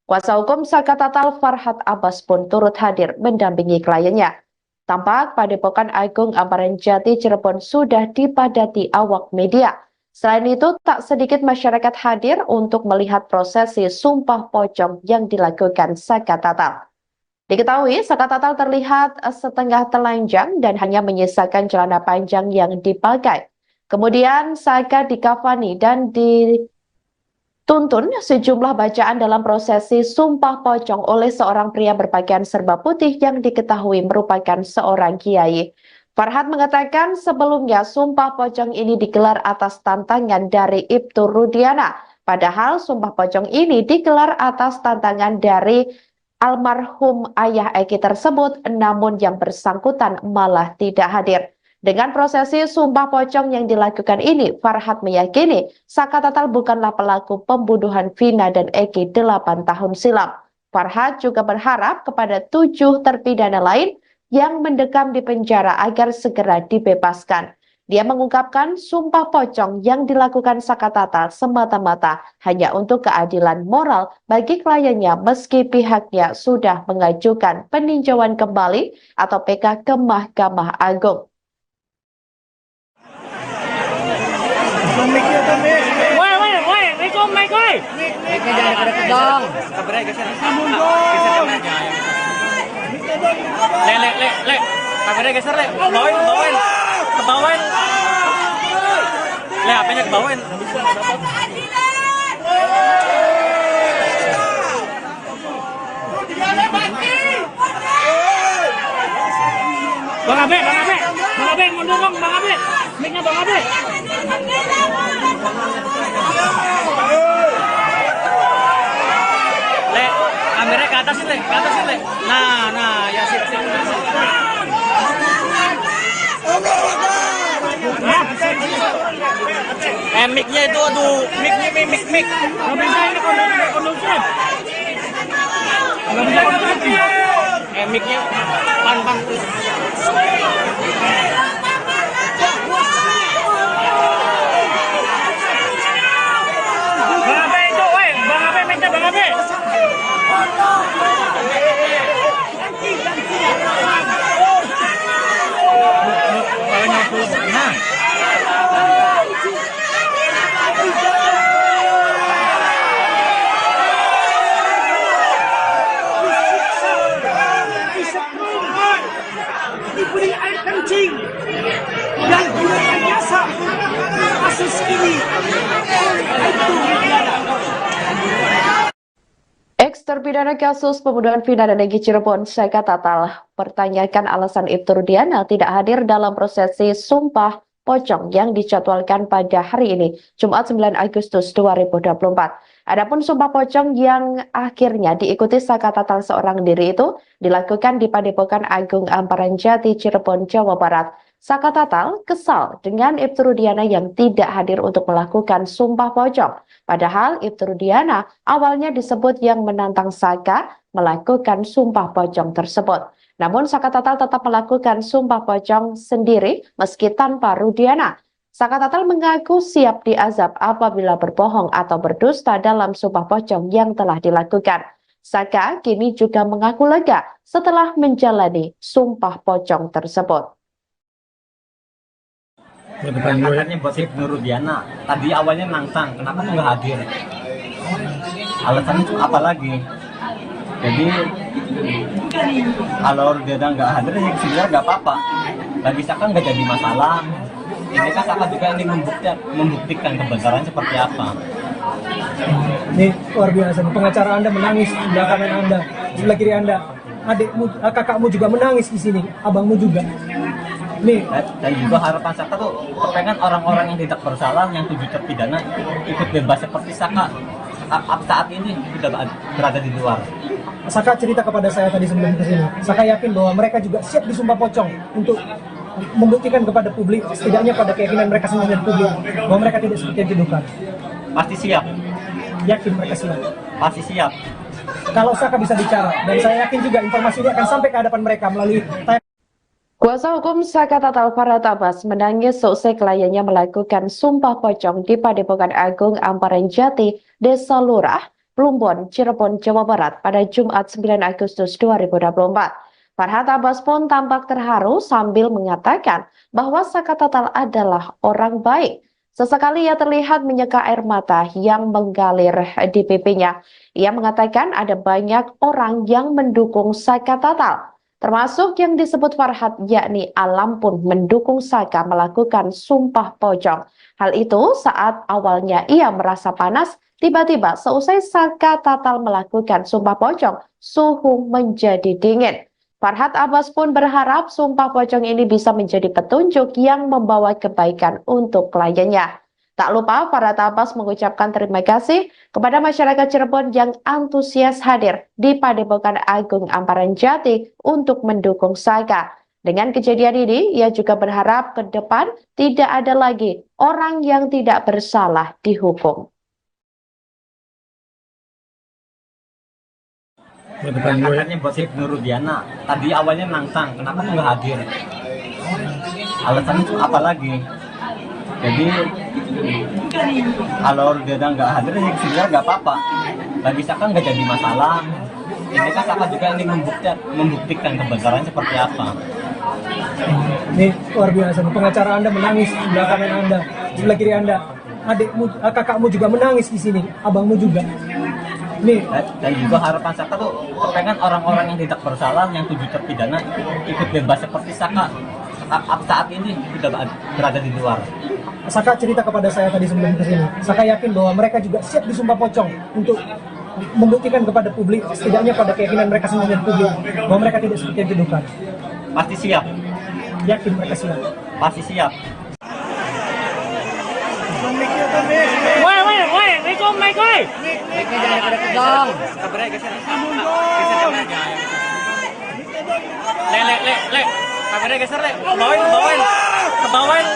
Kuasa hukum Saka Tatal Farhat Abbas pun turut hadir mendampingi kliennya. Tampak Padepokan Agung Amparan Jati Cirebon sudah dipadati awak media. Selain itu, tak sedikit masyarakat hadir untuk melihat prosesi sumpah pocong yang dilakukan Saka Tatal. Diketahui, Saka Tatal terlihat setengah telanjang dan hanya menyisakan celana panjang yang dipakai. Kemudian, Saka dikafani dan dituntun sejumlah bacaan dalam prosesi sumpah pocong oleh seorang pria berpakaian serba putih yang diketahui merupakan seorang kiai. Farhat mengatakan sebelumnya sumpah pocong ini digelar atas tantangan dari Ibtu Rudiana. Padahal sumpah pocong ini digelar atas tantangan dari almarhum ayah Eki tersebut, namun yang bersangkutan malah tidak hadir. Dengan prosesi sumpah pocong yang dilakukan ini, Farhat meyakini Saka Tatal bukanlah pelaku pembunuhan Vina dan Eki 8 tahun silam. Farhat juga berharap kepada 7 terpidana lain yang mendekam di penjara agar segera dibebaskan. Dia mengungkapkan sumpah pocong yang dilakukan Saka Tatal semata-mata hanya untuk keadilan moral bagi kliennya meski pihaknya sudah mengajukan peninjauan kembali atau PK ke Mahkamah Agung. Woi, Riko, Mike, woi. Mic-nya jangan deket dong. Kabarnya geser. Geser kameranya. Le. Kameranya geser, Le. Kebawain. Le, HP-nya kebawain. Bang Abe, mundur dong, Bang Abe. Mic-nya Bang Abe. Le, kameranya ke atas Le. Nah, ya sip. Mic-nya itu, aduh, mic. Nggak bisa ini kondusif. Nggak bisa kondusif. Mic-nya pan. Bang Abe itu, woi. Bang Abe, mic-nya Bang Abe. Nah. Diberi air kencing dan gunakan jasa kasus ini itu Rudiana. Eks terpidana kasus pembunuhan Vina dan Eki Cirebon, Saka Tatal, pertanyakan alasan Ibtu Rudiana tidak hadir dalam prosesi sumpah pocong yang dijadwalkan pada hari ini, Jumat 9 Agustus 2024. Adapun sumpah pocong yang akhirnya diikuti Saka Tatal seorang diri itu dilakukan di Padepokan Agung Amparan Jati Cirebon, Jawa Barat. Saka Tatal kesal dengan Ibtu Rudiana yang tidak hadir untuk melakukan sumpah pocong. Padahal Ibtu Rudiana awalnya disebut yang menantang Saka melakukan sumpah pocong tersebut. Namun Saka Tatal tetap melakukan sumpah pocong sendiri meski tanpa Rudiana. Saka Tatal mengaku siap diazab apabila berbohong atau berdusta dalam sumpah pocong yang telah dilakukan. Saka kini juga mengaku lega setelah menjalani sumpah pocong tersebut. Katanya buat Ibnu Rudiana, tadi awalnya nantang, kenapa tuh nggak hadir? Alasannya tuh apa lagi? Jadi kalau dia nggak hadir ya sebenarnya nggak apa-apa. Bagi Saka nggak jadi masalah. Ini kan Saka juga ingin membuktikan kebenaran seperti apa. Ini luar biasa. Pengacara Anda menangis di belakang Anda, di sebelah kiri Anda. Adikmu, kakakmu juga menangis di sini, abangmu juga. Nih, Dan juga harapan Saka tuh kepengen orang-orang yang tidak bersalah, yang 7 terpidana ikut bebas seperti Saka saat ini sudah berada di luar. Saka cerita kepada saya tadi sebelum kesini. Saka yakin bahwa mereka juga siap disumpah pocong untuk membuktikan kepada publik, setidaknya pada keyakinan mereka sendiri dan publik, bahwa mereka tidak seperti yang dituduhkan. Pasti siap, Yakin mereka siap. pasti siap. Kalau Saka bisa bicara, dan saya yakin juga informasi ini akan sampai ke hadapan mereka melalui Kuasa hukum Saka Tatal Farhat Abbas menangis seusai kliennya melakukan sumpah pocong di Padepokan Agung Amparan Jati, Desa Lurah, Plumbon, Cirebon, Jawa Barat pada Jumat 9 Agustus 2024. Farhat Abbas pun tampak terharu sambil mengatakan bahwa Saka Tatal adalah orang baik. Sesekali ia terlihat menyeka air mata yang mengalir di pipinya. Ia mengatakan ada banyak orang yang mendukung Saka Tatal, termasuk yang disebut Farhat, yakni Alam pun mendukung Saka melakukan sumpah pocong. Hal itu saat awalnya ia merasa panas, tiba-tiba seusai Saka Tatal melakukan sumpah pocong, suhu menjadi dingin. Farhat Abbas pun berharap sumpah pocong ini bisa menjadi petunjuk yang membawa kebaikan untuk kliennya. Tak lupa Farhat Abbas mengucapkan terima kasih kepada masyarakat Cirebon yang antusias hadir di Padepokan Agung Amparan Jati untuk mendukung Saka. Dengan kejadian ini, ia juga berharap ke depan tidak ada lagi orang yang tidak bersalah dihukum. Katanya buat Nur Rudiana, tadi awalnya nangsang, kenapa tuh nggak hadir? Alasannya tuh apa lagi? Jadi kalau dia nggak hadir ya sebenarnya nggak apa-apa. Bagi Saka nggak jadi masalah. Ini kan Saka juga ingin membuktikan kebenaran seperti apa. Ini luar biasa. Pengacara Anda menangis di belakang Anda, di sebelah kiri Anda. Adikmu, kakakmu juga menangis di sini, abangmu juga. Nih, Dan juga harapan Saka tuh kepengen orang-orang yang tidak bersalah, yang 7 terpidana ikut bebas seperti Saka saat ini sudah berada di luar. Saka cerita kepada saya tadi sebelum kesini. Saka yakin bahwa mereka juga siap disumpah pocong untuk membuktikan kepada publik, setidaknya pada keyakinan mereka sendiri dan publik, bahwa mereka tidak seperti yang dituduhkan. Pasti siap, Yakin mereka siap. pasti siap. Woi, Rikom, Mike, woi. Le. Kameranya geser, Le. Kebawain.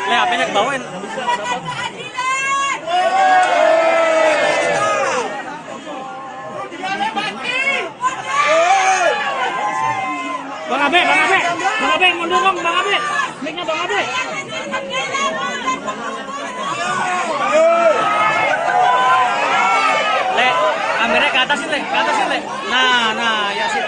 Le, HP-nya kebawain. Bang Abe, mundur dong, Bang Abe. Mic-nya Bang Abe. Le, kameranya ke atas, Le. Nah, ya sip.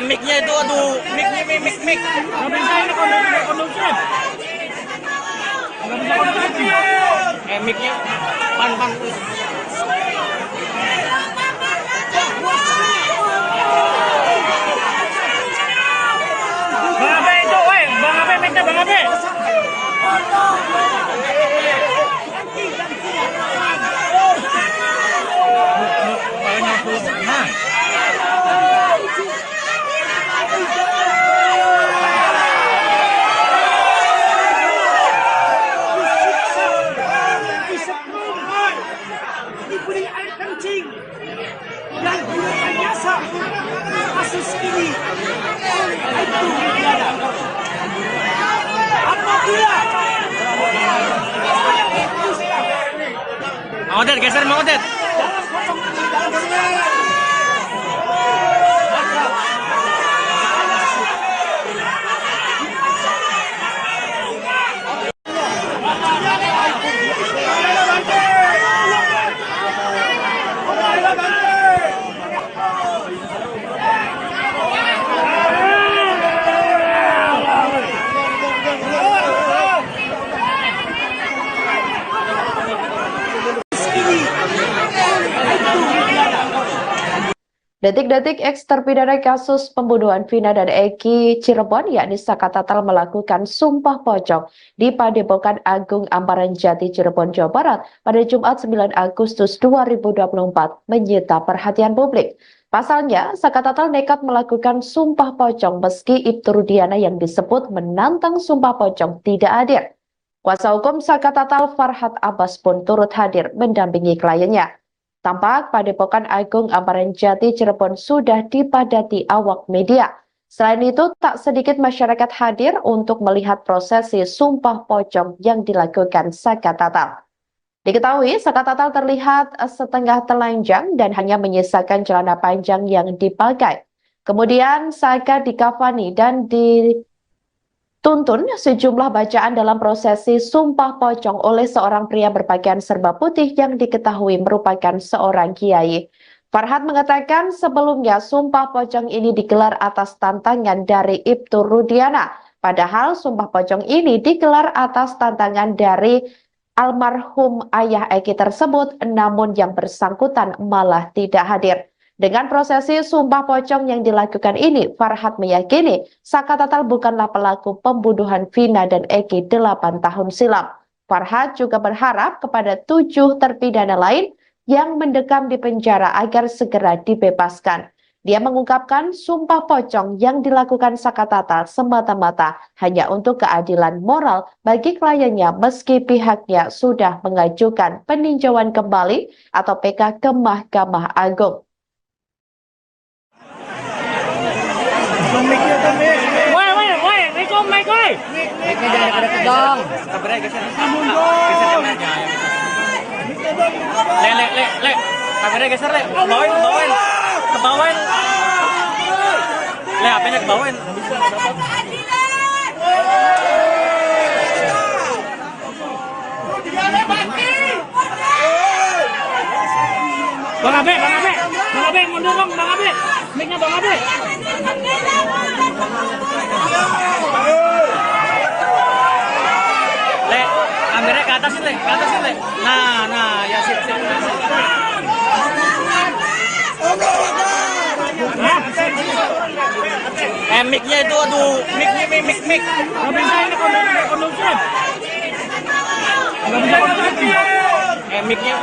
Mic-nya itu, aduh, mic. Gak bisa ini kondusif. Mic-nya pan. Bang Abe itu, woi, Bang Abe, mic-nya Bang Abe. Nah. Diberi air kencing dan direkayasa kasus ini itu tiada. Apabila Mang Odet, geser Mang Odet. Detik-detik eks terpidana kasus pembunuhan Vina dan Eki Cirebon, yakni Saka Tatal, melakukan sumpah pocong di Padepokan Agung Amparan Jati, Cirebon, Jawa Barat pada Jumat 9 Agustus 2024 menyita perhatian publik. Pasalnya, Saka Tatal nekat melakukan sumpah pocong meski Ibtu Rudiana yang disebut menantang sumpah pocong tidak hadir. Kuasa hukum Saka Tatal, Farhad Abbas, pun turut hadir mendampingi kliennya. Tampak Padepokan Agung Amparan Jati, Cirebon sudah dipadati awak media. Selain itu, tak sedikit masyarakat hadir untuk melihat prosesi sumpah pocong yang dilakukan Saka Tatal. Diketahui, Saka Tatal terlihat setengah telanjang dan hanya menyisakan celana panjang yang dipakai. Kemudian Saka dikafani dan dituntun sejumlah bacaan dalam prosesi sumpah pocong oleh seorang pria berpakaian serba putih yang diketahui merupakan seorang kiai. Farhad mengatakan sebelumnya sumpah pocong ini digelar atas tantangan dari Ibtu Rudiana. Padahal sumpah pocong ini digelar atas tantangan dari almarhum ayah Eki tersebut, namun yang bersangkutan malah tidak hadir. Dengan prosesi sumpah pocong yang dilakukan ini, Farhad meyakini Saka Tatal bukanlah pelaku pembunuhan Vina dan Eki 8 tahun silam. Farhad juga berharap kepada 7 terpidana lain yang mendekam di penjara agar segera dibebaskan. Dia mengungkapkan sumpah pocong yang dilakukan Saka Tatal semata-mata hanya untuk keadilan moral bagi kliennya meski pihaknya sudah mengajukan peninjauan kembali atau PK ke Mahkamah Agung. Woi, Riko, Mike, woi. Mic-nya jangan deket dong. Kabarnya geser. Geser kameranya. Le. Kameranya geser, Le. Kebawain. Le, HP-nya kebawain. Bang Abe, mundur dong, Bang Abe. Mic-nya Bang Abe. Le, kameranya ke atas Le. Nah, ya sip. Mic-nya itu, aduh, mic. Nggak bisa ini kondusif. Nggak bisa kondusif. Mic-nya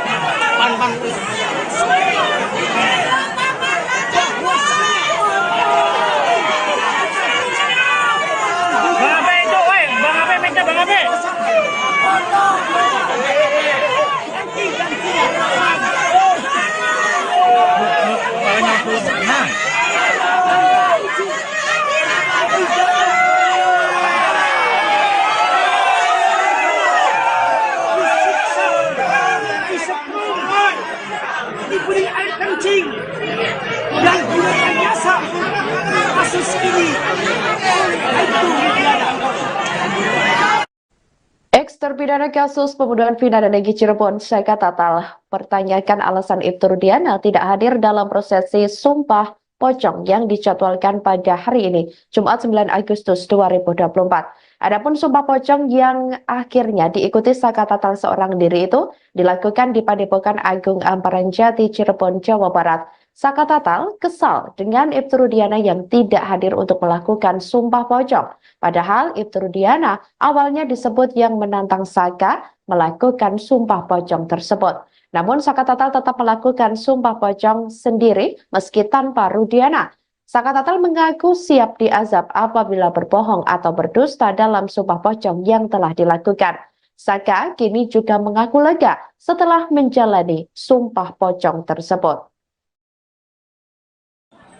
pan. Bang Abe itu, woi. Bang Abe, mic-nya Bang Abe. Diberi air kencing dan direkayasa kasus ini oleh Ibtu Rudiana. Eks terpidana kasus pembunuhan Vina dan Eki Cirebon, Saka Tatal, pertanyakan alasan Ibtu Rudiana tidak hadir dalam prosesi sumpah pocong yang dijadwalkan pada hari ini, Jumat 9 Agustus 2024. Adapun sumpah pocong yang akhirnya diikuti Saka Tatal seorang diri itu dilakukan di Padepokan Agung Amparan Jati, Cirebon, Jawa Barat. Saka Tatal kesal dengan Ibtu Rudiana yang tidak hadir untuk melakukan sumpah pocong. Padahal Ibtu Rudiana awalnya disebut yang menantang Saka melakukan sumpah pocong tersebut. Namun Saka Tatal tetap melakukan sumpah pocong sendiri meski tanpa Rudiana. Saka Tatal mengaku siap diazab apabila berbohong atau berdusta dalam sumpah pocong yang telah dilakukan. Saka kini juga mengaku lega setelah menjalani sumpah pocong tersebut.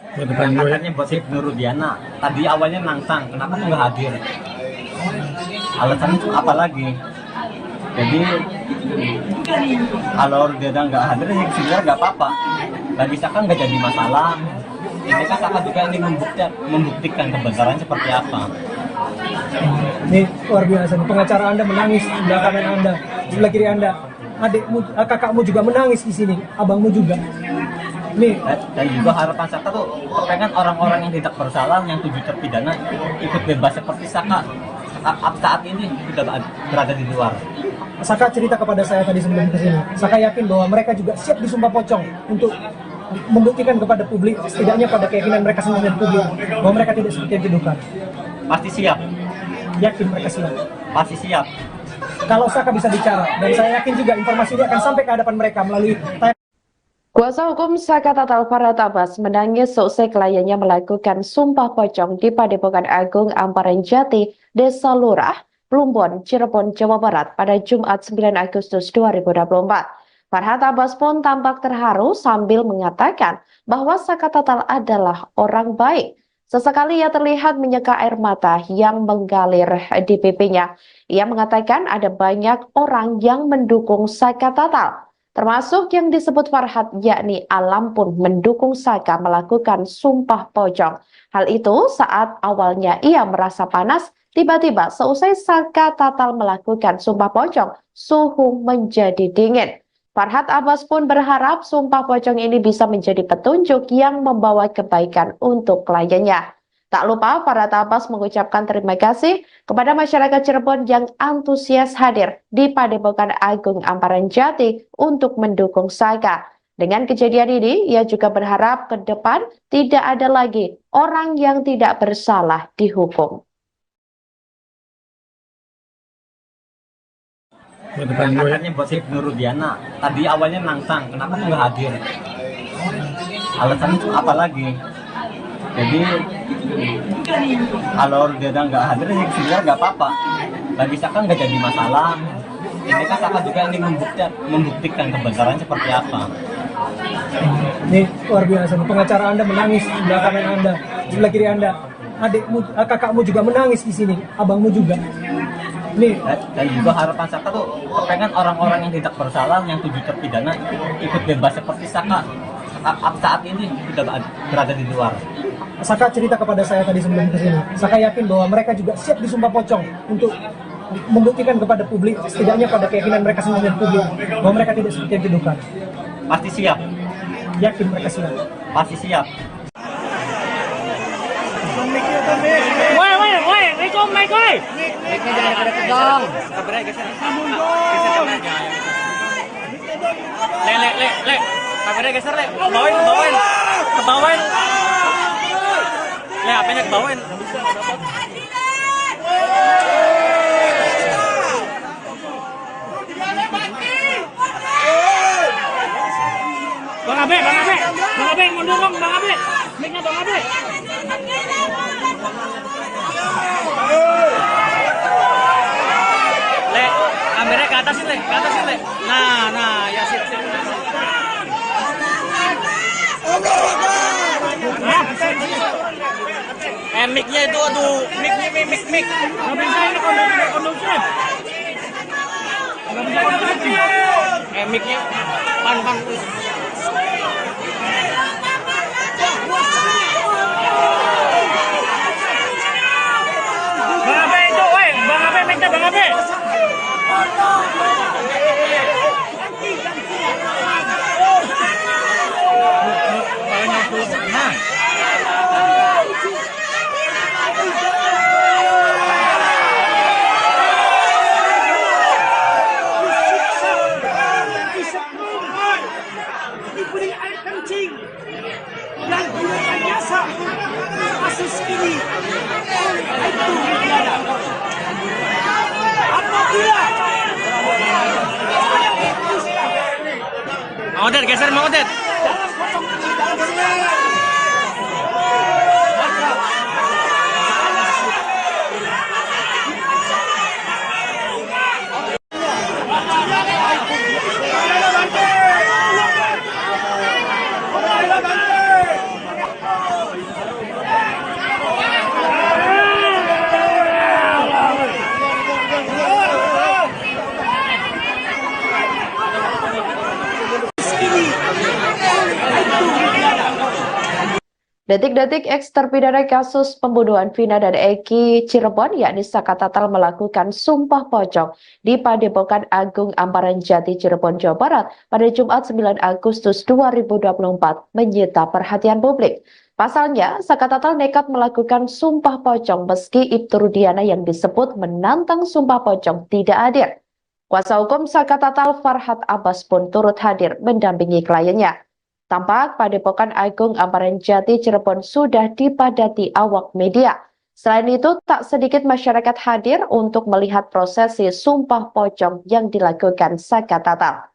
Katanya buat Ibnu Rudiana. Tadi awalnya nantang, kenapa tuh nggak hadir? Alasannya itu apa lagi? Jadi kalau Rudiana nggak hadir, ya sebenarnya nggak apa-apa. Bagi Saka nggak jadi masalah. Ini kan Saka juga ingin membuktikan kebenaran seperti apa. Ini luar biasa. Pengacara Anda menangis di sebelah kanan Anda, sebelah kiri Anda. Adikmu, kakakmu juga menangis di sini, abangmu juga. Nih. Dan juga harapan Saka tuh pengen orang-orang yang tidak bersalah, yang 7 terpidana ikut bebas seperti Saka saat ini sudah berada di luar. Saka cerita kepada saya tadi sebelum kesini. Saka yakin bahwa mereka juga siap disumpah pocong untuk membuktikan kepada publik, setidaknya pada keyakinan mereka sendiri dan publik, bahwa mereka tidak seperti yang dituduhkan. Pasti siap, Yakin mereka siap. pasti siap. Kalau Saka bisa bicara, dan saya yakin juga informasi ini akan sampai ke hadapan mereka melalui Kuasa hukum Saka Tatal Farhat Abbas menangis seusai kliennya melakukan sumpah pocong di Padepokan Agung Amparan Jati, Desa Lurah, Plumbon, Cirebon, Jawa Barat pada Jumat 9 Agustus 2024. Farhat Abbas pun tampak terharu sambil mengatakan bahwa Saka Tatal adalah orang baik. Sesekali ia terlihat menyeka air mata yang mengalir di pipinya. Ia mengatakan ada banyak orang yang mendukung Saka Tatal, termasuk yang disebut Farhat, yakni Alam pun mendukung Saka melakukan sumpah pocong. Hal itu saat awalnya ia merasa panas, tiba-tiba seusai Saka Tatal melakukan sumpah pocong, suhu menjadi dingin. Farhat Abbas pun berharap sumpah pocong ini bisa menjadi petunjuk yang membawa kebaikan untuk kliennya. Tak lupa Farhat Abbas mengucapkan terima kasih kepada masyarakat Cirebon yang antusias hadir di Padepokan Agung Amparan Jati untuk mendukung Saka. Dengan kejadian ini, ia juga berharap ke depan tidak ada lagi orang yang tidak bersalah dihukum. Angkatannya buat si Nurudiana. Tadi awalnya nantang, kenapa tuh nggak hadir? Alasannya apa lagi? Jadi kalau dia nggak hadir, ya sebenarnya nggak apa-apa. Bagi Saka nggak jadi masalah. Ini kan Saka juga ingin membuktikan kebenaran seperti apa. ini luar biasa. Pengacara Anda menangis di sebelah kanan Anda, sebelah kiri Anda. Adikmu, kakakmu juga menangis di sini, abangmu juga. Nih, Dan juga harapan Saka tuh kepengen orang-orang yang tidak bersalah, yang 7 terpidana ikut bebas seperti Saka saat ini sudah berada di luar. Saka cerita kepada saya tadi sebelum kesini. Saka yakin bahwa mereka juga siap disumpah pocong untuk membuktikan kepada publik, setidaknya pada keyakinan mereka sendiri dan publik, bahwa mereka tidak seperti yang dituduhkan. Pasti siap, Yakin mereka siap. pasti siap. Woi, Riko, Mike, woi. Le. Kameranya geser, Le. Kebawain. Le, HP-nya kebawain. Bang Abe, mundur dong, Bang Abe. Mic-nya Bang Abe. Le, kameranya ke atas Le. Nah, ya sip. Mic-nya itu, aduh, mic. Nggak bisa ini kondusif. Mic-nya, pan. Bang Abe itu, woi, Bang Abe, mic-nya Bang Abe. Nah. Diberi air kencing dan direkayasa kasus ini itu tiada. Apabila Mang Odet, geser Mang Odet. dalam pocong ini dalam Detik-detik eks terpidana kasus pembunuhan Vina dan Eki Cirebon, yakni Saka Tatal melakukan sumpah pocong di Padepokan Agung Amparan Jati, Cirebon, Jawa Barat pada Jumat 9 Agustus 2024 menyita perhatian publik. Pasalnya, Saka Tatal nekat melakukan sumpah pocong meski Ibtu Rudiana yang disebut menantang sumpah pocong tidak hadir. Kuasa hukum Saka Tatal Farhat Abbas pun turut hadir mendampingi kliennya. Tampak Padepokan Agung Amparan Jati Cirebon sudah dipadati awak media. Selain itu, tak sedikit masyarakat hadir untuk melihat prosesi Sumpah Pocong yang dilakukan Saka Tatal.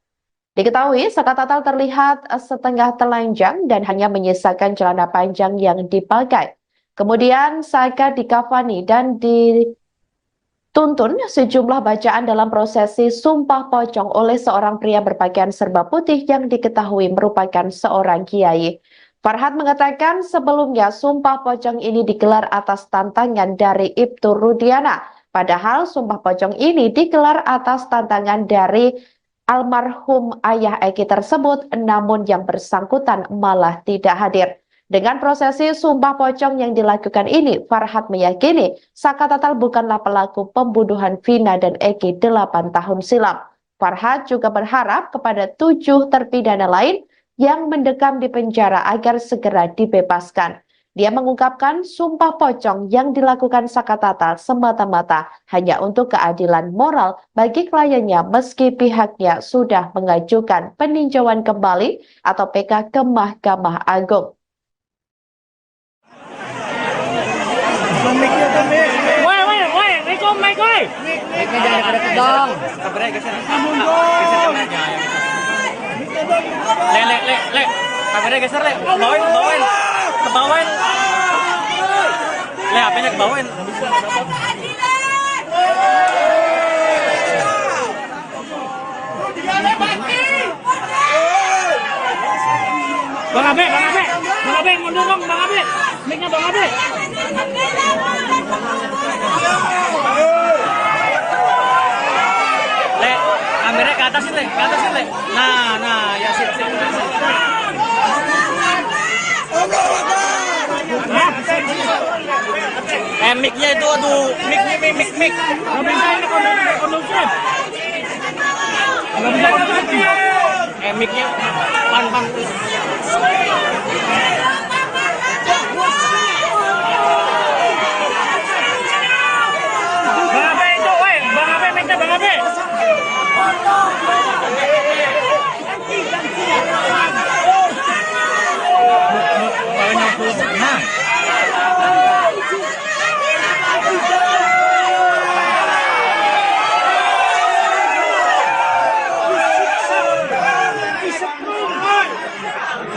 Diketahui, Saka Tatal terlihat setengah telanjang dan hanya menyisakan celana panjang yang dipakai. Kemudian Saka dikafani dan dituntun sejumlah bacaan dalam prosesi Sumpah Pocong oleh seorang pria berpakaian serba putih yang diketahui merupakan seorang kiai. Farhad mengatakan sebelumnya Sumpah Pocong ini digelar atas tantangan dari Ibtu Rudiana. Padahal Sumpah Pocong ini digelar atas tantangan dari almarhum ayah Eki tersebut, namun yang bersangkutan malah tidak hadir. Dengan prosesi Sumpah Pocong yang dilakukan ini, Farhad meyakini Saka Tatal bukanlah pelaku pembunuhan Vina dan Eki 8 tahun silam. Farhad juga berharap kepada 7 terpidana lain yang mendekam di penjara agar segera dibebaskan. Dia mengungkapkan Sumpah Pocong yang dilakukan Saka Tatal semata-mata hanya untuk keadilan moral bagi kliennya meski pihaknya sudah mengajukan peninjauan kembali atau PK ke Mahkamah Agung. Woi, Rikom, Mike, woi. Mic-nya jangan deket dong. Kabarnya geser. Geser aja. Le. Kabarnya geser, Le. Bawain. Kebawain. Le, HP-nya kebawain. Bang Abe, mundur dong, Bang Abe. Mic-nya Bang Abe. Le, kameranya ke atas, Le. Nah, ya sip. Mic-nya itu, aduh, mic. Nggak bisa ini kondusif. Mic-nya pan. Bang Abe itu, woi. Bang Abe, mic-nya Bang Abe.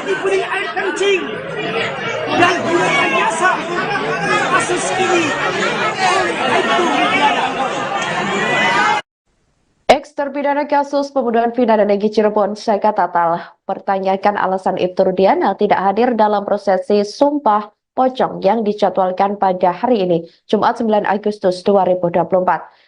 Diberi air kencing dan direkayasa kasus ini itu Ex-terpidana kasus pembunuhan Vina dan Eki Cirebon, Saka Tatal, pertanyakan alasan Ibtu Rudiana tidak hadir dalam prosesi Sumpah Pocong yang dijadwalkan pada hari ini, Jumat 9 Agustus 2024.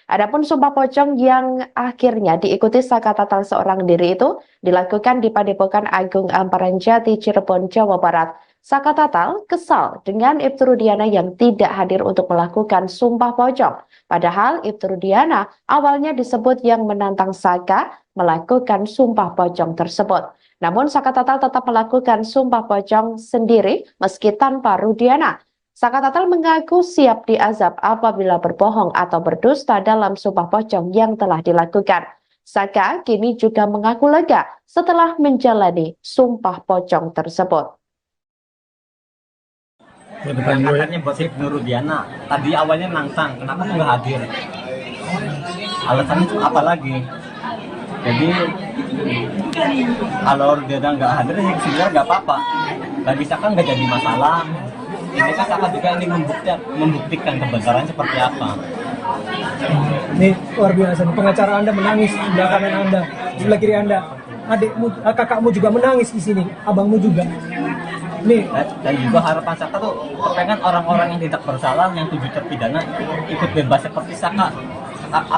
Adapun Sumpah Pocong yang akhirnya diikuti Saka Tatal seorang diri itu dilakukan di Padepokan Agung Amparan Jati, Cirebon, Jawa Barat. Saka Tatal kesal dengan Ibtu Rudiana yang tidak hadir untuk melakukan Sumpah Pocong. Padahal Ibtu Rudiana awalnya disebut yang menantang Saka melakukan Sumpah Pocong tersebut. Namun Saka Tatal tetap melakukan Sumpah Pocong sendiri meski tanpa Rudiana. Saka Tatal mengaku siap diazab apabila berbohong atau berdusta dalam Sumpah Pocong yang telah dilakukan. Saka kini juga mengaku lega setelah menjalani Sumpah Pocong tersebut. Katanya buat Ibnu Rudiana. Tadi awalnya nantang, kenapa nggak hadir? Alasannya itu apa lagi? Jadi kalau Rudiana nggak hadir, sebenarnya nggak apa-apa. Bagi Saka nggak jadi masalah. Ini kan Saka juga ini membuktikan kebenaran seperti apa. Ini luar biasa. Pengacara Anda menangis di sebelah kanan Anda, sebelah kiri Anda. Adikmu, kakakmu juga menangis di sini, abangmu juga. Nih. Dan juga harapan Saka tuh kepengen orang-orang yang tidak bersalah, yang 7 terpidana ikut bebas seperti Saka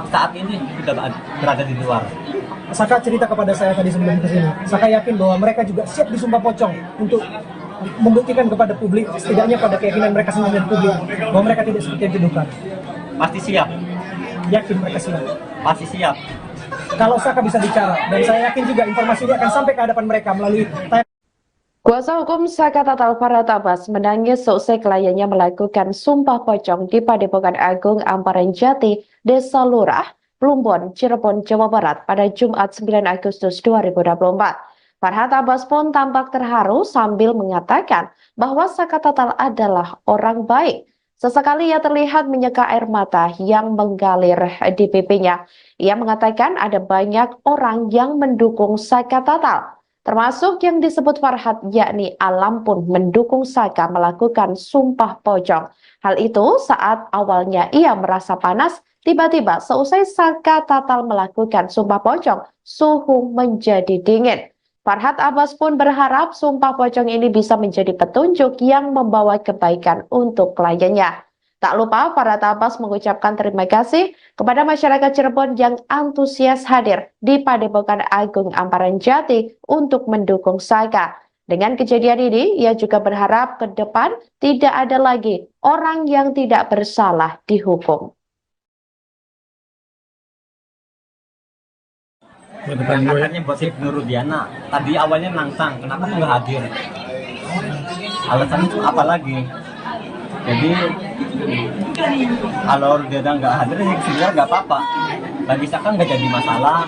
saat ini sudah berada di luar. Saka cerita kepada saya tadi sebelum kesini. Saka yakin bahwa mereka juga siap disumpah pocong untuk membuktikan kepada publik, setidaknya pada keyakinan mereka sendiri dan publik, bahwa mereka tidak seperti yang dituduhkan. Pasti siap. Yakin mereka siap. Pasti siap. Kalau Saka bisa bicara, dan saya yakin juga informasi ini akan sampai ke hadapan mereka melalui Kuasa hukum Saka Tatal Farhad Abbas menangis seusai kliennya melakukan Sumpah Pocong di Padepokan Agung Amparan Jati, Desa Lurah, Plumbon, Cirebon, Jawa Barat pada Jumat 9 Agustus 2024. Farhad Abbas pun tampak terharu sambil mengatakan bahwa Saka Tatal adalah orang baik. Sesekali ia terlihat menyeka air mata yang mengalir di pipinya. Ia mengatakan ada banyak orang yang mendukung Saka Tatal, termasuk yang disebut Farhad, yakni Alam pun mendukung Saka melakukan sumpah pocong. Hal itu saat awalnya ia merasa panas, tiba-tiba seusai Saka Tatal melakukan sumpah pocong, suhu menjadi dingin. Farhad Abbas pun berharap sumpah pocong ini bisa menjadi petunjuk yang membawa kebaikan untuk kliennya. Tak lupa Farhad Abbas mengucapkan terima kasih kepada masyarakat Cirebon yang antusias hadir di Padepokan Agung Amparan Jati untuk mendukung Saka. Dengan kejadian ini, ia juga berharap ke depan tidak ada lagi orang yang tidak bersalah dihukum. Katanya buat Ibnu Rudiana tadi awalnya nantang, kenapa nggak hadir, alasannya itu apa lagi? Jadi kalau Rudiana nggak hadir ya sebenarnya nggak apa-apa, bagi Saka nggak jadi masalah.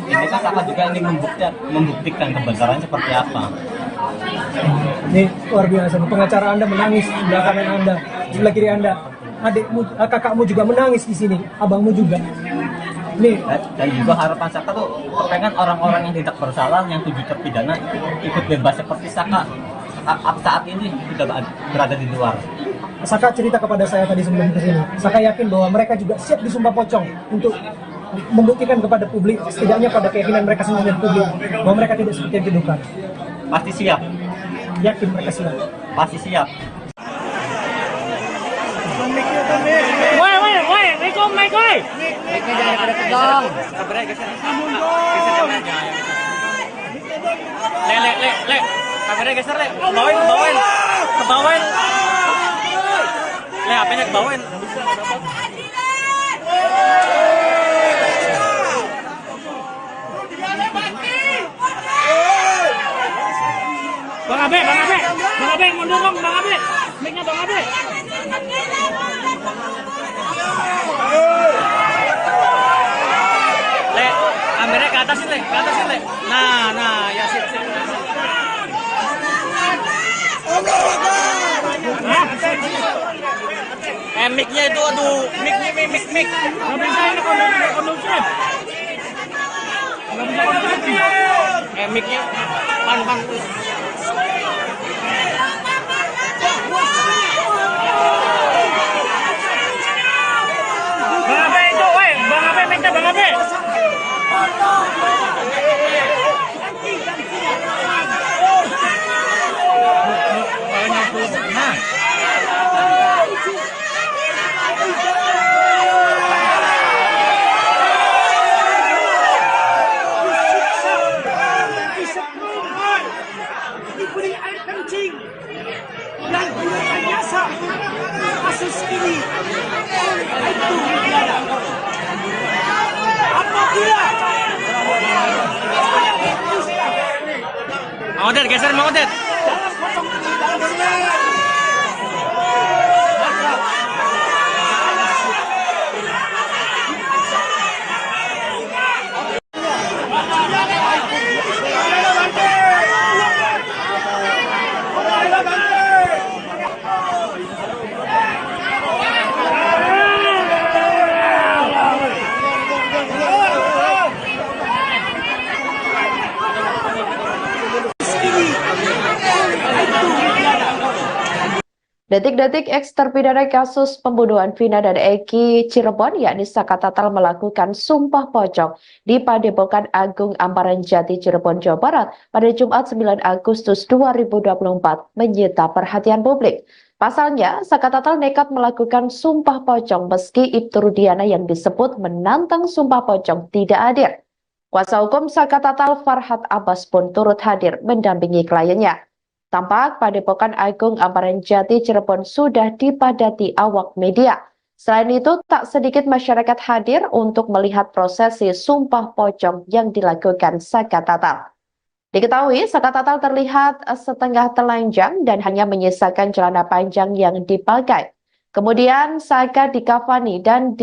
Ini kan Saka juga ini membuktikan kebenaran seperti apa. Ini luar biasa, pengacara Anda menangis di sebelah kanan Anda, sebelah kiri Anda. Adikmu, kakakmu juga menangis di sini, abangmu juga. Nih. Dan juga harapan Saka tuh kepengen orang-orang yang tidak bersalah, yang 7 terpidana ikut bebas seperti Saka saat ini sudah berada di luar. Saka cerita kepada saya tadi sebelum kesini. Saka yakin bahwa mereka juga siap disumpah pocong untuk membuktikan kepada publik, setidaknya pada keyakinan mereka sendiri dan publik, bahwa mereka tidak seperti yang dituduhkan. Pasti siap. Yakin mereka siap. Pasti siap. Woi, Riko, Mike, woi. Mic-nya jangan pada pegang. Sabarnya geser. Le. Sabarnya geser, Le. Kebawain. Le, HP-nya kebawain. Bang Abe, mundur dong, Bang Abe. Mic-nya Bang Abe. Le, kameranya ke atasin, Le. Nah, ya sip. Mic-nya itu, aduh, mic. Nggak bisa ini kondusif. Nggak bisa kondusif. Mic-nya, pan. Bang Abe itu, woi, Bang Abe, mic-nya Bang Abe. Nah. Diberi air kencing dan direkayasa kasus ini itu apabila Mang Odet, geser Mang Odet. Detik-detik eks terpidana kasus pembunuhan Vina dan Eki Cirebon, yakni Saka Tatal melakukan sumpah pocong di Padepokan Agung Amparan Jati Cirebon, Jawa Barat pada Jumat 9 Agustus 2024 menyita perhatian publik. Pasalnya, Saka Tatal nekat melakukan sumpah pocong meski Ibtu Rudiana yang disebut menantang sumpah pocong tidak hadir. Kuasa hukum Saka Tatal Farhad Abbas pun turut hadir mendampingi kliennya. Tampak Padepokan Agung Amparan Jati Cirebon sudah dipadati awak media. Selain itu, tak sedikit masyarakat hadir untuk melihat prosesi sumpah pocong yang dilakukan Saka Tatal. Diketahui, Saka Tatal terlihat setengah telanjang dan hanya menyisakan celana panjang yang dipakai. Kemudian Saka dikafani dan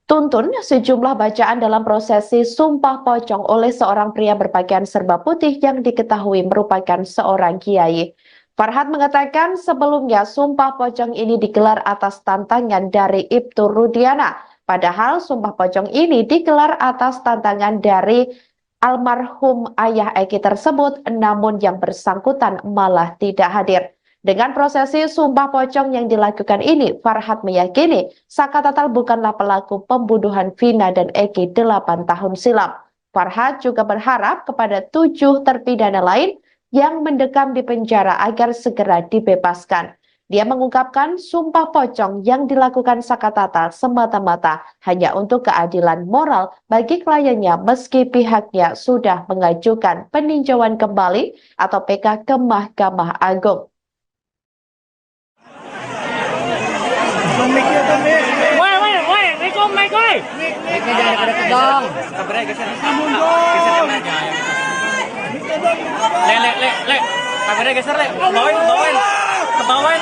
Tuntun sejumlah bacaan dalam prosesi Sumpah Pocong oleh seorang pria berpakaian serba putih yang diketahui merupakan seorang kiai. Farhad mengatakan sebelumnya Sumpah Pocong ini digelar atas tantangan dari Ibtu Rudiana. Padahal Sumpah Pocong ini digelar atas tantangan dari almarhum ayah Eki tersebut, namun yang bersangkutan malah tidak hadir. Dengan prosesi Sumpah Pocong yang dilakukan ini, Farhad meyakini Saka Tatal bukanlah pelaku pembunuhan Vina dan Eki 8 tahun silam. Farhad juga berharap kepada 7 terpidana lain yang mendekam di penjara agar segera dibebaskan. Dia mengungkapkan Sumpah Pocong yang dilakukan Saka Tatal semata-mata hanya untuk keadilan moral bagi kliennya meski pihaknya sudah mengajukan peninjauan kembali atau PK ke Mahkamah Agung. Woi, Rikom, Mike, woi. Miknya jangan pada kedong. Kabarnya geser. Geser aja. Le. Kabarnya geser, le. Kebawain.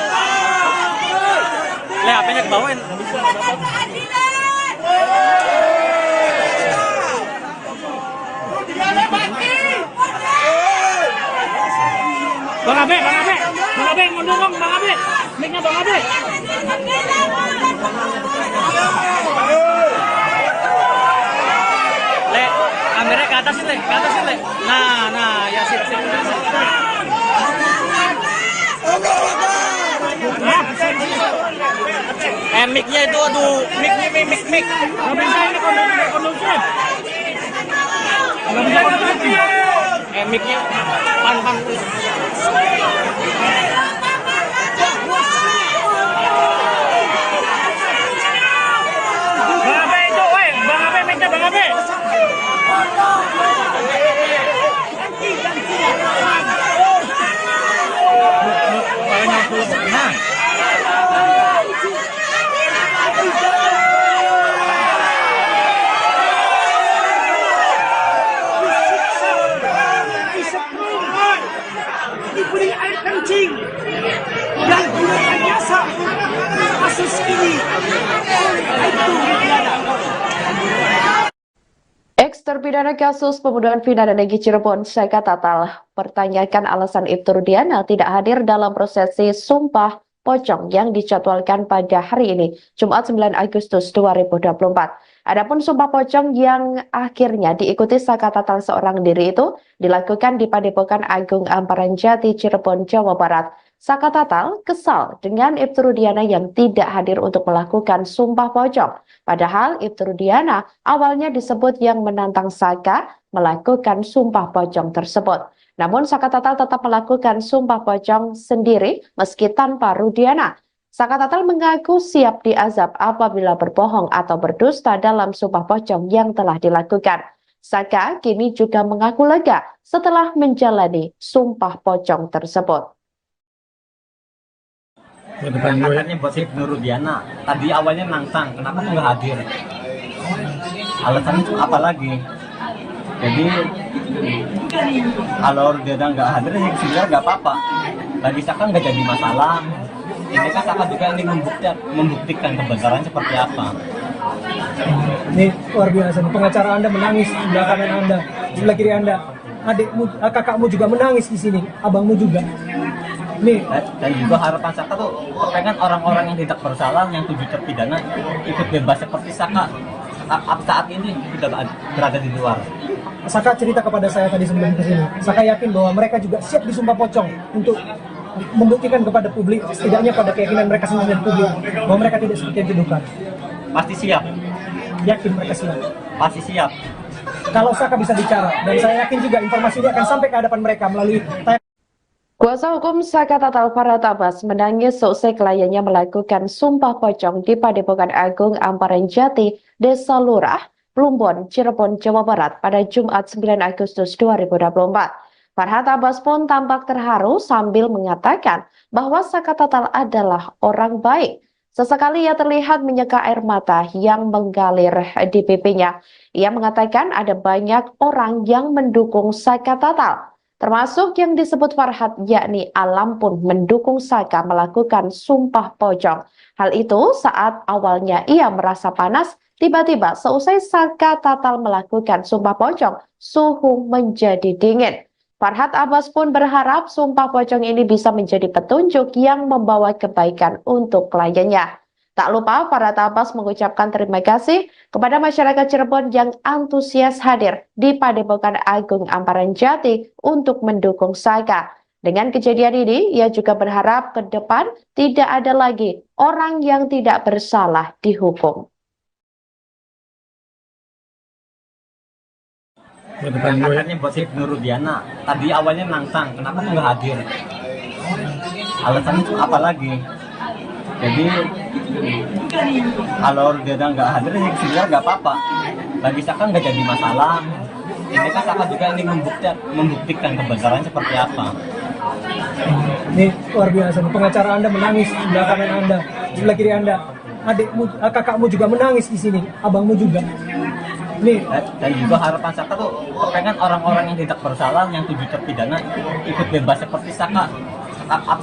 Le, HP-nya kebawain. Bang Abe, mundur dong, Bang Abe. Mic-nya Bang Abe. Le, kameranya ke atas, le. Nah, ya sip. Mic-nya itu, aduh, mic. Nggak bisa ini kondusif. Nggak bisa kondusif. Mic-nya pan. Bang Abe itu, woi. Bang Abe, mic-nya Bang Abe. Nah. Diberi air kencing dan direkayasa kasus ini. Itu Ex-terpidana kasus pembunuhan Vina dan Eki Cirebon, Saka Tatal, pertanyakan alasan Ibtu Rudiana tidak hadir dalam prosesi Sumpah Pocong yang dijadwalkan pada hari ini, Jumat 9 Agustus 2024. Adapun Sumpah Pocong yang akhirnya diikuti Saka Tatal seorang diri itu dilakukan di Padepokan Agung Amparan Jati, Cirebon, Jawa Barat. Saka Tatal kesal dengan Ibtu Rudiana yang tidak hadir untuk melakukan Sumpah Pocong. Padahal Ibtu Rudiana awalnya disebut yang menantang Saka melakukan Sumpah Pocong tersebut. Namun Saka Tatal tetap melakukan Sumpah Pocong sendiri meski tanpa Rudiana. Saka Tatal mengaku siap diazab apabila berbohong atau berdusta dalam Sumpah Pocong yang telah dilakukan. Saka kini juga mengaku lega setelah menjalani Sumpah Pocong tersebut. Katanya buat Ibnu Rudiana. Tadi awalnya nantang, kenapa nggak hadir? Alasannya itu apa lagi? Jadi kalau Rudiana nggak hadir, ya sebenarnya nggak apa-apa. Bagi Saka nggak jadi masalah. Ini kan Saka juga ingin membuktikan kebenaran seperti apa. Ini luar biasa. Pengacara Anda menangis di sebelah kanan Anda, di sebelah kiri Anda. Adikmu, kakakmu juga menangis di sini, abangmu juga. Nih. Dan juga harapan Saka tuh pengen orang-orang yang tidak bersalah, yang 7 terpidana ikut bebas seperti Saka saat ini sudah berada di luar. Saka cerita kepada saya tadi sebelum kesini. Saka yakin bahwa mereka juga siap disumpah pocong untuk membuktikan kepada publik, setidaknya pada keyakinan mereka sendiri dan publik, bahwa mereka tidak seperti yang dituduhkan. Pasti siap. Yakin mereka siap. Pasti siap. Kalau Saka bisa bicara, dan saya yakin juga informasi ini akan sampai ke hadapan mereka melalui Kuasa hukum Saka Tatal Farhad Abbas menangis seusai kliennya melakukan Sumpah Pocong di Padepokan Agung Amparan Jati, Desa Lurah, Plumbon, Cirebon, Jawa Barat pada Jumat 9 Agustus 2024. Farhad Abbas pun tampak terharu sambil mengatakan bahwa Saka Tatal adalah orang baik. Sesekali ia terlihat menyeka air mata yang mengalir di pipinya. Ia mengatakan ada banyak orang yang mendukung Saka Tatal, termasuk yang disebut Farhad, yakni Alam pun mendukung Saka melakukan Sumpah Pocong. Hal itu saat awalnya ia merasa panas, tiba-tiba seusai Saka Tatal melakukan sumpah pocong, suhu menjadi dingin. Farhad Abbas pun berharap sumpah pocong ini bisa menjadi petunjuk yang membawa kebaikan untuk kliennya. Tak lupa, Farhad Abbas mengucapkan terima kasih kepada masyarakat Cirebon yang antusias hadir di Padepokan Agung Amparan Jati untuk mendukung Saka. Dengan kejadian ini, ia juga berharap ke depan tidak ada lagi orang yang tidak bersalah dihukum. Katanya buat Ibnu Rudiana tadi awalnya nantang, kenapa nggak hadir, alasannya apa lagi? Jadi kalau Rudiana nggak hadir ya sebenarnya nggak apa-apa, bagi Saka nggak jadi masalah. Ini kan Saka juga ini membuktikan kebenaran seperti apa. Ini luar biasa. Pengacara Anda menangis di sebelah kanan Anda, di sebelah kiri Anda. Adikmu, kakakmu juga menangis di sini, abangmu juga. Nih, Dan juga harapan Saka tuh kepengen orang-orang yang tidak bersalah, yang 7 terpidana ikut bebas seperti Saka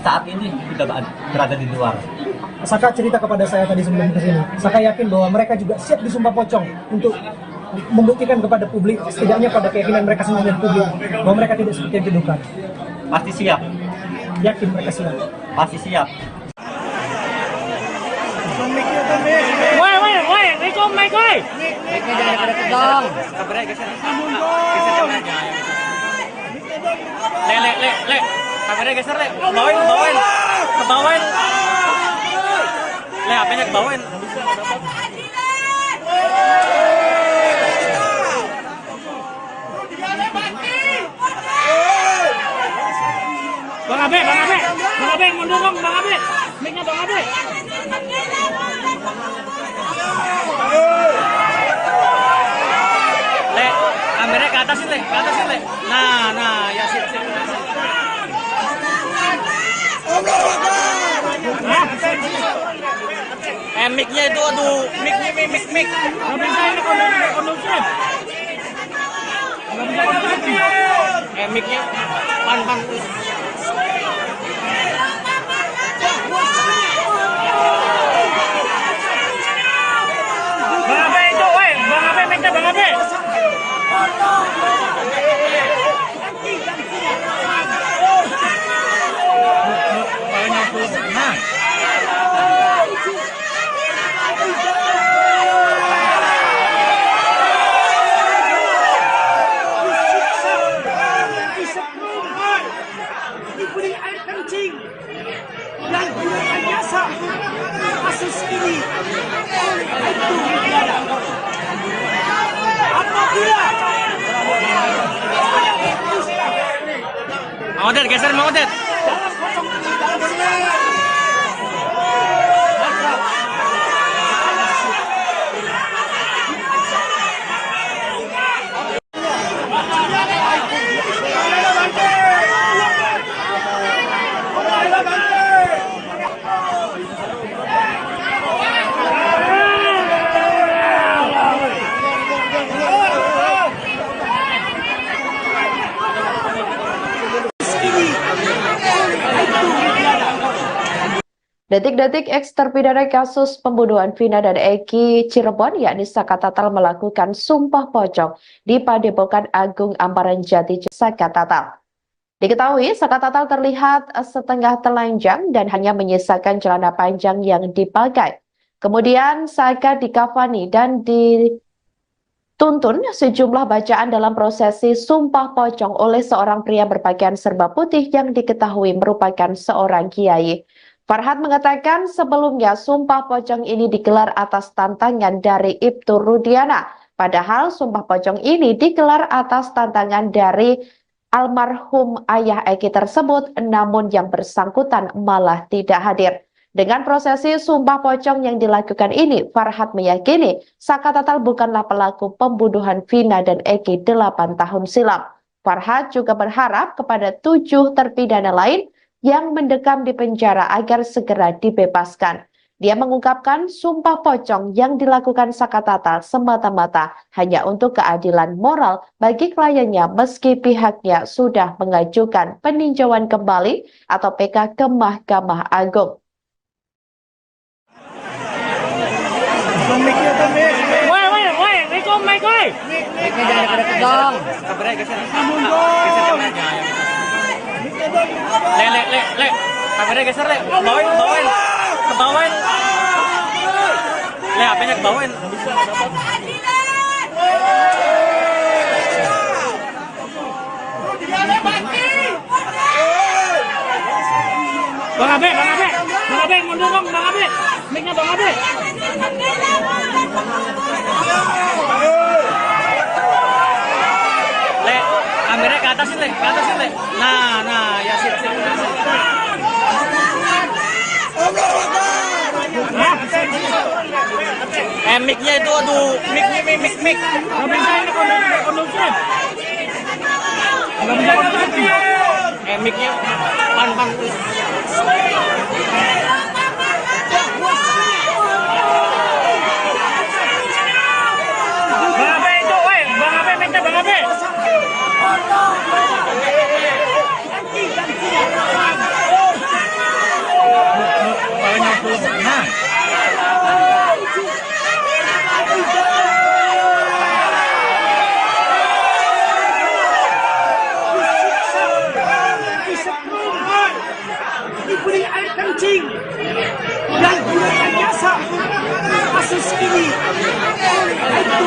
saat ini sudah berada di luar. Saka cerita kepada saya tadi sebelum kesini. Saka yakin bahwa mereka juga siap disumpah pocong untuk membuktikan kepada publik, setidaknya pada keyakinan mereka sendiri dan publik, bahwa mereka tidak seperti yang dituduhkan. Pasti siap, Yakin mereka siap. pasti siap. Woi, Rico mic woi. Le. Kameranya geser, Le. Kebawain. Le, HP-nya kebawain. Bang Abe, mundur dong, Bang Abe. Mic-nya Bang Abe. Le, kameranya ke atasin, Le. Nah, ya sip. Mic-nya itu, aduh, mic. Nggak bisa ini kondusif. Mic-nya pan. Bang Abe itu, woi, Bang Abe, mic-nya Bang Abe. Nah. Diberi air kencing dan gunakan jasa kasus ini itu apabila Mang Odet, geser Mang Odet. Detik-detik eks terpidana kasus pembunuhan Vina dan Eki Cirebon yakni Saka Tatal melakukan sumpah pocong di Padepokan Agung Amparan Jati Saka Tatal. Diketahui Saka Tatal terlihat setengah telanjang dan hanya menyisakan celana panjang yang dipakai. Kemudian Saka dikafani dan dituntun sejumlah bacaan dalam prosesi sumpah pocong oleh seorang pria berpakaian serba putih yang diketahui merupakan seorang kiai. Farhad mengatakan sebelumnya sumpah pocong ini digelar atas tantangan dari Ibnu Rudiana. Padahal sumpah pocong ini digelar atas tantangan dari almarhum ayah Eki tersebut, namun yang bersangkutan malah tidak hadir. Dengan prosesi sumpah pocong yang dilakukan ini, Farhad meyakini Saka Tatal bukanlah pelaku pembunuhan Vina dan Eki 8 tahun silam. Farhad juga berharap kepada 7 terpidana lain yang mendekam di penjara agar segera dibebaskan. Dia mengungkapkan sumpah pocong yang dilakukan Saka Tatal semata-mata hanya untuk keadilan moral bagi kliennya meski pihaknya sudah mengajukan peninjauan kembali atau PK ke Mahkamah Agung. Woi, Riko, mic, woi. Mic-nya jangan deket-deket dong. Kameranya geser. Geser kameranya. Le. Kameranya geser, Le. Kebawain. Le, HP-nya kebawain. Bang Abe, mundur dong, Bang Abe. Mic-nya Bang Abe. Le, kameranya ke atasin, Le. Nah, ya sip. Mic-nya itu, aduh, mic. Nggak bisa ini kondusif. Nggak bisa kondusif. Mic-nya pan. Bang Abe itu, woi. Bang Abe, mic-nya Bang Abe. Nah. Diberi air kencing dan direkayasa kasus ini itu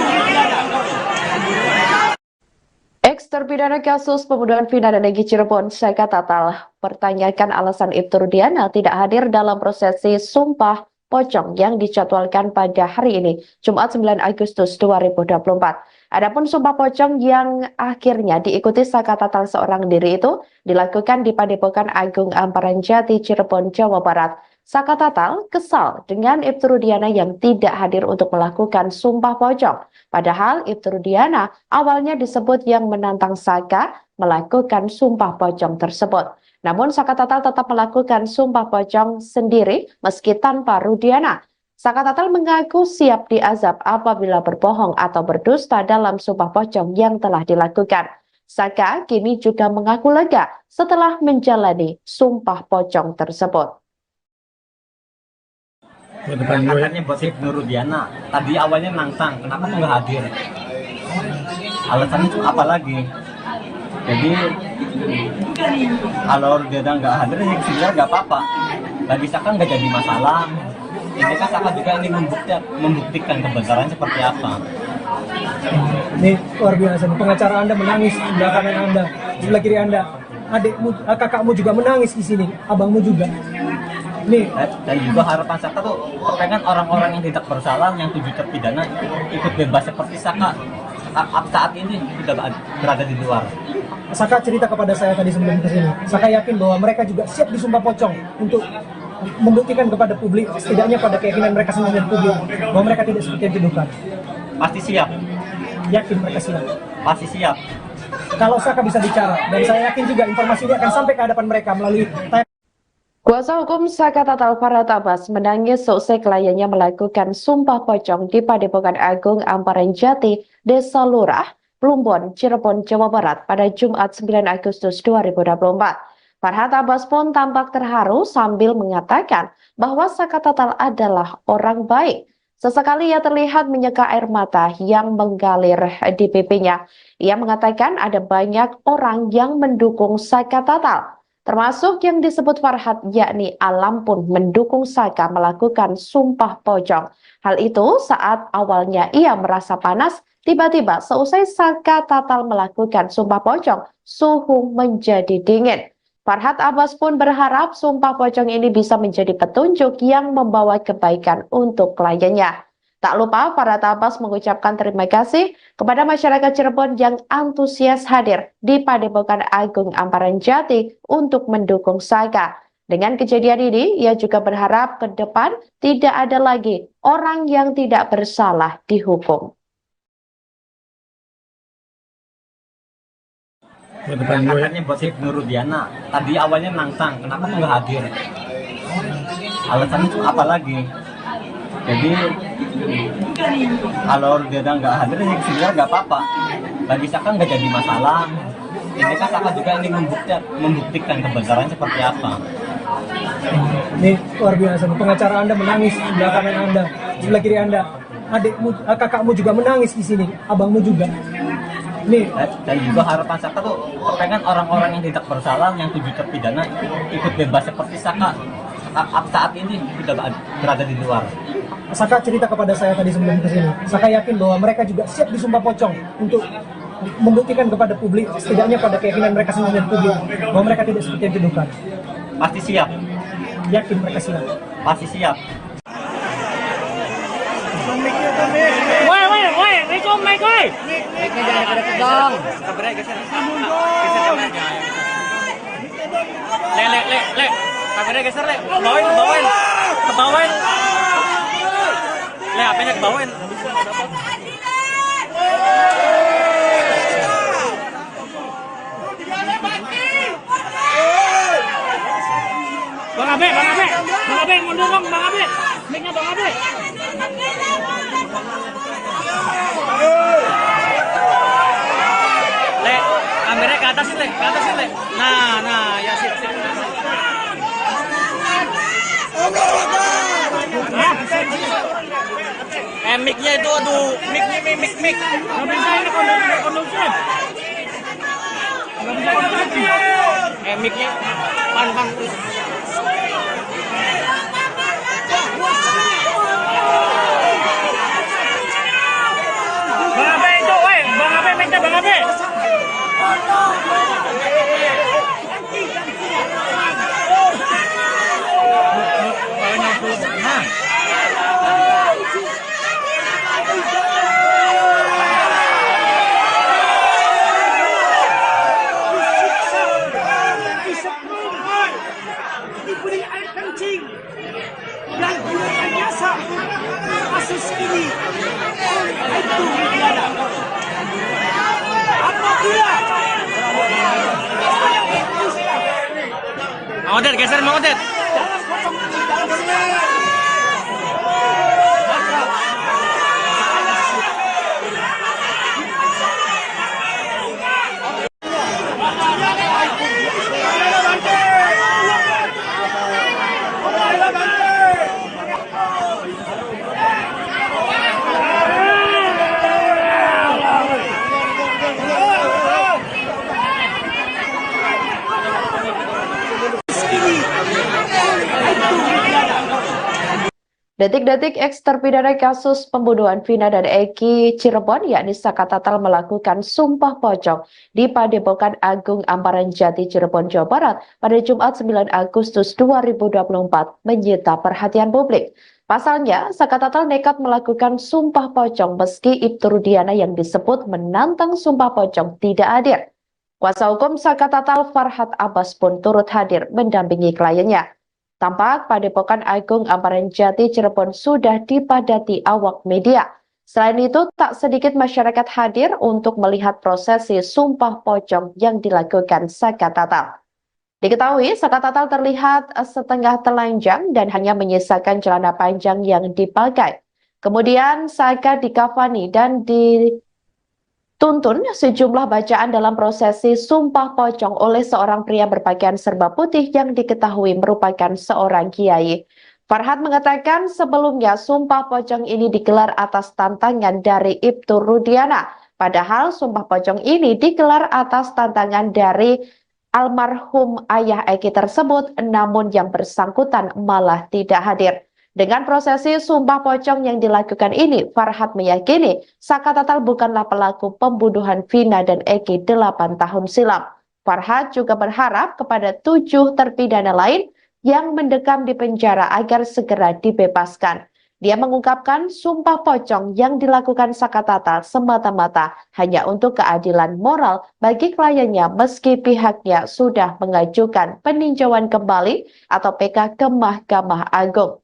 Ex-terpidana kasus pembunuhan vina dan Egy Cirebon, Saka Tatal, pertanyakan alasan Ibtu Rudiana tidak hadir dalam prosesi Sumpah Pocong yang dijadwalkan pada hari ini, Jumat 9 Agustus 2024. Adapun Sumpah Pocong yang akhirnya diikuti Saka Tatal seorang diri itu dilakukan di Padepokan Agung Amparan Jati, Cirebon, Jawa Barat. Saka Tatal kesal dengan Ibtu Rudiana yang tidak hadir untuk melakukan Sumpah Pocong. Padahal Ibtu Rudiana awalnya disebut yang menantang Saka melakukan Sumpah Pocong tersebut. Namun Saka Tatal tetap melakukan Sumpah Pocong sendiri meski tanpa Rudiana. Saka Tatal mengaku siap diazab apabila berbohong atau berdusta dalam Sumpah Pocong yang telah dilakukan. Saka kini juga mengaku lega setelah menjalani Sumpah Pocong tersebut. Katanya buat Ibnu Rudiana, tadi awalnya nantang, kenapa tuh nggak hadir? Alasannya tuh apa lagi? Jadi kalau Rudiana nggak hadir, ya sebenarnya nggak apa-apa. Bagi Saka nggak jadi masalah. Ini kan Saka juga ingin membuktikan kebenaran seperti apa. Ini luar biasa. Pengacara Anda menangis di belakang Anda, di sebelah kiri Anda. Adikmu, kakakmu juga menangis di sini, abangmu juga. Nih. Dan juga harapan Saka tuh pengen orang-orang yang tidak bersalah, yang 7 terpidana ikut bebas seperti Saka saat ini sudah berada di luar. Saka cerita kepada saya tadi sebelum kesini. Saka yakin bahwa mereka juga siap disumpah pocong untuk membuktikan kepada publik, setidaknya pada keyakinan mereka sendiri dan publik, bahwa mereka tidak seperti yang dituduhkan. Pasti siap. Yakin mereka siap. Pasti siap. Kalau Saka bisa bicara, dan saya yakin juga informasi ini akan sampai ke hadapan mereka melalui Kuasa hukum Saka Tatal Farhat Abbas menangis seusai kliennya melakukan Sumpah Pocong di Padepokan Agung Amparan Jati, Desa Lurah, Plumbon, Cirebon, Jawa Barat pada Jumat 9 Agustus 2024. Farhat Abbas pun tampak terharu sambil mengatakan bahwa Saka Tatal adalah orang baik. Sesekali ia terlihat menyeka air mata yang mengalir di pipinya. Ia mengatakan ada banyak orang yang mendukung Saka Tatal, termasuk yang disebut Farhat, yakni Alam pun mendukung Saka melakukan Sumpah Pocong. Hal itu saat awalnya ia merasa panas, tiba-tiba seusai Saka Tatal melakukan Sumpah Pocong, suhu menjadi dingin. Farhat Abbas pun berharap Sumpah Pocong ini bisa menjadi petunjuk yang membawa kebaikan untuk kliennya. Tak lupa Farhat Abbas mengucapkan terima kasih kepada masyarakat Cirebon yang antusias hadir di Padepokan Agung Amparan Jati untuk mendukung Saka. Dengan kejadian ini, ia juga berharap ke depan tidak ada lagi orang yang tidak bersalah dihukum. Katanya buat Ibnu Rudiana, tadi awalnya nantang, kenapa tuh nggak hadir? Alasannya tuh apa lagi? Jadi kalau Rudiana nggak hadir, ya sebenarnya nggak apa-apa. Bagi Saka nggak jadi masalah. Ini kan Saka juga ingin membuktikan kebenaran seperti apa. Ini luar biasa. Pengacara Anda menangis di belakang Anda, di sebelah kiri Anda. adikmu, kakakmu juga menangis di sini, abangmu juga. Nih, Dan juga harapan Saka tuh pengen orang-orang yang tidak bersalah, yang 7 terpidana ikut bebas seperti Saka saat ini sudah berada di luar. Saka cerita kepada saya tadi sebelum kesini. Saka yakin bahwa mereka juga siap disumpah pocong untuk membuktikan kepada publik, setidaknya pada keyakinan mereka sendiri dan publik, bahwa mereka tidak seperti yang dituduhkan. Pasti siap, Yakin mereka siap. pasti siap. Woi, Riko, Mike, woi. Le. Kameranya geser, Le. Kebawain. Le, HP-nya kebawain. Bang Abe, mundur dong, Bang Abe. Mic-nya Bang Abe. Le, kameranya ke atas, Le. Nah, ya sip. Mic-nya itu, aduh, mic. Nggak bisa ini kondusif. Mic-nya pan. Bang Abe itu, woi, Bang Abe, mic-nya Bang Abe. Diberi air kencing dan gunakan jasa kasus ini itu apabila Mang Odet, geser Mang Odet. Detik-detik eks terpidana kasus pembunuhan Vina dan Eki Cirebon, yakni Saka Tatal, melakukan sumpah pocong di Padepokan Agung Amparan Jati, Cirebon, Jawa Barat pada Jumat 9 Agustus 2024 menyita perhatian publik. Pasalnya, Saka Tatal nekat melakukan sumpah pocong meski Ibtu Rudiana yang disebut menantang sumpah pocong tidak hadir. Kuasa hukum Saka Tatal, Farhad Abbas, pun turut hadir mendampingi kliennya. Tampak Padepokan Agung Amparan Jati, Cirebon sudah dipadati awak media. Selain itu, tak sedikit masyarakat hadir untuk melihat prosesi sumpah pocong yang dilakukan Saka Tatal. Diketahui, Saka Tatal terlihat setengah telanjang dan hanya menyisakan celana panjang yang dipakai. Kemudian Saka dikafani dan dituntun sejumlah bacaan dalam prosesi sumpah pocong oleh seorang pria berpakaian serba putih yang diketahui merupakan seorang kiai. Farhad mengatakan sebelumnya sumpah pocong ini digelar atas tantangan dari Ibtu Rudiana. Padahal sumpah pocong ini digelar atas tantangan dari almarhum ayah Eki tersebut, namun yang bersangkutan malah tidak hadir. Dengan prosesi sumpah pocong yang dilakukan ini, Farhad meyakini Saka Tatal bukanlah pelaku pembunuhan Vina dan Eki 8 tahun silam. Farhad juga berharap kepada 7 terpidana lain yang mendekam di penjara agar segera dibebaskan. Dia mengungkapkan sumpah pocong yang dilakukan Saka Tatal semata-mata hanya untuk keadilan moral bagi kliennya meski pihaknya sudah mengajukan peninjauan kembali atau PK ke Mahkamah Agung.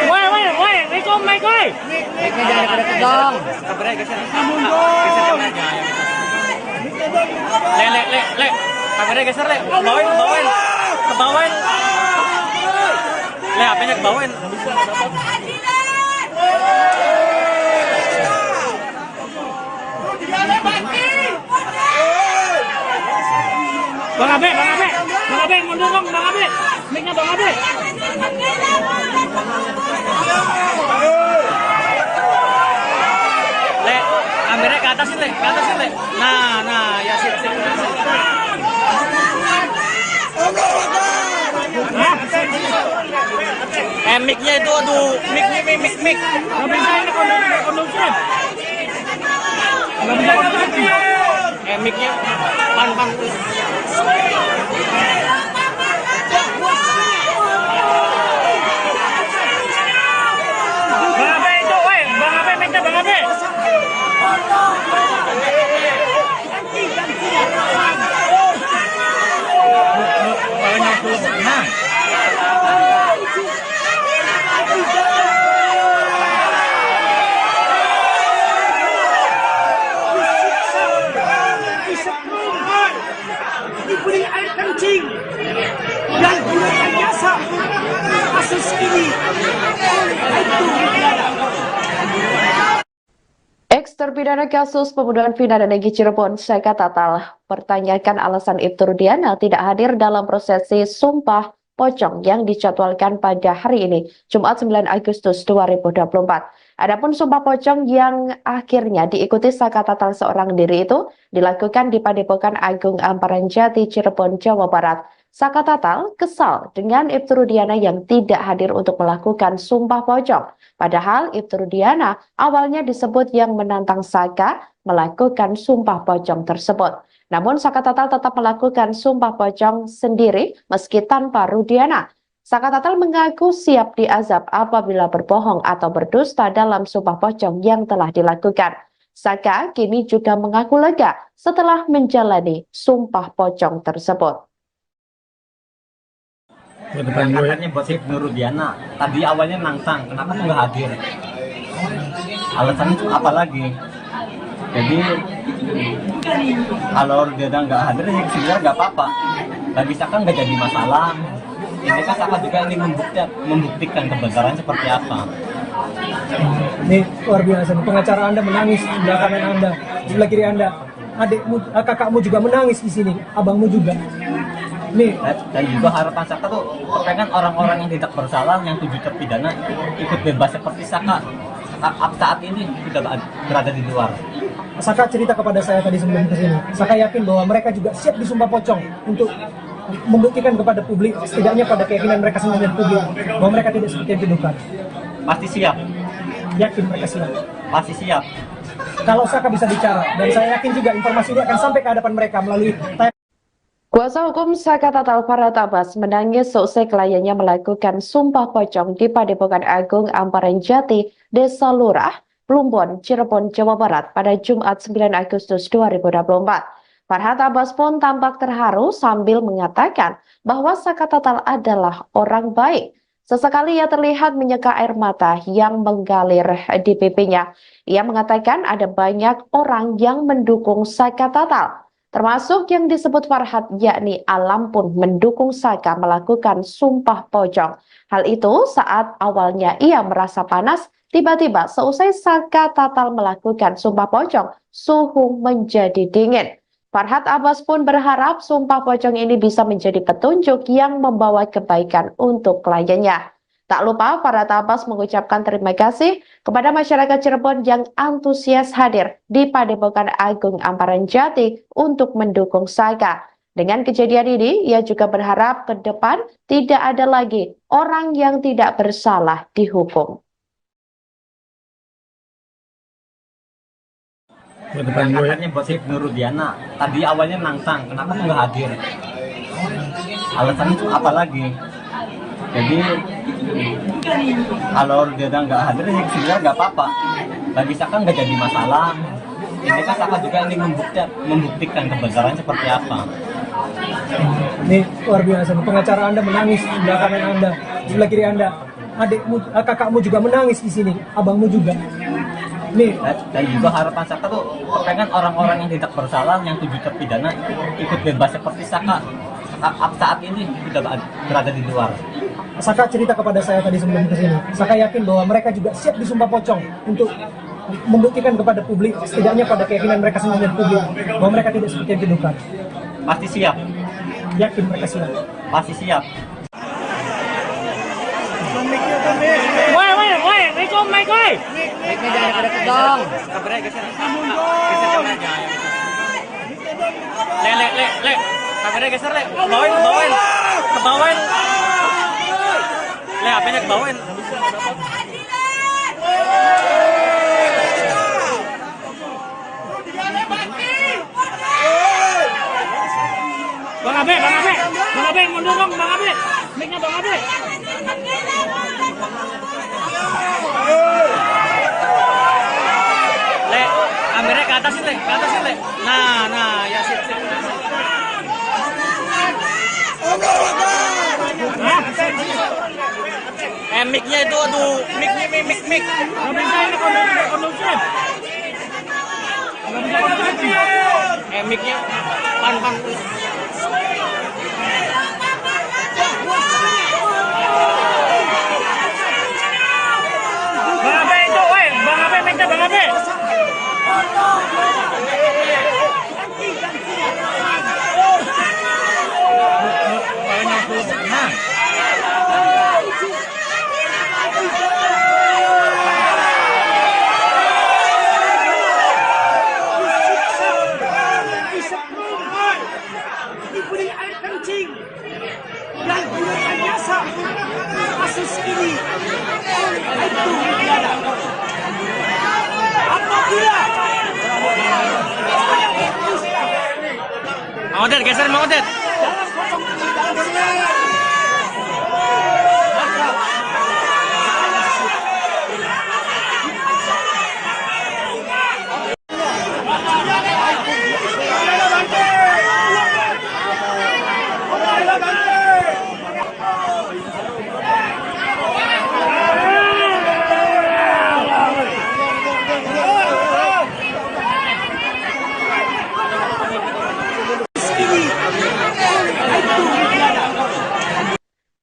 Woi, Riko, Mike, woi. Mic-nya jangan dekat dong. Kameranya geser. Le. Kameranya geser, Le. Kebawain. Le, HP-nya kebawain. Bang Abe, mundur dong, Bang Abe. Mic-nya Bang Abe. Le. Ke atas Le. Nah, ya sip. Mic-nya itu aduh, mic. Nggak bisa ini kondusif. Nggak bisa kondusif. Mic-nya pan. Bang Abe itu, Bang Abe, mic-nya Bang Abe. Nah. Diberi air kencing dan gunakan jasa kasus ini Ex-terpidana kasus pembunuhan vina dan Egy Cirebon, Saka Tatal, pertanyakan alasan Ibtu Rudiana tidak hadir dalam prosesi Sumpah Pocong yang dijadwalkan pada hari ini, Jumat 9 Agustus 2024. Adapun Sumpah Pocong yang akhirnya diikuti Saka Tatal seorang diri itu dilakukan di Padepokan Agung Amparan Jati, Cirebon, Jawa Barat. Saka Tatal kesal dengan Ibtu Rudiana yang tidak hadir untuk melakukan Sumpah Pocong. Padahal Ibtu Rudiana awalnya disebut yang menantang Saka melakukan Sumpah Pocong tersebut. Namun Saka Tatal tetap melakukan Sumpah Pocong sendiri meski tanpa Rudiana. Saka Tatal mengaku siap diazab apabila berbohong atau berdusta dalam Sumpah Pocong yang telah dilakukan. Saka kini juga mengaku lega setelah menjalani Sumpah Pocong tersebut. Katanya buat Ibnu Rudiana, tadi awalnya nantang, kenapa tuh nggak hadir? Alasannya tuh apa lagi? Jadi kalau Rudiana nggak hadir, ya sebenarnya nggak apa-apa. Bagi Saka nggak jadi masalah. Ini kan Saka juga ingin membuktikan kebenaran seperti apa. Ini luar biasa. Pengacara Anda menangis di belakang Anda, di sebelah kiri Anda. Adikmu, kakakmu juga menangis di sini, abangmu juga. Nih. Dan juga harapan Saka tuh pengen orang-orang yang tidak bersalah, yang 7 terpidana ikut bebas seperti Saka saat ini sudah berada di luar. Saka cerita kepada saya tadi sebelum kesini. Saka yakin bahwa mereka juga siap disumpah pocong untuk membuktikan kepada publik, setidaknya pada keyakinan mereka sendiri dan publik, bahwa mereka tidak seperti yang dituduhkan. Pasti siap. Yakin mereka siap. Pasti siap. Kalau Saka bisa bicara, dan saya yakin juga informasi ini akan sampai ke hadapan mereka melalui Kuasa hukum Saka Tatal Farhat Abbas menangis seusai kliennya melakukan Sumpah Pocong di Padepokan Agung Amparan Jati, Desa Lurah, Plumbon, Cirebon, Jawa Barat pada Jumat 9 Agustus 2024. Farhat Abbas pun tampak terharu sambil mengatakan bahwa Saka Tatal adalah orang baik. Sesekali ia terlihat menyeka air mata yang mengalir di pipinya. Ia mengatakan ada banyak orang yang mendukung Saka Tatal, termasuk yang disebut Farhat, yakni Alam pun mendukung Saka melakukan Sumpah Pocong. Hal itu saat awalnya ia merasa panas, tiba-tiba seusai Saka Tatal melakukan Sumpah Pocong, suhu menjadi dingin. Farhat Abbas pun berharap Sumpah Pocong ini bisa menjadi petunjuk yang membawa kebaikan untuk kliennya. Tak lupa Farhat Abbas mengucapkan terima kasih kepada masyarakat Cirebon yang antusias hadir di Padepokan Agung Amparan Jati untuk mendukung Saka. Dengan kejadian ini, ia juga berharap ke depan tidak ada lagi orang yang tidak bersalah dihukum. Katanya buat Ibnu Rudiana, tadi awalnya nantang, kenapa tuh nggak hadir? Alasannya tuh apa lagi? Jadi kalau Rudiana nggak hadir, ya sebenarnya nggak apa-apa. Bagi Saka nggak jadi masalah. Ini kan Saka juga ingin membuktikan kebenaran seperti apa. Ini luar biasa. Pengacara Anda menangis di belakang Anda, di sebelah kiri Anda. Adikmu, kakakmu juga menangis di sini, abangmu juga. Nih. Dan juga harapan Saka tuh pengen orang-orang yang tidak bersalah, yang 7 terpidana ikut bebas seperti Saka saat ini sudah berada di luar. Saka cerita kepada saya tadi sebelum kesini. Saka yakin bahwa mereka juga siap disumpah pocong untuk membuktikan kepada publik, setidaknya pada keyakinan mereka sendiri dan publik, bahwa mereka tidak seperti yang dituduhkan. Pasti siap. Yakin mereka siap. Pasti siap. Woi, Riko. Assalamualaikum, Mike, oi. Mic-nya jangan deket dong. Kabarnya geser. Geser jauh aja. Le. Kabarnya geser, Le. Kebawain. Kebawain. Le, HP-nya kebawain. Bang Abe, mundur dong, Bang Abe. Mic-nya Bang Abe. Le, kameranya ke atas Le. Nah, ya sip. Mic-nya itu, aduh, mic. Nggak bisa ini kondusif. Mic-nya pan. Bang Abe itu, woi, Bang Abe, mic-nya Bang Abe. Diberi air kencing dan direkayasa kasus ini itu tiada. Apabila Mang Odet, geser Mang Odet. dalam kosong ini dalam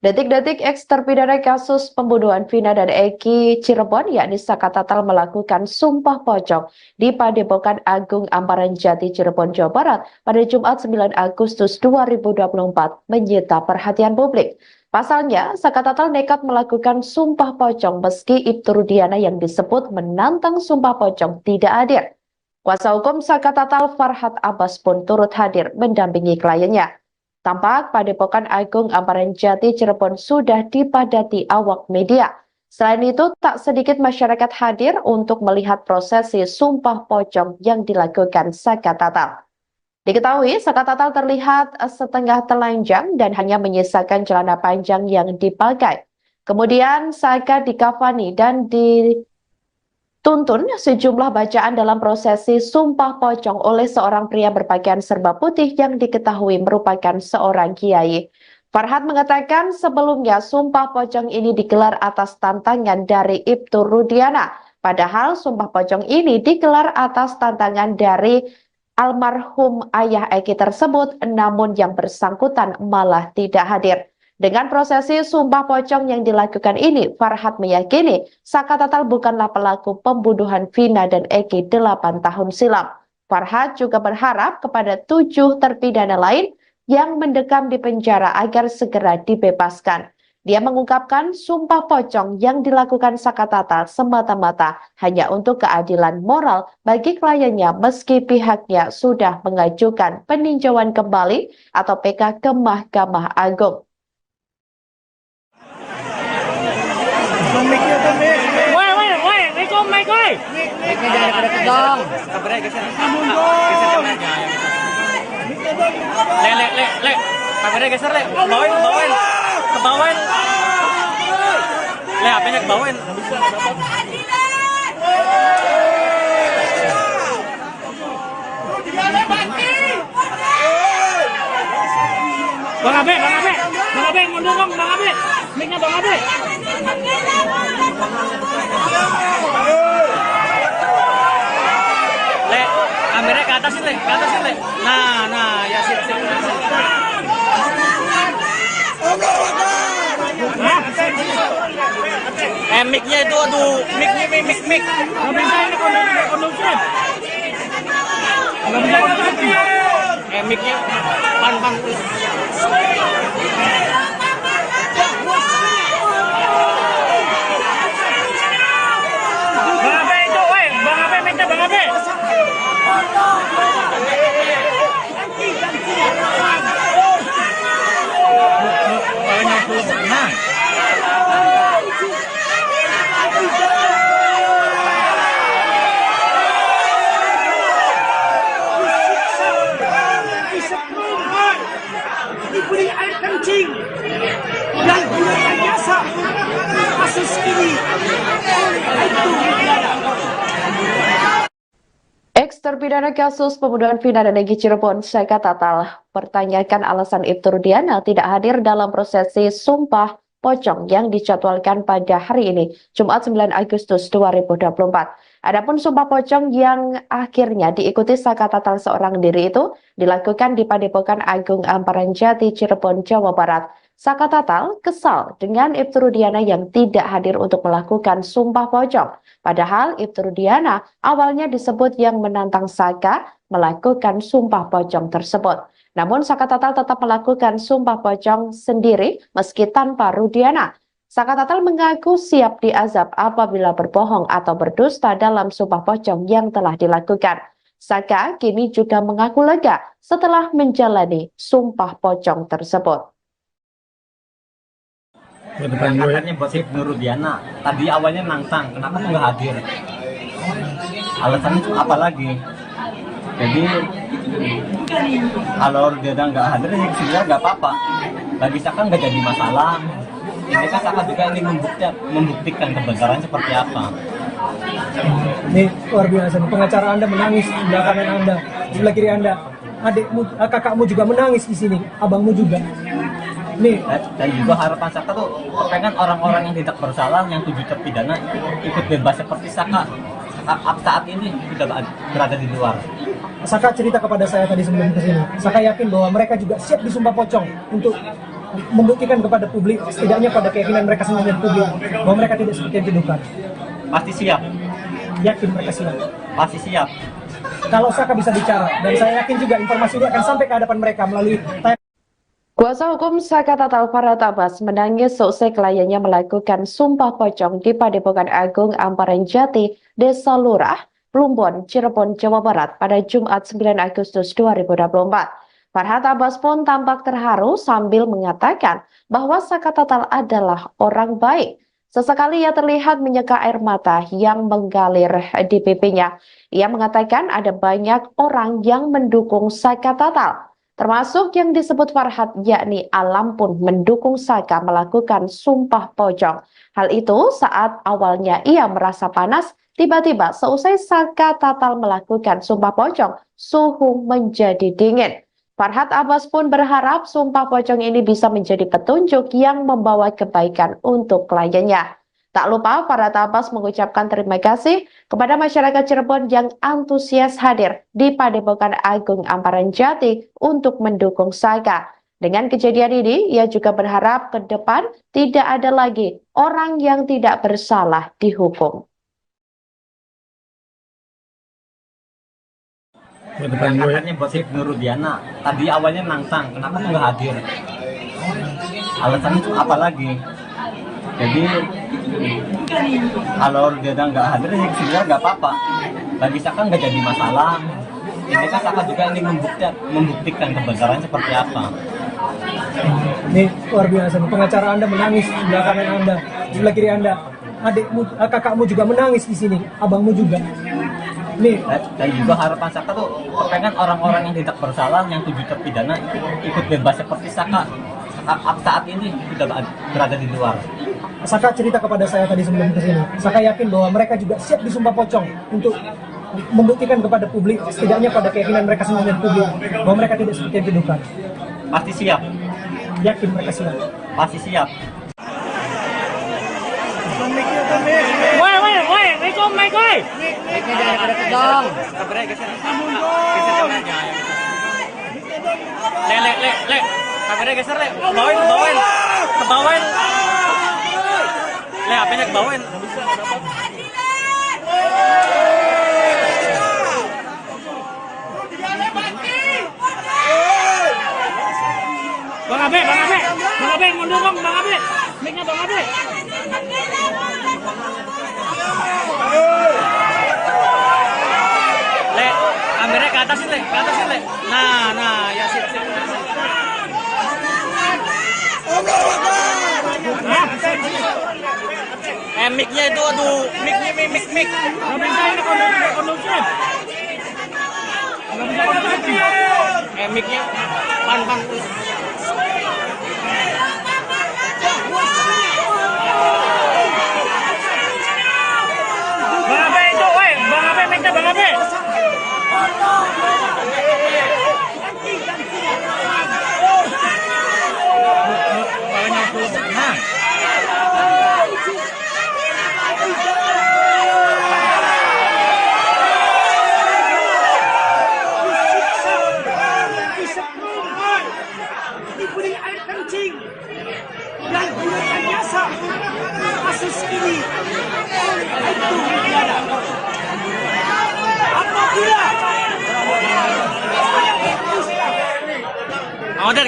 Detik-detik eks terpidana kasus pembunuhan Vina dan Eki Cirebon yakni Saka Tatal melakukan sumpah pocong di Padepokan Agung Amparan Jati Cirebon, Jawa Barat pada Jumat 9 Agustus 2024 menyita perhatian publik. Pasalnya, Saka Tatal nekat melakukan sumpah pocong meski Ibtu Rudiana yang disebut menantang sumpah pocong tidak hadir. Kuasa hukum Saka Tatal Farhat Abbas pun turut hadir mendampingi kliennya. Tampak Padepokan Agung Amparan Jati Cirebon sudah dipadati awak media. Selain itu, tak sedikit masyarakat hadir untuk melihat prosesi sumpah pocong yang dilakukan Saka Tatal. Diketahui, Saka Tatal terlihat setengah telanjang dan hanya menyisakan celana panjang yang dipakai. Kemudian Saka dikafani dan dituntun sejumlah bacaan dalam prosesi sumpah pocong oleh seorang pria berpakaian serba putih yang diketahui merupakan seorang kiai. Farhat mengatakan sebelumnya sumpah pocong ini digelar atas tantangan dari Ibtu Rudiana. Padahal sumpah pocong ini digelar atas tantangan dari almarhum ayah Eki tersebut, namun yang bersangkutan malah tidak hadir. Dengan prosesi sumpah pocong yang dilakukan ini, Farhat meyakini Saka Tatal bukanlah pelaku pembunuhan Vina dan Eki 8 tahun silam. Farhat juga berharap kepada 7 terpidana lain yang mendekam di penjara agar segera dibebaskan. Dia mengungkapkan sumpah pocong yang dilakukan Saka Tatal semata-mata hanya untuk keadilan moral bagi kliennya meski pihaknya sudah mengajukan peninjauan kembali atau PK ke Mahkamah Agung. Woi, Mike, oi. Mic-nya jangan deket dong. Kabarnya geser. Geser jauh aja. Le. Kabarnya geser, Le. Kebawain. Le, HP-nya kebawain. Bang Abe, mundur dong, Bang Abe. Mic-nya Bang Abe. Le, kameranya ke atas Le. Nah, ya sip. Mic-nya itu, aduh, mic. Nggak bisa ini kondusif. Mic-nya pan. Terpidana kasus pembunuhan vina dan Egy Cirebon, Saka Tatal, pertanyakan alasan Ibtu Rudiana tidak hadir dalam prosesi Sumpah Pocong yang dijadwalkan pada hari ini, Jumat 9 Agustus 2024. Adapun Sumpah Pocong yang akhirnya diikuti Saka Tatal seorang diri itu dilakukan di Padepokan Agung Amparan Jati, Cirebon, Jawa Barat. Saka Tatal kesal dengan Ibtu Rudiana yang tidak hadir untuk melakukan Sumpah Pocong. Padahal Ibtu Rudiana awalnya disebut yang menantang Saka melakukan Sumpah Pocong tersebut. Namun Saka Tatal tetap melakukan Sumpah Pocong sendiri meski tanpa Rudiana. Saka Tatal mengaku siap diazab apabila berbohong atau berdusta dalam Sumpah Pocong yang telah dilakukan. Saka kini juga mengaku lega setelah menjalani Sumpah Pocong tersebut. Katanya buat Ibnu Rudiana, tadi awalnya nantang, kenapa nggak hadir? Alasannya itu apa lagi? Jadi kalau Rudiana nggak hadir, ya sebenarnya nggak apa-apa. Bagi Saka nggak jadi masalah. Ini kan Saka juga ingin membuktikan kebenaran seperti apa. Ini luar biasa. Pengacara Anda menangis di sebelah kanan Anda, sebelah kiri Anda. Adikmu, kakakmu juga menangis di sini, abangmu juga. Nih, dan juga harapan Saka tuh pengen orang-orang yang tidak bersalah, yang 7 terpidana ikut bebas seperti Saka saat ini sudah berada di luar. Saka cerita kepada saya tadi sebelum kesini. Saka yakin bahwa mereka juga siap disumpah pocong untuk membuktikan kepada publik, setidaknya pada keyakinan mereka sendiri dan publik, bahwa mereka tidak seperti yang dituduhkan. Pasti siap. Yakin mereka siap. Pasti siap. Kalau Saka bisa bicara, dan saya yakin juga informasi ini akan sampai ke hadapan mereka melalui Kuasa hukum Saka Tatal Farhat Abbas menangis seusai kliennya melakukan Sumpah Pocong di Padepokan Agung Amparan Jati, Desa Lurah, Plumbon, Cirebon, Jawa Barat pada Jumat 9 Agustus 2024. Farhat Abbas pun tampak terharu sambil mengatakan bahwa Saka Tatal adalah orang baik. Sesekali ia terlihat menyeka air mata yang mengalir di pipinya. Ia mengatakan ada banyak orang yang mendukung Saka Tatal, termasuk yang disebut Farhat, yakni Alam pun mendukung Saka melakukan Sumpah Pocong. Hal itu saat awalnya ia merasa panas, tiba-tiba seusai Saka Tatal melakukan Sumpah Pocong, suhu menjadi dingin. Farhat Abbas pun berharap Sumpah Pocong ini bisa menjadi petunjuk yang membawa kebaikan untuk kliennya. Tak lupa Farhat Abbas mengucapkan terima kasih kepada masyarakat Cirebon yang antusias hadir di Padepokan Agung Amparan Jati untuk mendukung Saka. Dengan kejadian ini, ia juga berharap ke depan tidak ada lagi orang yang tidak bersalah dihukum. Katanya buat Ibnu Rudiana, tadi awalnya nantang, kenapa nggak hadir? Alasannya itu apa lagi? Jadi kalau Rudiana nggak hadir, ya sebenarnya nggak apa-apa. Bagi Saka nggak jadi masalah. Ini kan Saka juga ingin membuktikan kebenaran seperti apa. Ini luar biasa. Pengacara Anda menangis di sebelah kanan Anda, sebelah kiri Anda. Adikmu, kakakmu juga menangis di sini, abangmu juga. Nih, dan juga harapan Saka tuh pengen orang-orang yang tidak bersalah, yang 7 terpidana ikut bebas seperti Saka saat ini sudah berada di luar. Saka cerita kepada saya tadi sebelum kesini. Saka yakin bahwa mereka juga siap disumpah pocong untuk membuktikan kepada publik, setidaknya pada keyakinan mereka sendiri dan publik, bahwa mereka tidak seperti yang dituduhkan. Pasti siap. Yakin mereka siap. Pasti siap. Woi, Rico, Mike, woi. Le. Kameranya geser, le. Kebawain. Le, HP-nya kebawain. Bang Abe, mundur dong, Bang Abe. Mic-nya Bang Abe. Le, kameranya ke atasin, Le. Nah, ya sip. Mic-nya itu, aduh, mic. Nggak bisa ini kondusif. Mic-nya, pan. Bang Abe itu, Bang Abe, mic-nya Bang Abe.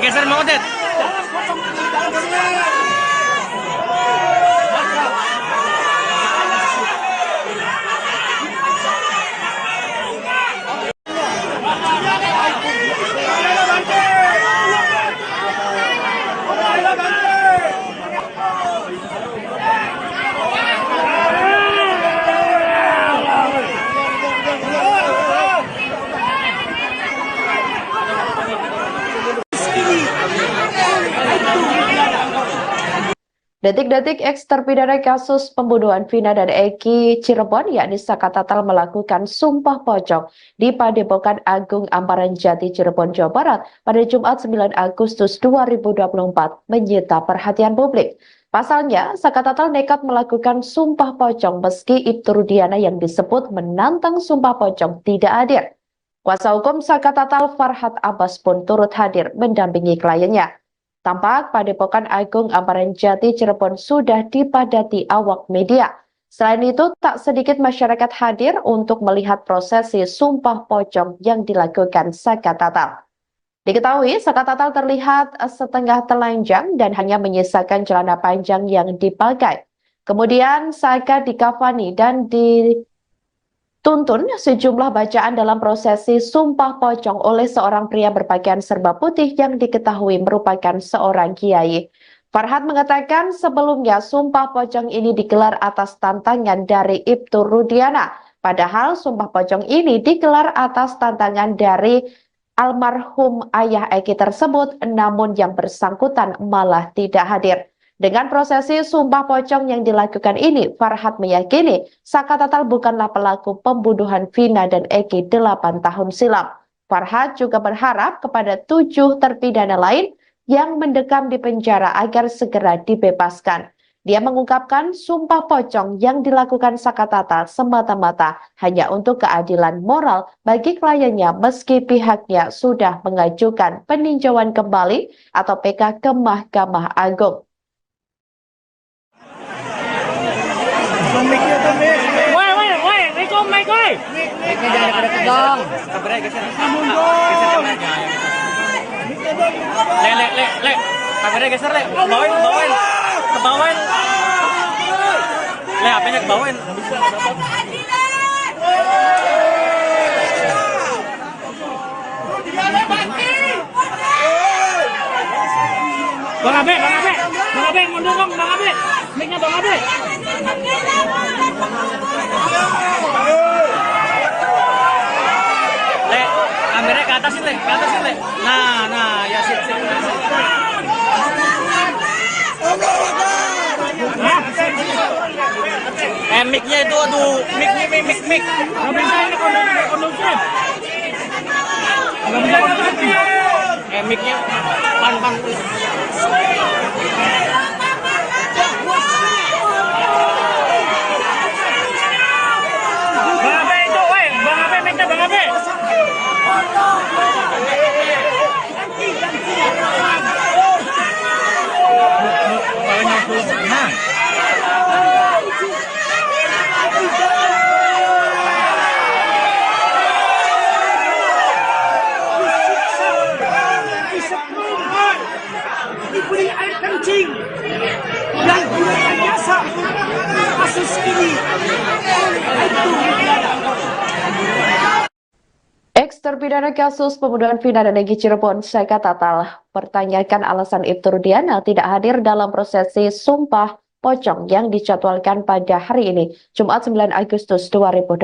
geser Mang Odet. Jangan pocong ini, jangan sini. Detik-detik eks terpidana kasus pembunuhan Vina dan Eki Cirebon yakni Saka Tatal melakukan sumpah pocong di Padepokan Agung Amparan Jati Cirebon, Jawa Barat pada Jumat 9 Agustus 2024 menyita perhatian publik. Pasalnya, Saka Tatal nekat melakukan sumpah pocong meski Ibtu Rudiana yang disebut menantang sumpah pocong tidak hadir. Kuasa hukum Saka Tatal Farhat Abbas pun turut hadir mendampingi kliennya. Tampak Padepokan Agung Amparan Jati Cirebon sudah dipadati awak media. Selain itu, tak sedikit masyarakat hadir untuk melihat prosesi sumpah pocong yang dilakukan Saka Tatal. Diketahui, Saka Tatal terlihat setengah telanjang dan hanya menyisakan celana panjang yang dipakai. Kemudian Saka dikafani dan dituntun sejumlah bacaan dalam prosesi sumpah pocong oleh seorang pria berpakaian serba putih yang diketahui merupakan seorang kiai. Farhat mengatakan sebelumnya sumpah pocong ini digelar atas tantangan dari Ibtu Rudiana. Padahal sumpah pocong ini digelar atas tantangan dari almarhum ayah Eki tersebut, namun yang bersangkutan malah tidak hadir. Dengan prosesi sumpah pocong yang dilakukan ini, Farhat meyakini Saka Tatal bukanlah pelaku pembunuhan Vina dan Eki 8 tahun silam. Farhat juga berharap kepada 7 terpidana lain yang mendekam di penjara agar segera dibebaskan. Dia mengungkapkan sumpah pocong yang dilakukan Saka Tatal semata-mata hanya untuk keadilan moral bagi kliennya meski pihaknya sudah mengajukan peninjauan kembali atau PK ke Mahkamah Agung. Woi, Rikom, Mike, woi. Mic-nya jangan pada tegang. Kabarnya geser. Geser kameranya. Le. Kameranya geser, Le. Kebawain. Kebawain. Le, HP-nya kebawain. Bang Abe, mundur dong, Bang Abe. Mic-nya Bang Abe. Le, kameranya ke atasin, Le. Nah, ya sip. Mic-nya itu, aduh, mic. Nggak bisa ini kondusif. Nggak bisa kondusif. Mic-nya pan. Bang Abe itu, woi. Bang Abe, mic-nya Bang Abe. Nah. Diberi air kencing dan gunakan jasa kasus ini itu Rudiana. Eks terpidana kasus pembunuhan Vina dan Eki Cirebon, Saka Tatal, pertanyakan alasan Ibtu Rudiana tidak hadir dalam prosesi sumpah pocong yang dijadwalkan pada hari ini, Jumat 9 Agustus 2024.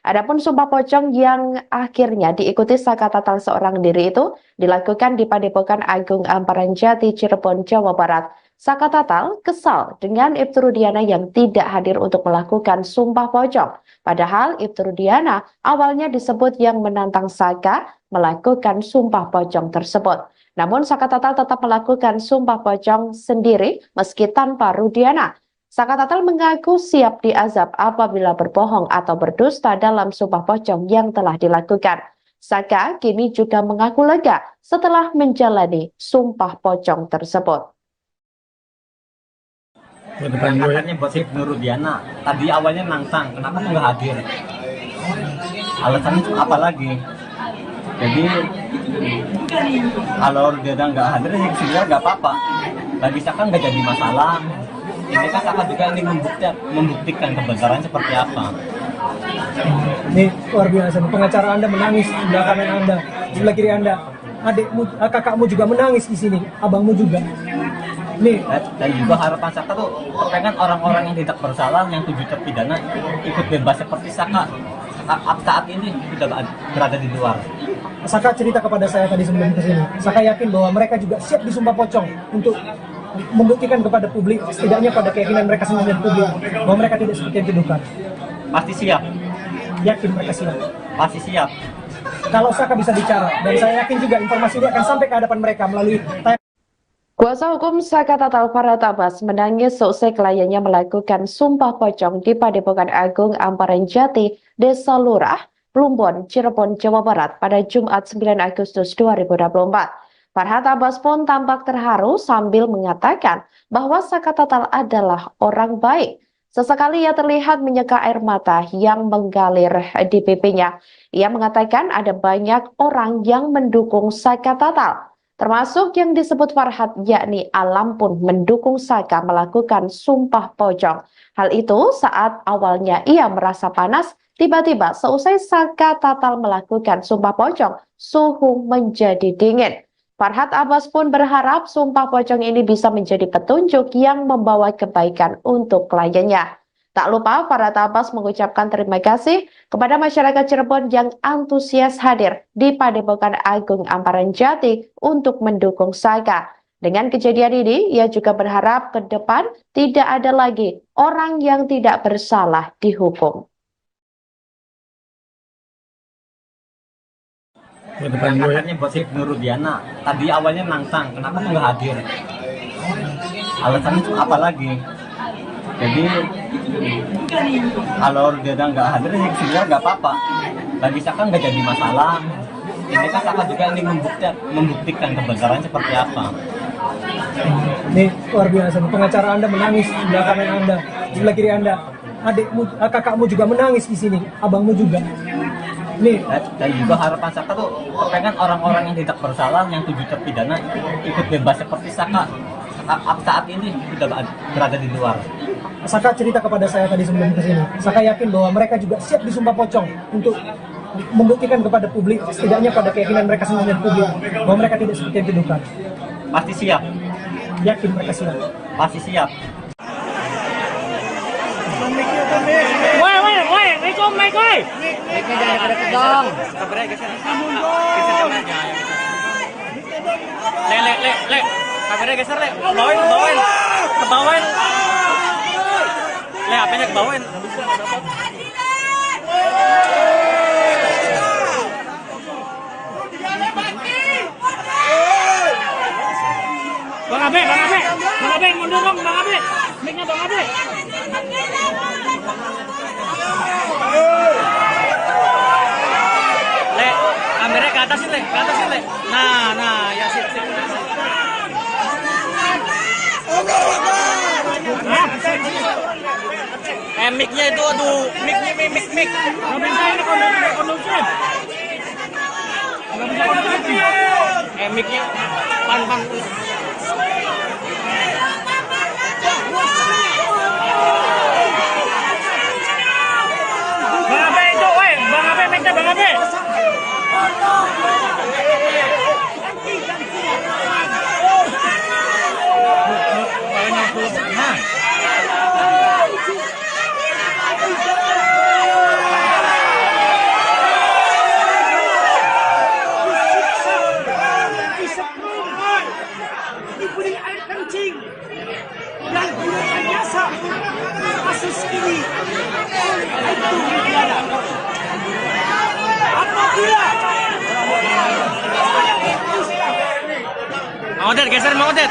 Adapun sumpah pocong yang akhirnya diikuti Saka Tatal seorang diri itu dilakukan di Padepokan Agung Amparan Jati Cirebon, Jawa Barat. Saka Tatal kesal dengan Ibtu Rudiana yang tidak hadir untuk melakukan sumpah pocong. Padahal Ibtu Rudiana awalnya disebut yang menantang Saka melakukan sumpah pocong tersebut. Namun Saka Tatal tetap melakukan sumpah pocong sendiri meski tanpa Rudiana. Saka Tatal mengaku siap diazab apabila berbohong atau berdusta dalam sumpah pocong yang telah dilakukan. Saka kini juga mengaku lega setelah menjalani sumpah pocong tersebut. Katanya buat Ibnu Rudiana. Tadi awalnya nantang, kenapa tuh nggak hadir? Alasannya apa lagi? Jadi kalau dia nggak hadir sih sebenarnya nggak apa-apa. Bagi Saka nggak jadi masalah. Ini kan Saka juga ingin membuktikan kebenaran seperti apa. Ini luar biasa. Pengacara Anda menangis di belakang kanan Anda, di sebelah kiri Anda. Adikmu, kakakmu juga menangis di sini, abangmu juga. Nih, Dan juga harapan Saka tuh pengen orang-orang yang tidak bersalah, yang 7 terpidana ikut bebas seperti Saka saat ini sudah berada di luar. Saka cerita kepada saya tadi sebelum kesini. Saka yakin bahwa mereka juga siap disumpah pocong untuk membuktikan kepada publik, setidaknya pada keyakinan mereka sendiri dan publik, bahwa mereka tidak seperti yang dituduhkan. Pasti siap, Yakin mereka siap. pasti siap. Kalau Saka bisa bicara, dan saya yakin juga informasi ini akan sampai ke hadapan mereka melalui Kuasa hukum Saka Tatal Farhat Abbas menangis seusai kliennya melakukan sumpah pocong di Padepokan Agung Amparan Jati, Desa Lurah, Plumbon, Cirebon, Jawa Barat pada Jumat 9 Agustus 2024. Farhat Abbas pun tampak terharu sambil mengatakan bahwa Saka Tatal adalah orang baik. Sesekali ia terlihat menyeka air mata yang mengalir di pipinya. Ia mengatakan ada banyak orang yang mendukung Saka Tatal. Termasuk yang disebut Farhat, yakni Alam pun mendukung Saka melakukan sumpah pocong. Hal itu saat awalnya ia merasa panas, tiba-tiba seusai Saka Tatal melakukan sumpah pocong, suhu menjadi dingin. Farhat Abbas pun berharap sumpah pocong ini bisa menjadi petunjuk yang membawa kebaikan untuk kliennya. Tak lupa Farhat Abbas mengucapkan terima kasih kepada masyarakat Cirebon yang antusias hadir di Padepokan Agung Amparan Jati untuk mendukung Saka. Dengan kejadian ini, ia juga berharap ke depan tidak ada lagi orang yang tidak bersalah dihukum. Yang katanya buat si Nurudiana, tadi awalnya nantang, kenapa nggak hadir? Alasannya apa lagi? Jadi kalau dia nggak hadir sih sebenarnya nggak apa-apa. Bagi Saka nggak jadi masalah. Ini kan Saka juga ingin membuktikan kebenaran seperti apa. Ini luar biasa. Pengacara Anda menangis di belakang kanan Anda, di sebelah kiri Anda. Adikmu, kakakmu juga menangis di sini, abangmu juga. Nih, Dan juga harapan Saka tuh pengen orang-orang yang tidak bersalah, yang 7 terpidana ikut bebas seperti Saka saat ini sudah berada di luar. Saka cerita kepada saya tadi sebelum kesini. Saka yakin bahwa mereka juga siap disumpah pocong untuk membuktikan kepada publik, setidaknya pada keyakinan mereka sendiri dan publik, bahwa mereka tidak seperti yang dituduhkan. Pasti siap, Yakin mereka siap. pasti siap. Woi, Rico, Mike, woi. Le. Kameranya geser, Le. Kebawain. Le, HP-nya kebawain. Bang Abe, mundur dong, Bang Abe. Mic-nya Bang Abe. Le, kameranya ke atas Le. Nah, ya sip. Mic-nya itu, aduh, mic. Nggak bisa ini kondusif. Mic-nya pan. Bang Abe itu, woi, Bang Abe, mic-nya Bang Abe. Diberi air kencing dan gunakan jasa kasus ini itu tiada. Apabila Mang Odet, geser Mang Odet.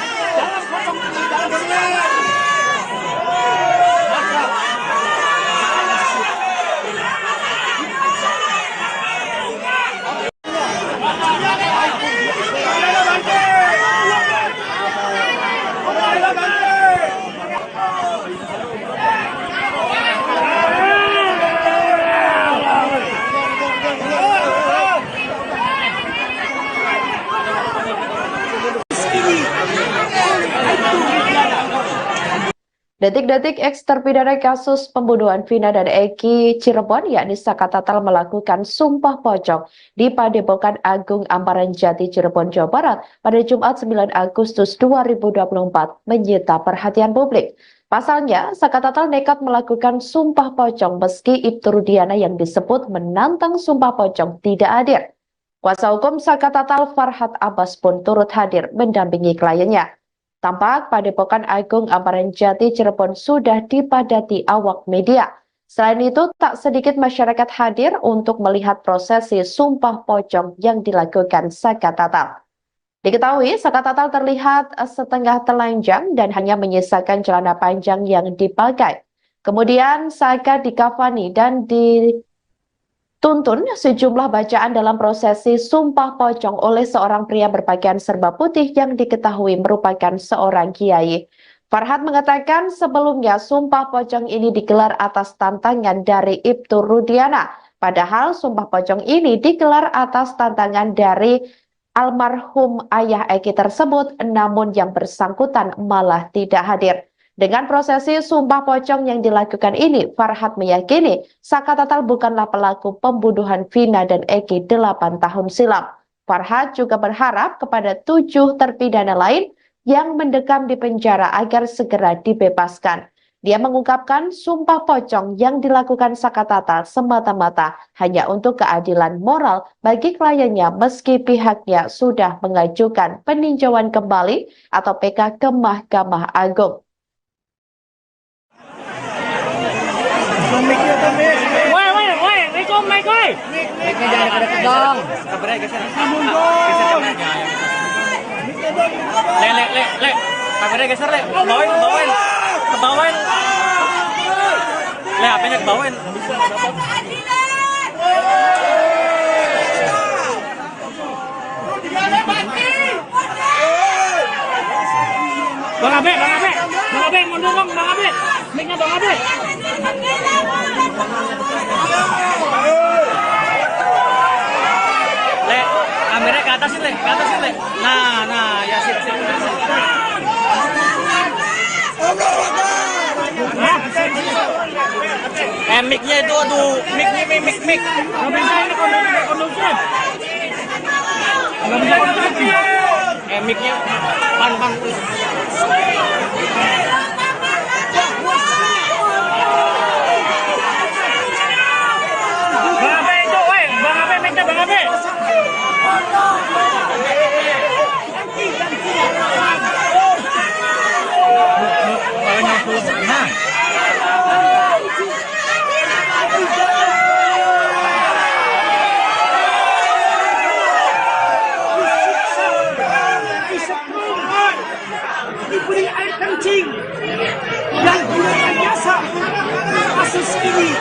Detik-detik eks-terpidana kasus pembunuhan Vina dan Eki Cirebon yakni Saka Tatal melakukan sumpah pocong di Padepokan Agung Amparan Jati Cirebon, Jawa Barat pada Jumat 9 Agustus 2024 menyita perhatian publik. Pasalnya, Saka Tatal nekat melakukan sumpah pocong meski Ibtu Rudiana yang disebut menantang sumpah pocong tidak hadir. Kuasa hukum Saka Tatal Farhat Abbas pun turut hadir mendampingi kliennya. Tampak Padepokan Agung Amparan Jati Cirebon sudah dipadati awak media. Selain itu, tak sedikit masyarakat hadir untuk melihat prosesi sumpah pocong yang dilakukan Saka Tatal. Diketahui, Saka Tatal terlihat setengah telanjang dan hanya menyisakan celana panjang yang dipakai. Kemudian Saka dikafani dan dituntun sejumlah bacaan dalam prosesi sumpah pocong oleh seorang pria berpakaian serba putih yang diketahui merupakan seorang kiai. Farhat mengatakan sebelumnya sumpah pocong ini digelar atas tantangan dari Ibtu Rudiana. Padahal sumpah pocong ini digelar atas tantangan dari almarhum ayah Eki tersebut, namun yang bersangkutan malah tidak hadir. Dengan prosesi sumpah pocong yang dilakukan ini, Farhat meyakini Saka Tatal bukanlah pelaku pembunuhan Vina dan Eki 8 tahun silam. Farhat juga berharap kepada 7 terpidana lain yang mendekam di penjara agar segera dibebaskan. Dia mengungkapkan sumpah pocong yang dilakukan Saka Tatal semata-mata hanya untuk keadilan moral bagi kliennya meski pihaknya sudah mengajukan peninjauan kembali atau PK ke Mahkamah Agung. Woi, Riko, Mike, woi. Mic-nya jangan deket-deket dong. Kabarnya geser. Geser kameranya. Le. Kameranya geser, Le. Kebawain. Le, HP-nya kebawain. Bang Abe, mundur dong, Bang Abe. Mic-nya Bang Abe. Le, kameranya ke atasin, Le. Nah, ya sip. Mic-nya itu, aduh, mic. Nggak bisa ini kondusif. Nggak bisa kondusif. Mic-nya, pan. Bang Abe itu, woi. Bang Abe, mic-nya Bang Abe. Nah. Diberi air kencing dan gunakan jasa kasus ini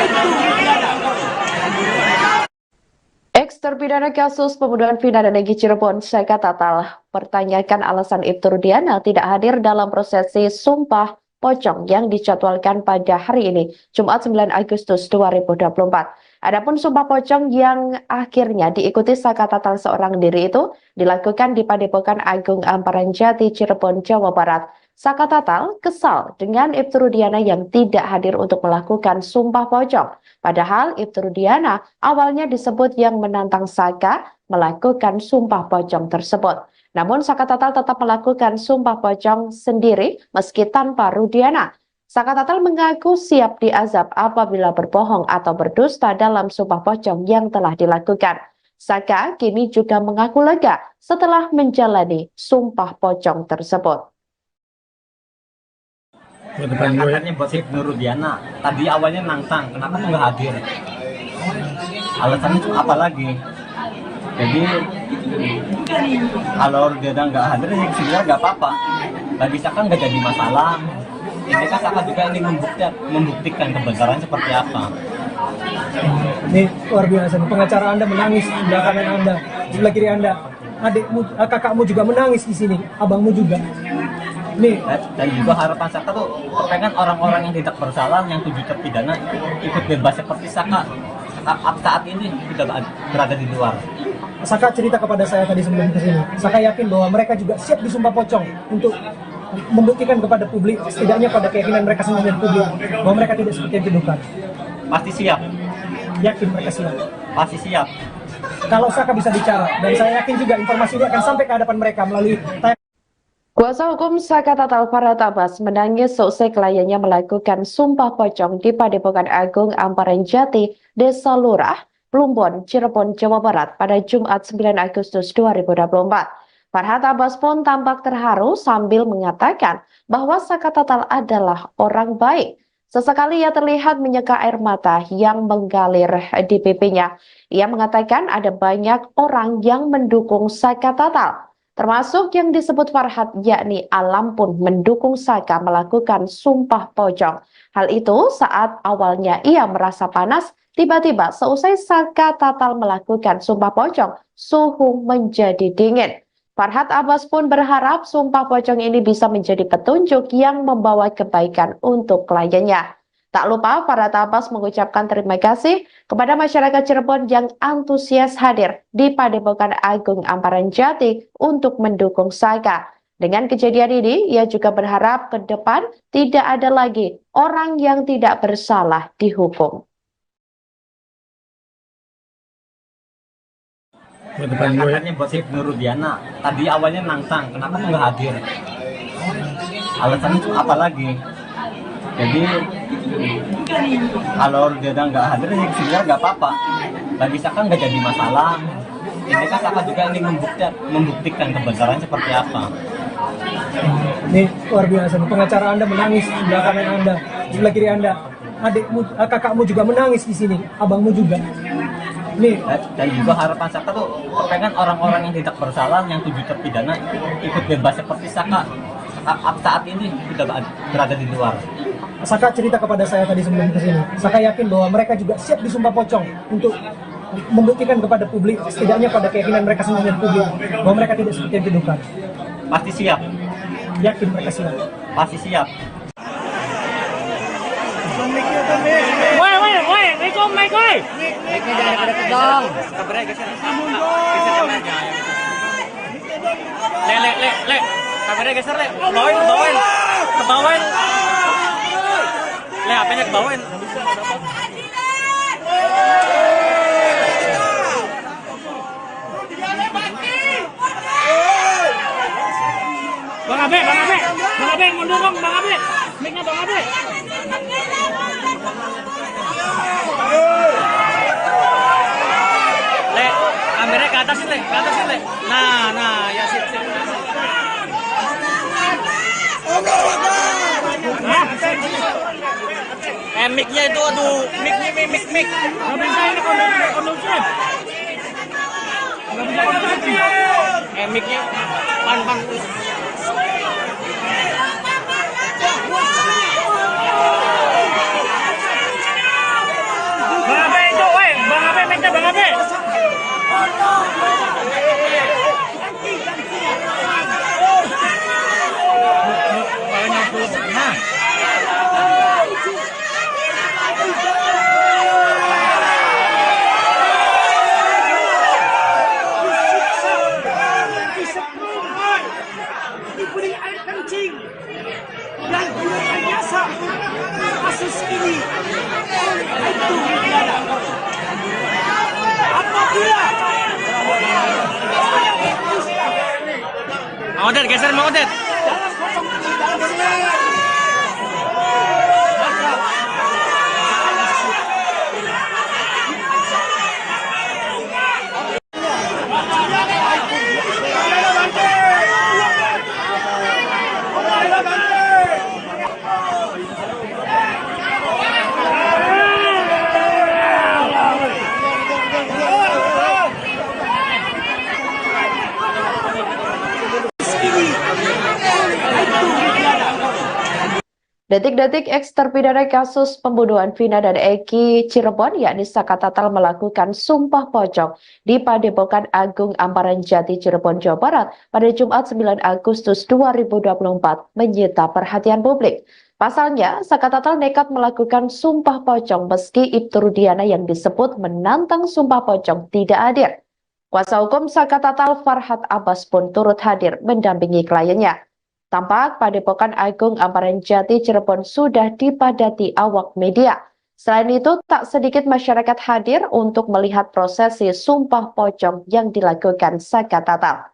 itu Rudiana. Eks-terpidana kasus pembunuhan Vina dan Eki Cirebon, Saka Tatal, pertanyakan alasan Ibtu Rudiana tidak hadir dalam prosesi sumpah pocong yang dijadwalkan pada hari ini, Jumat 9 Agustus 2024. Adapun sumpah pocong yang akhirnya diikuti Saka Tatal seorang diri itu dilakukan di Padepokan Agung Amparan Jati Cirebon, Jawa Barat. Saka Tatal kesal dengan Ibtu Rudiana yang tidak hadir untuk melakukan sumpah pocong. Padahal Ibtu Rudiana awalnya disebut yang menantang Saka melakukan sumpah pocong tersebut. Namun Saka Tatal tetap melakukan sumpah pocong sendiri meski tanpa Rudiana. Saka Tatal mengaku siap diazab apabila berbohong atau berdusta dalam sumpah pocong yang telah dilakukan. Saka kini juga mengaku lega setelah menjalani sumpah pocong tersebut. Katanya buat Ibtu Rudiana, tadi awalnya nantang, kenapa tuh nggak hadir? Alasannya tuh apa lagi? Jadi kalau Rudiana nggak hadir, ya sebenarnya nggak apa-apa. Bagi Saka nggak jadi masalah. Ini kan Saka juga ini membuktikan kebenaran seperti apa. Ini luar biasa. Pengacara Anda menangis di belakang Anda, di sebelah kiri Anda. Adikmu, kakakmu juga menangis di sini, abangmu juga. Nih. Dan juga harapan Saka tuh pengen orang-orang yang tidak bersalah, yang 7 terpidana ikut bebas seperti Saka saat ini tidak berada di luar. Saka cerita kepada saya tadi sebelum ke sini. Saka yakin bahwa mereka juga siap disumpah pocong untuk membuktikan kepada publik, setidaknya pada keyakinan mereka sendiri dan publik, bahwa mereka tidak seperti yang dituduhkan. Pasti siap, Yakin mereka siap. pasti siap. Kalau Saka bisa bicara, dan saya yakin juga informasi ini akan sampai ke hadapan mereka melalui Kuasa hukum Saka Tatal Farhat Abbas menangis seusai kliennya melakukan sumpah pocong di Padepokan Agung Amparan Jati, Desa Lurah, Plumbon, Cirebon, Jawa Barat pada Jumat 9 Agustus 2024. Farhat Abbas pun tampak terharu sambil mengatakan bahwa Saka Tatal adalah orang baik. Sesekali ia terlihat menyeka air mata yang mengalir di pipinya. Ia mengatakan ada banyak orang yang mendukung Saka Tatal, termasuk yang disebut Farhat, yakni Alam pun mendukung Saka melakukan sumpah pocong. Hal itu saat awalnya ia merasa panas, tiba-tiba seusai Saka Tatal melakukan sumpah pocong, suhu menjadi dingin. Farhat Abbas pun berharap sumpah pocong ini bisa menjadi petunjuk yang membawa kebaikan untuk kliennya. Tak lupa Farhat Abbas mengucapkan terima kasih kepada masyarakat Cirebon yang antusias hadir di Padepokan Agung Amparan Jati untuk mendukung Saka. Dengan kejadian ini, ia juga berharap ke depan tidak ada lagi orang yang tidak bersalah dihukum. Katanya gosip Nurudiana, tadi awalnya nantang, kenapa tuh nggak hadir? Alasannya tuh apa lagi? Jadi kalau dia nggak hadir, ya sebenarnya nggak apa-apa. Bagi Saka nggak jadi masalah. Ini kan Saka juga ini membuktikan kebenaran seperti apa. Ini luar biasa. Pengacara Anda menangis di belakang Anda, di sebelah kiri Anda. Adikmu, kakakmu juga menangis di sini, abangmu juga. Nih, Dan juga harapan Saka tuh pengen orang-orang yang tidak bersalah, yang 7 terpidana ikut bebas seperti Saka saat ini sudah berada di luar. Saka cerita kepada saya tadi sebelum ke sini. Saka yakin bahwa mereka juga siap disumpah pocong untuk membuktikan kepada publik, setidaknya pada keyakinan mereka sendiri dan publik, bahwa mereka tidak seperti yang dituduhkan. Pasti siap, Yakin mereka siap. pasti siap. Woi, Mikom, Mike, woi. Le. Kameranya geser, Le. Kebawain. Le, HP-nya kebawain. Bang Abe, mundur dong, Bang Abe. Mic-nya Bang Abe. Le, kameranya ke atas, Le. Nah, ya sip. Mic-nya itu, aduh, mic. Nggak bisa ini kondusif. Mic-nya, pan. Bang Abe itu, woi, Bang Abe, mic-nya Bang Abe. Diberi air kencing dan gunakan jasa kasus ini itu tidak apabila Mau Odet, geser mau Odet. Detik-detik eks terpidana kasus pembunuhan Vina dan Eki Cirebon, yakni Saka Tatal melakukan sumpah pocong di Padepokan Agung Amparan Jati, Cirebon, Jawa Barat pada Jumat 9 Agustus 2024 menyita perhatian publik. Pasalnya, Saka Tatal nekat melakukan sumpah pocong meski Ibtu Rudiana yang disebut menantang sumpah pocong tidak hadir. Kuasa hukum Saka Tatal Farhat Abbas pun turut hadir mendampingi kliennya. Tampak Padepokan Agung Amparan Jati Cirebon sudah dipadati awak media. Selain itu, tak sedikit masyarakat hadir untuk melihat prosesi Sumpah Pocong yang dilakukan Saka Tatal.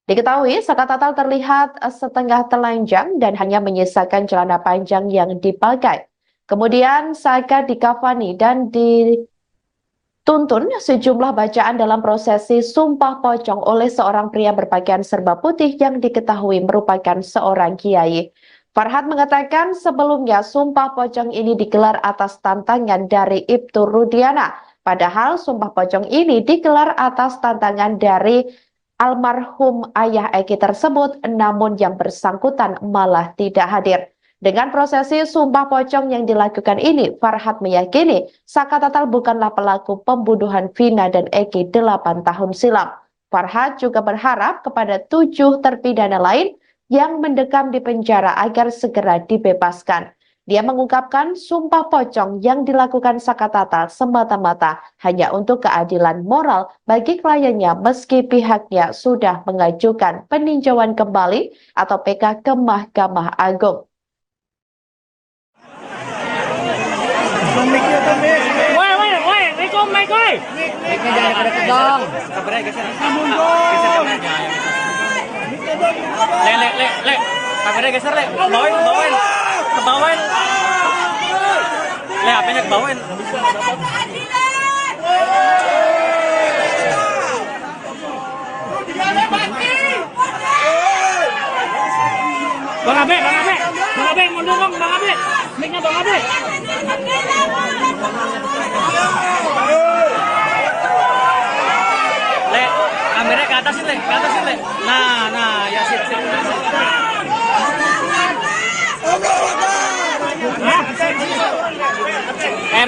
Diketahui, Saka Tatal terlihat setengah telanjang dan hanya menyisakan celana panjang yang dipakai. Kemudian Saka dikafani dan dituntun sejumlah bacaan dalam prosesi Sumpah Pocong oleh seorang pria berpakaian serba putih yang diketahui merupakan seorang kiai. Farhad mengatakan sebelumnya Sumpah Pocong ini digelar atas tantangan dari Ibtu Rudiana. Padahal Sumpah Pocong ini digelar atas tantangan dari almarhum ayah Eki tersebut, namun yang bersangkutan malah tidak hadir. Dengan prosesi Sumpah Pocong yang dilakukan ini, Farhad meyakini Saka Tatal bukanlah pelaku pembunuhan Vina dan Eki 8 tahun silam. Farhad juga berharap kepada 7 terpidana lain yang mendekam di penjara agar segera dibebaskan. Dia mengungkapkan Sumpah Pocong yang dilakukan Saka Tatal semata-mata hanya untuk keadilan moral bagi kliennya meski pihaknya sudah mengajukan peninjauan kembali atau PK ke Mahkamah Agung. Woi, Riko, Mike, woi. Mic-nya jangan deket dong. Kabarnya geser. Geser kameranya. Le. Kameranya geser, Le. Kebawain. Le, HP-nya kebawain. Bang Abe, mundur dong, Bang Abe. Mic-nya Bang Abe. Le, kameranya ke atasin, Le. Nah, ya sip.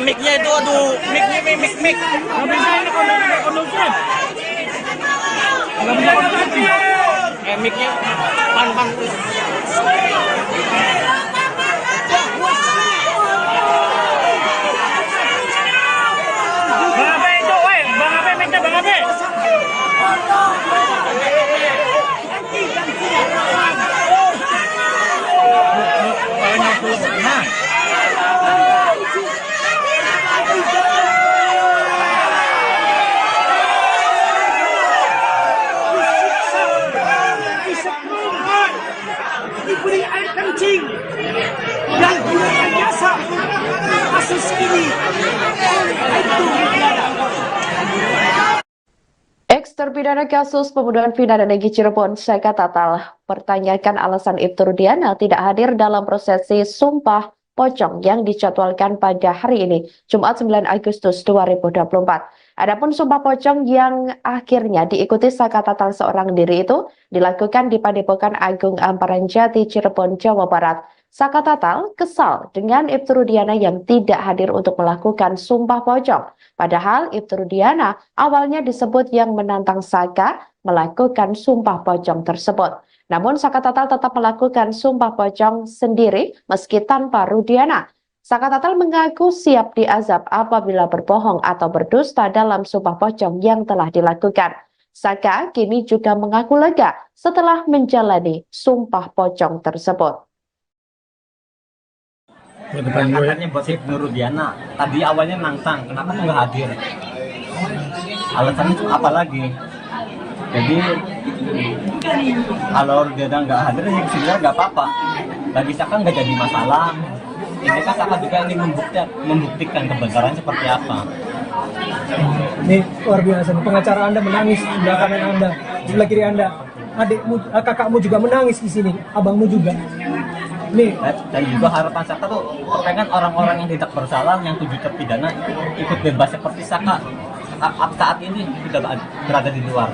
Mic-nya itu, aduh, mic. Nggak bisa ini kondusif. Nggak bisa kondusif. Mic-nya pan. Bang Abe itu, woi. Bang Abe, mic-nya Bang Abe. Nah. Diberi air kencing dan direkayasa kasus ini itu tiada. Ex-terpidana kasus pembunuhan Vina dan Eki Cirebon, Saka Tatal, pertanyakan alasan Ibtu Rudiana tidak hadir dalam prosesi Sumpah Pocong yang dijadwalkan pada hari ini, Jumat 9 Agustus 2024. Adapun Sumpah Pocong yang akhirnya diikuti Saka Tatal seorang diri itu dilakukan di Padepokan Agung Amparan Jati, Cirebon, Jawa Barat. Saka Tatal kesal dengan Ibtu Rudiana yang tidak hadir untuk melakukan Sumpah Pocong. Padahal Ibtu Rudiana awalnya disebut yang menantang Saka melakukan Sumpah Pocong tersebut. Namun Saka Tatal tetap melakukan Sumpah Pocong sendiri meski tanpa Rudiana. Saka Tatal mengaku siap diazab apabila berbohong atau berdusta dalam Sumpah Pocong yang telah dilakukan. Saka kini juga mengaku lega setelah menjalani Sumpah Pocong tersebut. Katanya buat Ibnu Rudiana, tadi awalnya nantang, kenapa tuh nggak hadir? Alasannya tuh apa lagi? Jadi kalau Rudiana nggak hadir, ya sebenarnya nggak apa-apa. Bagi Saka nggak jadi masalah. Ini kan Saka juga ingin membuktikan kebenaran seperti apa. Ini luar biasa. Pengacara Anda menangis di belakang Anda, di sebelah kiri Anda. Adikmu, kakakmu juga menangis di sini, abangmu juga. Nih. Dan juga harapan Saka tuh pengen orang-orang yang tidak bersalah, yang 7 terpidana ikut bebas seperti Saka saat ini sudah berada di luar.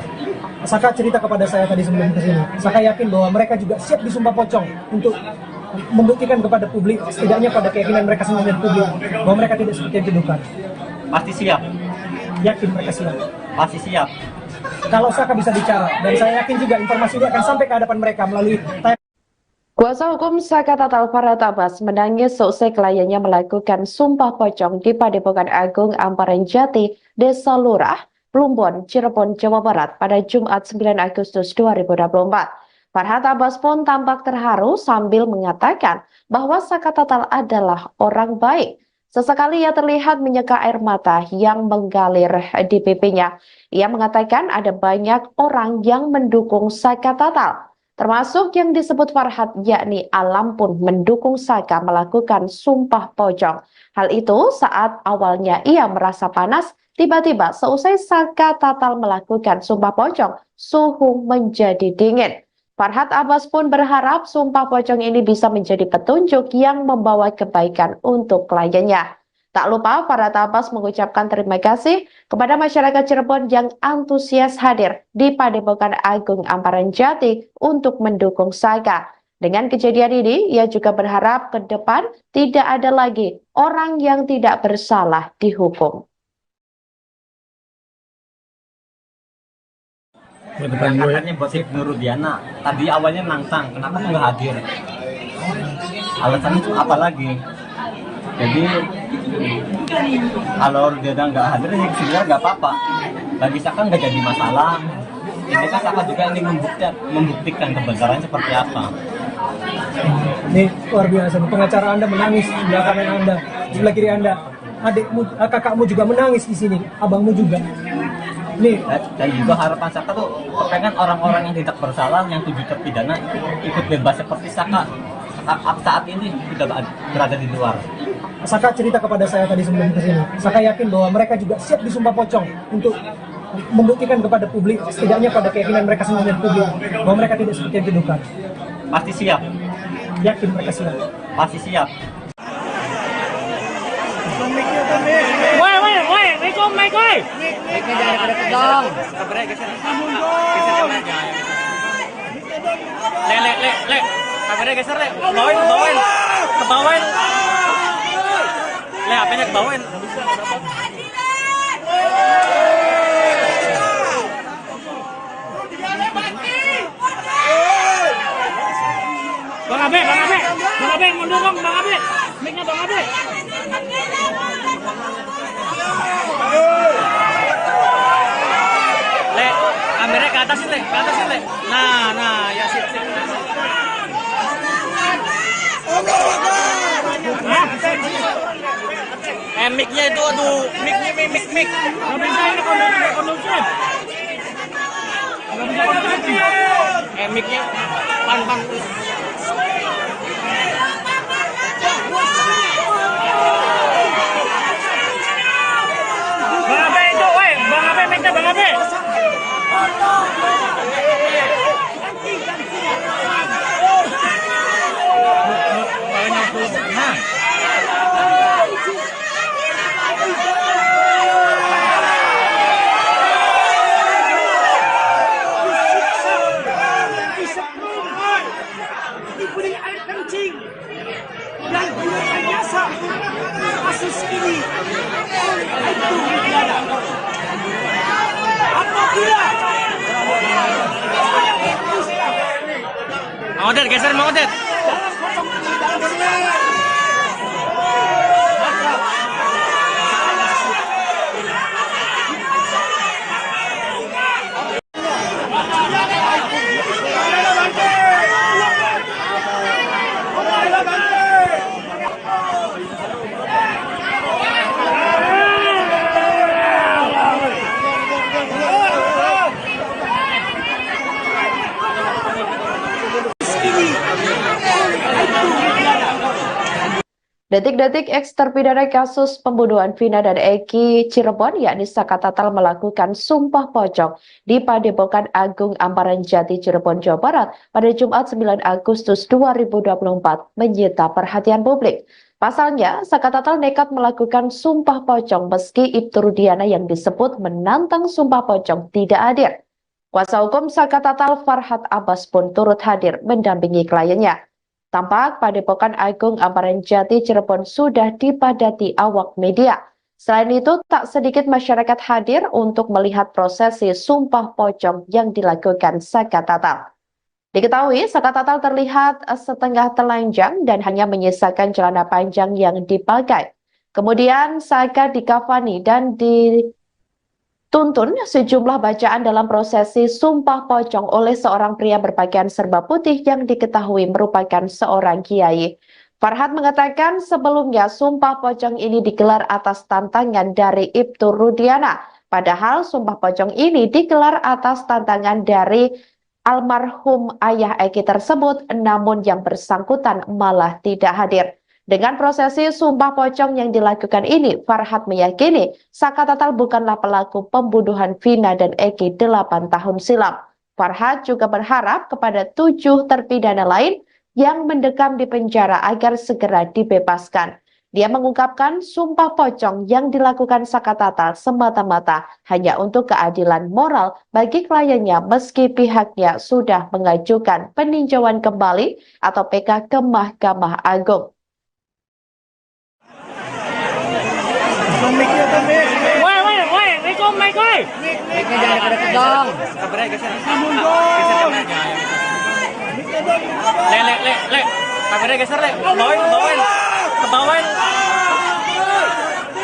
Saka cerita kepada saya tadi sebelum kesini. Saka yakin bahwa mereka juga siap disumpah pocong untuk membuktikan kepada publik, setidaknya pada keyakinan mereka sendiri dan publik, bahwa mereka tidak seperti yang dituduhkan. Pasti siap. Yakin mereka siap. Pasti siap. Kalau Saka bisa bicara, dan saya yakin juga informasi ini akan sampai ke hadapan mereka melalui Kuasa hukum Saka Tatal Farhad Abbas menangis seusai kliennya melakukan Sumpah Pocong di Padepokan Agung Amparan Jati, Desa Lurah, Plumbon, Cirebon, Jawa Barat pada Jumat 9 Agustus 2024. Farhad Abbas pun tampak terharu sambil mengatakan bahwa Saka Tatal adalah orang baik. Sesekali ia terlihat menyeka air mata yang mengalir di pipinya. Ia mengatakan ada banyak orang yang mendukung Saka Tatal, termasuk yang disebut Farhad, yakni Alam pun mendukung Saka melakukan sumpah pocong. Hal itu saat awalnya ia merasa panas, tiba-tiba seusai Saka Tatal melakukan sumpah pocong, suhu menjadi dingin. Farhad Abbas pun berharap sumpah pocong ini bisa menjadi petunjuk yang membawa kebaikan untuk kliennya. Tak lupa, Farhad Abbas mengucapkan terima kasih kepada masyarakat Cirebon yang antusias hadir di Padepokan Agung Amparan Jati untuk mendukung Saka. Dengan kejadian ini, ia juga berharap ke depan tidak ada lagi orang yang tidak bersalah dihukum. Katanya buat Nurudiana, tadi awalnya nantang, kenapa tuh nggak hadir? Alasannya tuh apa lagi? Jadi kalau dia nggak hadir, ya sebenarnya nggak apa-apa. Bagi Saka nggak jadi masalah. Ini kan Saka juga ingin membuktikan kebenaran seperti apa. Ini luar biasa. Pengacara Anda menangis di belakang Anda, di sebelah kiri Anda. Adikmu, kakakmu juga menangis di sini, abangmu juga. Nih. Dan juga harapan Saka tuh pengen orang-orang yang tidak bersalah, yang 7 terpidana ikut bebas seperti Saka saat ini sudah berada di luar. Saka cerita kepada saya tadi sebelum kesini. Saka yakin bahwa mereka juga siap disumpah pocong untuk membuktikan kepada publik, setidaknya pada keyakinan mereka sendiri dan publik, bahwa mereka tidak seperti yang dituduhkan. Pasti siap. Yakin mereka siap. Pasti siap. Woi, Mikom, Mike, woi. Le. Kameranya geser, Le. Kebawain. Le, HP-nya kebawain. Bang Abe, mundur dong, Bang Abe. Mic-nya Bang Abe. Le, kameranya ke atas, Le. Nah, ya sip. Mic-nya itu, aduh, mic. Nggak bisa ini kondusif. Mic-nya pan. Bang Abe itu, woi, Bang Abe, mic-nya Bang Abe. Nah. Diberi air kencing dan direkayasa kasus ini oleh itu negara. Apabila Mang Odet, geser Mang Odet. Detik-detik eks terpidana kasus pembunuhan Vina dan Eki Cirebon, yakni Saka Tatal melakukan sumpah pocong di Padepokan Agung Amparan Jati Cirebon, Jawa Barat pada Jumat 9 Agustus 2024 menyita perhatian publik. Pasalnya, Saka Tatal nekat melakukan sumpah pocong meski Ibtu Rudiana yang disebut menantang sumpah pocong tidak hadir. Kuasa hukum Saka Tatal Farhad Abbas pun turut hadir mendampingi kliennya. Tampak Padepokan Agung Amparan Jati Cirebon sudah dipadati awak media. Selain itu, tak sedikit masyarakat hadir untuk melihat prosesi sumpah pocong yang dilakukan Saka Tatal. Diketahui, Saka Tatal terlihat setengah telanjang dan hanya menyisakan celana panjang yang dipakai. Kemudian Saka dikafani dan Tuntun sejumlah bacaan dalam prosesi Sumpah Pocong oleh seorang pria berpakaian serba putih yang diketahui merupakan seorang kiai. Farhad mengatakan sebelumnya Sumpah Pocong ini digelar atas tantangan dari Ibtu Rudiana. Padahal Sumpah Pocong ini digelar atas tantangan dari almarhum ayah Eki tersebut, namun yang bersangkutan malah tidak hadir. Dengan prosesi Sumpah Pocong yang dilakukan ini, Farhad meyakini Saka Tatal bukanlah pelaku pembunuhan Vina dan Eki 8 tahun silam. Farhad juga berharap kepada 7 terpidana lain yang mendekam di penjara agar segera dibebaskan. Dia mengungkapkan Sumpah Pocong yang dilakukan Saka Tatal semata-mata hanya untuk keadilan moral bagi kliennya meski pihaknya sudah mengajukan peninjauan kembali atau PK ke Mahkamah Agung. Woi, Rico, Mike, woi. Mic-nya jangan deket dong. Kabarnya geser. Geser kameranya. Le. Kameranya geser, Le. Kebawain.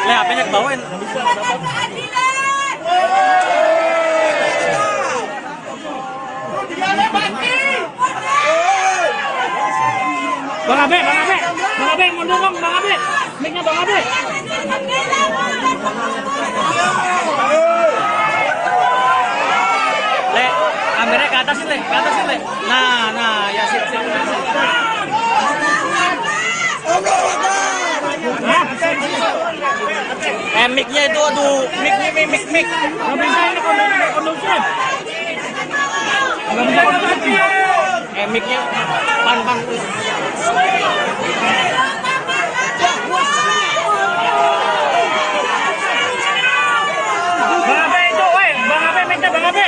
Le, HP-nya kebawain. Bang Abe, mundur dong, Bang Abe. Mic-nya Bang Abe. Le, kameranya ke atas sih, Le. Nah, ya sip. Mic-nya itu, aduh, mic. Nggak bisa ini kondusif. Nggak bisa kondusif. Mic-nya, pan. Bang Abe itu, woi. Bang Abe, mic-nya Bang Abe.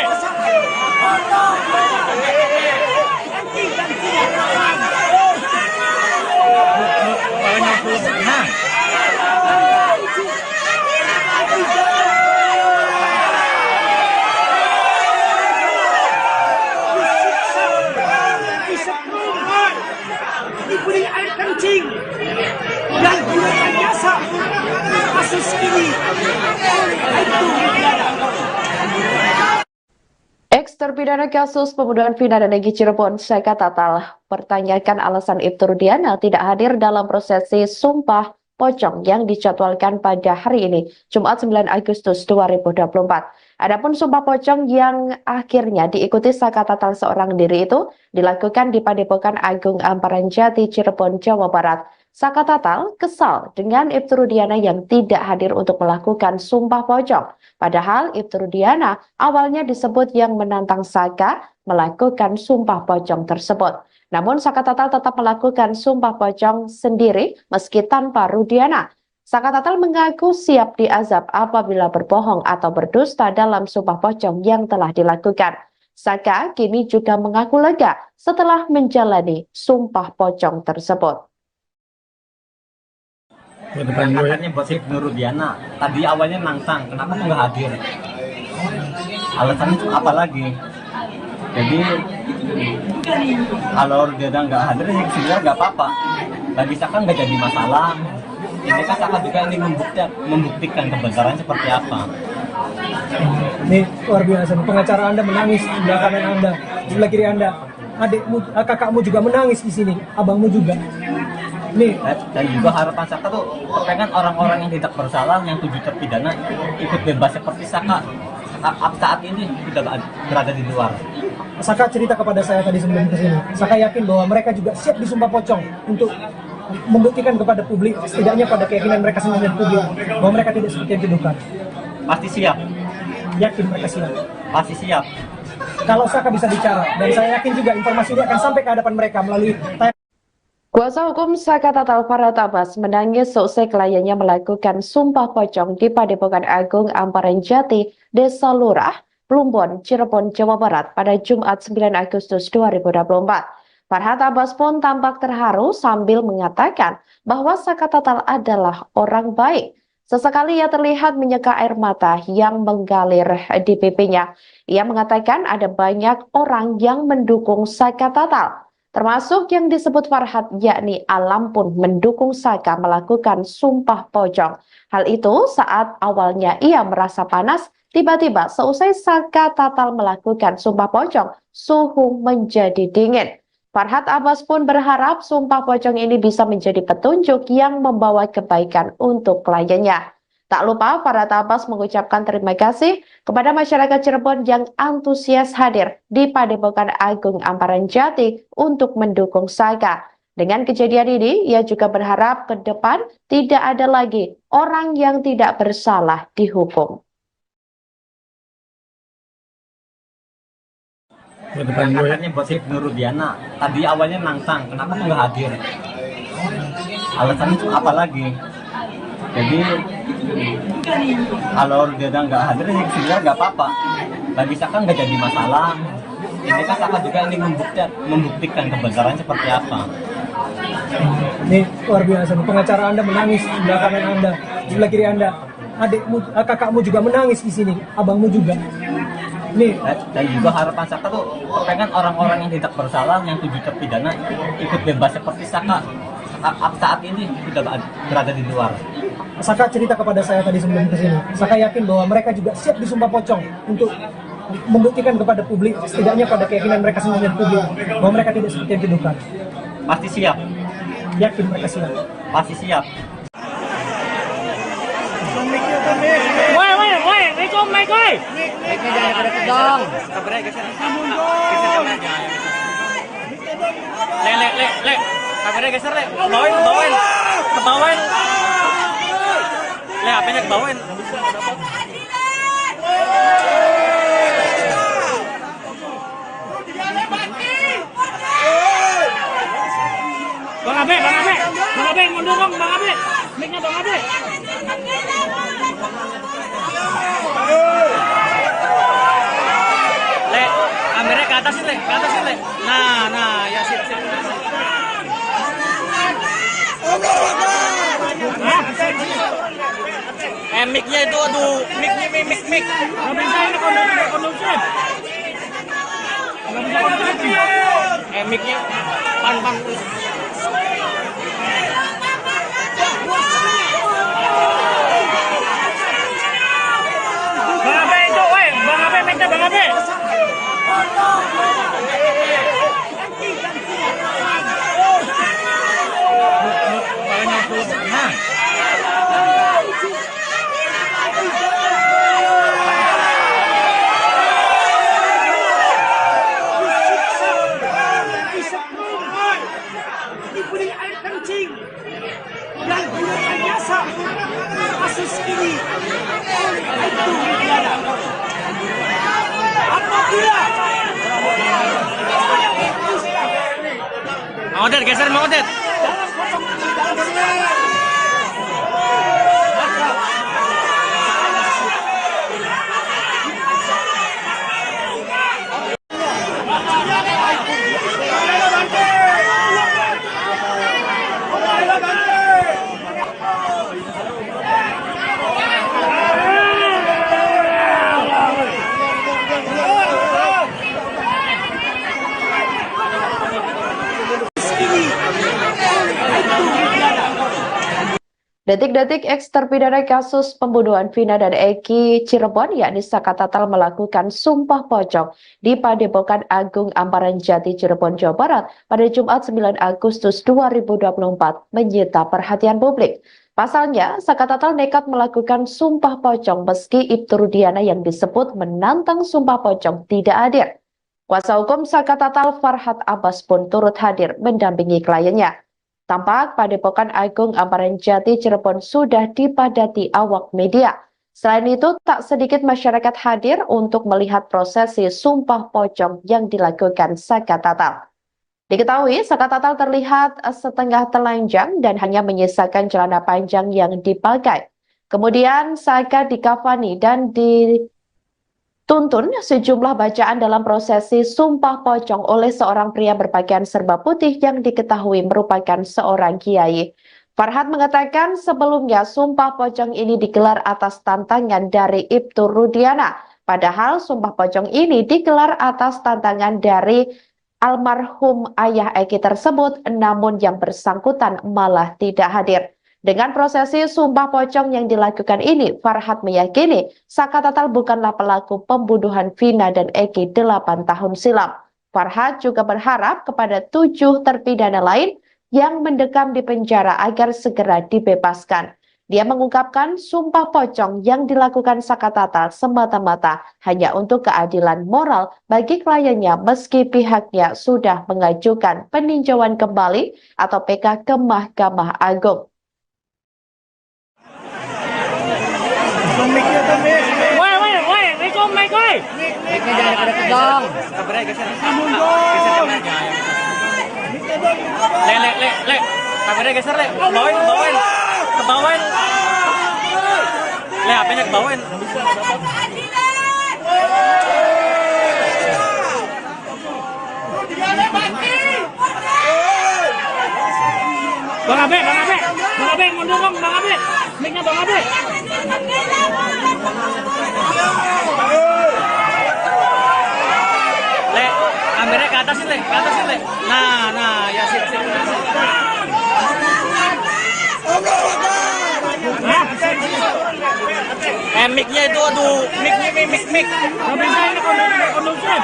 Diberi air kencing dan gunakan jasa kasus ini itu negara. Ex-terpidana kasus pembunuhan Vina dan Eki Cirebon, Saka Tatal, pertanyakan alasan Ibtu Rudiana tidak hadir dalam prosesi Sumpah Pocong yang dijadwalkan pada hari ini, Jumat 9 Agustus 2024. Adapun Sumpah Pocong yang akhirnya diikuti Saka Tatal seorang diri itu dilakukan di Padepokan Agung Amparan Jati, Cirebon, Jawa Barat. Saka Tatal kesal dengan Ibtu Rudiana yang tidak hadir untuk melakukan Sumpah Pocong. Padahal Ibtu Rudiana awalnya disebut yang menantang Saka melakukan Sumpah Pocong tersebut. Namun Saka Tatal tetap melakukan Sumpah Pocong sendiri meski tanpa Rudiana. Saka Tatal mengaku siap diazab apabila berbohong atau berdusta dalam Sumpah Pocong yang telah dilakukan. Saka kini juga mengaku lega setelah menjalani Sumpah Pocong tersebut. Katanya buat Ibnu Rudiana. Tadi awalnya nantang, kenapa tuh nggak hadir? Alasannya tuh apa lagi? Jadi kalau Rudiana nggak hadir, ya sebenarnya nggak apa-apa. Bagi Saka nggak jadi masalah. Ini kan Saka juga ingin membuktikan kebenaran seperti apa. Ini luar biasa. Pengacara Anda menangis di sebelah kanan Anda, di sebelah kiri Anda. Adikmu, kakakmu juga menangis di sini, abangmu juga. Nih. Dan juga harapan Saka tuh pengen orang-orang yang tidak bersalah, yang 7 terpidana ikut bebas seperti Saka saat ini sudah berada di luar. Saka cerita kepada saya tadi sebelum kesini. Saka yakin bahwa mereka juga siap disumpah pocong untuk membuktikan kepada publik, setidaknya pada keyakinan mereka sendiri dan publik, bahwa mereka tidak seperti yang dituduhkan. Pasti siap. Yakin mereka siap. Pasti siap. Kalau Saka bisa bicara, dan saya yakin juga informasi ini akan sampai ke hadapan mereka melalui Kuasa hukum Saka Tatal Farhad Abbas menangis seusai kliennya melakukan Sumpah Pocong di Padepokan Agung Amparan Jati, Desa Lurah, Plumbon, Cirebon, Jawa Barat pada Jumat 9 Agustus 2024. Farhad Abbas pun tampak terharu sambil mengatakan bahwa Saka Tatal adalah orang baik. Sesekali ia terlihat menyeka air mata yang mengalir di pipinya. Ia mengatakan ada banyak orang yang mendukung Saka Tatal. termasuk yang disebut Farhat yakni Alam pun mendukung Saka melakukan sumpah pocong. Hal itu saat awalnya ia merasa panas, tiba-tiba seusai Saka Tatal melakukan sumpah pocong, suhu menjadi dingin. Farhat Abbas pun berharap sumpah pocong ini bisa menjadi petunjuk yang membawa kebaikan untuk kliennya. Tak lupa, Farhat Abbas mengucapkan terima kasih kepada masyarakat Cirebon yang antusias hadir di Padepokan Agung Amparan Jati untuk mendukung Saka. Dengan kejadian ini, ia juga berharap ke depan tidak ada lagi orang yang tidak bersalah dihukum. Katanya buat Nur Rudiana, tadi awalnya nantang, kenapa tuh nggak hadir? Alasannya tuh apa lagi? Jadi kalau Rudiana nggak hadir, ya sebenarnya nggak apa-apa. Bagi Saka nggak jadi masalah. Ini kan Saka juga ingin membuktikan kebenaran seperti apa. Ini luar biasa. Pengacara Anda menangis di sebelah kanan Anda, di sebelah kiri Anda. Adikmu, kakakmu juga menangis di sini, abangmu juga. Nih, Dan juga harapan Saka tuh pengen orang-orang yang tidak bersalah, yang 7 terpidana ikut bebas seperti Saka saat ini sudah berada di luar. Saka cerita kepada saya tadi sebelum ke sini. Saka yakin bahwa mereka juga siap disumpah pocong untuk membuktikan kepada publik, setidaknya pada keyakinan mereka sendiri dan publik, bahwa mereka tidak seperti yang dituduhkan. Pasti siap, Yakin mereka siap. pasti siap. Woi, Rico, Mike, woi. Le. Kameranya geser, Le. Kebawain. Le, HP-nya kebawain. Bang Abe, mundur dong, Bang Abe. Mic-nya Bang Abe. Le, kameranya ke atas, Le. Nah, ya sip. Mic-nya itu, aduh, mic. Nggak bisa ini kondusif. Mic-nya pan. Bang Abe itu, woi, Bang Abe, mic-nya Bang Abe. Diberi air kencing dan gunakan jasa kasus ini itu Rudiana. Apabila Mang Odet, geser Mang Odet. Detik-detik eks terpidana kasus pembunuhan Vina dan Eki Cirebon yakni Saka Tatal melakukan sumpah pocong di Padepokan Agung Amparan Jati Cirebon, Jawa Barat pada Jumat 9 Agustus 2024 menyita perhatian publik. Pasalnya, Saka Tatal nekat melakukan sumpah pocong meski Ibtu Rudiana yang disebut menantang sumpah pocong tidak hadir. Kuasa hukum Saka Tatal Farhat Abbas pun turut hadir mendampingi kliennya. Tampak Padepokan Agung Amparan Jati Cirebon sudah dipadati awak media. Selain itu, tak sedikit masyarakat hadir untuk melihat prosesi sumpah pocong yang dilakukan Saka Tatal. Diketahui, Saka Tatal terlihat setengah telanjang dan hanya menyisakan celana panjang yang dipakai. Kemudian Saka dikafani dan dituntun sejumlah bacaan dalam prosesi sumpah pocong oleh seorang pria berpakaian serba putih yang diketahui merupakan seorang kiai. Farhat mengatakan sebelumnya sumpah pocong ini digelar atas tantangan dari Ibtu Rudiana. Padahal sumpah pocong ini digelar atas tantangan dari almarhum ayah Eki tersebut, namun yang bersangkutan malah tidak hadir. Dengan prosesi sumpah pocong yang dilakukan ini, Farhad meyakini Saka Tatal bukanlah pelaku pembunuhan Vina dan Eki 8 tahun silam. Farhad juga berharap kepada 7 terpidana lain yang mendekam di penjara agar segera dibebaskan. Dia mengungkapkan sumpah pocong yang dilakukan Saka Tatal semata-mata hanya untuk keadilan moral bagi kliennya meski pihaknya sudah mengajukan peninjauan kembali atau PK ke Mahkamah Agung. Woi, Rikom, Mike, woi. Mic-nya jangan dekat dong. Kabarnya geser. Le. Kabarnya geser, Le. Kebawain. Le, HP-nya kebawain. Bang Abe, mundur dong, Bang Abe. Mic-nya Bang Abe. Le, kameranya ke atas sih, Le. Nah, ya sip. Mic-nya itu, aduh, mic. Gak bisa ini kondusif.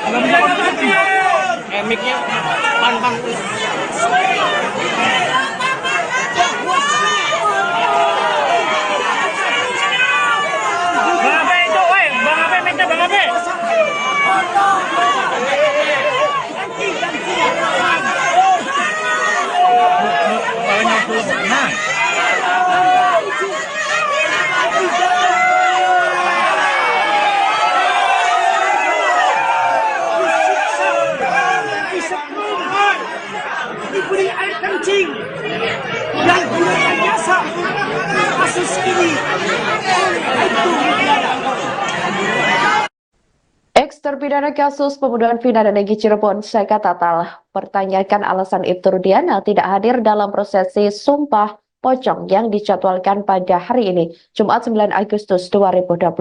Gak bisa kondusif. Mic-nya pan. Bang Abe itu, woi. Bang Abe, mic-nya Bang Abe. Nah. Diberi air kencing dan gunakan jasa kasus ini itu negara. Ex-terpidana kasus pembunuhan Vina dan Eki Cirebon, Saka Tatal, pertanyakan alasan Ibtu Rudiana tidak hadir dalam prosesi sumpah pocong yang dijadwalkan pada hari ini, Jumat 9 Agustus 2024.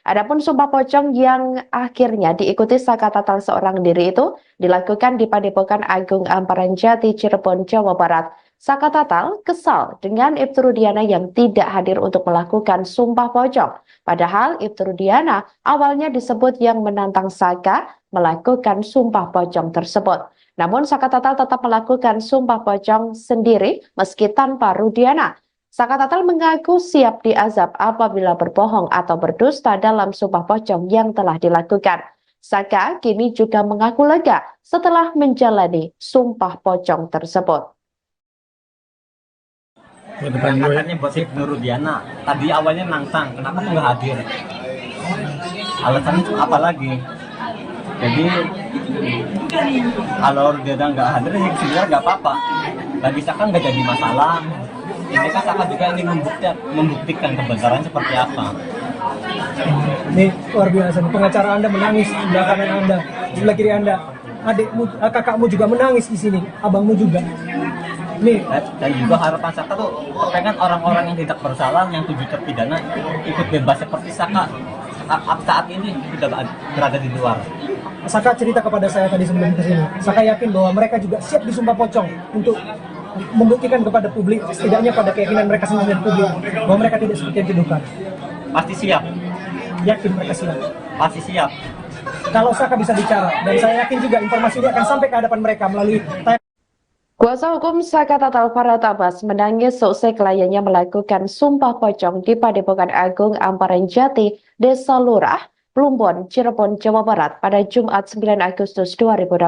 Adapun sumpah pocong yang akhirnya diikuti Saka Tatal seorang diri itu dilakukan di Padepokan Agung Amparan Jati, Cirebon, Jawa Barat. Saka Tatal kesal dengan Ibtu Rudiana yang tidak hadir untuk melakukan sumpah pocong. Padahal Ibtu Rudiana awalnya disebut yang menantang Saka melakukan sumpah pocong tersebut. Namun Saka Tatal tetap melakukan sumpah pocong sendiri meski tanpa Rudiana. Saka Tatal mengaku siap diazab apabila berbohong atau berdusta dalam sumpah pocong yang telah dilakukan. Saka kini juga mengaku lega setelah menjalani sumpah pocong tersebut. Katanya buat Ibnu Rudiana. Tadi awalnya nantang, kenapa nggak hadir? Alasannya itu apa lagi? Jadi kalau Rudiana nggak hadir, ya sebenarnya nggak apa-apa. Bagi Saka nggak jadi masalah. Ini kan Saka juga ingin membuktikan kebenaran seperti apa. Ini luar biasa. Pengacara Anda menangis di sebelah kanan Anda, sebelah kiri Anda. Adikmu, kakakmu juga menangis di sini, abangmu juga. Nih. Dan juga harapan Saka tuh pengen orang-orang yang tidak bersalah, yang 7 terpidana ikut bebas seperti Saka saat ini sudah berada di luar. Saka cerita kepada saya tadi sebelum kesini. Saka yakin bahwa mereka juga siap disumpah pocong untuk membuktikan kepada publik, setidaknya pada keyakinan mereka sendiri dan publik, bahwa mereka tidak seperti yang dituduhkan. Pasti siap. Yakin mereka siap. Pasti siap. Kalau Saka bisa bicara, dan saya yakin juga informasi ini akan sampai ke hadapan mereka melalui Kuasa hukum Saka Tatal Farhad Abbas menangis seusai kliennya melakukan sumpah pocong di Padepokan Agung Amparan Jati, Desa Lurah, Plumbon, Cirebon, Jawa Barat pada Jumat 9 Agustus 2024.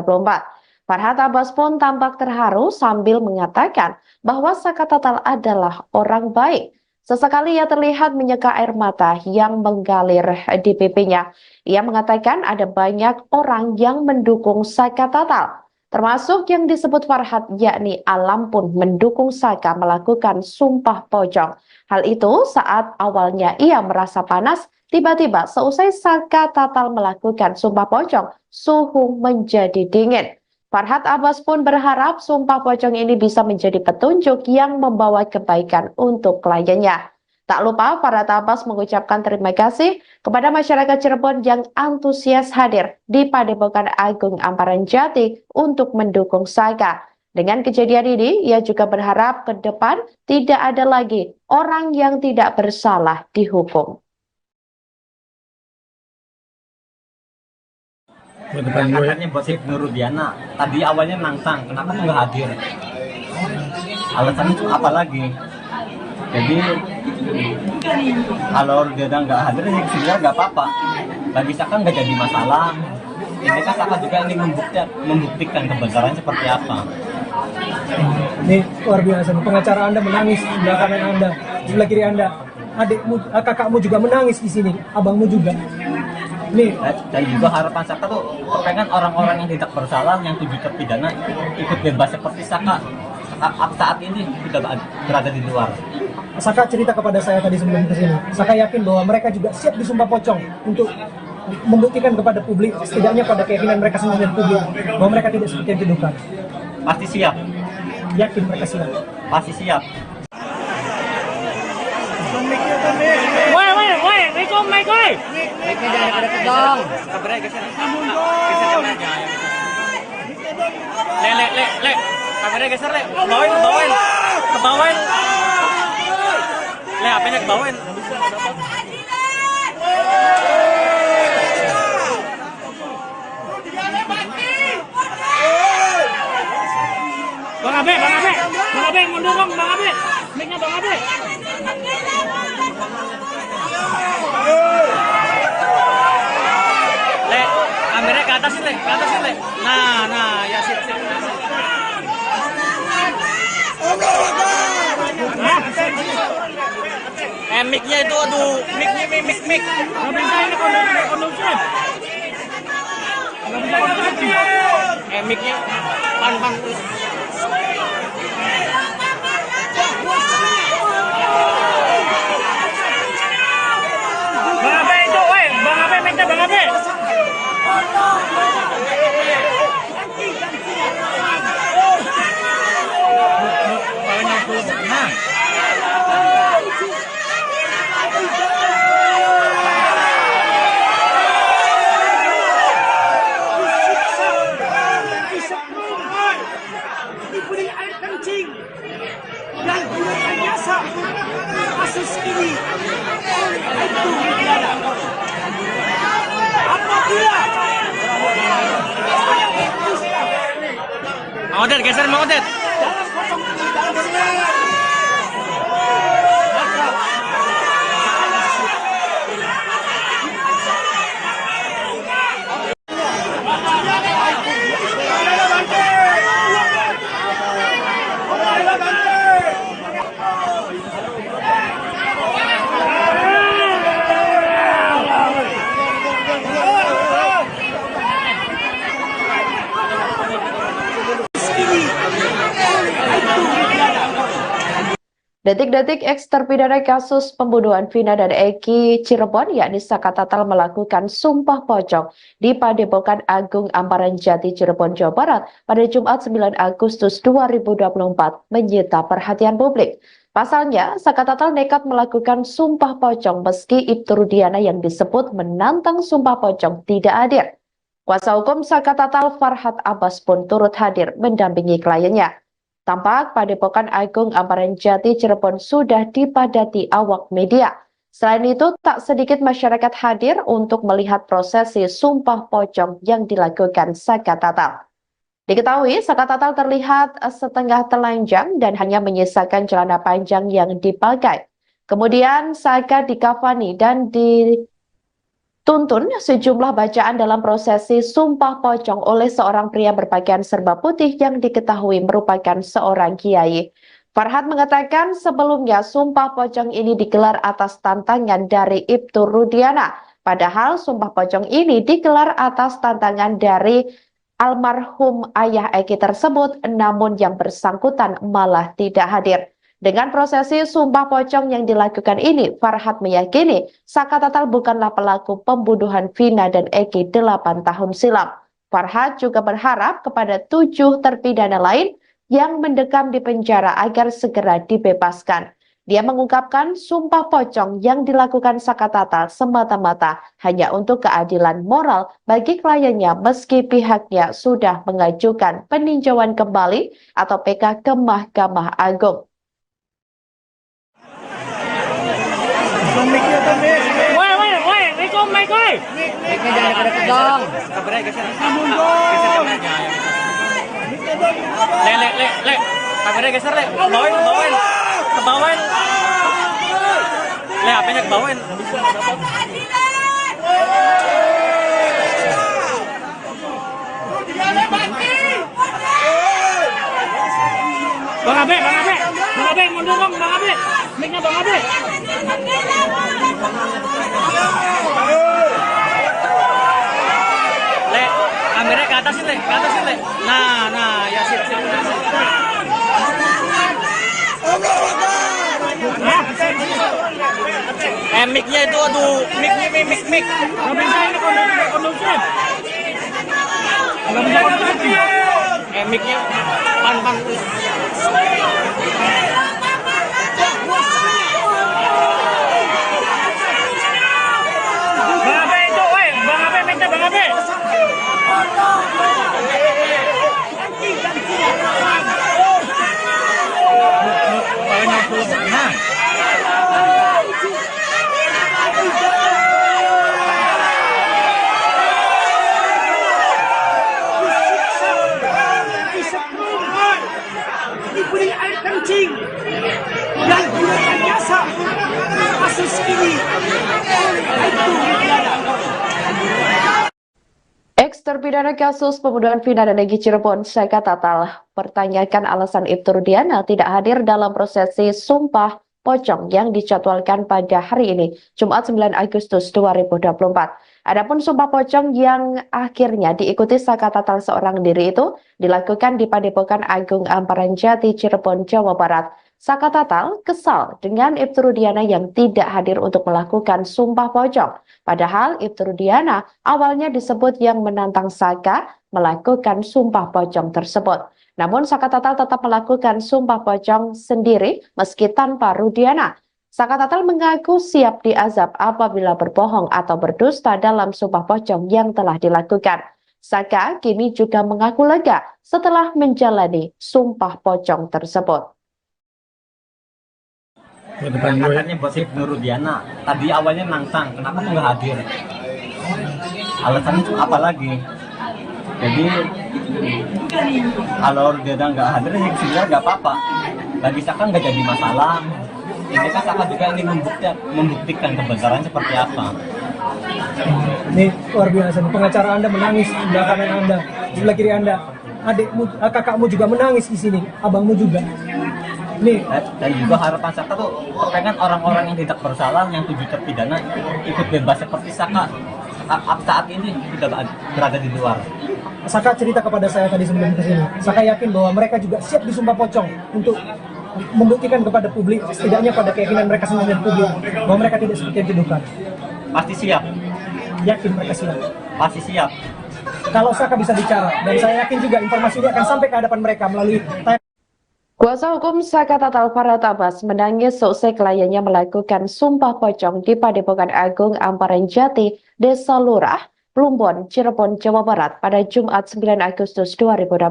Farhad Abbas pun tampak terharu sambil mengatakan bahwa Saka Tatal adalah orang baik. Sesekali ia terlihat menyeka air mata yang mengalir di pipinya. Ia mengatakan ada banyak orang yang mendukung Saka Tatal, termasuk yang disebut Farhad, yakni Alam pun mendukung Saka melakukan sumpah pocong. Hal itu saat awalnya ia merasa panas, tiba-tiba seusai Saka Tatal melakukan sumpah pocong, suhu menjadi dingin. Farhad Abbas pun berharap sumpah pocong ini bisa menjadi petunjuk yang membawa kebaikan untuk kliennya. Tak lupa, Farhat Abbas mengucapkan terima kasih kepada masyarakat Cirebon yang antusias hadir di Padepokan Agung Amparan Jati untuk mendukung Saka. Dengan kejadian ini, ia juga berharap ke depan tidak ada lagi orang yang tidak bersalah dihukum. Katanya buat Ibnu Rudiana, tadi awalnya nantang, kenapa nggak hadir? Alasannya itu apa lagi? Jadi kalau Rudiana nggak hadir, ya sebenarnya nggak apa-apa. Bagi Saka nggak jadi masalah. Ini kan Saka juga ingin membuktikan kebenaran seperti apa. Ini luar biasa. Pengacara Anda menangis di sebelah kanan Anda, sebelah kiri Anda. Adikmu, kakakmu juga menangis di sini, abangmu juga. Nih, Dan juga harapan Saka tuh kepengen orang-orang yang tidak bersalah, yang 7 terpidana ikut bebas seperti Saka saat ini sudah berada di luar. Saka cerita kepada saya tadi sebelum kesini. Saka yakin bahwa mereka juga siap disumpah pocong untuk membuktikan kepada publik, setidaknya pada keyakinan mereka sendiri dan publik, bahwa mereka tidak seperti yang dituduhkan. Pasti siap, Yakin mereka siap. pasti siap. Woi, Riko, Mike, woi. Le. Kameranya geser, Le. Ke bawain. Le, HP-nya ke bawain. Bang Abe, mundur dong, Bang Abe. Mic-nya Bang Abe. Le, kameranya ke atasin, Le. Nah, ya sip. Mic-nya itu, aduh, mic. Nggak bisa ini kondusif. Mic-nya, pan. Bang Abe itu, woi, Bang Abe, mic-nya Bang Abe. Nah. Diberi air kencing dan gunakan jasa kasus ini itu Rudiana. Apabila Mang Odet, geser Mang Odet. dalam kosong ini dalam segala Detik-detik eks terpidana kasus pembunuhan Vina dan Eki Cirebon, yakni Saka Tatal, melakukan sumpah pocong di Padepokan Agung Amparan Jati, Cirebon, Jawa Barat pada Jumat 9 Agustus 2024 menyita perhatian publik. Pasalnya, Saka Tatal nekat melakukan sumpah pocong meski Ibtu Rudiana yang disebut menantang sumpah pocong tidak hadir. Kuasa hukum Saka Tatal, Farhat Abbas, pun turut hadir mendampingi kliennya. Tampak Padepokan Agung Amparan Jati, Cirebon sudah dipadati awak media. Selain itu, tak sedikit masyarakat hadir untuk melihat prosesi sumpah pocong yang dilakukan Saka Tatal. Diketahui, Saka Tatal terlihat setengah telanjang dan hanya menyisakan celana panjang yang dipakai. Kemudian Saka dikafani dan dituntun sejumlah bacaan dalam prosesi sumpah pocong oleh seorang pria berpakaian serba putih yang diketahui merupakan seorang kiai. Farhat mengatakan sebelumnya sumpah pocong ini digelar atas tantangan dari Ibtu Rudiana. Padahal sumpah pocong ini digelar atas tantangan dari almarhum ayah Eki tersebut, namun yang bersangkutan malah tidak hadir. Dengan prosesi sumpah pocong yang dilakukan ini, Farhat meyakini Saka Tatal bukanlah pelaku pembunuhan Vina dan Eki 8 tahun silam. Farhat juga berharap kepada 7 terpidana lain yang mendekam di penjara agar segera dibebaskan. Dia mengungkapkan sumpah pocong yang dilakukan Saka Tatal semata-mata hanya untuk keadilan moral bagi kliennya meski pihaknya sudah mengajukan peninjauan kembali atau PK ke Mahkamah Agung. Woi, Rikom, Mike, woi. Mic-nya jangan deket dong. Kabarnya geser. Geser aja. Le. Kabarnya geser, Le. Kebawain. Kebawain. Le, HP-nya kebawain. Bang Abe, mundur dong, Bang Abe. Mic-nya Bang Abe. Le, kameranya ke atas Le. Nah, ya sip. Mic-nya itu aduh, mic. Nggak bisa ini kondusif. Nggak bisa kondusif. Mic-nya pan. Bang Abe itu, woi. Bang Abe, mic-nya Bang Abe. Nah. Diberi air kencing dan gunakan jasa. Kasus ini itu tidak. Ex-terpidana kasus pembunuhan vina dan Egy Cirebon, Saka Tatal, pertanyakan alasan Ibtu Rudiana tidak hadir dalam prosesi sumpah pocong yang dijadwalkan pada hari ini, Jumat 9 Agustus 2024. Adapun sumpah pocong yang akhirnya diikuti Saka Tatal seorang diri itu dilakukan di Padepokan Agung Amparan Jati, Cirebon, Jawa Barat. Saka Tatal kesal dengan Ibtu Rudiana yang tidak hadir untuk melakukan sumpah pocong. Padahal Ibtu Rudiana awalnya disebut yang menantang Saka melakukan sumpah pocong tersebut. Namun Saka Tatal tetap melakukan sumpah pocong sendiri meski tanpa Rudiana. Saka Tatal mengaku siap diazab apabila berbohong atau berdusta dalam sumpah pocong yang telah dilakukan. Saka kini juga mengaku lega setelah menjalani sumpah pocong tersebut. Katanya buat Ibnu Rudiana. Tadi awalnya nantang, kenapa kok nggak hadir? Alasannya apa lagi? Jadi kalau Rudiana nggak hadir, ya sebenarnya nggak apa-apa. Bagi Saka nggak jadi masalah. Ini kan Saka juga ingin membuktikan kebenaran seperti apa. Ini luar biasa. Pengacara Anda menangis di sebelah kanan Anda, di sebelah kiri Anda. Adikmu, kakakmu juga menangis di sini, abangmu juga. Nih. Dan juga harapan Saka tuh pengen orang-orang yang tidak bersalah, yang 7 terpidana ikut bebas seperti Saka saat ini sudah berada di luar. Saka cerita kepada saya tadi sebelum ke sini. Saka yakin bahwa mereka juga siap disumpah pocong untuk membuktikan kepada publik, setidaknya pada keyakinan mereka sendiri dan publik, bahwa mereka tidak seperti yang dituduhkan. Pasti siap. Yakin mereka siap. Pasti siap. Kalau Saka bisa bicara, dan saya yakin juga informasi ini akan sampai ke hadapan mereka melalui Kuasa hukum Saka Tatal Farhat Abbas menangis seusai kliennya melakukan sumpah pocong di Padepokan Agung Amparan Jati, Desa Lurah, Plumbon, Cirebon, Jawa Barat pada Jumat 9 Agustus 2024.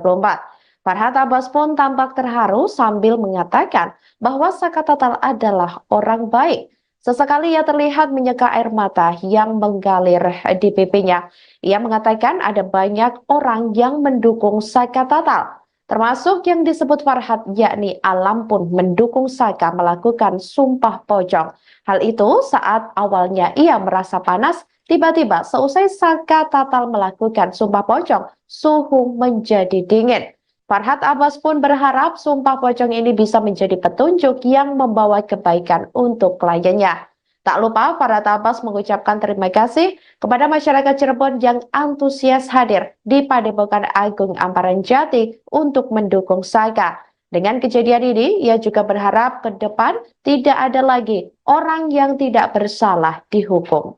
Farhat Abbas pun tampak terharu sambil mengatakan bahwa Saka Tatal adalah orang baik. Sesekali ia terlihat menyeka air mata yang mengalir di pipinya. Ia mengatakan ada banyak orang yang mendukung Saka Tatal. Termasuk yang disebut Farhat, yakni Alam pun mendukung Saka melakukan sumpah pocong. Hal itu saat awalnya ia merasa panas, tiba-tiba seusai Saka Tatal melakukan sumpah pocong, suhu menjadi dingin. Farhat Abbas pun berharap sumpah pocong ini bisa menjadi petunjuk yang membawa kebaikan untuk kliennya. Tak lupa Farhat Abbas mengucapkan terima kasih kepada masyarakat Cirebon yang antusias hadir di Padepokan Agung Amparan Jati untuk mendukung Saka. Dengan kejadian ini, ia juga berharap ke depan tidak ada lagi orang yang tidak bersalah dihukum.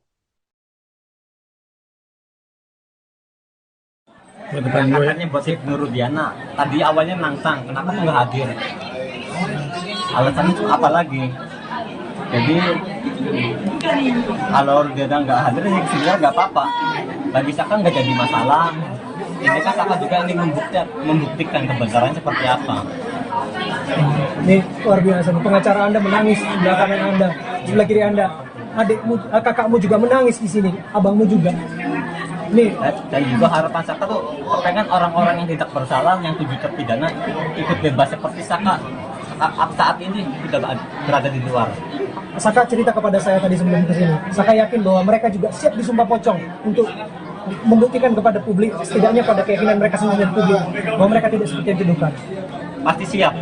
Katanya buat Ibnu Rudiana. Tadi awalnya nantang, kenapa kok nggak hadir? Alasannya apa lagi? Jadi kalau dia nggak hadir sih sebenarnya nggak apa-apa. Bagi Saka nggak jadi masalah. Ini kan Saka juga ingin membuktikan kebenaran seperti apa. Ini luar biasa. Pengacara Anda menangis di belakang Anda, sebelah kiri Anda. Adikmu, kakakmu juga menangis di sini, abangmu juga. Nih, Dan juga harapan Saka tuh pengen orang-orang yang tidak bersalah, yang 7 terpidana ikut bebas seperti Saka saat ini sudah berada di luar. Saka cerita kepada saya tadi sebelum kesini. Saka yakin bahwa mereka juga siap disumpah pocong untuk membuktikan kepada publik, setidaknya pada keyakinan mereka sendiri dan publik, bahwa mereka tidak seperti yang dituduhkan. Pasti siap,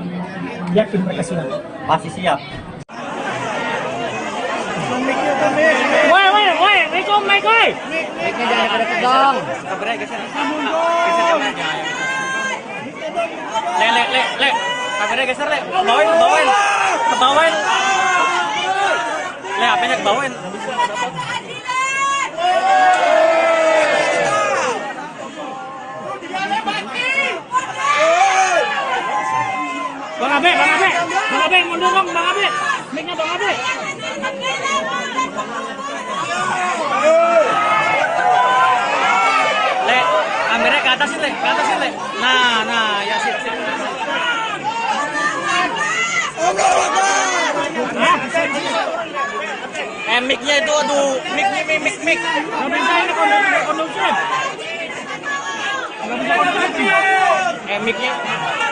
Yakin mereka siap. pasti siap. Woi, Rico, Mike, woi. Le. Kameranya geser, Le. Kebawain. Le, HP-nya kebawain. Bang Abe, mundur dong, Bang Abe. Mic-nya Bang Abe. Le, kameranya ke atas sih, Le. Nah, ya sip. Mic-nya itu, aduh, mic. Nggak bisa ini kondusif. Mic-nya,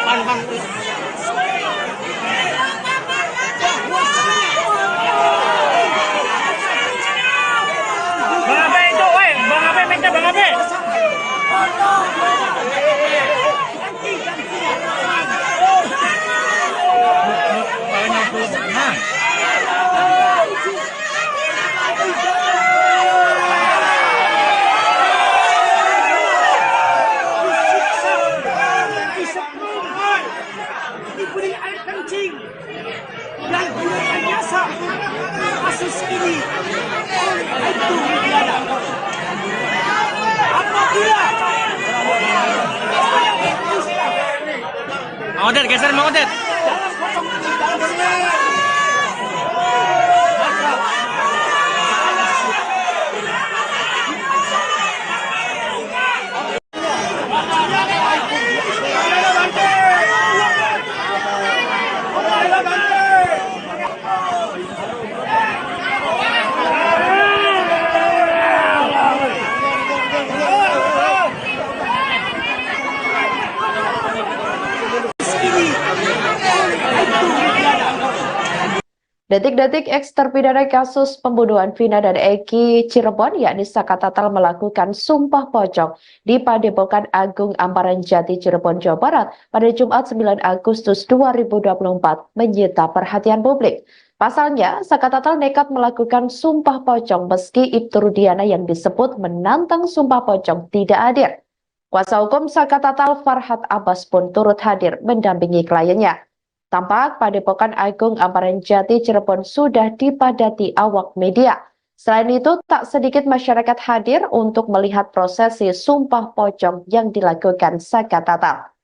pan. Bang Abe itu, woi, Bang Abe, mic-nya Bang Abe. Nah. Diberi air kencing dan gunakan jasa kasus ini itu pidana. Apabila Mang Odet, geser Mang Odet. Detik-detik eks terpidana kasus pembunuhan Vina dan Eki Cirebon yakni Saka Tatal melakukan sumpah pocong di Padepokan Agung Amparan Jati Cirebon, Jawa Barat pada Jumat 9 Agustus 2024 menyita perhatian publik. Pasalnya, Saka Tatal nekat melakukan sumpah pocong meski Ibtu Rudiana yang disebut menantang sumpah pocong tidak hadir. Kuasa hukum Saka Tatal Farhat Abbas pun turut hadir mendampingi kliennya. Tampak Padepokan Agung Amparan Jati Cirebon sudah dipadati awak media. Selain itu, tak sedikit masyarakat hadir untuk melihat prosesi sumpah pocong yang dilakukan Saka Tatal.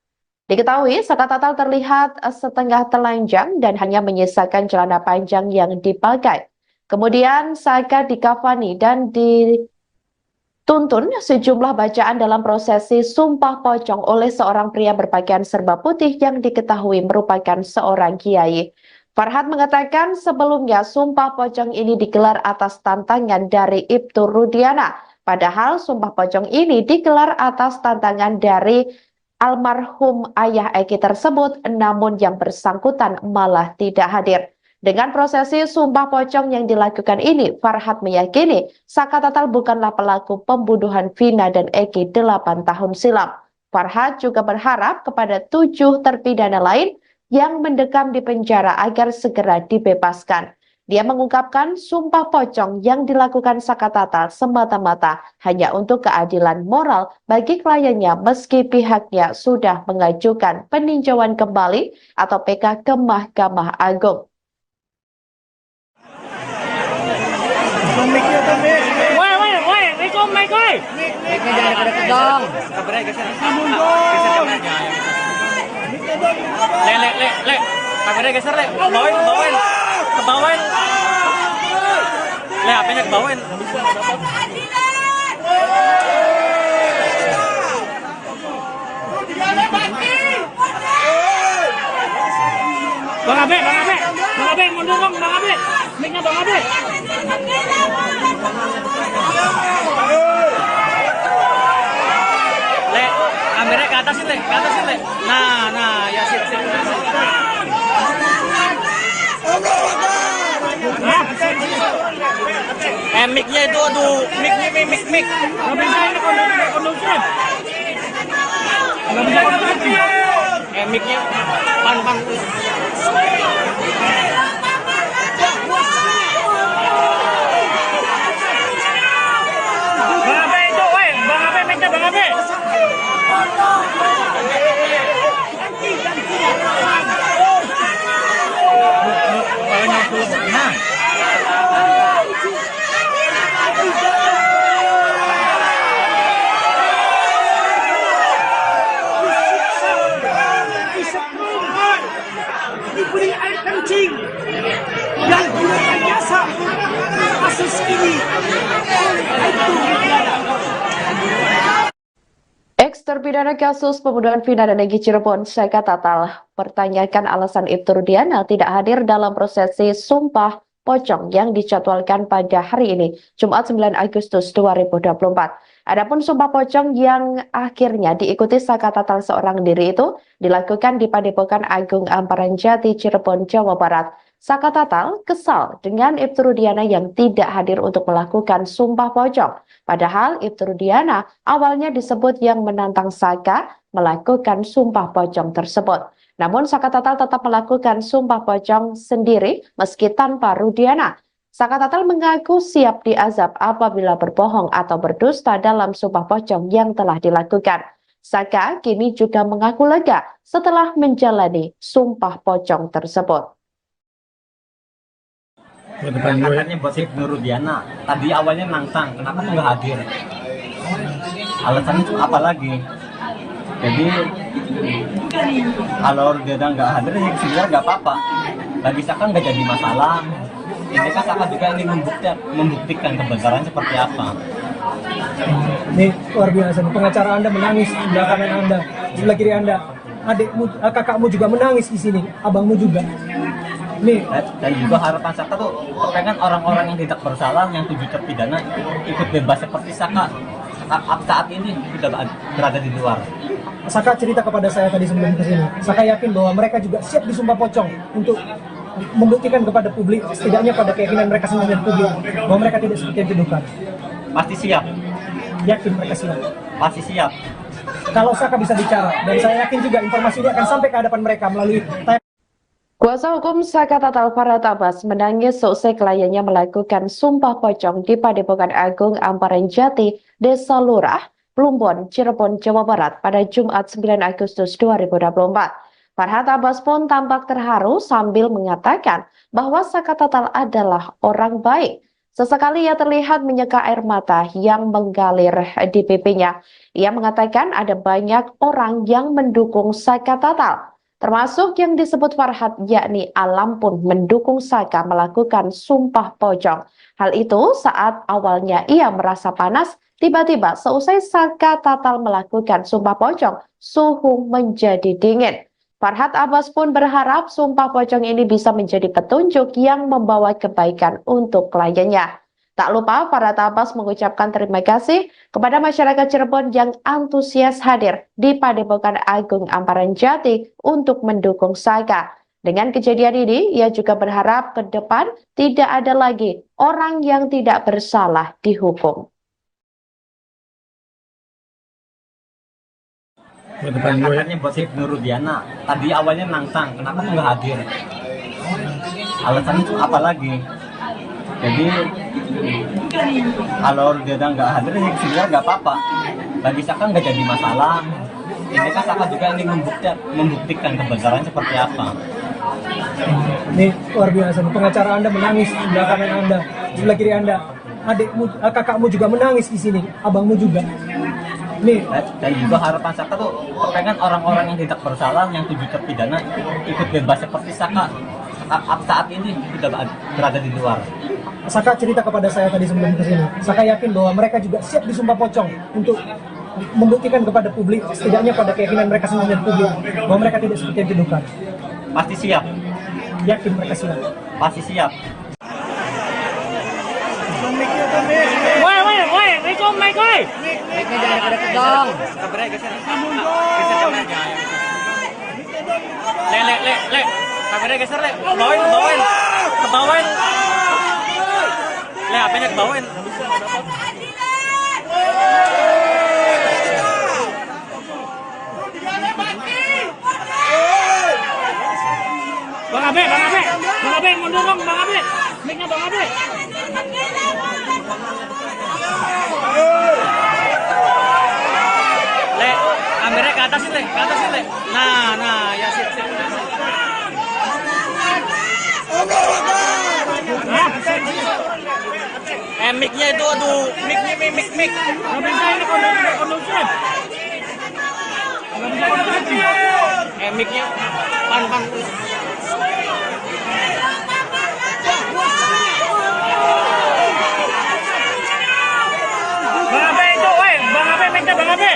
Diketahui, Saka Tatal terlihat setengah telanjang dan hanya menyisakan celana panjang yang dipakai. Kemudian Saka dikafani dan dituntun sejumlah bacaan dalam prosesi sumpah pocong oleh seorang pria berpakaian serba putih yang diketahui merupakan seorang kiai. Farhat mengatakan sebelumnya sumpah pocong ini digelar atas tantangan dari Ibtu Rudiana. Padahal sumpah pocong ini digelar atas tantangan dari almarhum ayah Eki tersebut, namun yang bersangkutan malah tidak hadir. Dengan prosesi sumpah pocong yang dilakukan ini, Farhat meyakini Saka Tatal bukanlah pelaku pembunuhan Vina dan Eki 8 tahun silam. Farhat juga berharap kepada 7 terpidana lain yang mendekam di penjara agar segera dibebaskan. Dia mengungkapkan sumpah pocong yang dilakukan Saka Tatal semata-mata hanya untuk keadilan moral bagi kliennya meski pihaknya sudah mengajukan peninjauan kembali atau PK ke Mahkamah Agung. Woi, Rico, Mike, woi. Mic-nya jangan deket dong. Kameranya geser. Geser kameranya. Le. Kameranya geser, Le. Kebawain. HP-nya kebawain. Bang Abe, mundur dong, Bang Abe. Mic-nya Bang Abe. Le, kameranya ke atas Le. Nah, ya sip. Hah? Mic-nya itu, aduh, mic. Nggak bisa ini kondusif. Nggak bisa kondusif. Mic-nya, pan. Bang Abe itu, Bang Abe, mic-nya Bang Abe. Nah. Diberi air kencing dan gunakan jasa kasus ini itu pidana. Ex-terpidana kasus pembunuhan Vina dan Egy Cirebon, Saka Tatal, pertanyakan alasan Ibtu Rudiana tidak hadir dalam prosesi Sumpah Pocong yang dijadwalkan pada hari ini, Jumat 9 Agustus 2024. Adapun Sumpah Pocong yang akhirnya diikuti Saka Tatal seorang diri itu dilakukan di Padepokan Agung Amparan Jati, Cirebon, Jawa Barat. Saka Tatal kesal dengan Ibtu Rudiana yang tidak hadir untuk melakukan Sumpah Pocong. Padahal Ibtu Rudiana awalnya disebut yang menantang Saka melakukan Sumpah Pocong tersebut. Namun Saka Tatal tetap melakukan Sumpah Pocong sendiri meski tanpa Rudiana. Saka Tatal mengaku siap diazab apabila berbohong atau berdusta dalam Sumpah Pocong yang telah dilakukan. Saka kini juga mengaku lega setelah menjalani Sumpah Pocong tersebut. Katanya buat Ibtu Rudiana, tadi awalnya nantang, kenapa tuh nggak hadir? Alasannya tuh apa lagi? Jadi kalau Rudiana nggak hadir, ya sebenarnya nggak apa-apa. Bagi Saka nggak jadi masalah. Ini kan Saka juga ingin membuktikan kebenaran seperti apa. Ini luar biasa. Pengacara Anda menangis di belakang kanan Anda, sebelah kiri Anda. Adikmu, kakakmu juga menangis di sini, abangmu juga. Nih. Dan juga harapan Saka tuh pengen orang-orang yang tidak bersalah, yang 7 terpidana ikut bebas seperti Saka saat ini sudah berada di luar. Saka cerita kepada saya tadi sebelum kesini. Saka yakin bahwa mereka juga siap disumpah pocong untuk membuktikan kepada publik, setidaknya pada keyakinan mereka sendiri dan publik, bahwa mereka tidak seperti yang dituduhkan. Pasti siap. Yakin mereka siap. Pasti siap. Kalau Saka bisa bicara, dan saya yakin juga informasi ini akan sampai ke hadapan mereka melalui Kuasa hukum Saka Tatal Farhat Abbas menangis seusai kliennya melakukan Sumpah Pocong di Padepokan Agung Amparan Jati, Desa Lurah, Plumbon, Cirebon, Jawa Barat pada Jumat 9 Agustus 2024. Farhat Abbas pun tampak terharu sambil mengatakan bahwa Saka Tatal adalah orang baik. Sesekali ia terlihat menyeka air mata yang mengalir di pipinya. Ia mengatakan ada banyak orang yang mendukung Saka Tatal, termasuk yang disebut Farhat, yakni Alam pun mendukung Saka melakukan Sumpah Pocong. Hal itu saat awalnya ia merasa panas, tiba-tiba seusai Saka Tatal melakukan Sumpah Pocong, suhu menjadi dingin. Farhat Abbas pun berharap Sumpah Pocong ini bisa menjadi petunjuk yang membawa kebaikan untuk kliennya. Tak lupa Farhat Abbas mengucapkan terima kasih kepada masyarakat Cirebon yang antusias hadir di Padepokan Agung Amparan Jati untuk mendukung Saka. Dengan kejadian ini, ia juga berharap ke depan tidak ada lagi orang yang tidak bersalah dihukum. Katanya buat Ibtu Rudiana, tadi awalnya nantang, kenapa tuh nggak hadir? Alasannya tuh apa lagi? Jadi kalau Rudiana nggak hadir, ya sebenarnya nggak apa-apa. Bagi Saka nggak jadi masalah. Ini kan Saka juga ingin membuktikan kebenaran seperti apa. Ini luar biasa. Pengacara Anda menangis di belakang kanan Anda, sebelah kiri Anda. Adikmu, kakakmu juga menangis di sini, abangmu juga. Nih. Dan juga harapan Saka tuh pengen orang-orang yang tidak bersalah, yang 7 terpidana ikut bebas seperti Saka saat ini sudah berada di luar. Saka cerita kepada saya tadi sebelum kesini. Saka yakin bahwa mereka juga siap disumpah pocong untuk membuktikan kepada publik, setidaknya pada keyakinan mereka sendiri dan publik, bahwa mereka tidak seperti yang dituduhkan. Pasti siap. Yakin mereka siap. Pasti siap. Woi, Riko, Mike, woi. Mic-nya jangan deket dong. Kabarnya geser. Geser kameranya. Le. Kameranya geser, Le. Kebawain. Le, HP-nya kebawain. Bang Abe, mundur dong, Bang Abe. Mic-nya Bang Abe. Le, kameranya ke atas, Le. Nah, ya sip. Mic-nya itu, aduh, mic. Nggak bisa ini kondusif. Mic-nya, pan. Bang Abe itu, woi. Bang Abe, mic-nya Bang Abe.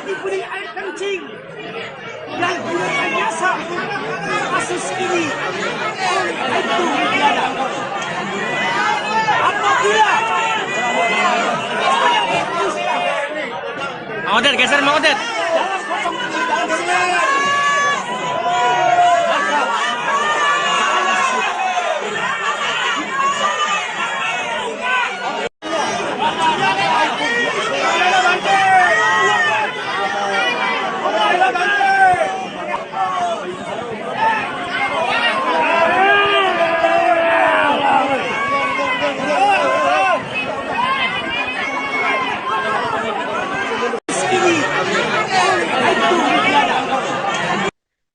Diberi air kencing dan gunakan jasa kasus ini itu tiada. Apabila Mang Odet, geser Mang Odet.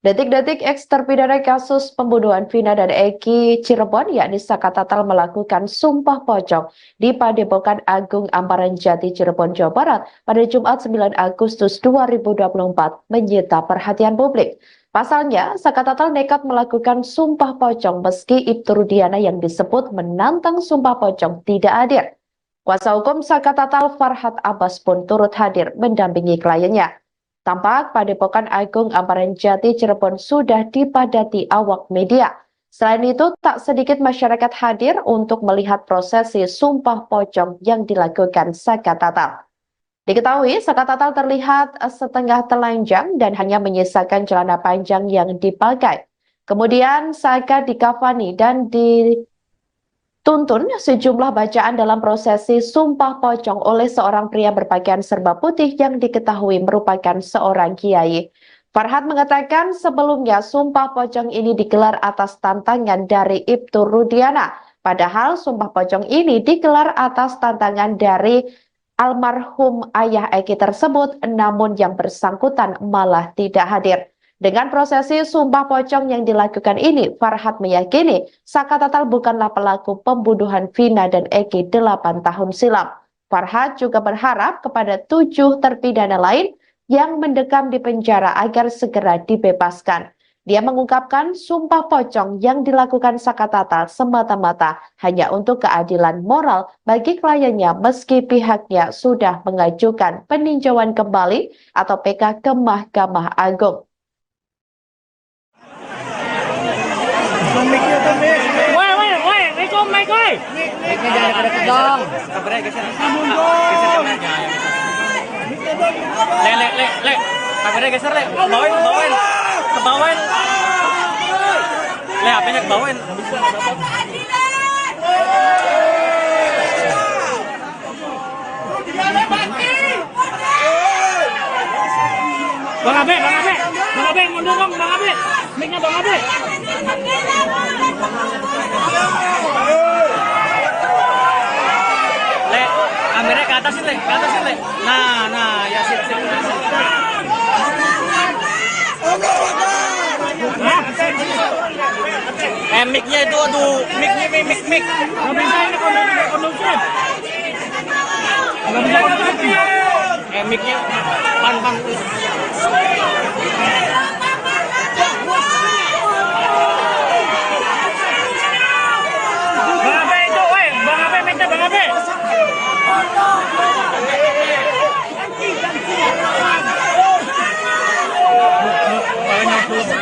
Detik-detik eks terpidana kasus pembunuhan Vina dan Eki Cirebon yakni Saka Tatal melakukan sumpah pocong di Padepokan Agung Amparan Jati Cirebon, Jawa Barat pada Jumat 9 Agustus 2024 menyita perhatian publik. Pasalnya, Saka Tatal nekat melakukan sumpah pocong meski Ibtu Rudiana yang disebut menantang sumpah pocong tidak hadir. Kuasa hukum Saka Tatal Farhad Abbas pun turut hadir mendampingi kliennya. Tampak Padepokan Agung Amparan Jati Cirebon sudah dipadati awak media. Selain itu, tak sedikit masyarakat hadir untuk melihat prosesi sumpah pocong yang dilakukan Saka Tatal. Diketahui, Saka Tatal terlihat setengah telanjang dan hanya menyisakan celana panjang yang dipakai. Kemudian Saka dikafani dan dituntun sejumlah bacaan dalam prosesi sumpah pocong oleh seorang pria berpakaian serba putih yang diketahui merupakan seorang kiai. Farhad mengatakan sebelumnya sumpah pocong ini digelar atas tantangan dari Ibtu Rudiana. Padahal sumpah pocong ini digelar atas tantangan dari almarhum ayah Eki tersebut, namun yang bersangkutan malah tidak hadir. Dengan prosesi sumpah pocong yang dilakukan ini, Farhad meyakini Saka Tatal bukanlah pelaku pembunuhan Vina dan Eki 8 tahun silam. Farhad juga berharap kepada 7 terpidana lain yang mendekam di penjara agar segera dibebaskan. Dia mengungkapkan sumpah pocong yang dilakukan Saka Tatal semata-mata hanya untuk keadilan moral bagi kliennya meski pihaknya sudah mengajukan peninjauan kembali atau PK ke Mahkamah Agung. Woi, Riko, Mike, woi. Mic-nya jangan deket dong. Kameranya geser. Geser kameranya. Le. Kameranya geser, Le. Kebawain. Le, HP-nya kebawain. Bang Abe, mundur dong, Bang Abe. Mic-nya Bang Abe. Le, kameranya ke atas, Le. Nah, ya sip. Mic-nya itu aduh, mic. Nggak bisa ini kondusif. Nggak bisa kondusif. Mic-nya pan. Bang Abe itu, woi, Bang Abe minta Bang Abe.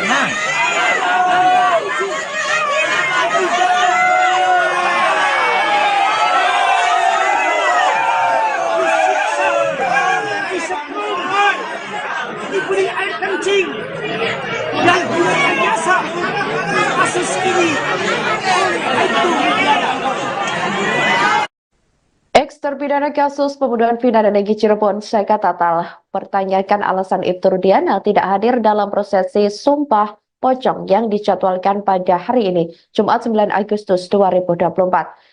Nah, Disetrumkan, diberi air kencing dan direkayasa kasus ini itu tidak. Ex-terpidana kasus pembunuhan vina dan Egy Cirebon, Saka Tatal, pertanyakan alasan Ibtu Rudiana tidak hadir dalam prosesi Sumpah Pocong yang dijadwalkan pada hari ini, Jumat 9 Agustus 2024.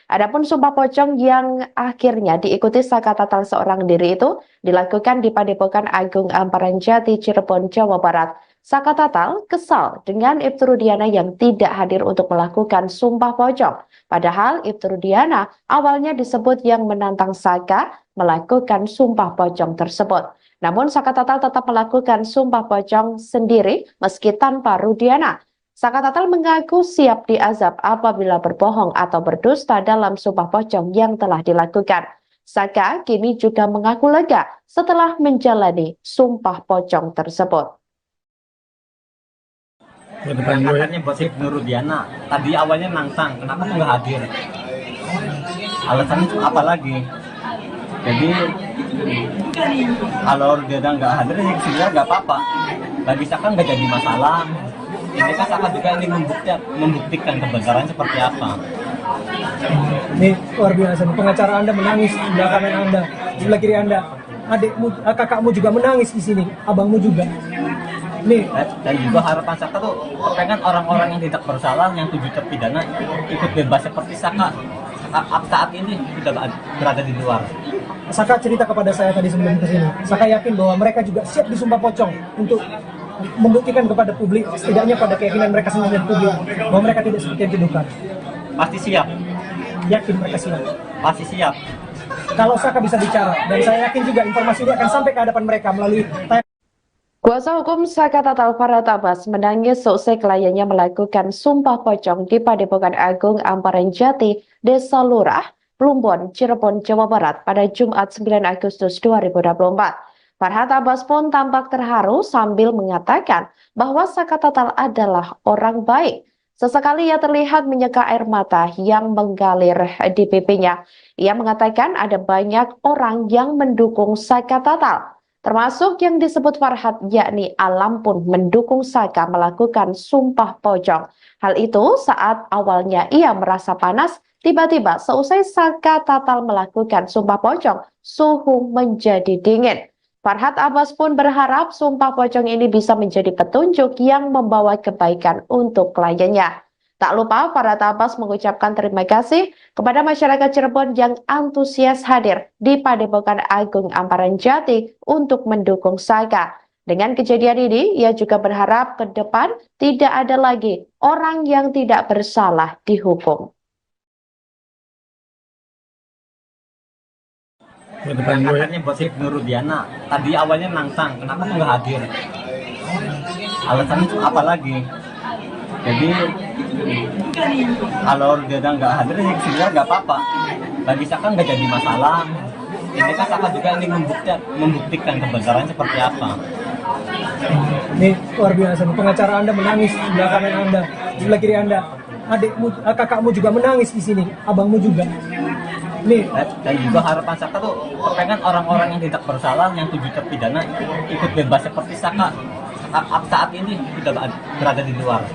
Adapun Sumpah Pocong yang akhirnya diikuti Saka Tatal seorang diri itu dilakukan di Padepokan Agung Amparan Jati, Cirebon, Jawa Barat. Saka Tatal kesal dengan Ibtu Rudiana yang tidak hadir untuk melakukan Sumpah Pocong. Padahal Ibtu Rudiana awalnya disebut yang menantang Saka melakukan Sumpah Pocong tersebut. Namun Saka Tatal tetap melakukan Sumpah Pocong sendiri meski tanpa Rudiana. Saka Tatal mengaku siap diazab apabila berbohong atau berdusta dalam Sumpah Pocong yang telah dilakukan. Saka kini juga mengaku lega setelah menjalani Sumpah Pocong tersebut. katanya buat Ibnu Rudiana. Tadi awalnya nantang, kenapa tuh nggak hadir? Alasannya tuh apa lagi? Jadi kalau Rudiana nggak hadir, ya sebenarnya nggak apa-apa. Bagi Saka nggak jadi masalah. Ini kan Saka juga ingin membuktikan kebenaran seperti apa. Ini luar biasa. Pengacara Anda menangis di belakang Anda, di sebelah kiri Anda. Adikmu, kakakmu juga menangis di sini, abangmu juga. Nih, Dan juga harapan Saka tuh pengen orang-orang yang tidak bersalah, yang 7 terpidana ikut bebas seperti Saka saat ini sudah berada di luar. Saka cerita kepada saya tadi sebelum kesini. Saka yakin bahwa mereka juga siap disumpah pocong untuk membuktikan kepada publik, setidaknya pada keyakinan mereka sendiri dan publik, bahwa mereka tidak seperti yang dituduhkan. Pasti siap, Yakin mereka siap. pasti siap. Kalau Saka bisa bicara, dan saya yakin juga informasi ini akan sampai ke hadapan mereka melalui Kuasa hukum Saka Tatal Farhat Abbas menangis seusai kliennya melakukan Sumpah Pocong di Padepokan Agung Amparan Jati, Desa Lurah, Plumbon, Cirebon, Jawa Barat pada Jumat 9 Agustus 2024. Farhat Abbas pun tampak terharu sambil mengatakan bahwa Saka Tatal adalah orang baik. Sesekali ia terlihat menyeka air mata yang mengalir di pipinya. Ia mengatakan ada banyak orang yang mendukung Saka Tatal, termasuk yang disebut Farhat, yakni Alam pun mendukung Saka melakukan Sumpah Pocong. Hal itu saat awalnya ia merasa panas, tiba-tiba seusai Saka Tatal melakukan Sumpah Pocong, suhu menjadi dingin. Farhat Abbas pun berharap Sumpah Pocong ini bisa menjadi petunjuk yang membawa kebaikan untuk kliennya. Tak lupa Farhat Abbas mengucapkan terima kasih kepada masyarakat Cirebon yang antusias hadir di Padepokan Agung Amparan Jati untuk mendukung Saka. Dengan kejadian ini, ia juga berharap ke depan tidak ada lagi orang yang tidak bersalah dihukum. Katanya buat Ibnu Rudiana. Tadi awalnya nantang, kenapa tuh nggak hadir? Alasannya tuh apa lagi? Jadi kalau Rudiana nggak hadir, ya sebenarnya nggak apa-apa. Bagi Saka nggak jadi masalah. Ini kan Saka juga ingin membuktikan kebenaran seperti apa. Ini luar biasa. Pengacara Anda menangis di belakang Anda, di sebelah kiri Anda. Adikmu, kakakmu juga menangis di sini, abangmu juga. Nih, Dan juga harapan Saka tuh pengen orang-orang yang tidak bersalah, yang 7 terpidana ikut bebas seperti Saka saat ini sudah berada di luar.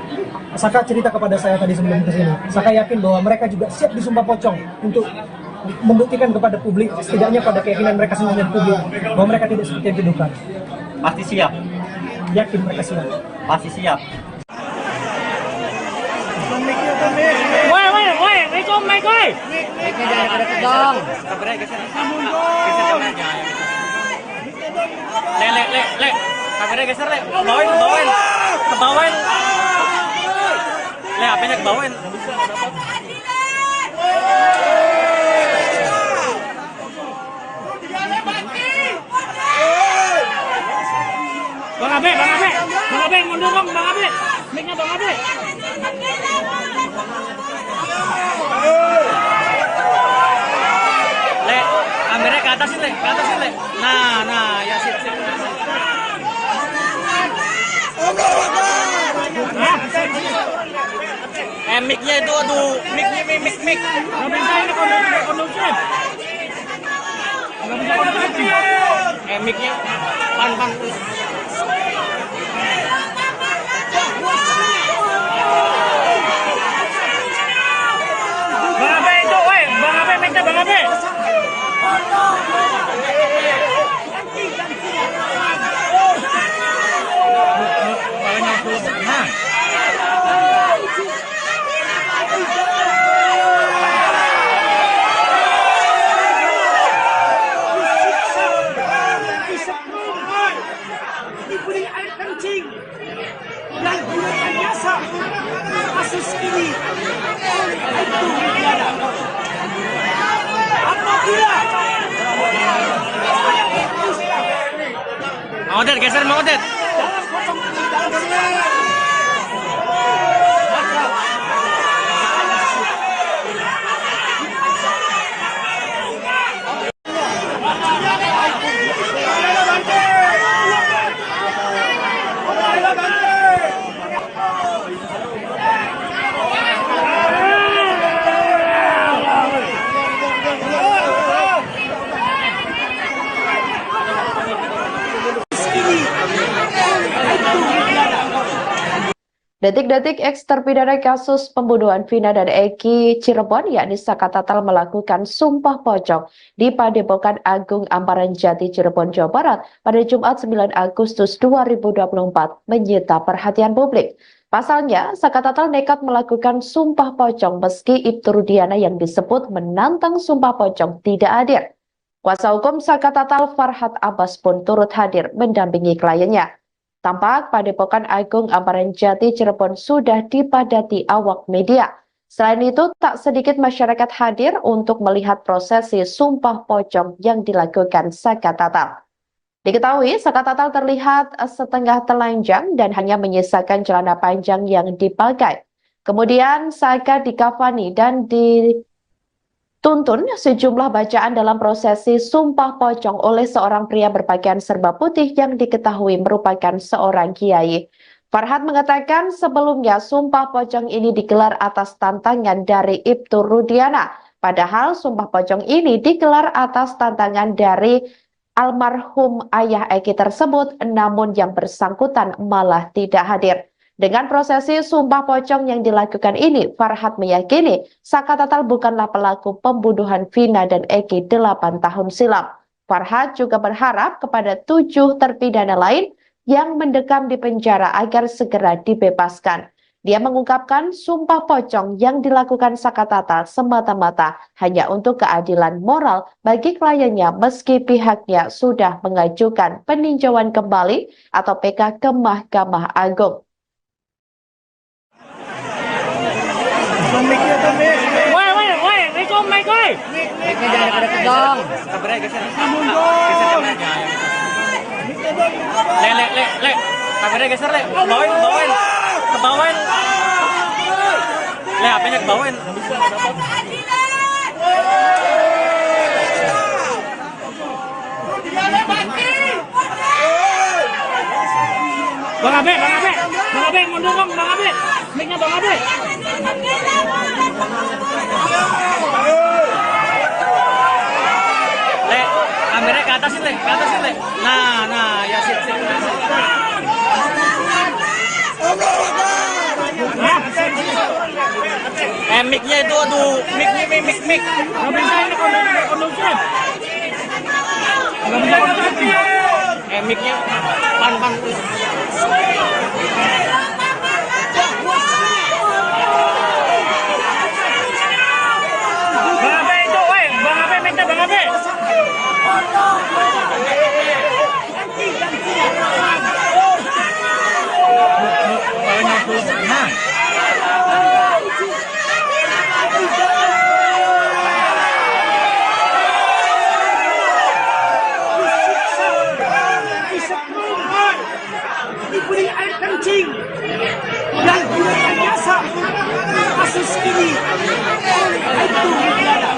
Saka cerita kepada saya tadi sebelum kesini. Saka yakin bahwa mereka juga siap disumpah pocong untuk membuktikan kepada publik, setidaknya pada keyakinan mereka sendiri dan publik, bahwa mereka tidak seperti yang dituduhkan. Pasti siap, Yakin mereka siap. pasti siap. Woi, itu mic, woi. Le. Kameranya geser, Le. Kebawain. Le, apa banyak bawain. Bang Abe, mundur dong, Bang Abe. Mic-nya Bang Abe. Le, kameranya ke atas sih, Le. Nah, ya sip. Mic-nya itu, aduh, mic. Nggak bisa ini kondusif. Nggak bisa kondusif. Mic-nya, pan. Bang Abe itu, woi, Bang Abe, mic-nya Bang Abe. Nah. Diberi air kencing dan gunakan jasa kasus ini itu negara. Apabila Mang Odet, geser Mang Odet. dalam potong Detik-detik eks terpidana kasus pembunuhan Vina dan Eki Cirebon, yakni Saka Tatal, melakukan sumpah pocong di Padepokan Agung Amparan Jati, Cirebon, Jawa Barat pada Jumat 9 Agustus 2024 menyita perhatian publik. Pasalnya, Saka Tatal nekat melakukan sumpah pocong meski Ibtu Rudiana yang disebut menantang sumpah pocong tidak hadir. Kuasa hukum Saka Tatal, Farhad Abbas, pun turut hadir mendampingi kliennya. Tampak Padepokan Agung Amparan Jati, Cirebon sudah dipadati awak media. Selain itu, tak sedikit masyarakat hadir untuk melihat prosesi sumpah pocong yang dilakukan Saka Tatal. Diketahui, Saka Tatal terlihat setengah telanjang dan hanya menyisakan celana panjang yang dipakai. Kemudian Saka dikafani dan dituntun sejumlah bacaan dalam prosesi sumpah pocong oleh seorang pria berpakaian serba putih yang diketahui merupakan seorang kiai. Farhad mengatakan sebelumnya sumpah pocong ini digelar atas tantangan dari Ibtu Rudiana. Padahal sumpah pocong ini digelar atas tantangan dari almarhum ayah Eki tersebut, namun yang bersangkutan malah tidak hadir. Dengan prosesi sumpah pocong yang dilakukan ini, Farhad meyakini Saka Tatal bukanlah pelaku pembunuhan Vina dan Eki 8 tahun silam. Farhad juga berharap kepada 7 terpidana lain yang mendekam di penjara agar segera dibebaskan. Dia mengungkapkan sumpah pocong yang dilakukan Saka Tatal semata-mata hanya untuk keadilan moral bagi kliennya meski pihaknya sudah mengajukan peninjauan kembali atau PK ke Mahkamah Agung. Woi, itu mic, woi. Mic-nya jangan deket dong. Kameranya geser. Geser kameranya. Le. Kameranya geser, Le. Kebawain. Le, HP-nya kebawain. Bang Abe, mundur dong, Bang Abe. Mic-nya Bang Abe. Le, kameranya ke atas sih, Le. Nah, ya sip. Mic-nya itu, aduh, mic. Nggak bisa ini kondusif. Nggak bisa kondusif. Mic-nya, pan. Bang Abe itu, woi, Bang Abe, mic-nya Bang Abe. Nah. kasus ini oleh Aibtu Widiana.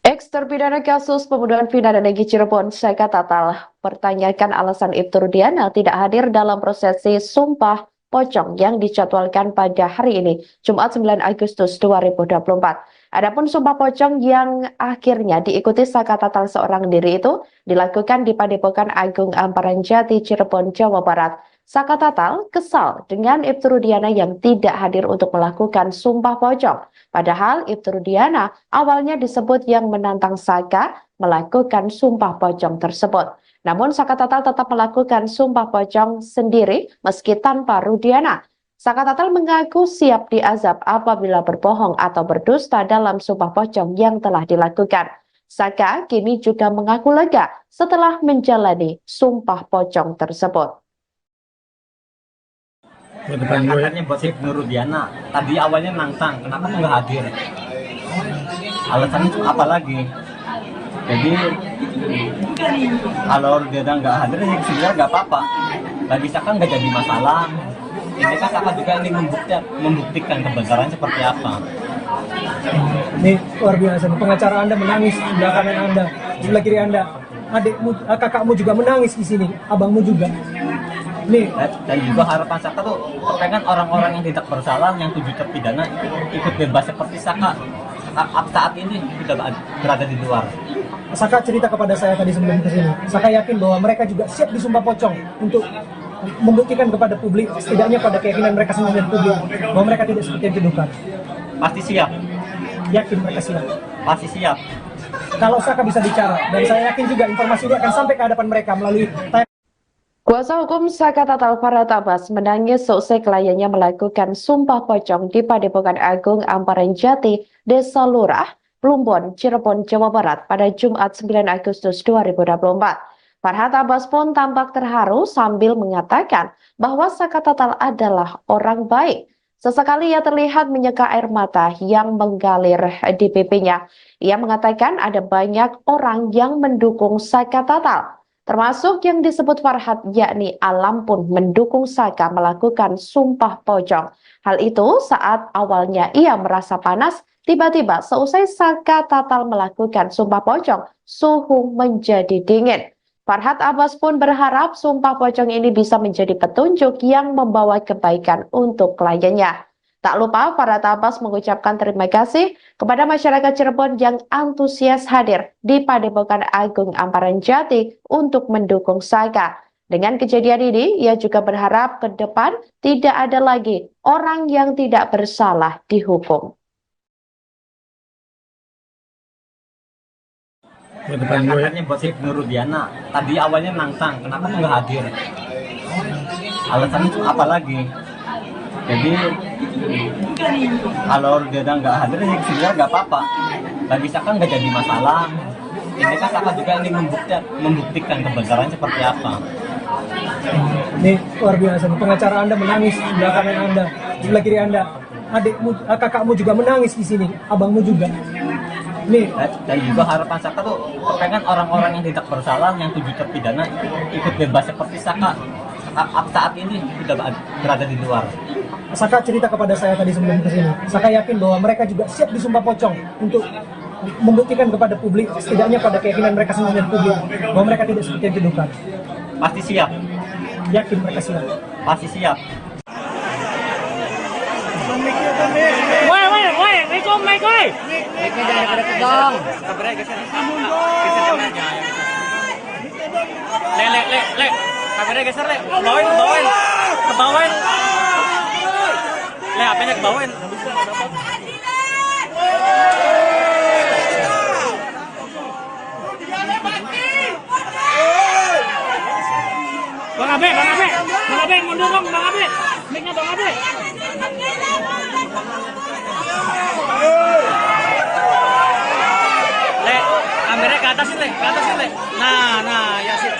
Ex-terpidana kasus pembunuhan Vina dan Egy Cirebon, Saka Tatal, pertanyakan alasan Ibtu Rudiana tidak hadir dalam prosesi Sumpah Pocong yang dijadwalkan pada hari ini, Jumat 9 Agustus 2024. Adapun Sumpah Pocong yang akhirnya diikuti Saka Tatal seorang diri itu dilakukan di Padepokan Agung Amparan Jati, Cirebon, Jawa Barat. Saka Tatal kesal dengan Ibtu Rudiana yang tidak hadir untuk melakukan Sumpah Pocong. Padahal Ibtu Rudiana awalnya disebut yang menantang Saka melakukan Sumpah Pocong tersebut. Namun Saka Tatal tetap melakukan Sumpah Pocong sendiri meski tanpa Rudiana. Saka Tatal mengaku siap diazab apabila berbohong atau berdusta dalam Sumpah Pocong yang telah dilakukan. Saka kini juga mengaku lega setelah menjalani Sumpah Pocong tersebut. Katanya buat Ibnu Rudiana, tadi awalnya nantang, kenapa tuh nggak hadir? Alasannya tuh apa lagi? Jadi kalau Rudiana nggak hadir, ya sebenarnya nggak apa-apa. Bagi Saka nggak jadi masalah. Ini kan Saka juga ingin membuktikan kebenaran seperti apa. Ini luar biasa. Pengacara Anda menangis di sebelah kanan Anda, di sebelah kiri Anda. Adikmu, kakakmu juga menangis di sini, abangmu juga. Nih. Dan juga harapan Saka tuh pengen orang-orang yang tidak bersalah, yang 7 terpidana ikut bebas seperti Saka saat ini sudah berada di luar. Saka cerita kepada saya tadi sebelum kesini. Saka yakin bahwa mereka juga siap disumpah pocong untuk membuktikan kepada publik, setidaknya pada keyakinan mereka sendiri dan publik, bahwa mereka tidak seperti yang dituduhkan. Pasti siap. Yakin mereka siap. Pasti siap. Kalau Saka bisa bicara, dan saya yakin juga informasi ini akan sampai ke hadapan mereka melalui Kuasa hukum Saka Tatal Farhat Abbas menangis seusai kliennya melakukan Sumpah Pocong di Padepokan Agung Amparan Jati, Desa Lurah, Plumbon, Cirebon, Jawa Barat pada Jumat 9 Agustus 2024. Farhat Abbas pun tampak terharu sambil mengatakan bahwa Saka Tatal adalah orang baik. Sesekali ia terlihat menyeka air mata yang mengalir di pipinya. Ia mengatakan ada banyak orang yang mendukung Saka Tatal, termasuk yang disebut Farhat, yakni Alam pun mendukung Saka melakukan Sumpah Pocong. Hal itu saat awalnya ia merasa panas, tiba-tiba seusai Saka Tatal melakukan Sumpah Pocong, suhu menjadi dingin. Farhat Abbas pun berharap Sumpah Pocong ini bisa menjadi petunjuk yang membawa kebaikan untuk kliennya. Tak lupa Farhat Abbas mengucapkan terima kasih kepada masyarakat Cirebon yang antusias hadir di Padepokan Agung Amparan Jati untuk mendukung Saka. Dengan kejadian ini, ia juga berharap ke depan tidak ada lagi orang yang tidak bersalah dihukum. Katanya buat Ibnu Rudiana, tadi awalnya nantang, kenapa tuh nggak hadir? Alasannya tuh apa lagi? Jadi kalau Rudiana nggak hadir, ya sebenarnya nggak apa-apa. Bagi Saka nggak jadi masalah. Ini kan Saka juga ingin membuktikan kebenaran seperti apa. Ini luar biasa. Pengacara Anda menangis di sebelah kanan Anda, di sebelah kiri Anda. Adikmu, kakakmu juga menangis di sini, abangmu juga. Nih. Dan juga harapan Saka tuh pengen orang-orang yang tidak bersalah, yang 7 terpidana ikut bebas seperti Saka saat ini sudah berada di luar. Saka cerita kepada saya tadi sebelum kesini. Saka yakin bahwa mereka juga siap disumpah pocong untuk membuktikan kepada publik, setidaknya pada keyakinan mereka sendiri dan publik, bahwa mereka tidak seperti yang dituduhkan. Pasti siap. Yakin mereka siap. Pasti siap. Woi, Rico, Mike, woi. Mike jangan deket dong. Le. Kameranya geser, Le. Kebawain. Le, HP-nya kebawain. Bang Abe, mundur dong, Bang Abe. Mic-nya Bang Abe. Le, kameranya ke atas, Le. Nah, ya sip.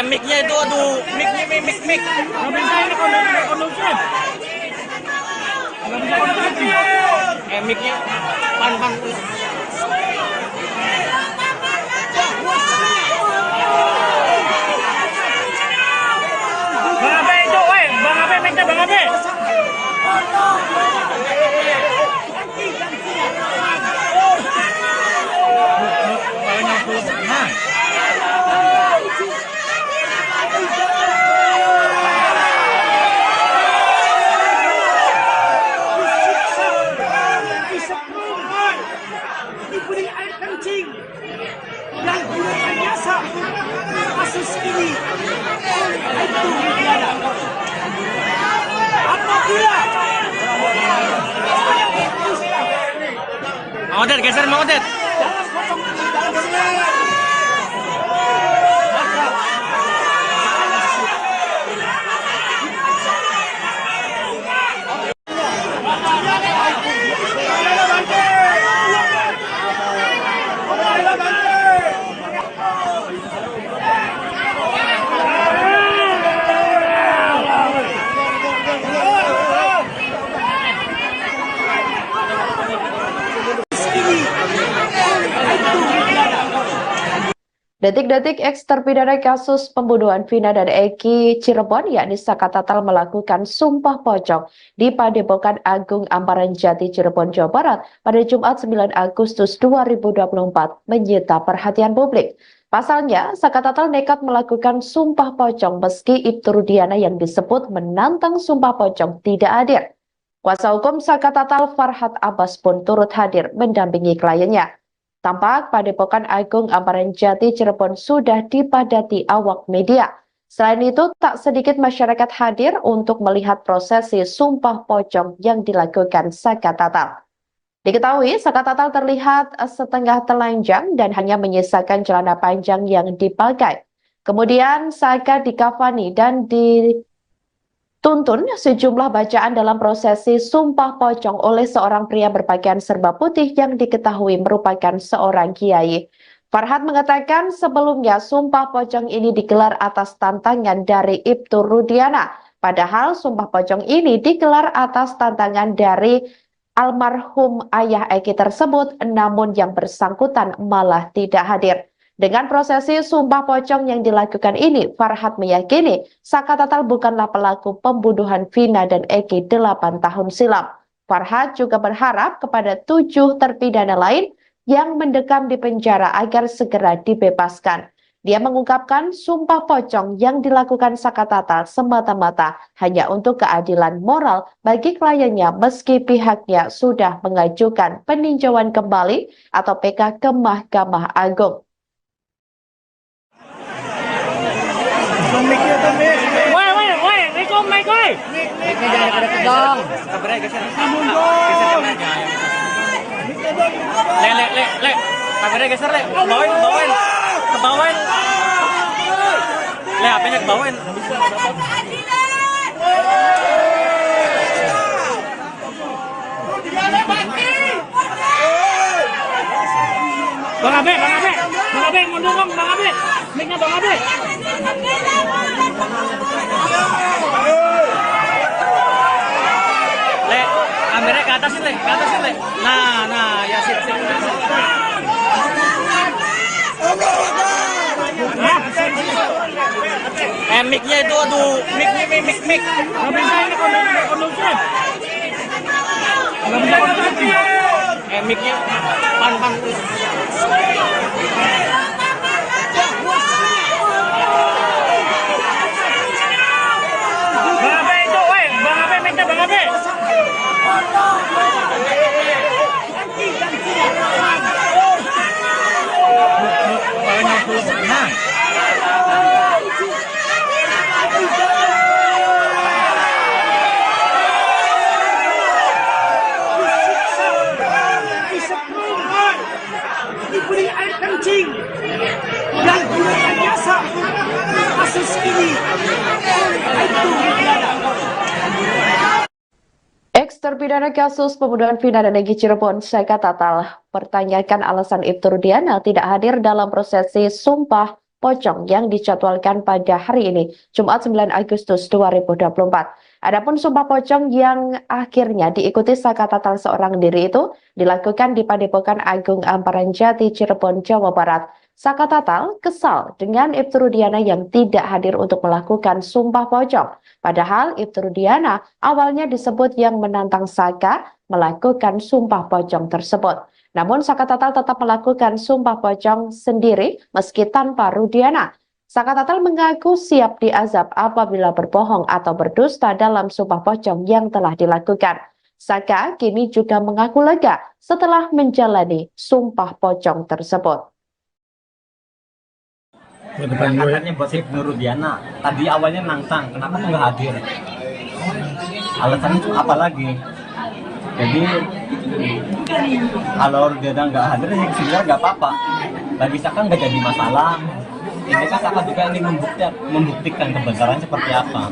Mic-nya itu, aduh, mic. Nggak bisa ini kondusif. Mic-nya, pan. dan direkayasa kasus ini itu tiada. Apabila Odet, geser mau Odet. dalam pocong ini dalam Detik-detik eks terpidana kasus pembunuhan Vina dan Eki Cirebon yakni Saka Tatal melakukan sumpah pocong di Padepokan Agung Amparan Jati Cirebon, Jawa Barat pada Jumat 9 Agustus 2024 menyita perhatian publik. Pasalnya, Saka Tatal nekat melakukan sumpah pocong meski Ibtu Rudiana yang disebut menantang sumpah pocong tidak hadir. Kuasa hukum Saka Tatal Farhat Abbas pun turut hadir mendampingi kliennya. Tampak Padepokan Agung Amparan Jati Cirebon sudah dipadati awak media. Selain itu, tak sedikit masyarakat hadir untuk melihat prosesi sumpah pocong yang dilakukan Saka Tatal. Diketahui, Saka Tatal terlihat setengah telanjang dan hanya menyisakan celana panjang yang dipakai. Kemudian Saka dikafani dan dituntun sejumlah bacaan dalam prosesi sumpah pocong oleh seorang pria berpakaian serba putih yang diketahui merupakan seorang kiai. Farhat mengatakan sebelumnya sumpah pocong ini digelar atas tantangan dari Ibtu Rudiana. Padahal sumpah pocong ini digelar atas tantangan dari almarhum ayah Eki tersebut, namun yang bersangkutan malah tidak hadir. Dengan prosesi sumpah pocong yang dilakukan ini, Farhat meyakini Saka Tatal bukanlah pelaku pembunuhan Vina dan Eki 8 tahun silam. Farhat juga berharap kepada 7 terpidana lain yang mendekam di penjara agar segera dibebaskan. Dia mengungkapkan sumpah pocong yang dilakukan Saka Tatal semata-mata hanya untuk keadilan moral bagi kliennya meski pihaknya sudah mengajukan peninjauan kembali atau PK ke Mahkamah Agung. Woi, Rikom, Mike, woi. Miknya jangan pada tegang. Kabarnya geser. Geser aja. Le. Kabarnya geser, Le. Bawain. Kebawain. Le, HP-nya kebawain. Bang Abe, mundur dong, Bang Abe. Mic-nya Bang Abe. Le, kameranya ke atas Le. Nah, ya sip. Mic-nya itu, aduh, mic. Nggak bisa ini kondusif. Nggak bisa kondusif. Mic-nya pan. Bang Abe itu, woi. Bang Abe, mic-nya Bang Abe. Nah. Diberi air kencing dan direkayasa kasus ini itu tiada. Eks terpidana kasus pembunuhan Vina dan Eki Cirebon, Saka Tatal, pertanyakan alasan Ibtu Rudiana tidak hadir dalam prosesi sumpah pocong yang dijadwalkan pada hari ini, Jumat 9 Agustus 2024. Adapun sumpah pocong yang akhirnya diikuti Saka Tatal seorang diri itu dilakukan di Padepokan Agung Amparan Jati Cirebon, Jawa Barat. Saka Tatal kesal dengan Ibtu Rudiana yang tidak hadir untuk melakukan sumpah pocong. Padahal Ibtu Rudiana awalnya disebut yang menantang Saka melakukan sumpah pocong tersebut. Namun Saka Tatal tetap melakukan sumpah pocong sendiri meski tanpa Rudiana. Saka Tatal mengaku siap diazab apabila berbohong atau berdusta dalam sumpah pocong yang telah dilakukan. Saka kini juga mengaku lega setelah menjalani sumpah pocong tersebut. Katanya Bosip Nurudiana. Tadi awalnya nantang, kenapa kok nggak hadir? Alasannya itu apa lagi? Jadi kalau dia nggak hadir, ya sebenarnya nggak apa-apa. Bagi Saka nggak jadi masalah. Ini kan Saka juga ingin membuktikan kebenaran seperti apa.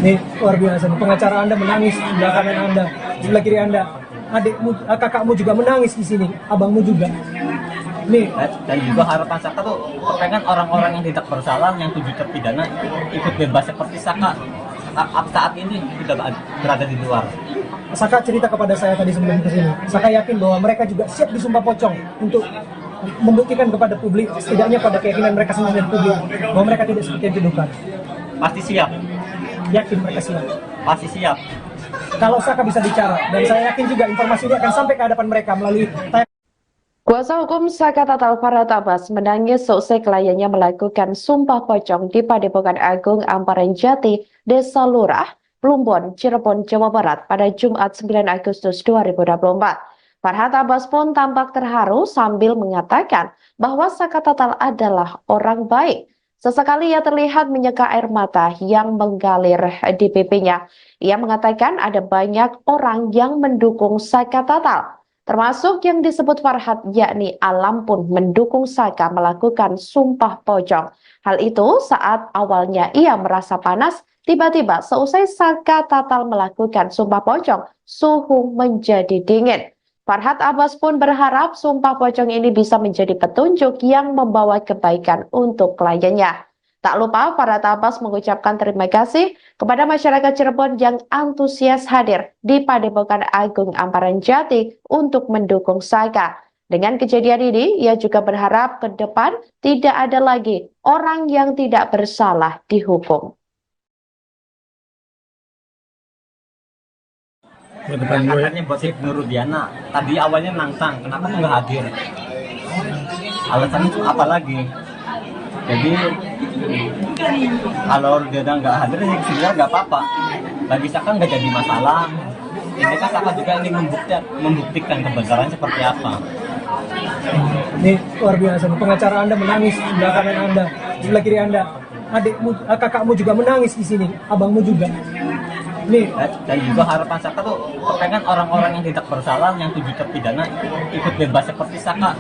Ini luar biasa. Pengacara Anda menangis di sebelah kanan Anda, sebelah kiri Anda. Adikmu, kakakmu juga menangis di sini, abangmu juga. Nih, Dan juga harapan Saka tuh kepengen orang-orang yang tidak bersalah, yang 7 terpidana ikut bebas seperti Saka saat ini sudah berada di luar. Saka cerita kepada saya tadi sebelum kesini. Saka yakin bahwa mereka juga siap disumpah pocong untuk membuktikan kepada publik, setidaknya pada keyakinan mereka sendiri dan publik, bahwa mereka tidak seperti yang dituduhkan. Pasti siap, Yakin mereka siap. pasti siap. Kalau Saka bisa bicara, dan saya yakin juga informasi ini akan sampai ke hadapan mereka melalui Kuasa hukum Saka Tatal Farhat Abbas menangis seusai kliennya melakukan sumpah pocong di Padepokan Agung Amparen Jati, Desa Lurah, Plumbon, Cirebon, Jawa Barat pada Jumat 9 Agustus 2024. Farhat Abbas pun tampak terharu sambil mengatakan bahwa Saka Tatal adalah orang baik. Sesekali ia terlihat menyeka air mata yang mengalir di pipinya. Ia mengatakan ada banyak orang yang mendukung Saka Tatal. Termasuk yang disebut Farhat, yakni Alam pun mendukung Saka melakukan sumpah pocong. Hal itu saat awalnya ia merasa panas, tiba-tiba seusai Saka Tatal melakukan sumpah pocong, suhu menjadi dingin. Farhat Abbas pun berharap sumpah pocong ini bisa menjadi petunjuk yang membawa kebaikan untuk kliennya. Tak lupa Farhat Abbas mengucapkan terima kasih kepada masyarakat Cirebon yang antusias hadir di Padepokan Agung Amparen Jati untuk mendukung Saka. Dengan kejadian ini, ia juga berharap ke depan tidak ada lagi orang yang tidak bersalah dihukum. Katanya Bosip Nurudiana. Tadi awalnya nantang, kenapa kok nggak hadir? Alasannya itu apa lagi? Jadi kalau dia nggak hadir, ya sebenarnya nggak apa-apa. Bagi Saka nggak jadi masalah. Ini kan Saka juga ingin membuktikan kebenaran seperti apa. Ini luar biasa. Pengacara Anda menangis di sebelah kanan Anda, sebelah kiri Anda. Adikmu, kakakmu juga menangis di sini, abangmu juga. Nih, Dan juga harapan Saka tuh kepengen orang-orang yang tidak bersalah, yang 7 terpidana ikut bebas seperti Saka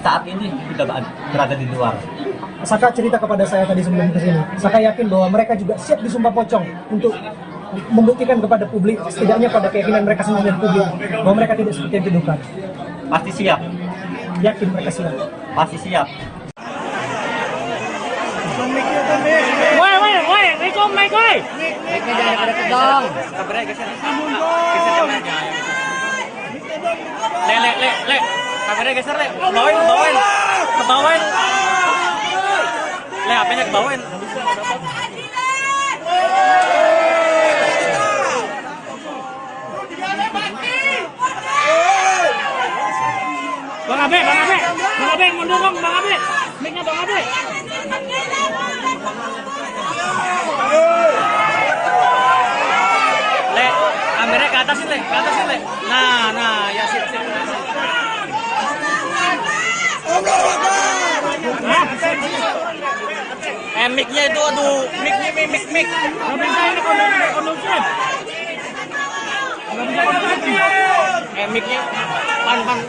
saat ini sudah berada di luar. Saka cerita kepada saya tadi sebelum kesini. Saka yakin bahwa mereka juga siap disumpah pocong untuk membuktikan kepada publik, setidaknya pada keyakinan mereka sendiri dan publik, bahwa mereka tidak seperti yang dituduhkan. Pasti siap, Yakin mereka siap. pasti siap. Woi, Rico mic woi. Le. Kameranya geser, Le. Kebawain. Le, HP-nya kebawain. Bang Abe, mundur dong, Bang Abe. Mic-nya Bang Abe. Le, kameranya ke atas Le. Nah, ya sip. Mic-nya itu, aduh, mic. Nggak bisa ini kondusif. Mic-nya, pan. Bang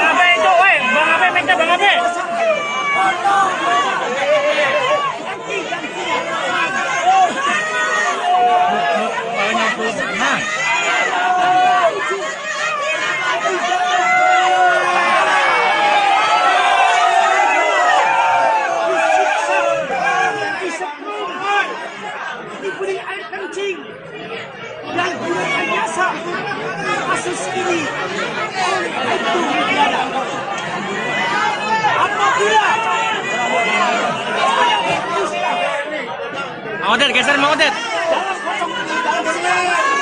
Abe itu, woi, Bang Abe, mic-nya Bang Abe. Nah. Diberi air kencing dan gunakan jasa kasus ini itu tidak apabila Mang Odet, geser Mang Odet. dalam pocong ini dalam sejarah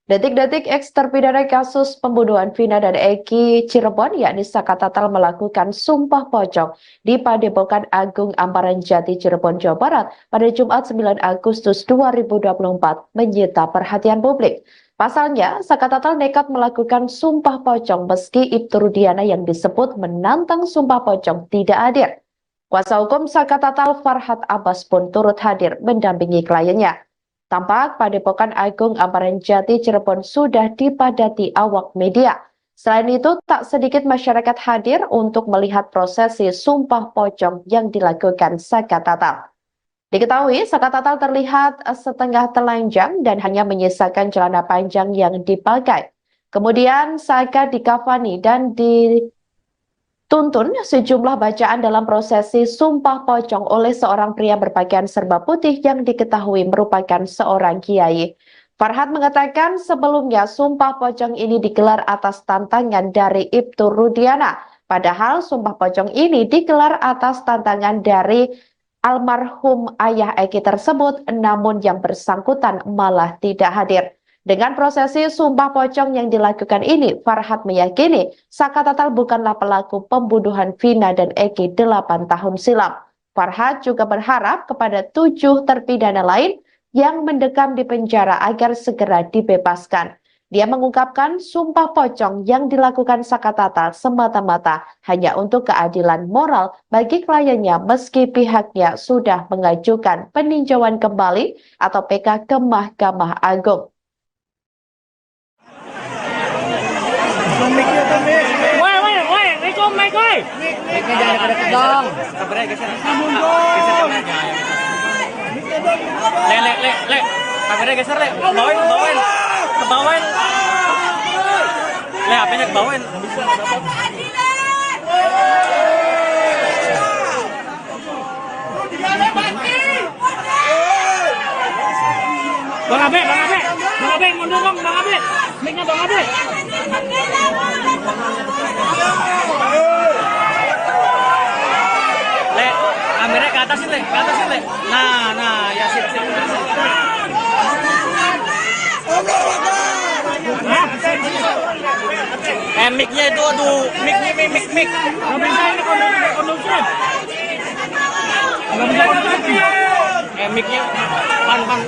Detik-detik eks terpidana kasus pembunuhan Vina dan Eki Cirebon yakni Saka Tatal melakukan sumpah pocong di Padepokan Agung Amparan Jati Cirebon, Jawa Barat pada Jumat 9 Agustus 2024 menyita perhatian publik. Pasalnya, Saka Tatal nekat melakukan sumpah pocong meski Ibtu Rudiana yang disebut menantang sumpah pocong tidak hadir. Kuasa hukum Saka Tatal Farhat Abbas pun turut hadir mendampingi kliennya. Tampak Padepokan Agung Amparan Jati Cirebon sudah dipadati awak media. Selain itu, tak sedikit masyarakat hadir untuk melihat prosesi sumpah pocong yang dilakukan Saka Tatal. Diketahui, Saka Tatal terlihat setengah telanjang dan hanya menyisakan celana panjang yang dipakai. Kemudian Saka dikafani dan dituntun sejumlah bacaan dalam prosesi sumpah pocong oleh seorang pria berpakaian serba putih yang diketahui merupakan seorang kiai. Farhat mengatakan sebelumnya sumpah pocong ini digelar atas tantangan dari Ibtu Rudiana. Padahal sumpah pocong ini digelar atas tantangan dari almarhum ayah Eki tersebut, namun yang bersangkutan malah tidak hadir. Dengan prosesi sumpah pocong yang dilakukan ini, Farhat meyakini Saka Tatal bukanlah pelaku pembunuhan Vina dan Eki 8 tahun silam. Farhat juga berharap kepada 7 terpidana lain yang mendekam di penjara agar segera dibebaskan. Dia mengungkapkan sumpah pocong yang dilakukan Saka Tatal semata-mata hanya untuk keadilan moral bagi kliennya meski pihaknya sudah mengajukan peninjauan kembali atau PK ke Mahkamah Agung. Woi, Riko, Mike, woi. Mic-nya jangan deket-deket dong. Kabarnya geser. Geser kameranya. Le. Kameranya geser, Le. Kebawain. Le, HP-nya kebawain. Bang Abe, mundur dong, Bang Abe. Mic-nya Bang Abe. Le, kameranya ke atasin, Le. Nah, ya sip. Mic-nya itu, aduh, mic. Nggak bisa ini kondusif. Nggak bisa kondusif. Mic-nya pan. Bang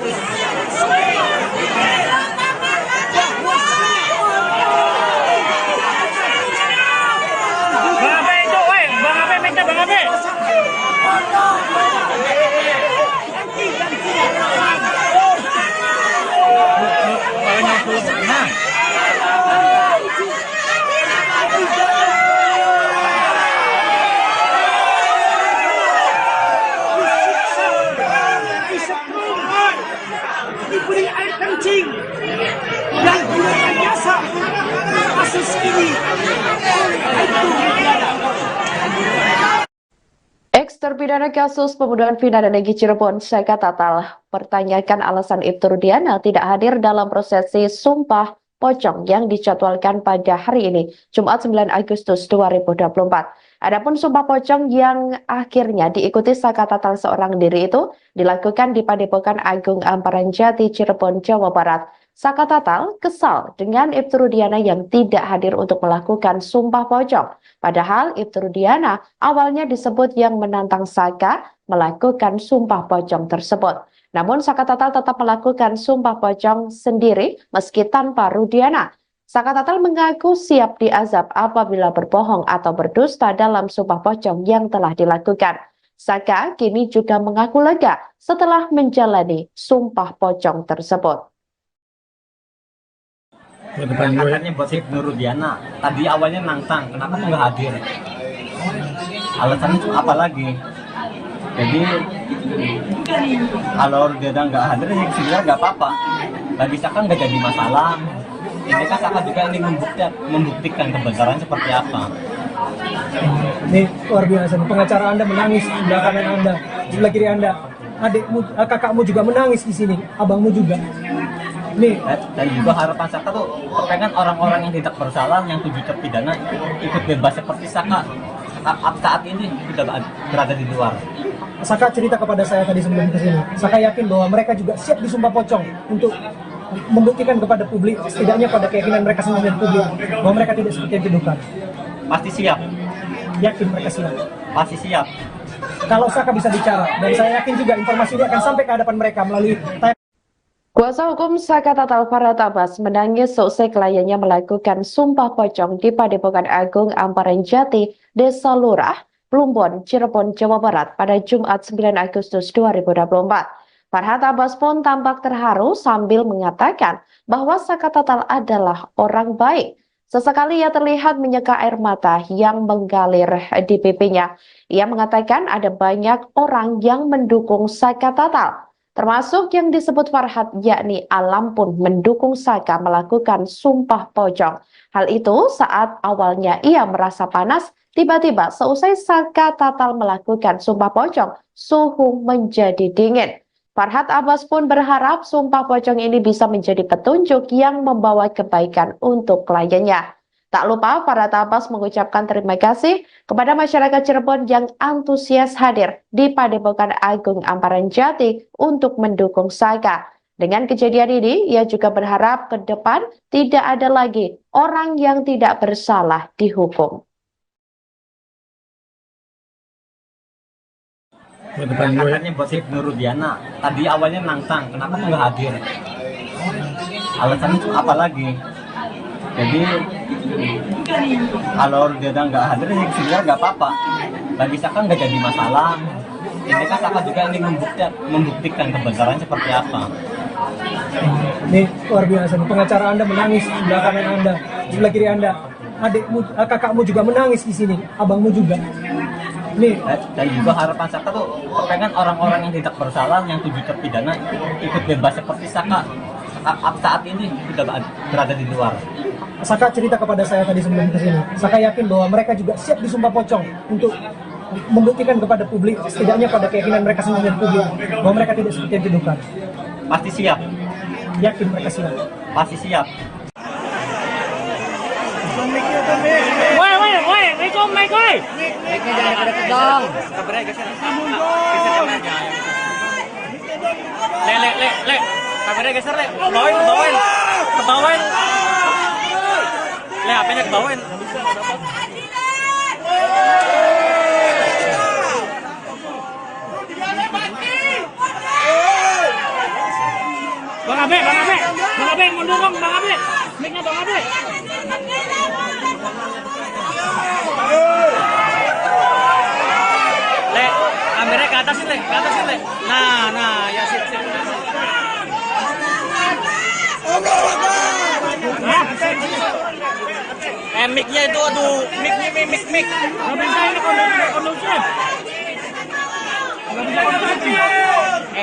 Abe itu, woi. Bang Abe, mic-nya Bang Abe. Nah. Diberi air kencing dan biasa kasus ini Eks terpidana kasus pembunuhan Vina dan Eki Cirebon, Saka Tatal, pertanyakan alasan Ibtu Rudiana tidak hadir dalam prosesi sumpah pocong yang dijadwalkan pada hari ini, Jumat 9 Agustus 2024. Adapun sumpah pocong yang akhirnya diikuti Saka Tatal seorang diri itu dilakukan di Padepokan Agung Amparan Jati Cirebon, Jawa Barat. Saka Tatal kesal dengan Ibtu Rudiana yang tidak hadir untuk melakukan sumpah pocong. Padahal Ibtu Rudiana awalnya disebut yang menantang Saka melakukan sumpah pocong tersebut. Namun Saka Tatal tetap melakukan sumpah pocong sendiri meski tanpa Rudiana. Saka Tatal mengaku siap diazab apabila berbohong atau berdusta dalam sumpah pocong yang telah dilakukan. Saka kini juga mengaku lega setelah menjalani sumpah pocong tersebut. Katanya buat Ibnu Rudiana, tadi awalnya nantang, kenapa tuh nggak hadir? Alasannya apa lagi? Jadi kalau Rudiana nggak hadir, ya sebenarnya nggak apa-apa. Bagi Saka nggak jadi masalah. Ini kan Saka juga ingin membuktikan kebenaran seperti apa. Ini luar biasa. Pengacara Anda menangis di belakang Anda, di sebelah kiri Anda. Adikmu, kakakmu juga menangis di sini, abangmu juga. Nih. Dan juga harapan Saka tuh pengen orang-orang yang tidak bersalah, yang 7 terpidana ikut bebas seperti Saka saat ini sudah berada di luar. Saka cerita kepada saya tadi sebelum ke sini. Saka yakin bahwa mereka juga siap disumpah pocong untuk membuktikan kepada publik, setidaknya pada keyakinan mereka sendiri dan publik, bahwa mereka tidak seperti yang dituduhkan. Pasti siap, Yakin mereka siap. pasti siap. Kalau Saka bisa bicara, dan saya yakin juga informasi ini akan sampai ke hadapan mereka melalui Kuasa hukum Saka Tatal Farhat Abbas menangis seusai kliennya melakukan sumpah pocong di Padepokan Agung Amparan Jati, Desa Lurah, Plumbon, Cirebon, Jawa Barat pada Jumat 9 Agustus 2024. Farhat Abbas pun tampak terharu sambil mengatakan bahwa Saka Tatal adalah orang baik. Sesekali ia terlihat menyeka air mata yang mengalir di pipinya. Ia mengatakan ada banyak orang yang mendukung Saka Tatal, termasuk yang disebut Farhat, yakni Alam pun mendukung Saka melakukan sumpah pocong. Hal itu saat awalnya ia merasa panas, tiba-tiba seusai Saka Tatal melakukan sumpah pocong, suhu menjadi dingin. Farhat Abbas pun berharap sumpah pocong ini bisa menjadi petunjuk yang membawa kebaikan untuk kliennya. Tak lupa, Farhat Abbas mengucapkan terima kasih kepada masyarakat Cirebon yang antusias hadir di Padepokan Agung Amparan Jati untuk mendukung Saka. Dengan kejadian ini, ia juga berharap ke depan tidak ada lagi orang yang tidak bersalah dihukum. Katanya gosip Nurudiana, tadi awalnya nantang, kenapa tuh nggak hadir? Alasannya apa lagi? Jadi kalau dia nggak hadir, ya sebenarnya nggak apa-apa. Bagi Saka nggak jadi masalah. Ini kan Saka juga ingin membuktikan kebenaran seperti apa. ini luar biasa. Pengacara Anda menangis di belakang Anda, di sebelah kiri Anda. Adikmu, kakakmu juga menangis di sini, abangmu juga. Nih, Dan juga harapan Saka tuh pengen orang-orang yang tidak bersalah, yang 7 terpidana ikut bebas seperti Saka saat ini sudah berada di luar. Saka cerita kepada saya tadi sebelum ke sini. Saka yakin bahwa mereka juga siap disumpah pocong untuk membuktikan kepada publik, setidaknya pada keyakinan mereka sendiri dan publik, bahwa mereka tidak seperti yang dituduhkan. Pasti siap, Yakin mereka siap. pasti siap. Woi, Mikom, Mike, woi. Le. Kameranya geser, Le. Kebawain. Le, HP-nya kebawain. Bang Abe, mundur dong, Bang Abe. Mic-nya Bang Abe. Le, kameranya ke atas, Le. Nah, ya sip. Mic-nya itu, aduh, mic. Nggak bisa ini kondusif.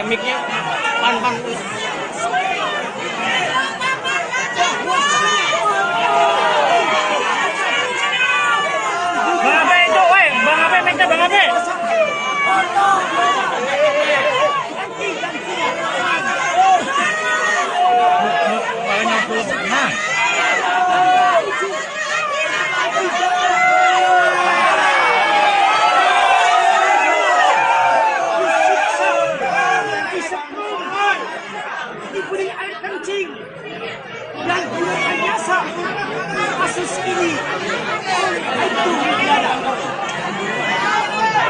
Mic-nya pan. Bang Abe itu, woi, Bang Abe, mic-nya Bang Abe. Nah. Diberi air kencing dan gunakan jasa kasus ini itu tidak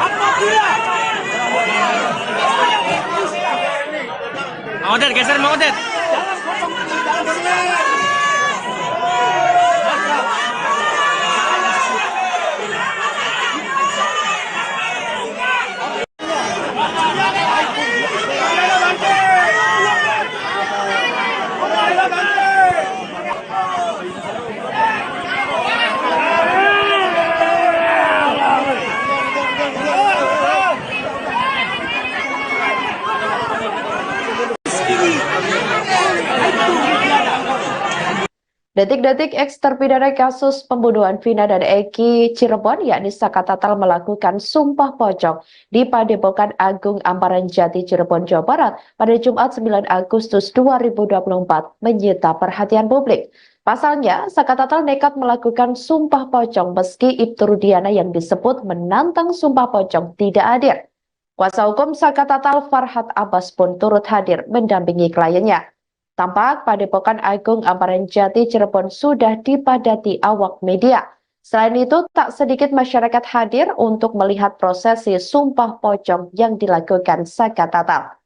apabila Mang Odet, geser Mang Odet. dalam potong Detik-detik eks terpidana kasus pembunuhan Vina dan Eki Cirebon, yakni Saka Tatal melakukan sumpah pocong di Padepokan Agung Amparan Jati, Cirebon, Jawa Barat pada Jumat 9 Agustus 2024 menyita perhatian publik. Pasalnya, Saka Tatal nekat melakukan sumpah pocong meski Ibtu Rudiana yang disebut menantang sumpah pocong tidak hadir. Kuasa hukum Saka Tatal Farhat Abbas pun turut hadir mendampingi kliennya. Tampak Padepokan Agung Amparan Jati Cirebon sudah dipadati awak media. Selain itu, tak sedikit masyarakat hadir untuk melihat prosesi Sumpah Pocong yang dilakukan Saka Tatal.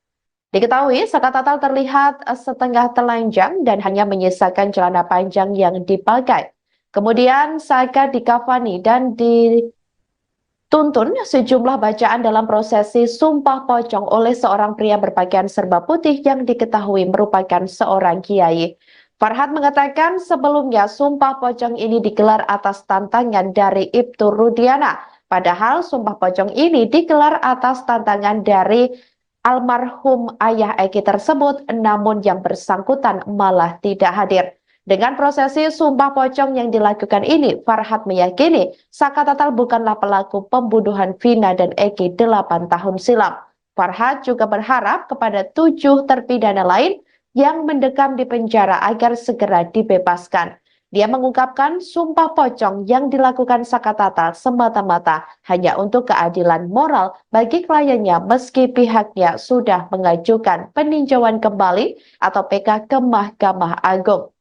Diketahui, Saka Tatal terlihat setengah telanjang dan hanya menyisakan celana panjang yang dipakai. Kemudian Saka dikafani dan dituntun sejumlah bacaan dalam prosesi Sumpah Pocong oleh seorang pria berpakaian serba putih yang diketahui merupakan seorang kiai. Farhad mengatakan sebelumnya Sumpah Pocong ini digelar atas tantangan dari Ibtu Rudiana. Padahal Sumpah Pocong ini digelar atas tantangan dari almarhum ayah Eki tersebut, namun yang bersangkutan malah tidak hadir. Dengan prosesi Sumpah Pocong yang dilakukan ini, Farhad meyakini Saka Tatal bukanlah pelaku pembunuhan Vina dan Eki 8 tahun silam. Farhad juga berharap kepada 7 terpidana lain yang mendekam di penjara agar segera dibebaskan. Dia mengungkapkan Sumpah Pocong yang dilakukan Saka Tatal semata-mata hanya untuk keadilan moral bagi kliennya meski pihaknya sudah mengajukan peninjauan kembali atau PK ke Mahkamah Agung.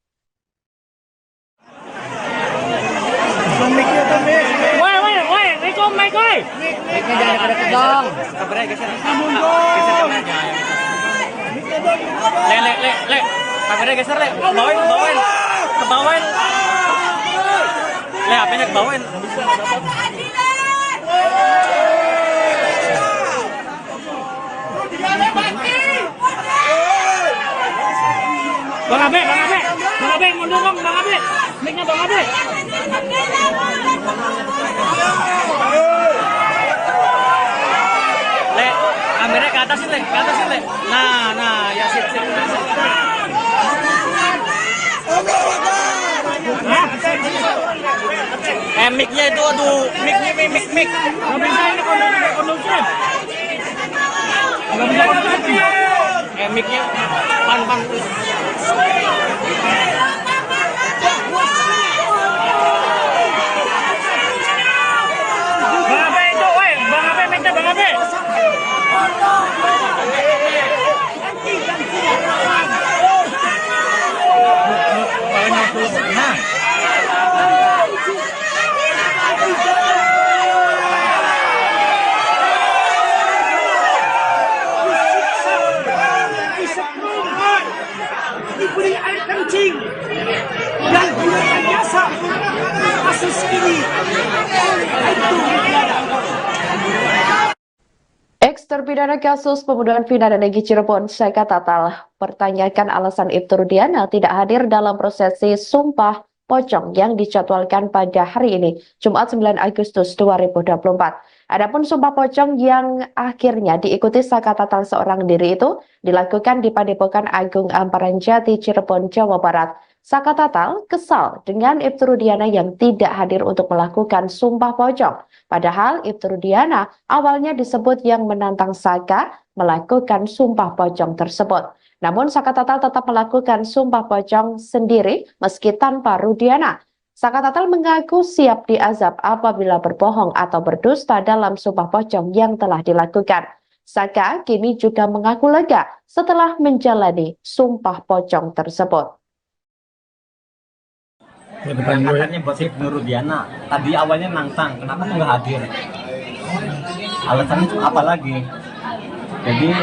Woi, Riko, Mike, woi. Mic-nya jangan deket dong. Kabarnya geser. Geser kameranya. Le. Kameranya geser, Le. Kebawain. Le, HP-nya kebawain. Bang Abe, mundur dong, Bang Abe. Mic-nya Bang Abe. Le, kameranya ke atasin, Le. Nah, ya sip. Mic-nya itu, aduh, mic. Nggak bisa ini kondusif. Mic-nya pan. Bang Abe itu, woi. Bang Abe, mic-nya Bang Abe. Diberi air kencing dan gunakan jasa kasus ini itu Ex-terpidana kasus pembunuhan Vina dan Eki Cirebon, Saka Tatal, pertanyakan alasan Ibtu Rudiana tidak hadir dalam prosesi Sumpah Pocong yang dijadwalkan pada hari ini, Jumat 9 Agustus 2024. Adapun Sumpah Pocong yang akhirnya diikuti Saka Tatal seorang diri itu dilakukan di Padepokan Agung Amparan Jati, Cirebon, Jawa Barat. Saka Tatal kesal dengan Ibtu Rudiana yang tidak hadir untuk melakukan Sumpah Pocong. Padahal Ibtu Rudiana awalnya disebut yang menantang Saka melakukan Sumpah Pocong tersebut. Namun Saka Tatal tetap melakukan Sumpah Pocong sendiri meski tanpa Rudiana. Saka Tatal mengaku siap diazab apabila berbohong atau berdusta dalam Sumpah Pocong yang telah dilakukan. Saka kini juga mengaku lega setelah menjalani Sumpah Pocong tersebut. Katanya buat Ibnu Rudiana. Tadi awalnya nantang, kenapa tuh nggak hadir? Alasannya itu apa lagi? Jadi